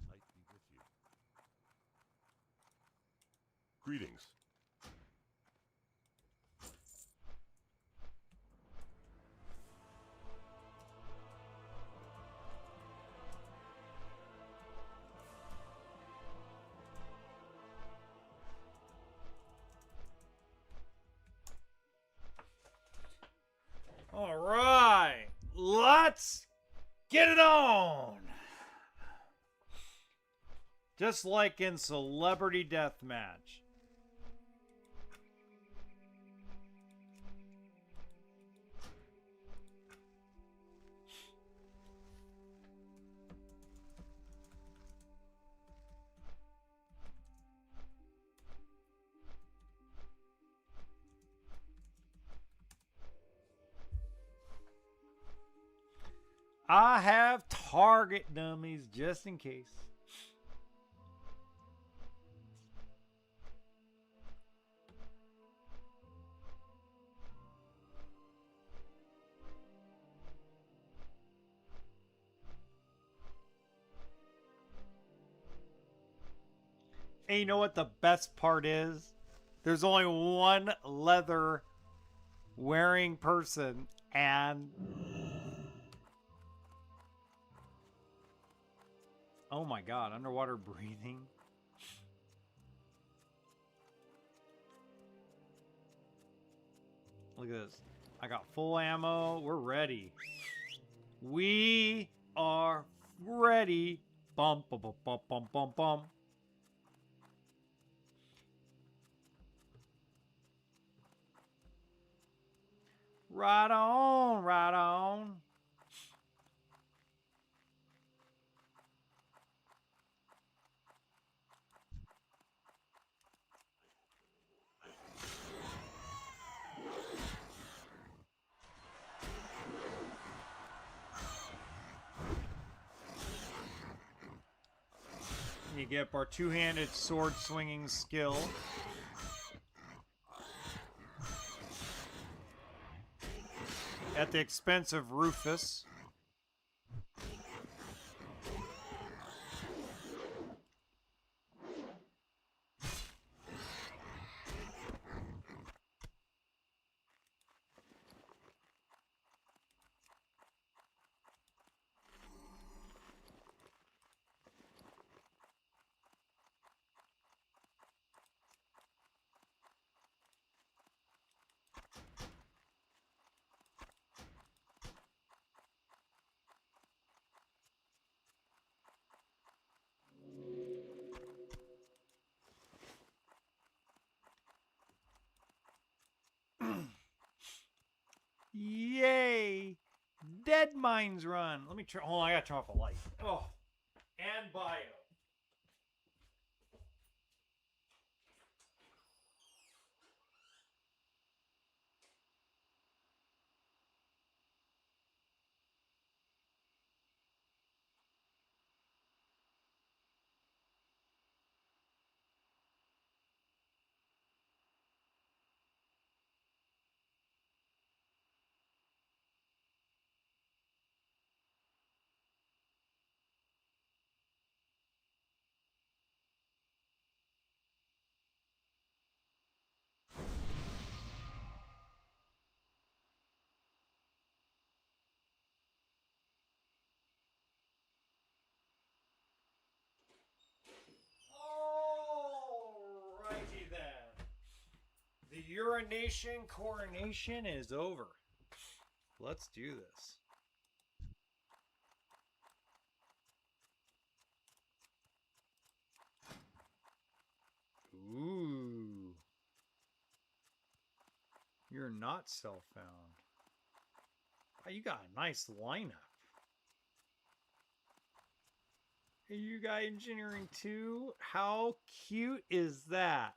Light be with you. Greetings.
All right, let's get it on. Just like in Celebrity Deathmatch. I have target dummies just in case. And you know what the best part is? There's only one leather wearing person, and oh my god, underwater breathing. Look at this. I got full ammo. We're ready. We are ready. Bum bum bum bum bum bum bum. Right on, right on. You get our two-handed sword swinging skill. At the expense of Rufus. Yay! Dead Mines Run. Let me turn. Hold on, I gotta turn off the light. Oh, and bio. urination coronation is over. Let's do this. Ooh. You're not self-found. Oh, you got a nice lineup. Hey, you got engineering too? How cute is that?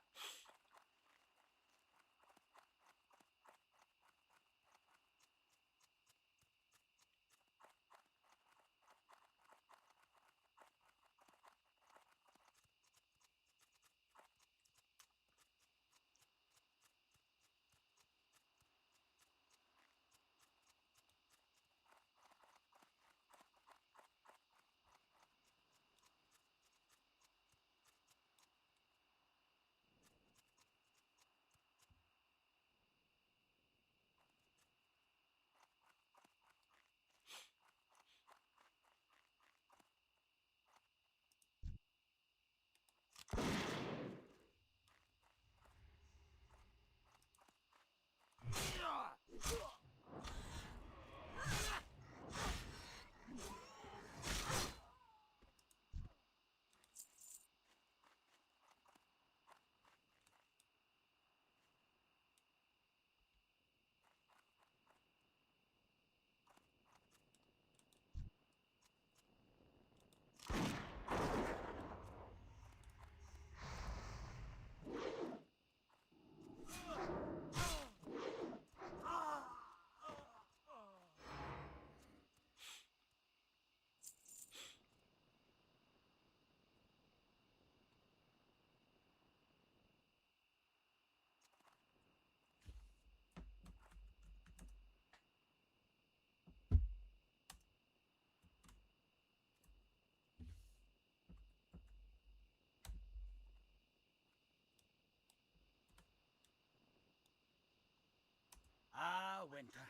Ah, winter.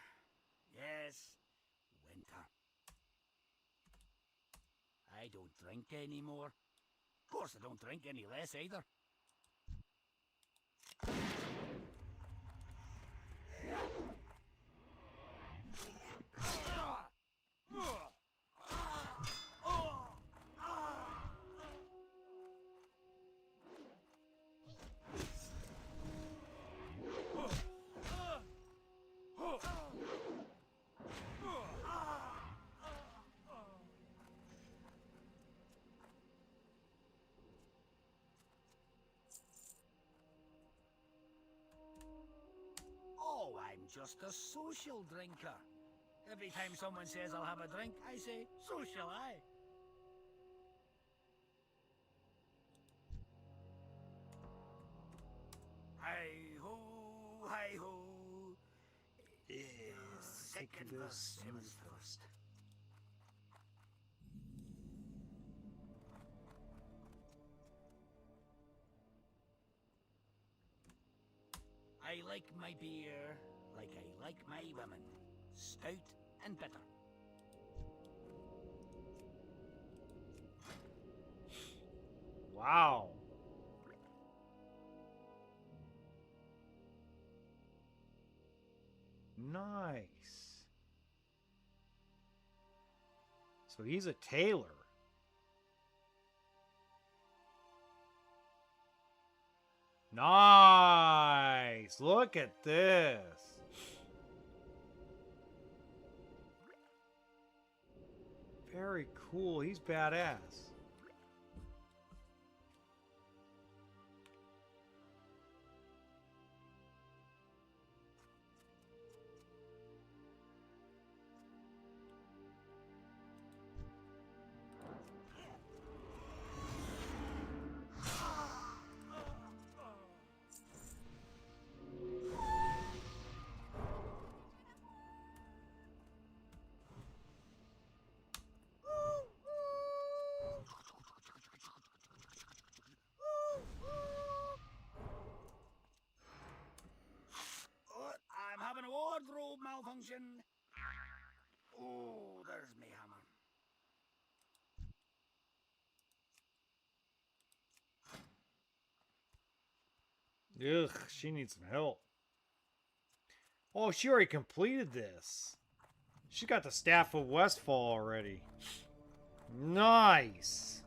Yes, winter. I don't drink anymore. Of course, I don't drink any less either. Oh, I'm just a social drinker. Every time someone says I'll have a drink, I say, so shall I. Hi-ho, hi-ho. Second verse, seventh first. I like my beer like I like my women. Stout and bitter.
Wow. Nice. So he's a tailor. Nice. Look at this. Very cool. He's badass.
I'm having a wardrobe malfunction. Oh, there's my hammer.
Ugh, she needs some help. Oh, she already completed this. She got the Staff of Westfall already. Nice.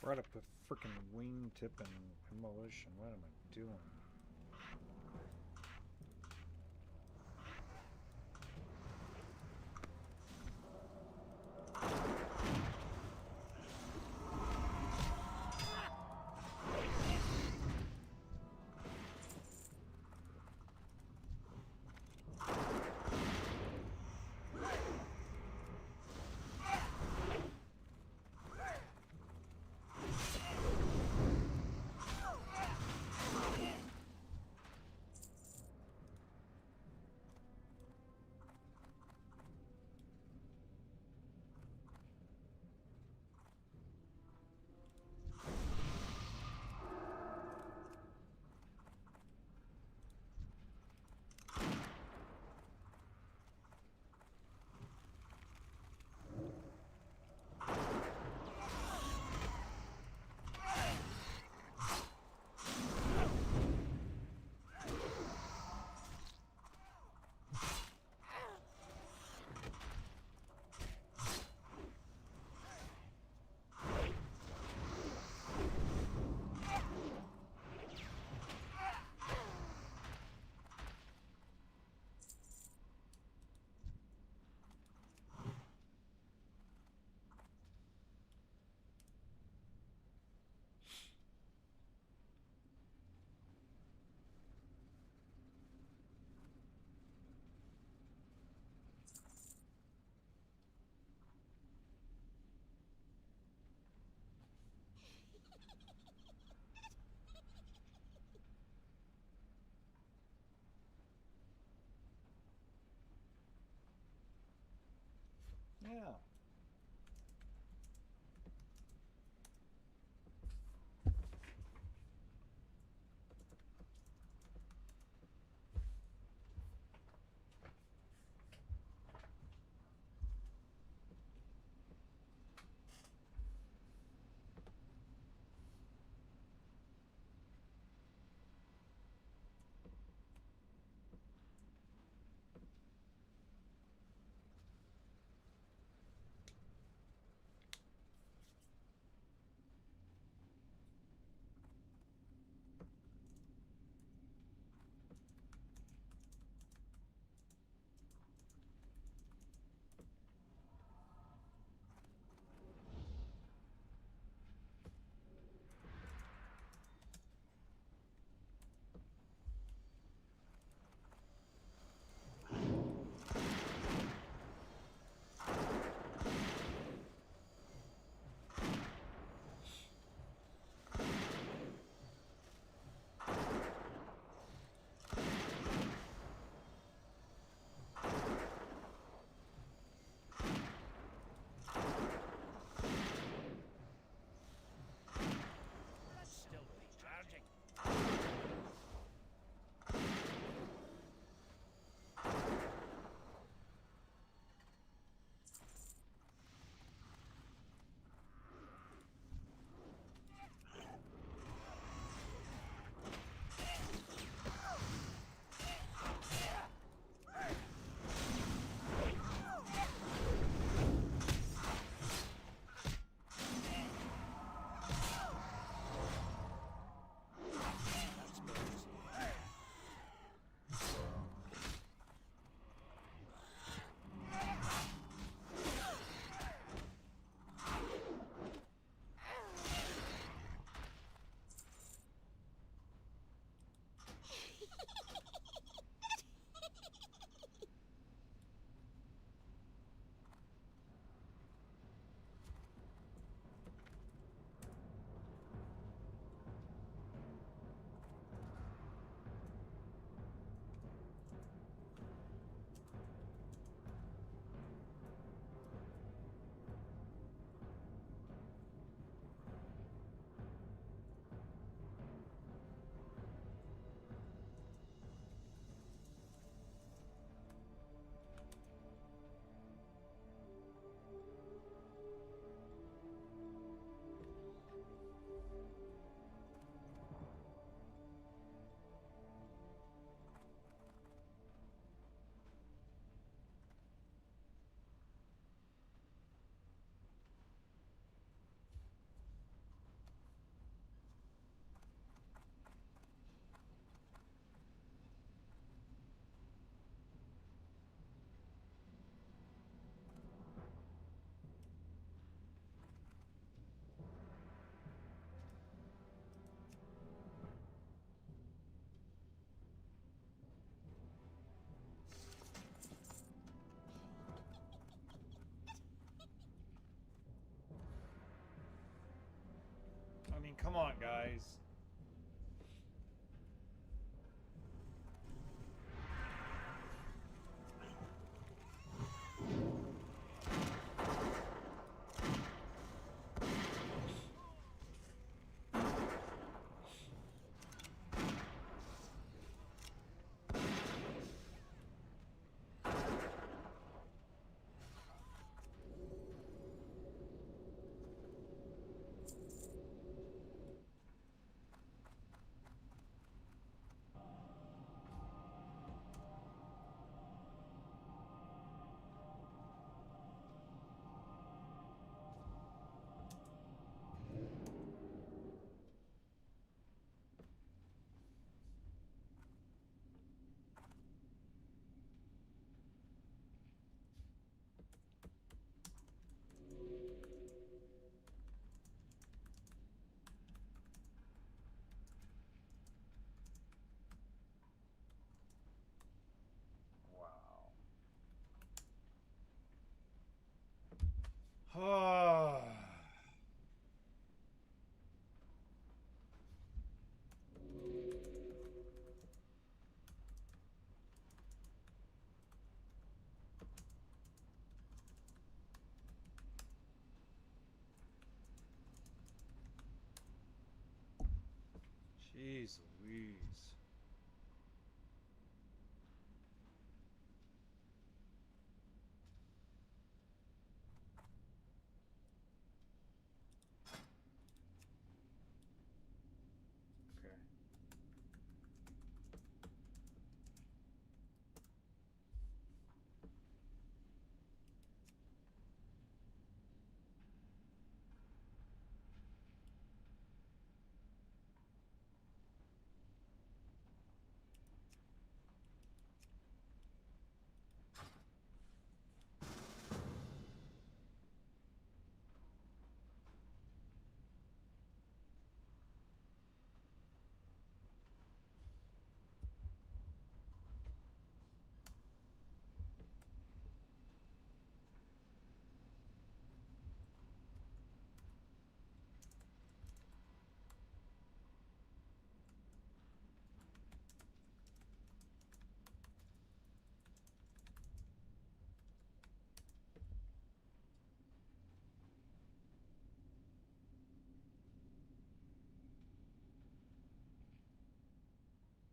Brought up a freaking wingtip and demolition. What am I doing? Yeah. come on, guys. Wow. Jeez Louise. Okay.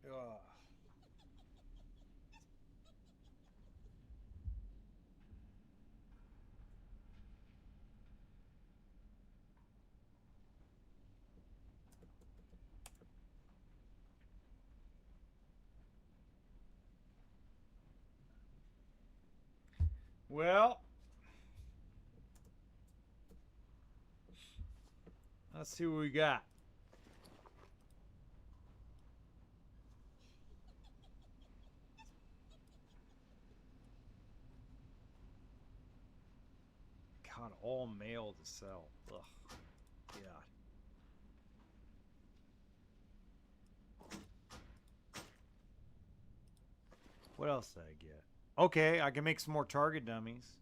Ugh. Well, let's see what we got. God, all mail to sell. Ugh. Yeah. What else did I get? Okay, I can make some more target dummies.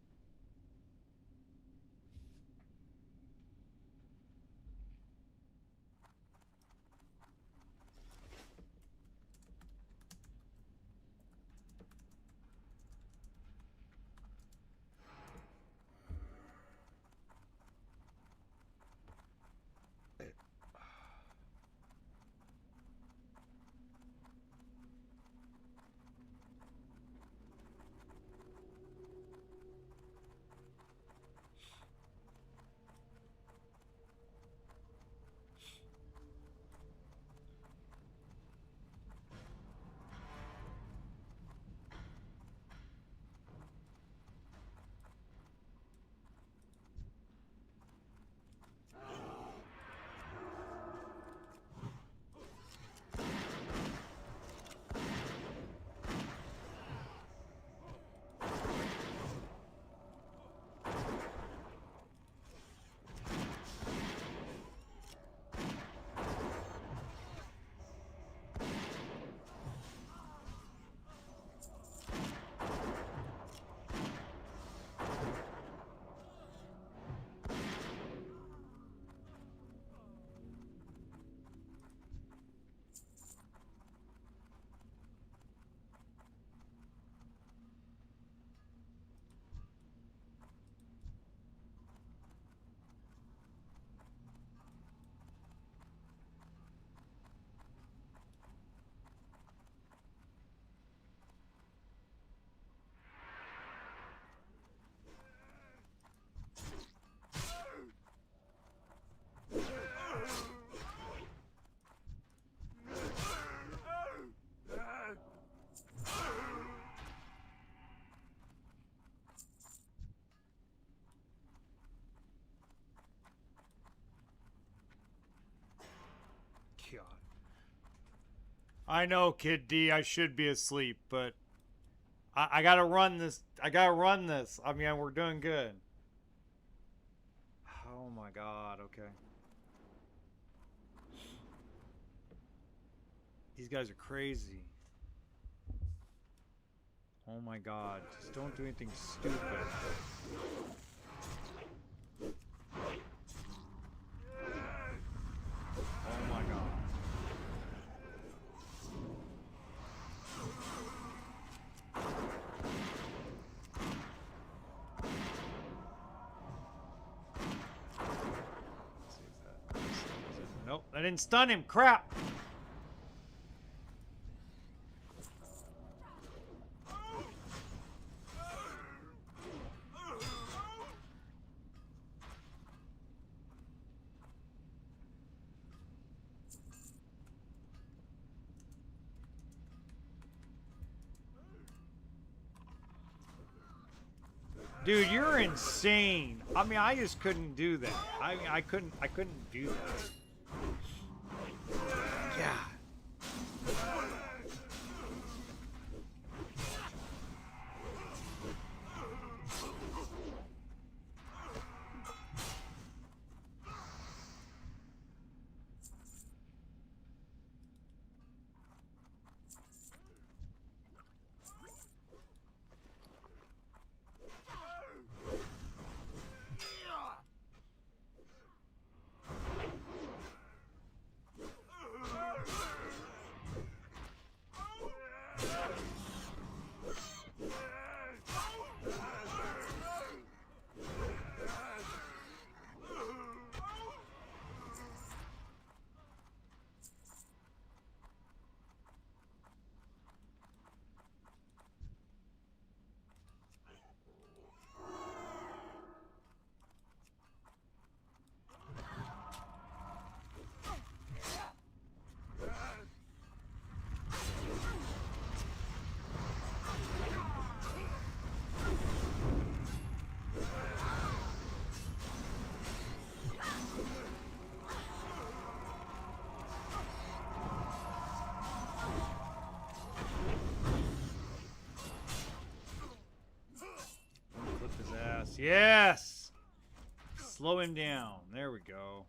God. I know, Kid D, I should be asleep, but I gotta run this. I gotta run this. I mean, we're doing good. Oh my God, okay. These guys are crazy. Oh my God, just don't do anything stupid. Oh my God. Nope, I didn't stun him. Crap. Dude, you're insane. I mean, I just couldn't do that. I mean, I couldn't do that. Yeah. Clip his ass. Yes! Slow him down. There we go.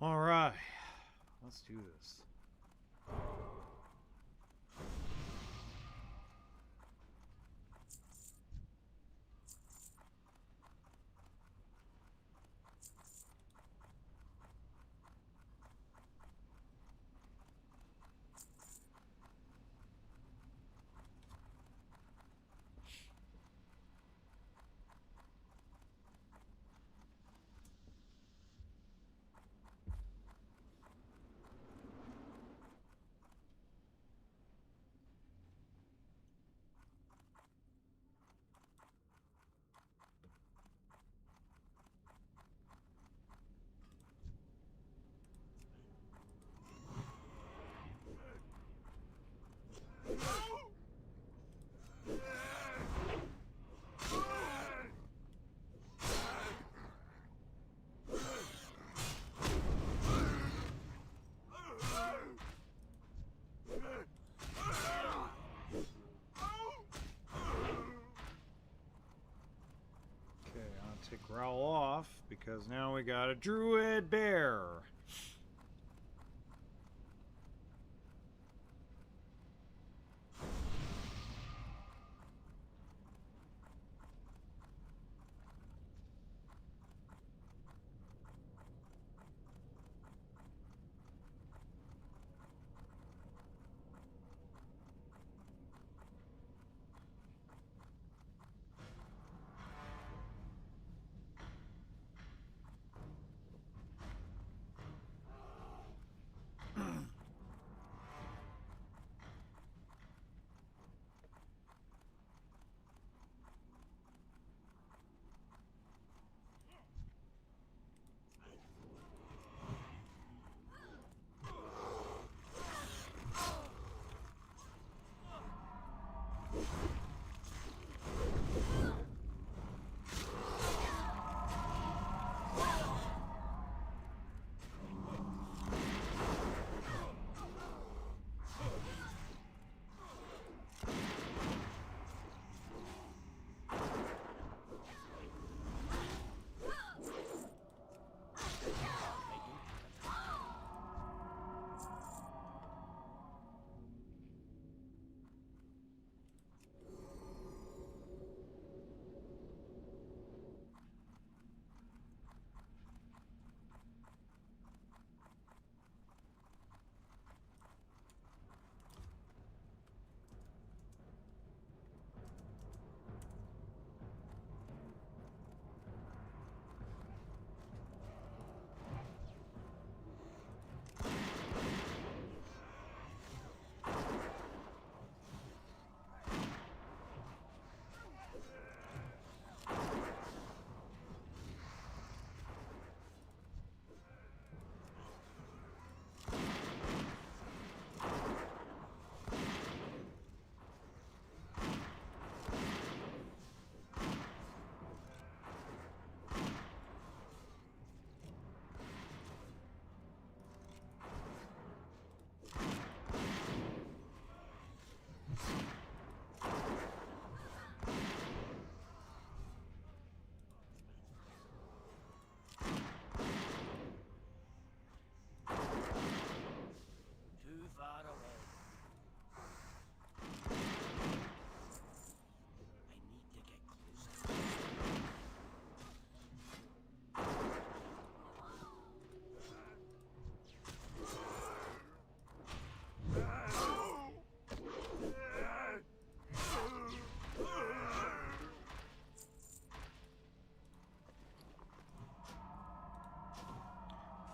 All right, let's do this. Take Growl off because now we got a druid bear.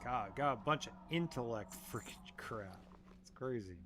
God, got a bunch of intellect freaking crap. It's crazy.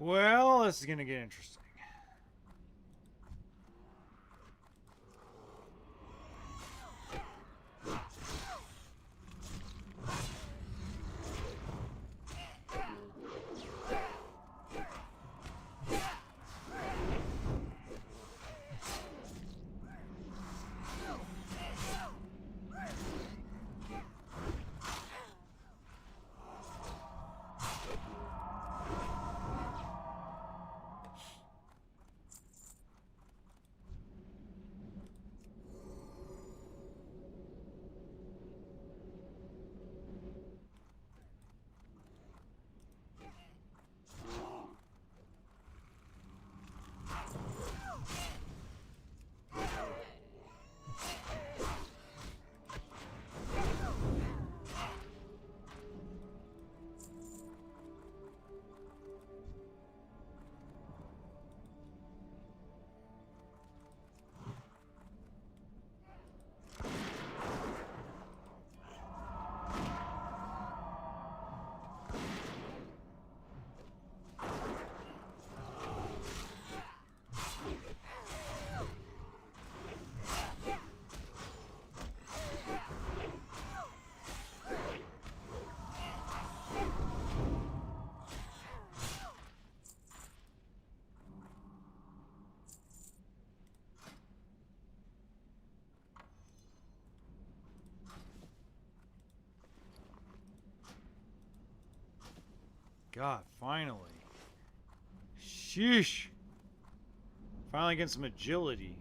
Well, this is going to get interesting. God, finally. Sheesh. Finally getting some agility.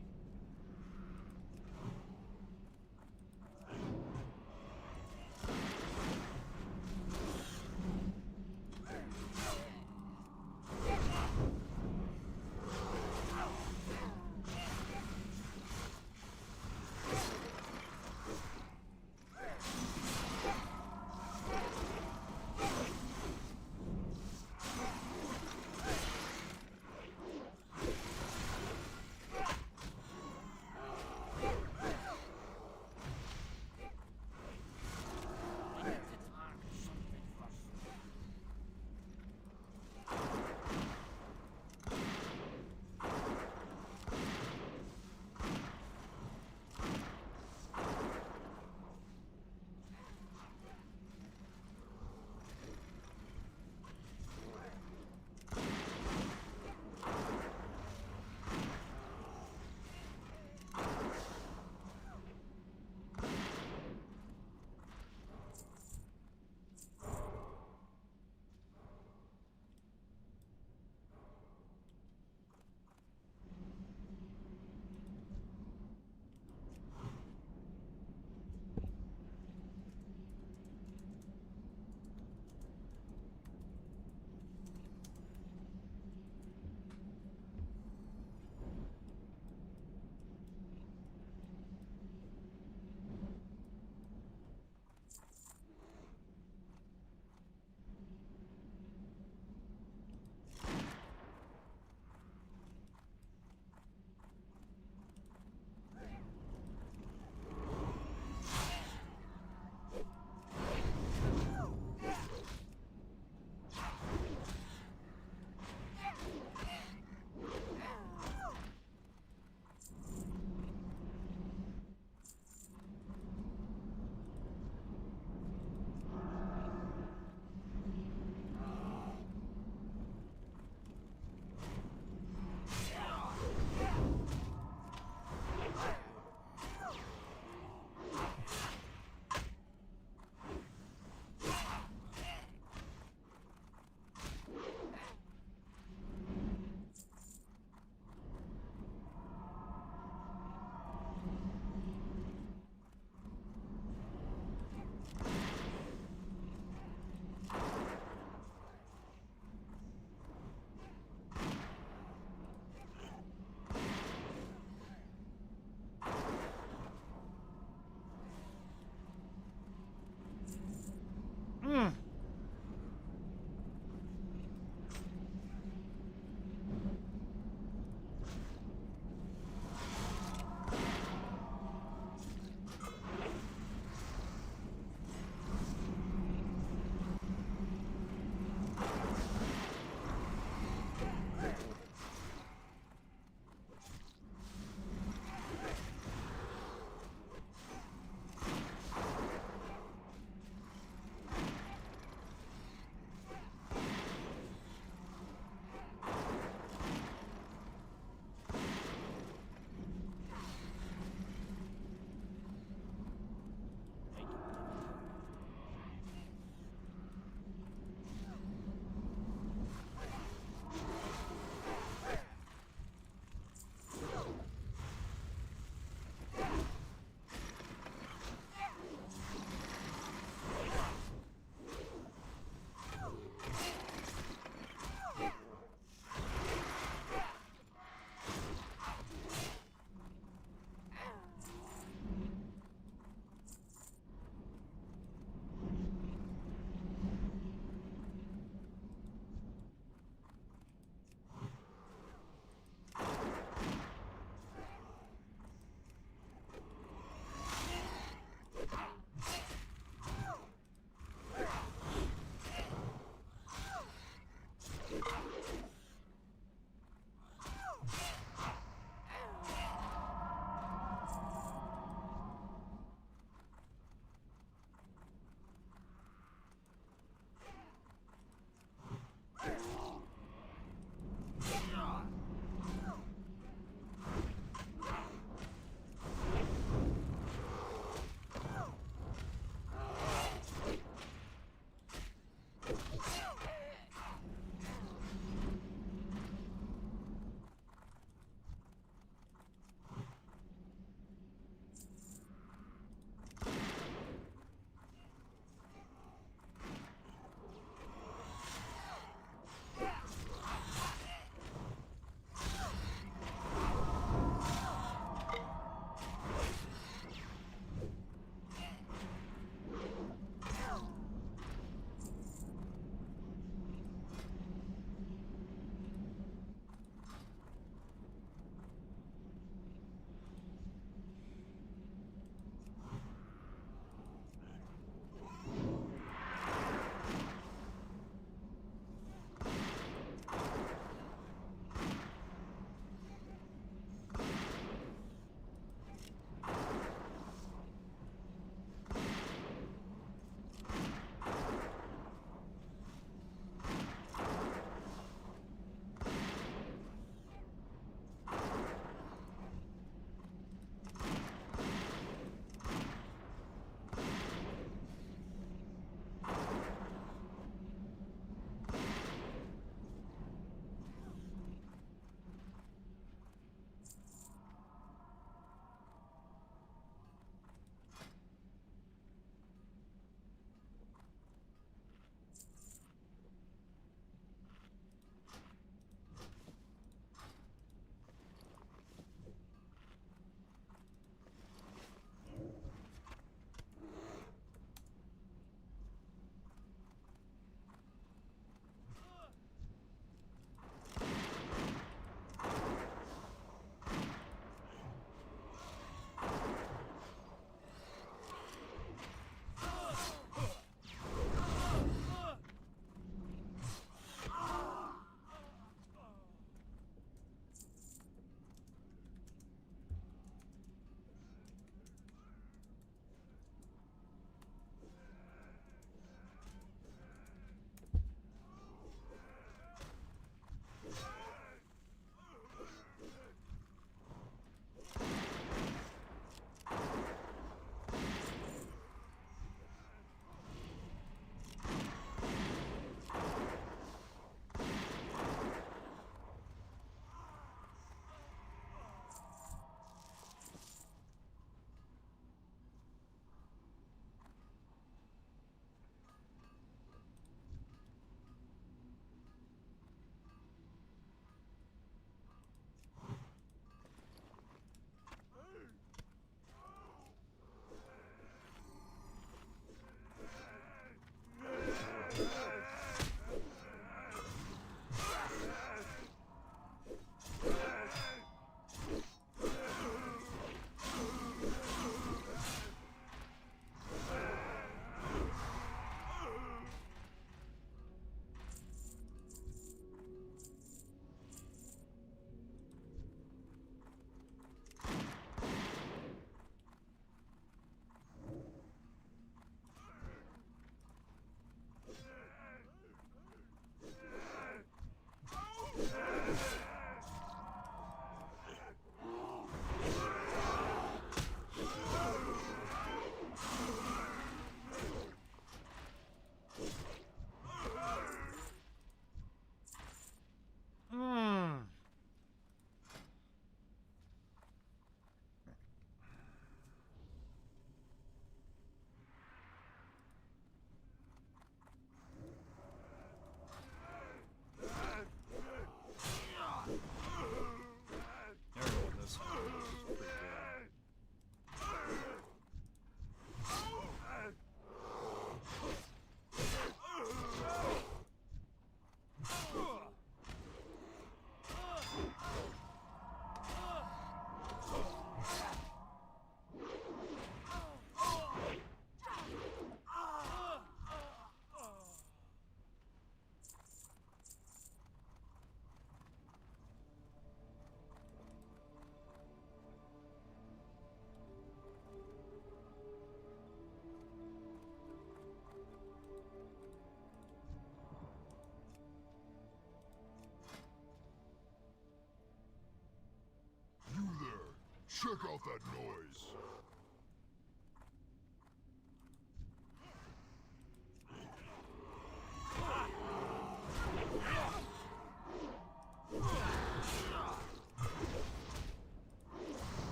Check out that noise.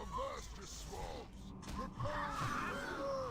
Avastus swabs! Prepare the earth!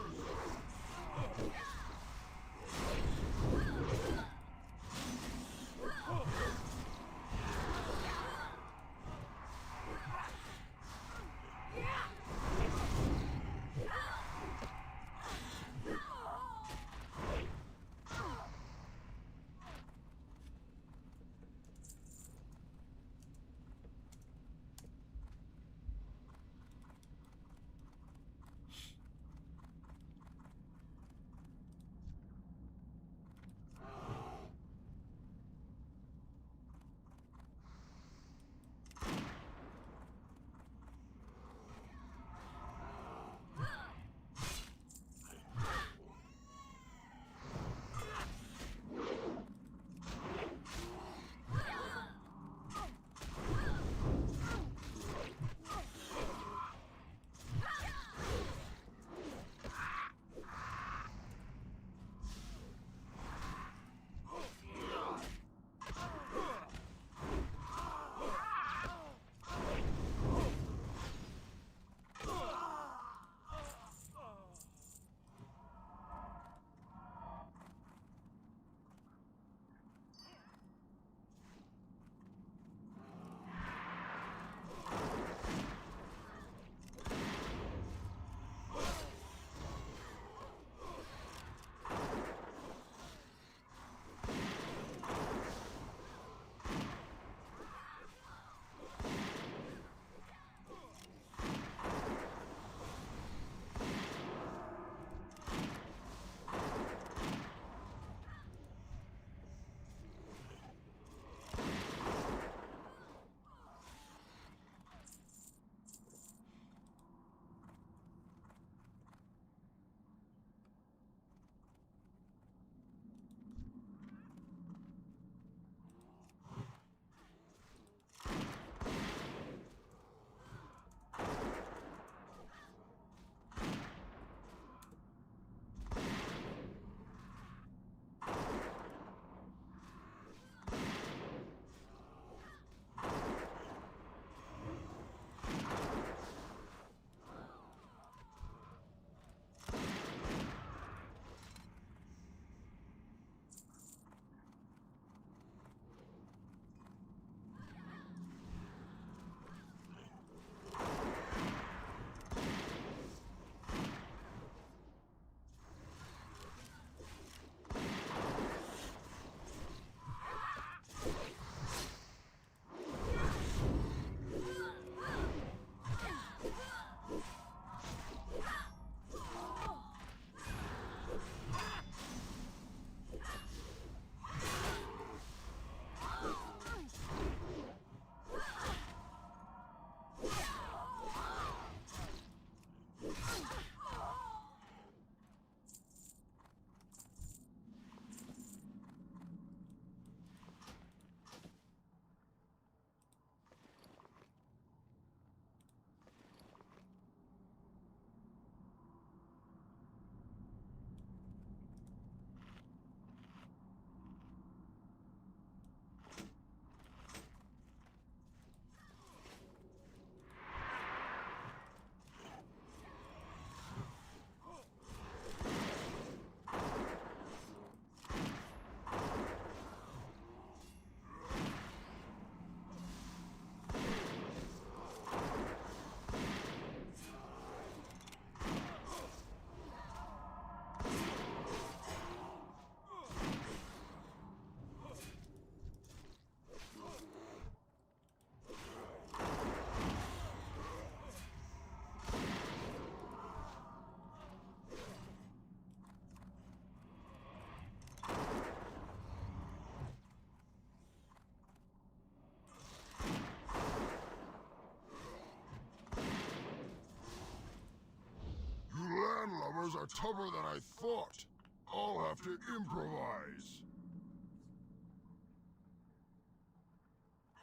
Landlubbers are tougher than I thought. I'll have to improvise.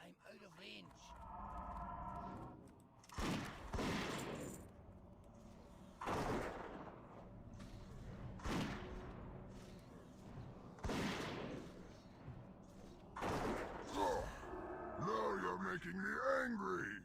I'm out of range.
angry.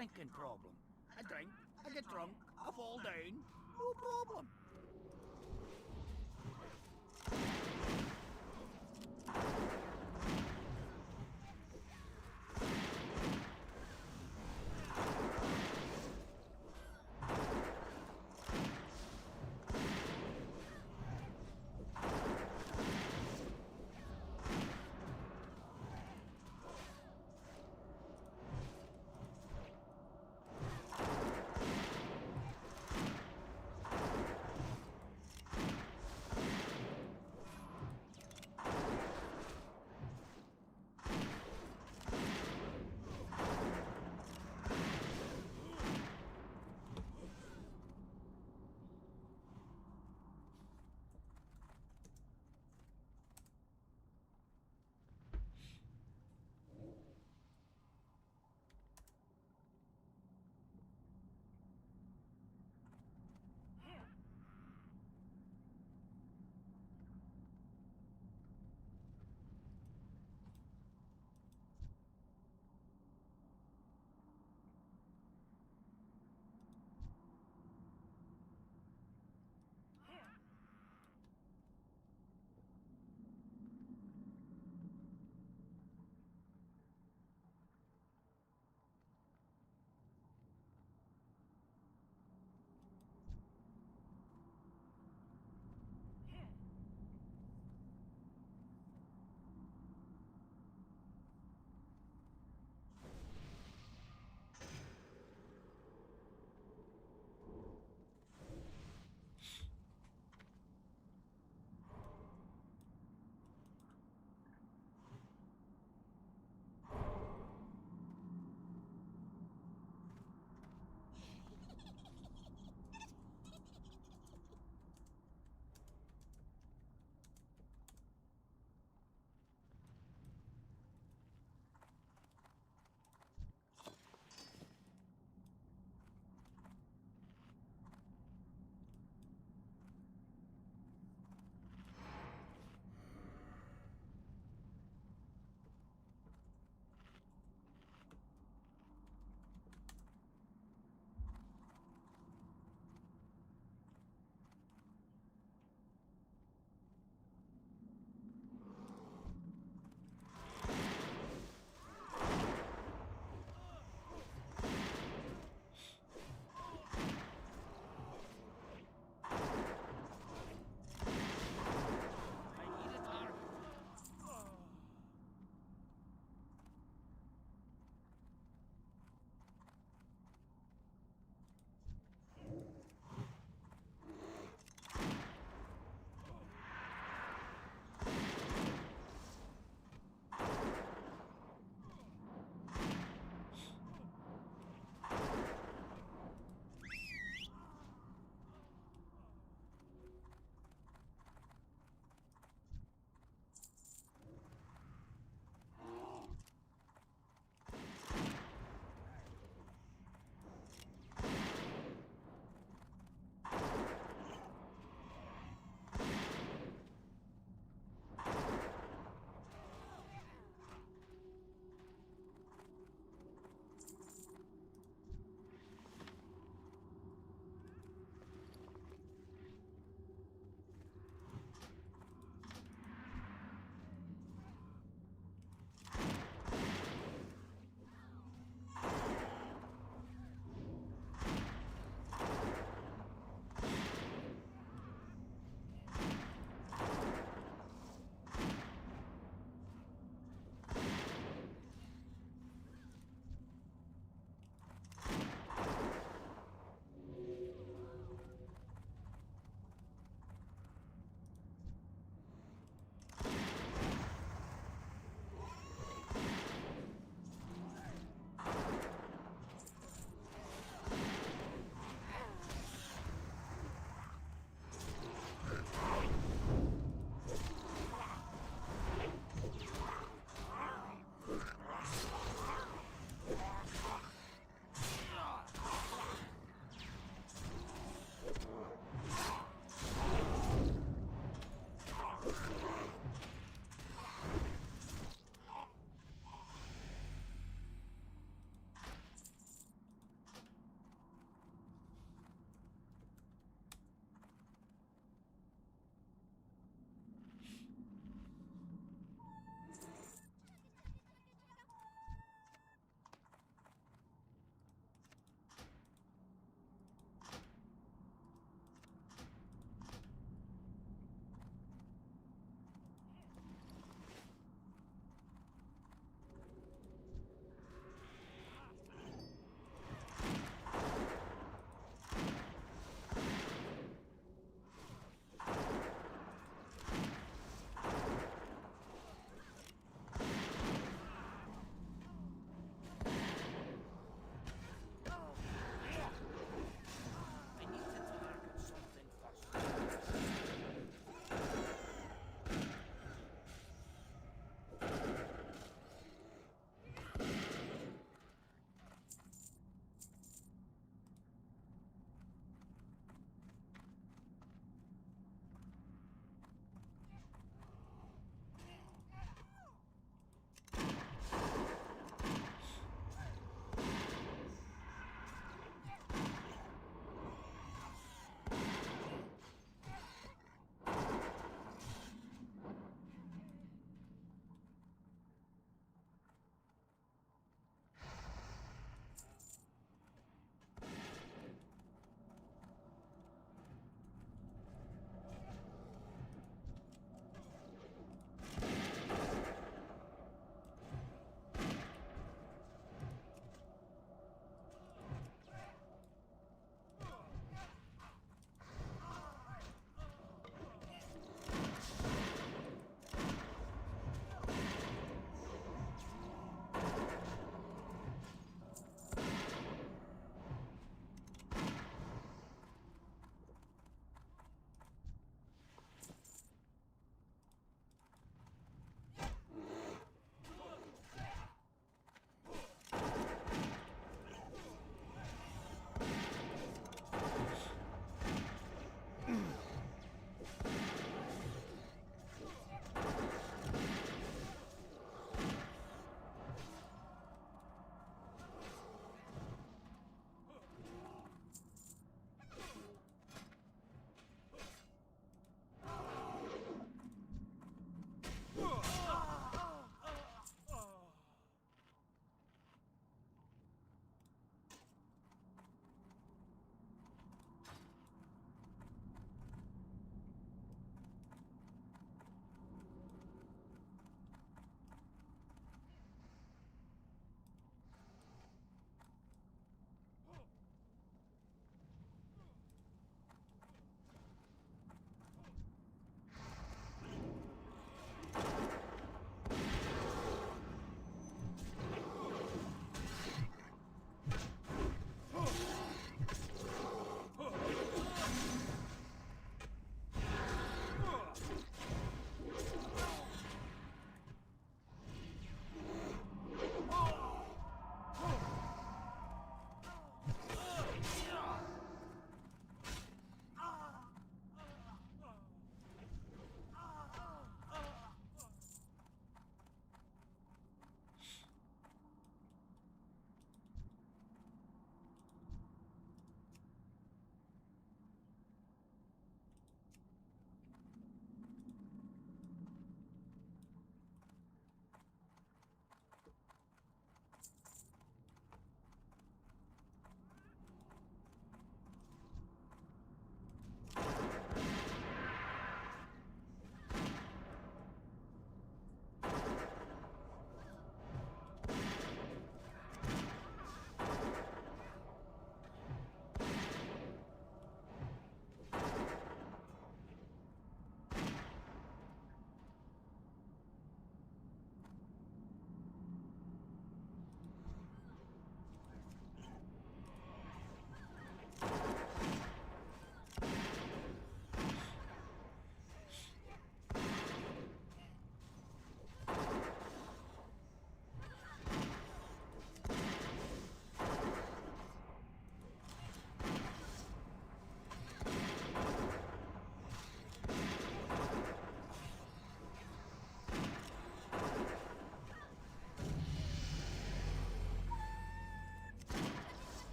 drinking problem. I drink, I get drunk, I fall down. No problem.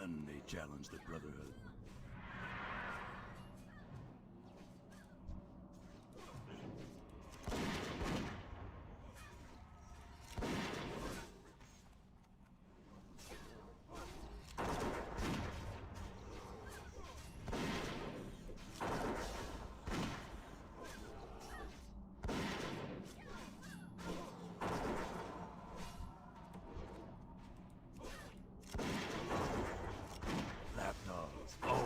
And they challenge the Brotherhood. Lapdogs. Oh.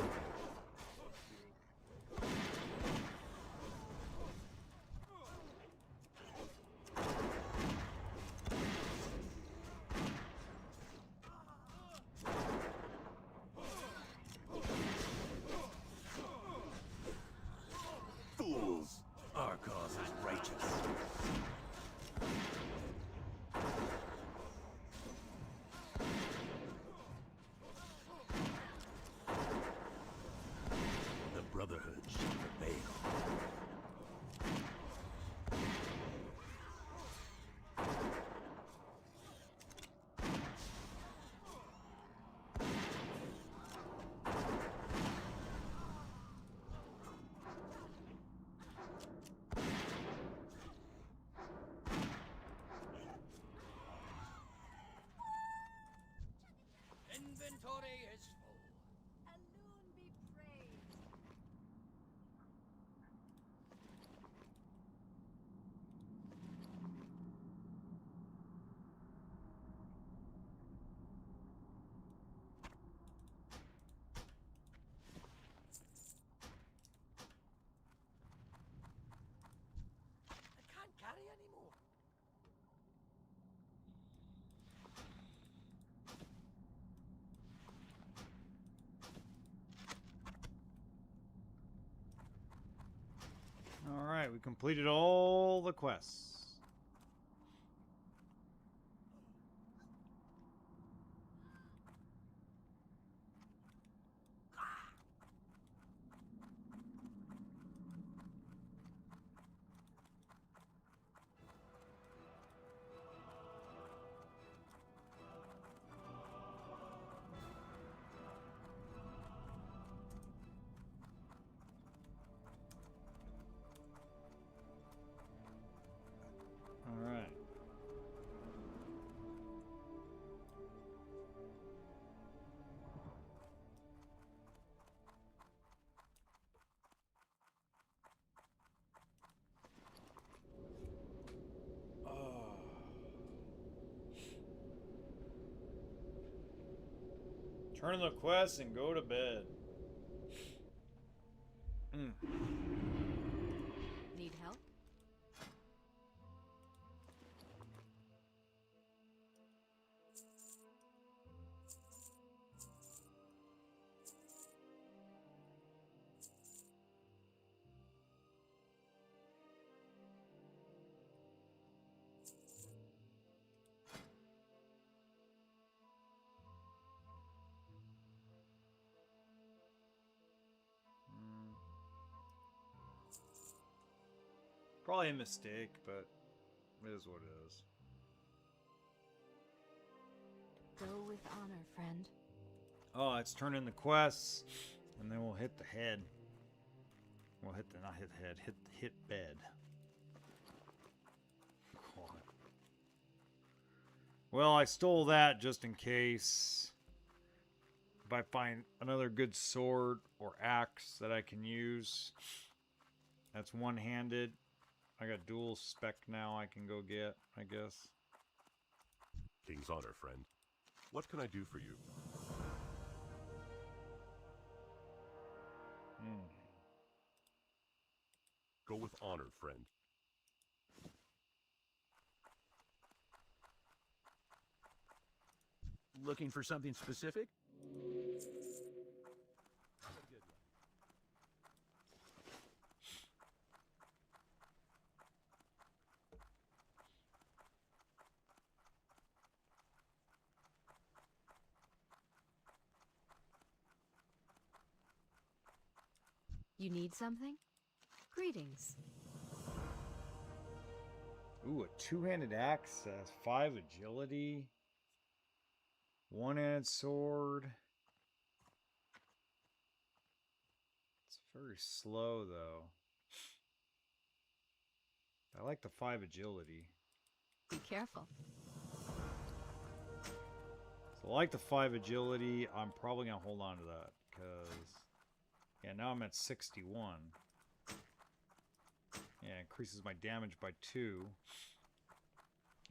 Fools! Our cause is righteous. The Brotherhood shall prevail. Inventory is full.
Alone be praised.
I can't carry anymore.
All right, we completed all the quests. All right. Turn in the quest and go to bed.
Need help?
Probably a mistake, but it is what it is.
Go with honor, friend.
Oh, let's turn in the quests, and then we'll hit the head. We'll hit the, not hit the head, hit bed. God. Well, I stole that just in case. If I find another good sword or axe that I can use, that's one-handed. I got dual spec now I can go get, I guess.
King's honor, friend. What can I do for you? Go with honor, friend.
Looking for something specific?
You need something? Greetings.
Ooh, a two-handed axe has 5 agility. One-handed sword. very slow, though. I like the 5 agility.
Be careful.
So I like the 5 agility. I'm probably going to hold on to that. Because, yeah, now I'm at 61. Yeah, increases my damage by 2.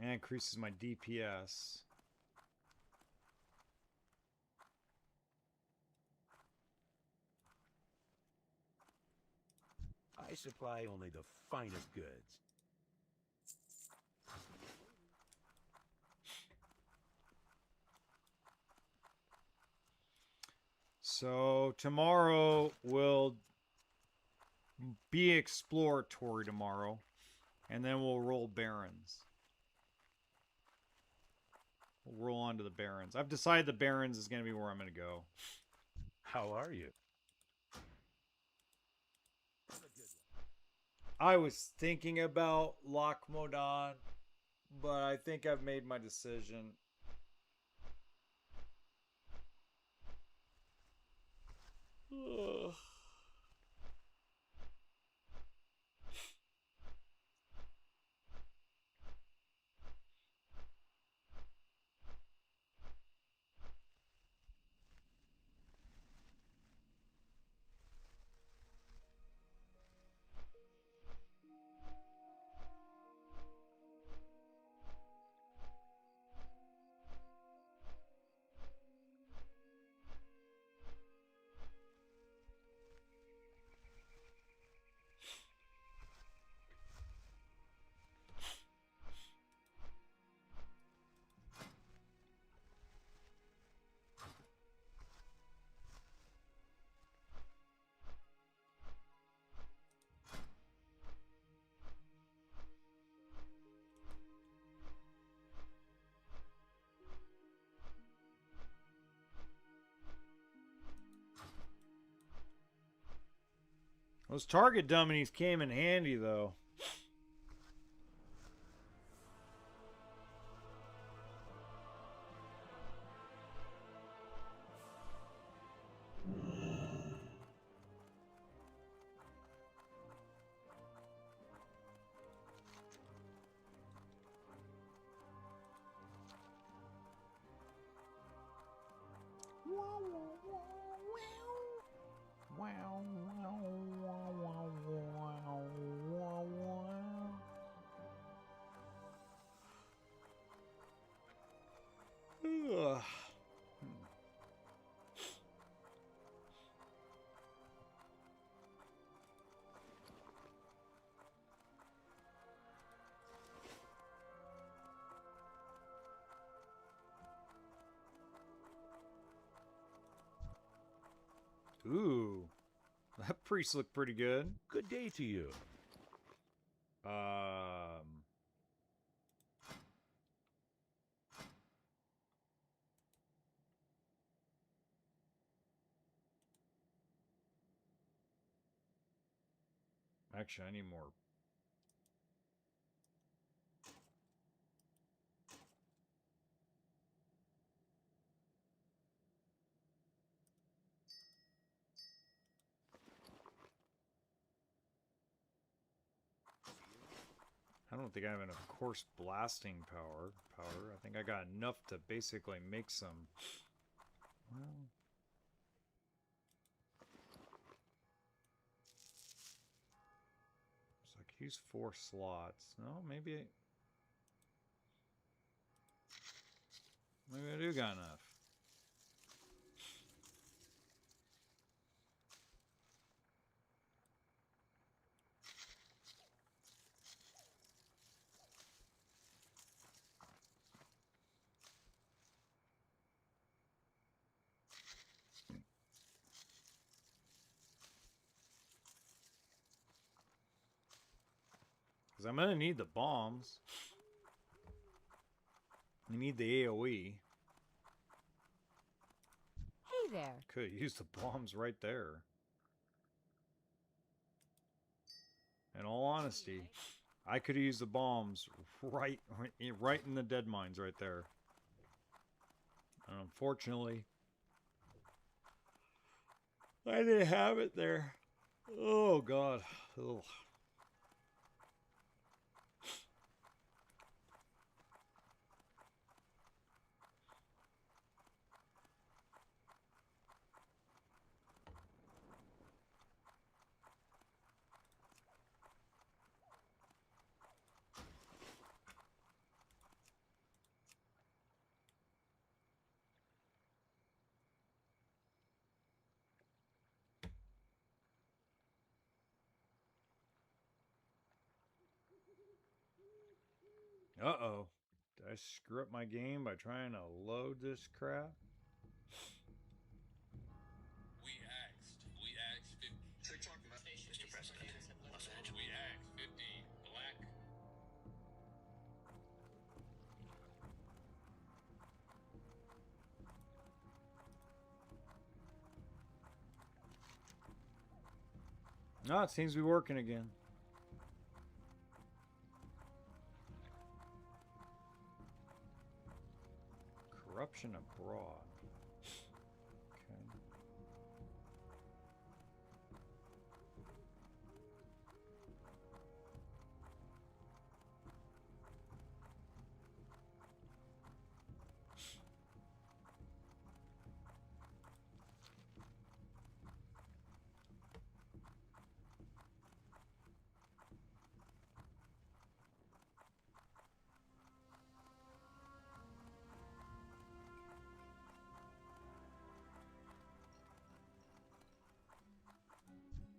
And increases my DPS.
I supply only the finest goods.
So tomorrow will be exploratory tomorrow. And then we'll roll Barons. We'll roll on to the Barons. I've decided the Barons is going to be where I'm going to go.
How are you?
I was thinking about Lochmodon, but I think I've made my decision. Ugh. Those target dummies came in handy, though. Ugh. Ooh, that priest looked pretty good.
Good day to you.
Actually, I need more. I don't think I have enough coarse blasting power. I think I got enough to basically make some. Well, it's like use 4 slots. No, maybe I do got enough. Because I'm going to need the bombs. I need the AoE.
Hey there.
Could use the bombs right there. In all honesty, I could use the bombs right in the dead mines right there. And unfortunately, I didn't have it there. Oh God. Ugh. Uh-oh. Did I screw up my game by trying to load this crap?
We asked 50. Mr. President, Los Angeles. We asked 50 black.
No, it seems to be working again. Corruption abroad. Okay.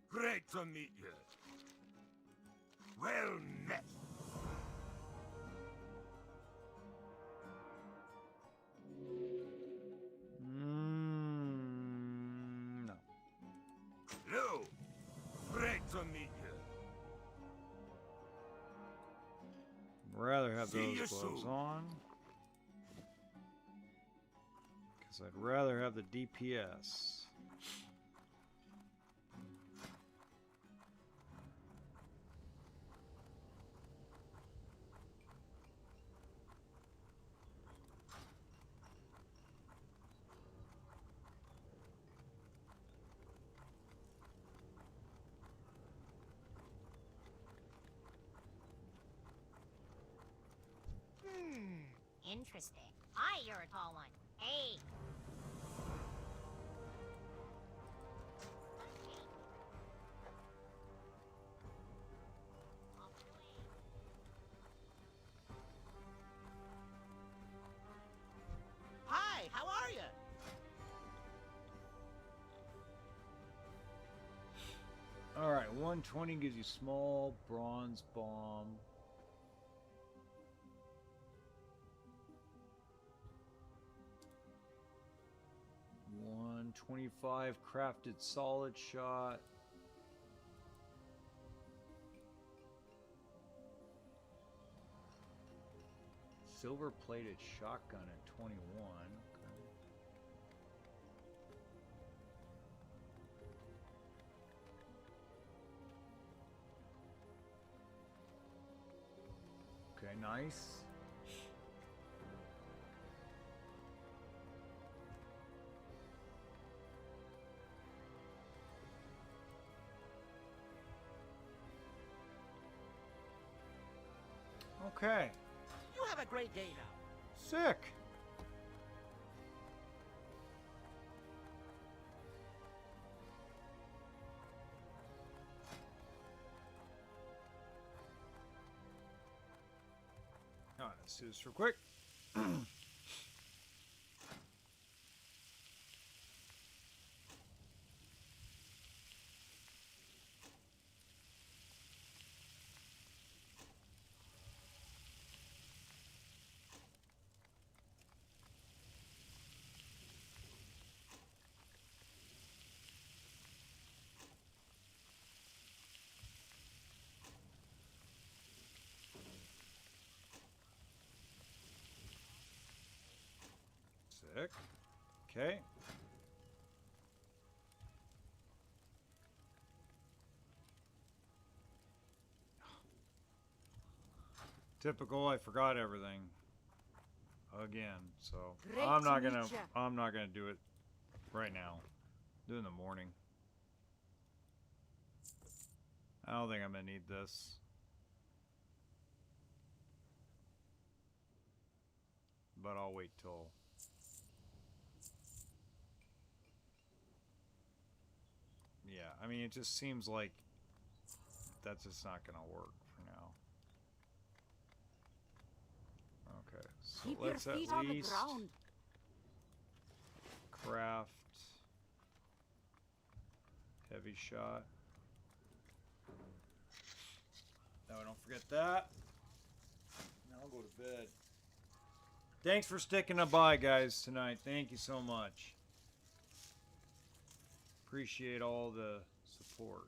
Great to meet you. Well met.
No.
Hello. Great to meet you.
Rather have
See
those
you
gloves
soon.
on. Because I'd rather have the DPS.
Interesting. Hi, you're a tall one. Hey.
Hi, how are you?
Alright, 120 gives you small bronze bomb. $125 crafted solid shot. Silver plated shotgun at 21. Okay, nice. Okay.
You have a great day now.
Sick. All right, let's do this real quick. Sick. Okay. Typical, I forgot everything again, so
Great
I'm not
to meet
gonna
ya.
do it right now. Do it in the morning. I don't think I'm gonna need this. But I'll wait till... Yeah, I mean, it just seems like that's just not gonna work for now. Okay, so
Keep your
let's
feet
at
on the
least
ground.
craft heavy shot. No, don't forget that. Now I'll go to bed. Thanks for sticking by, guys, tonight. Thank you so much. Appreciate all the support.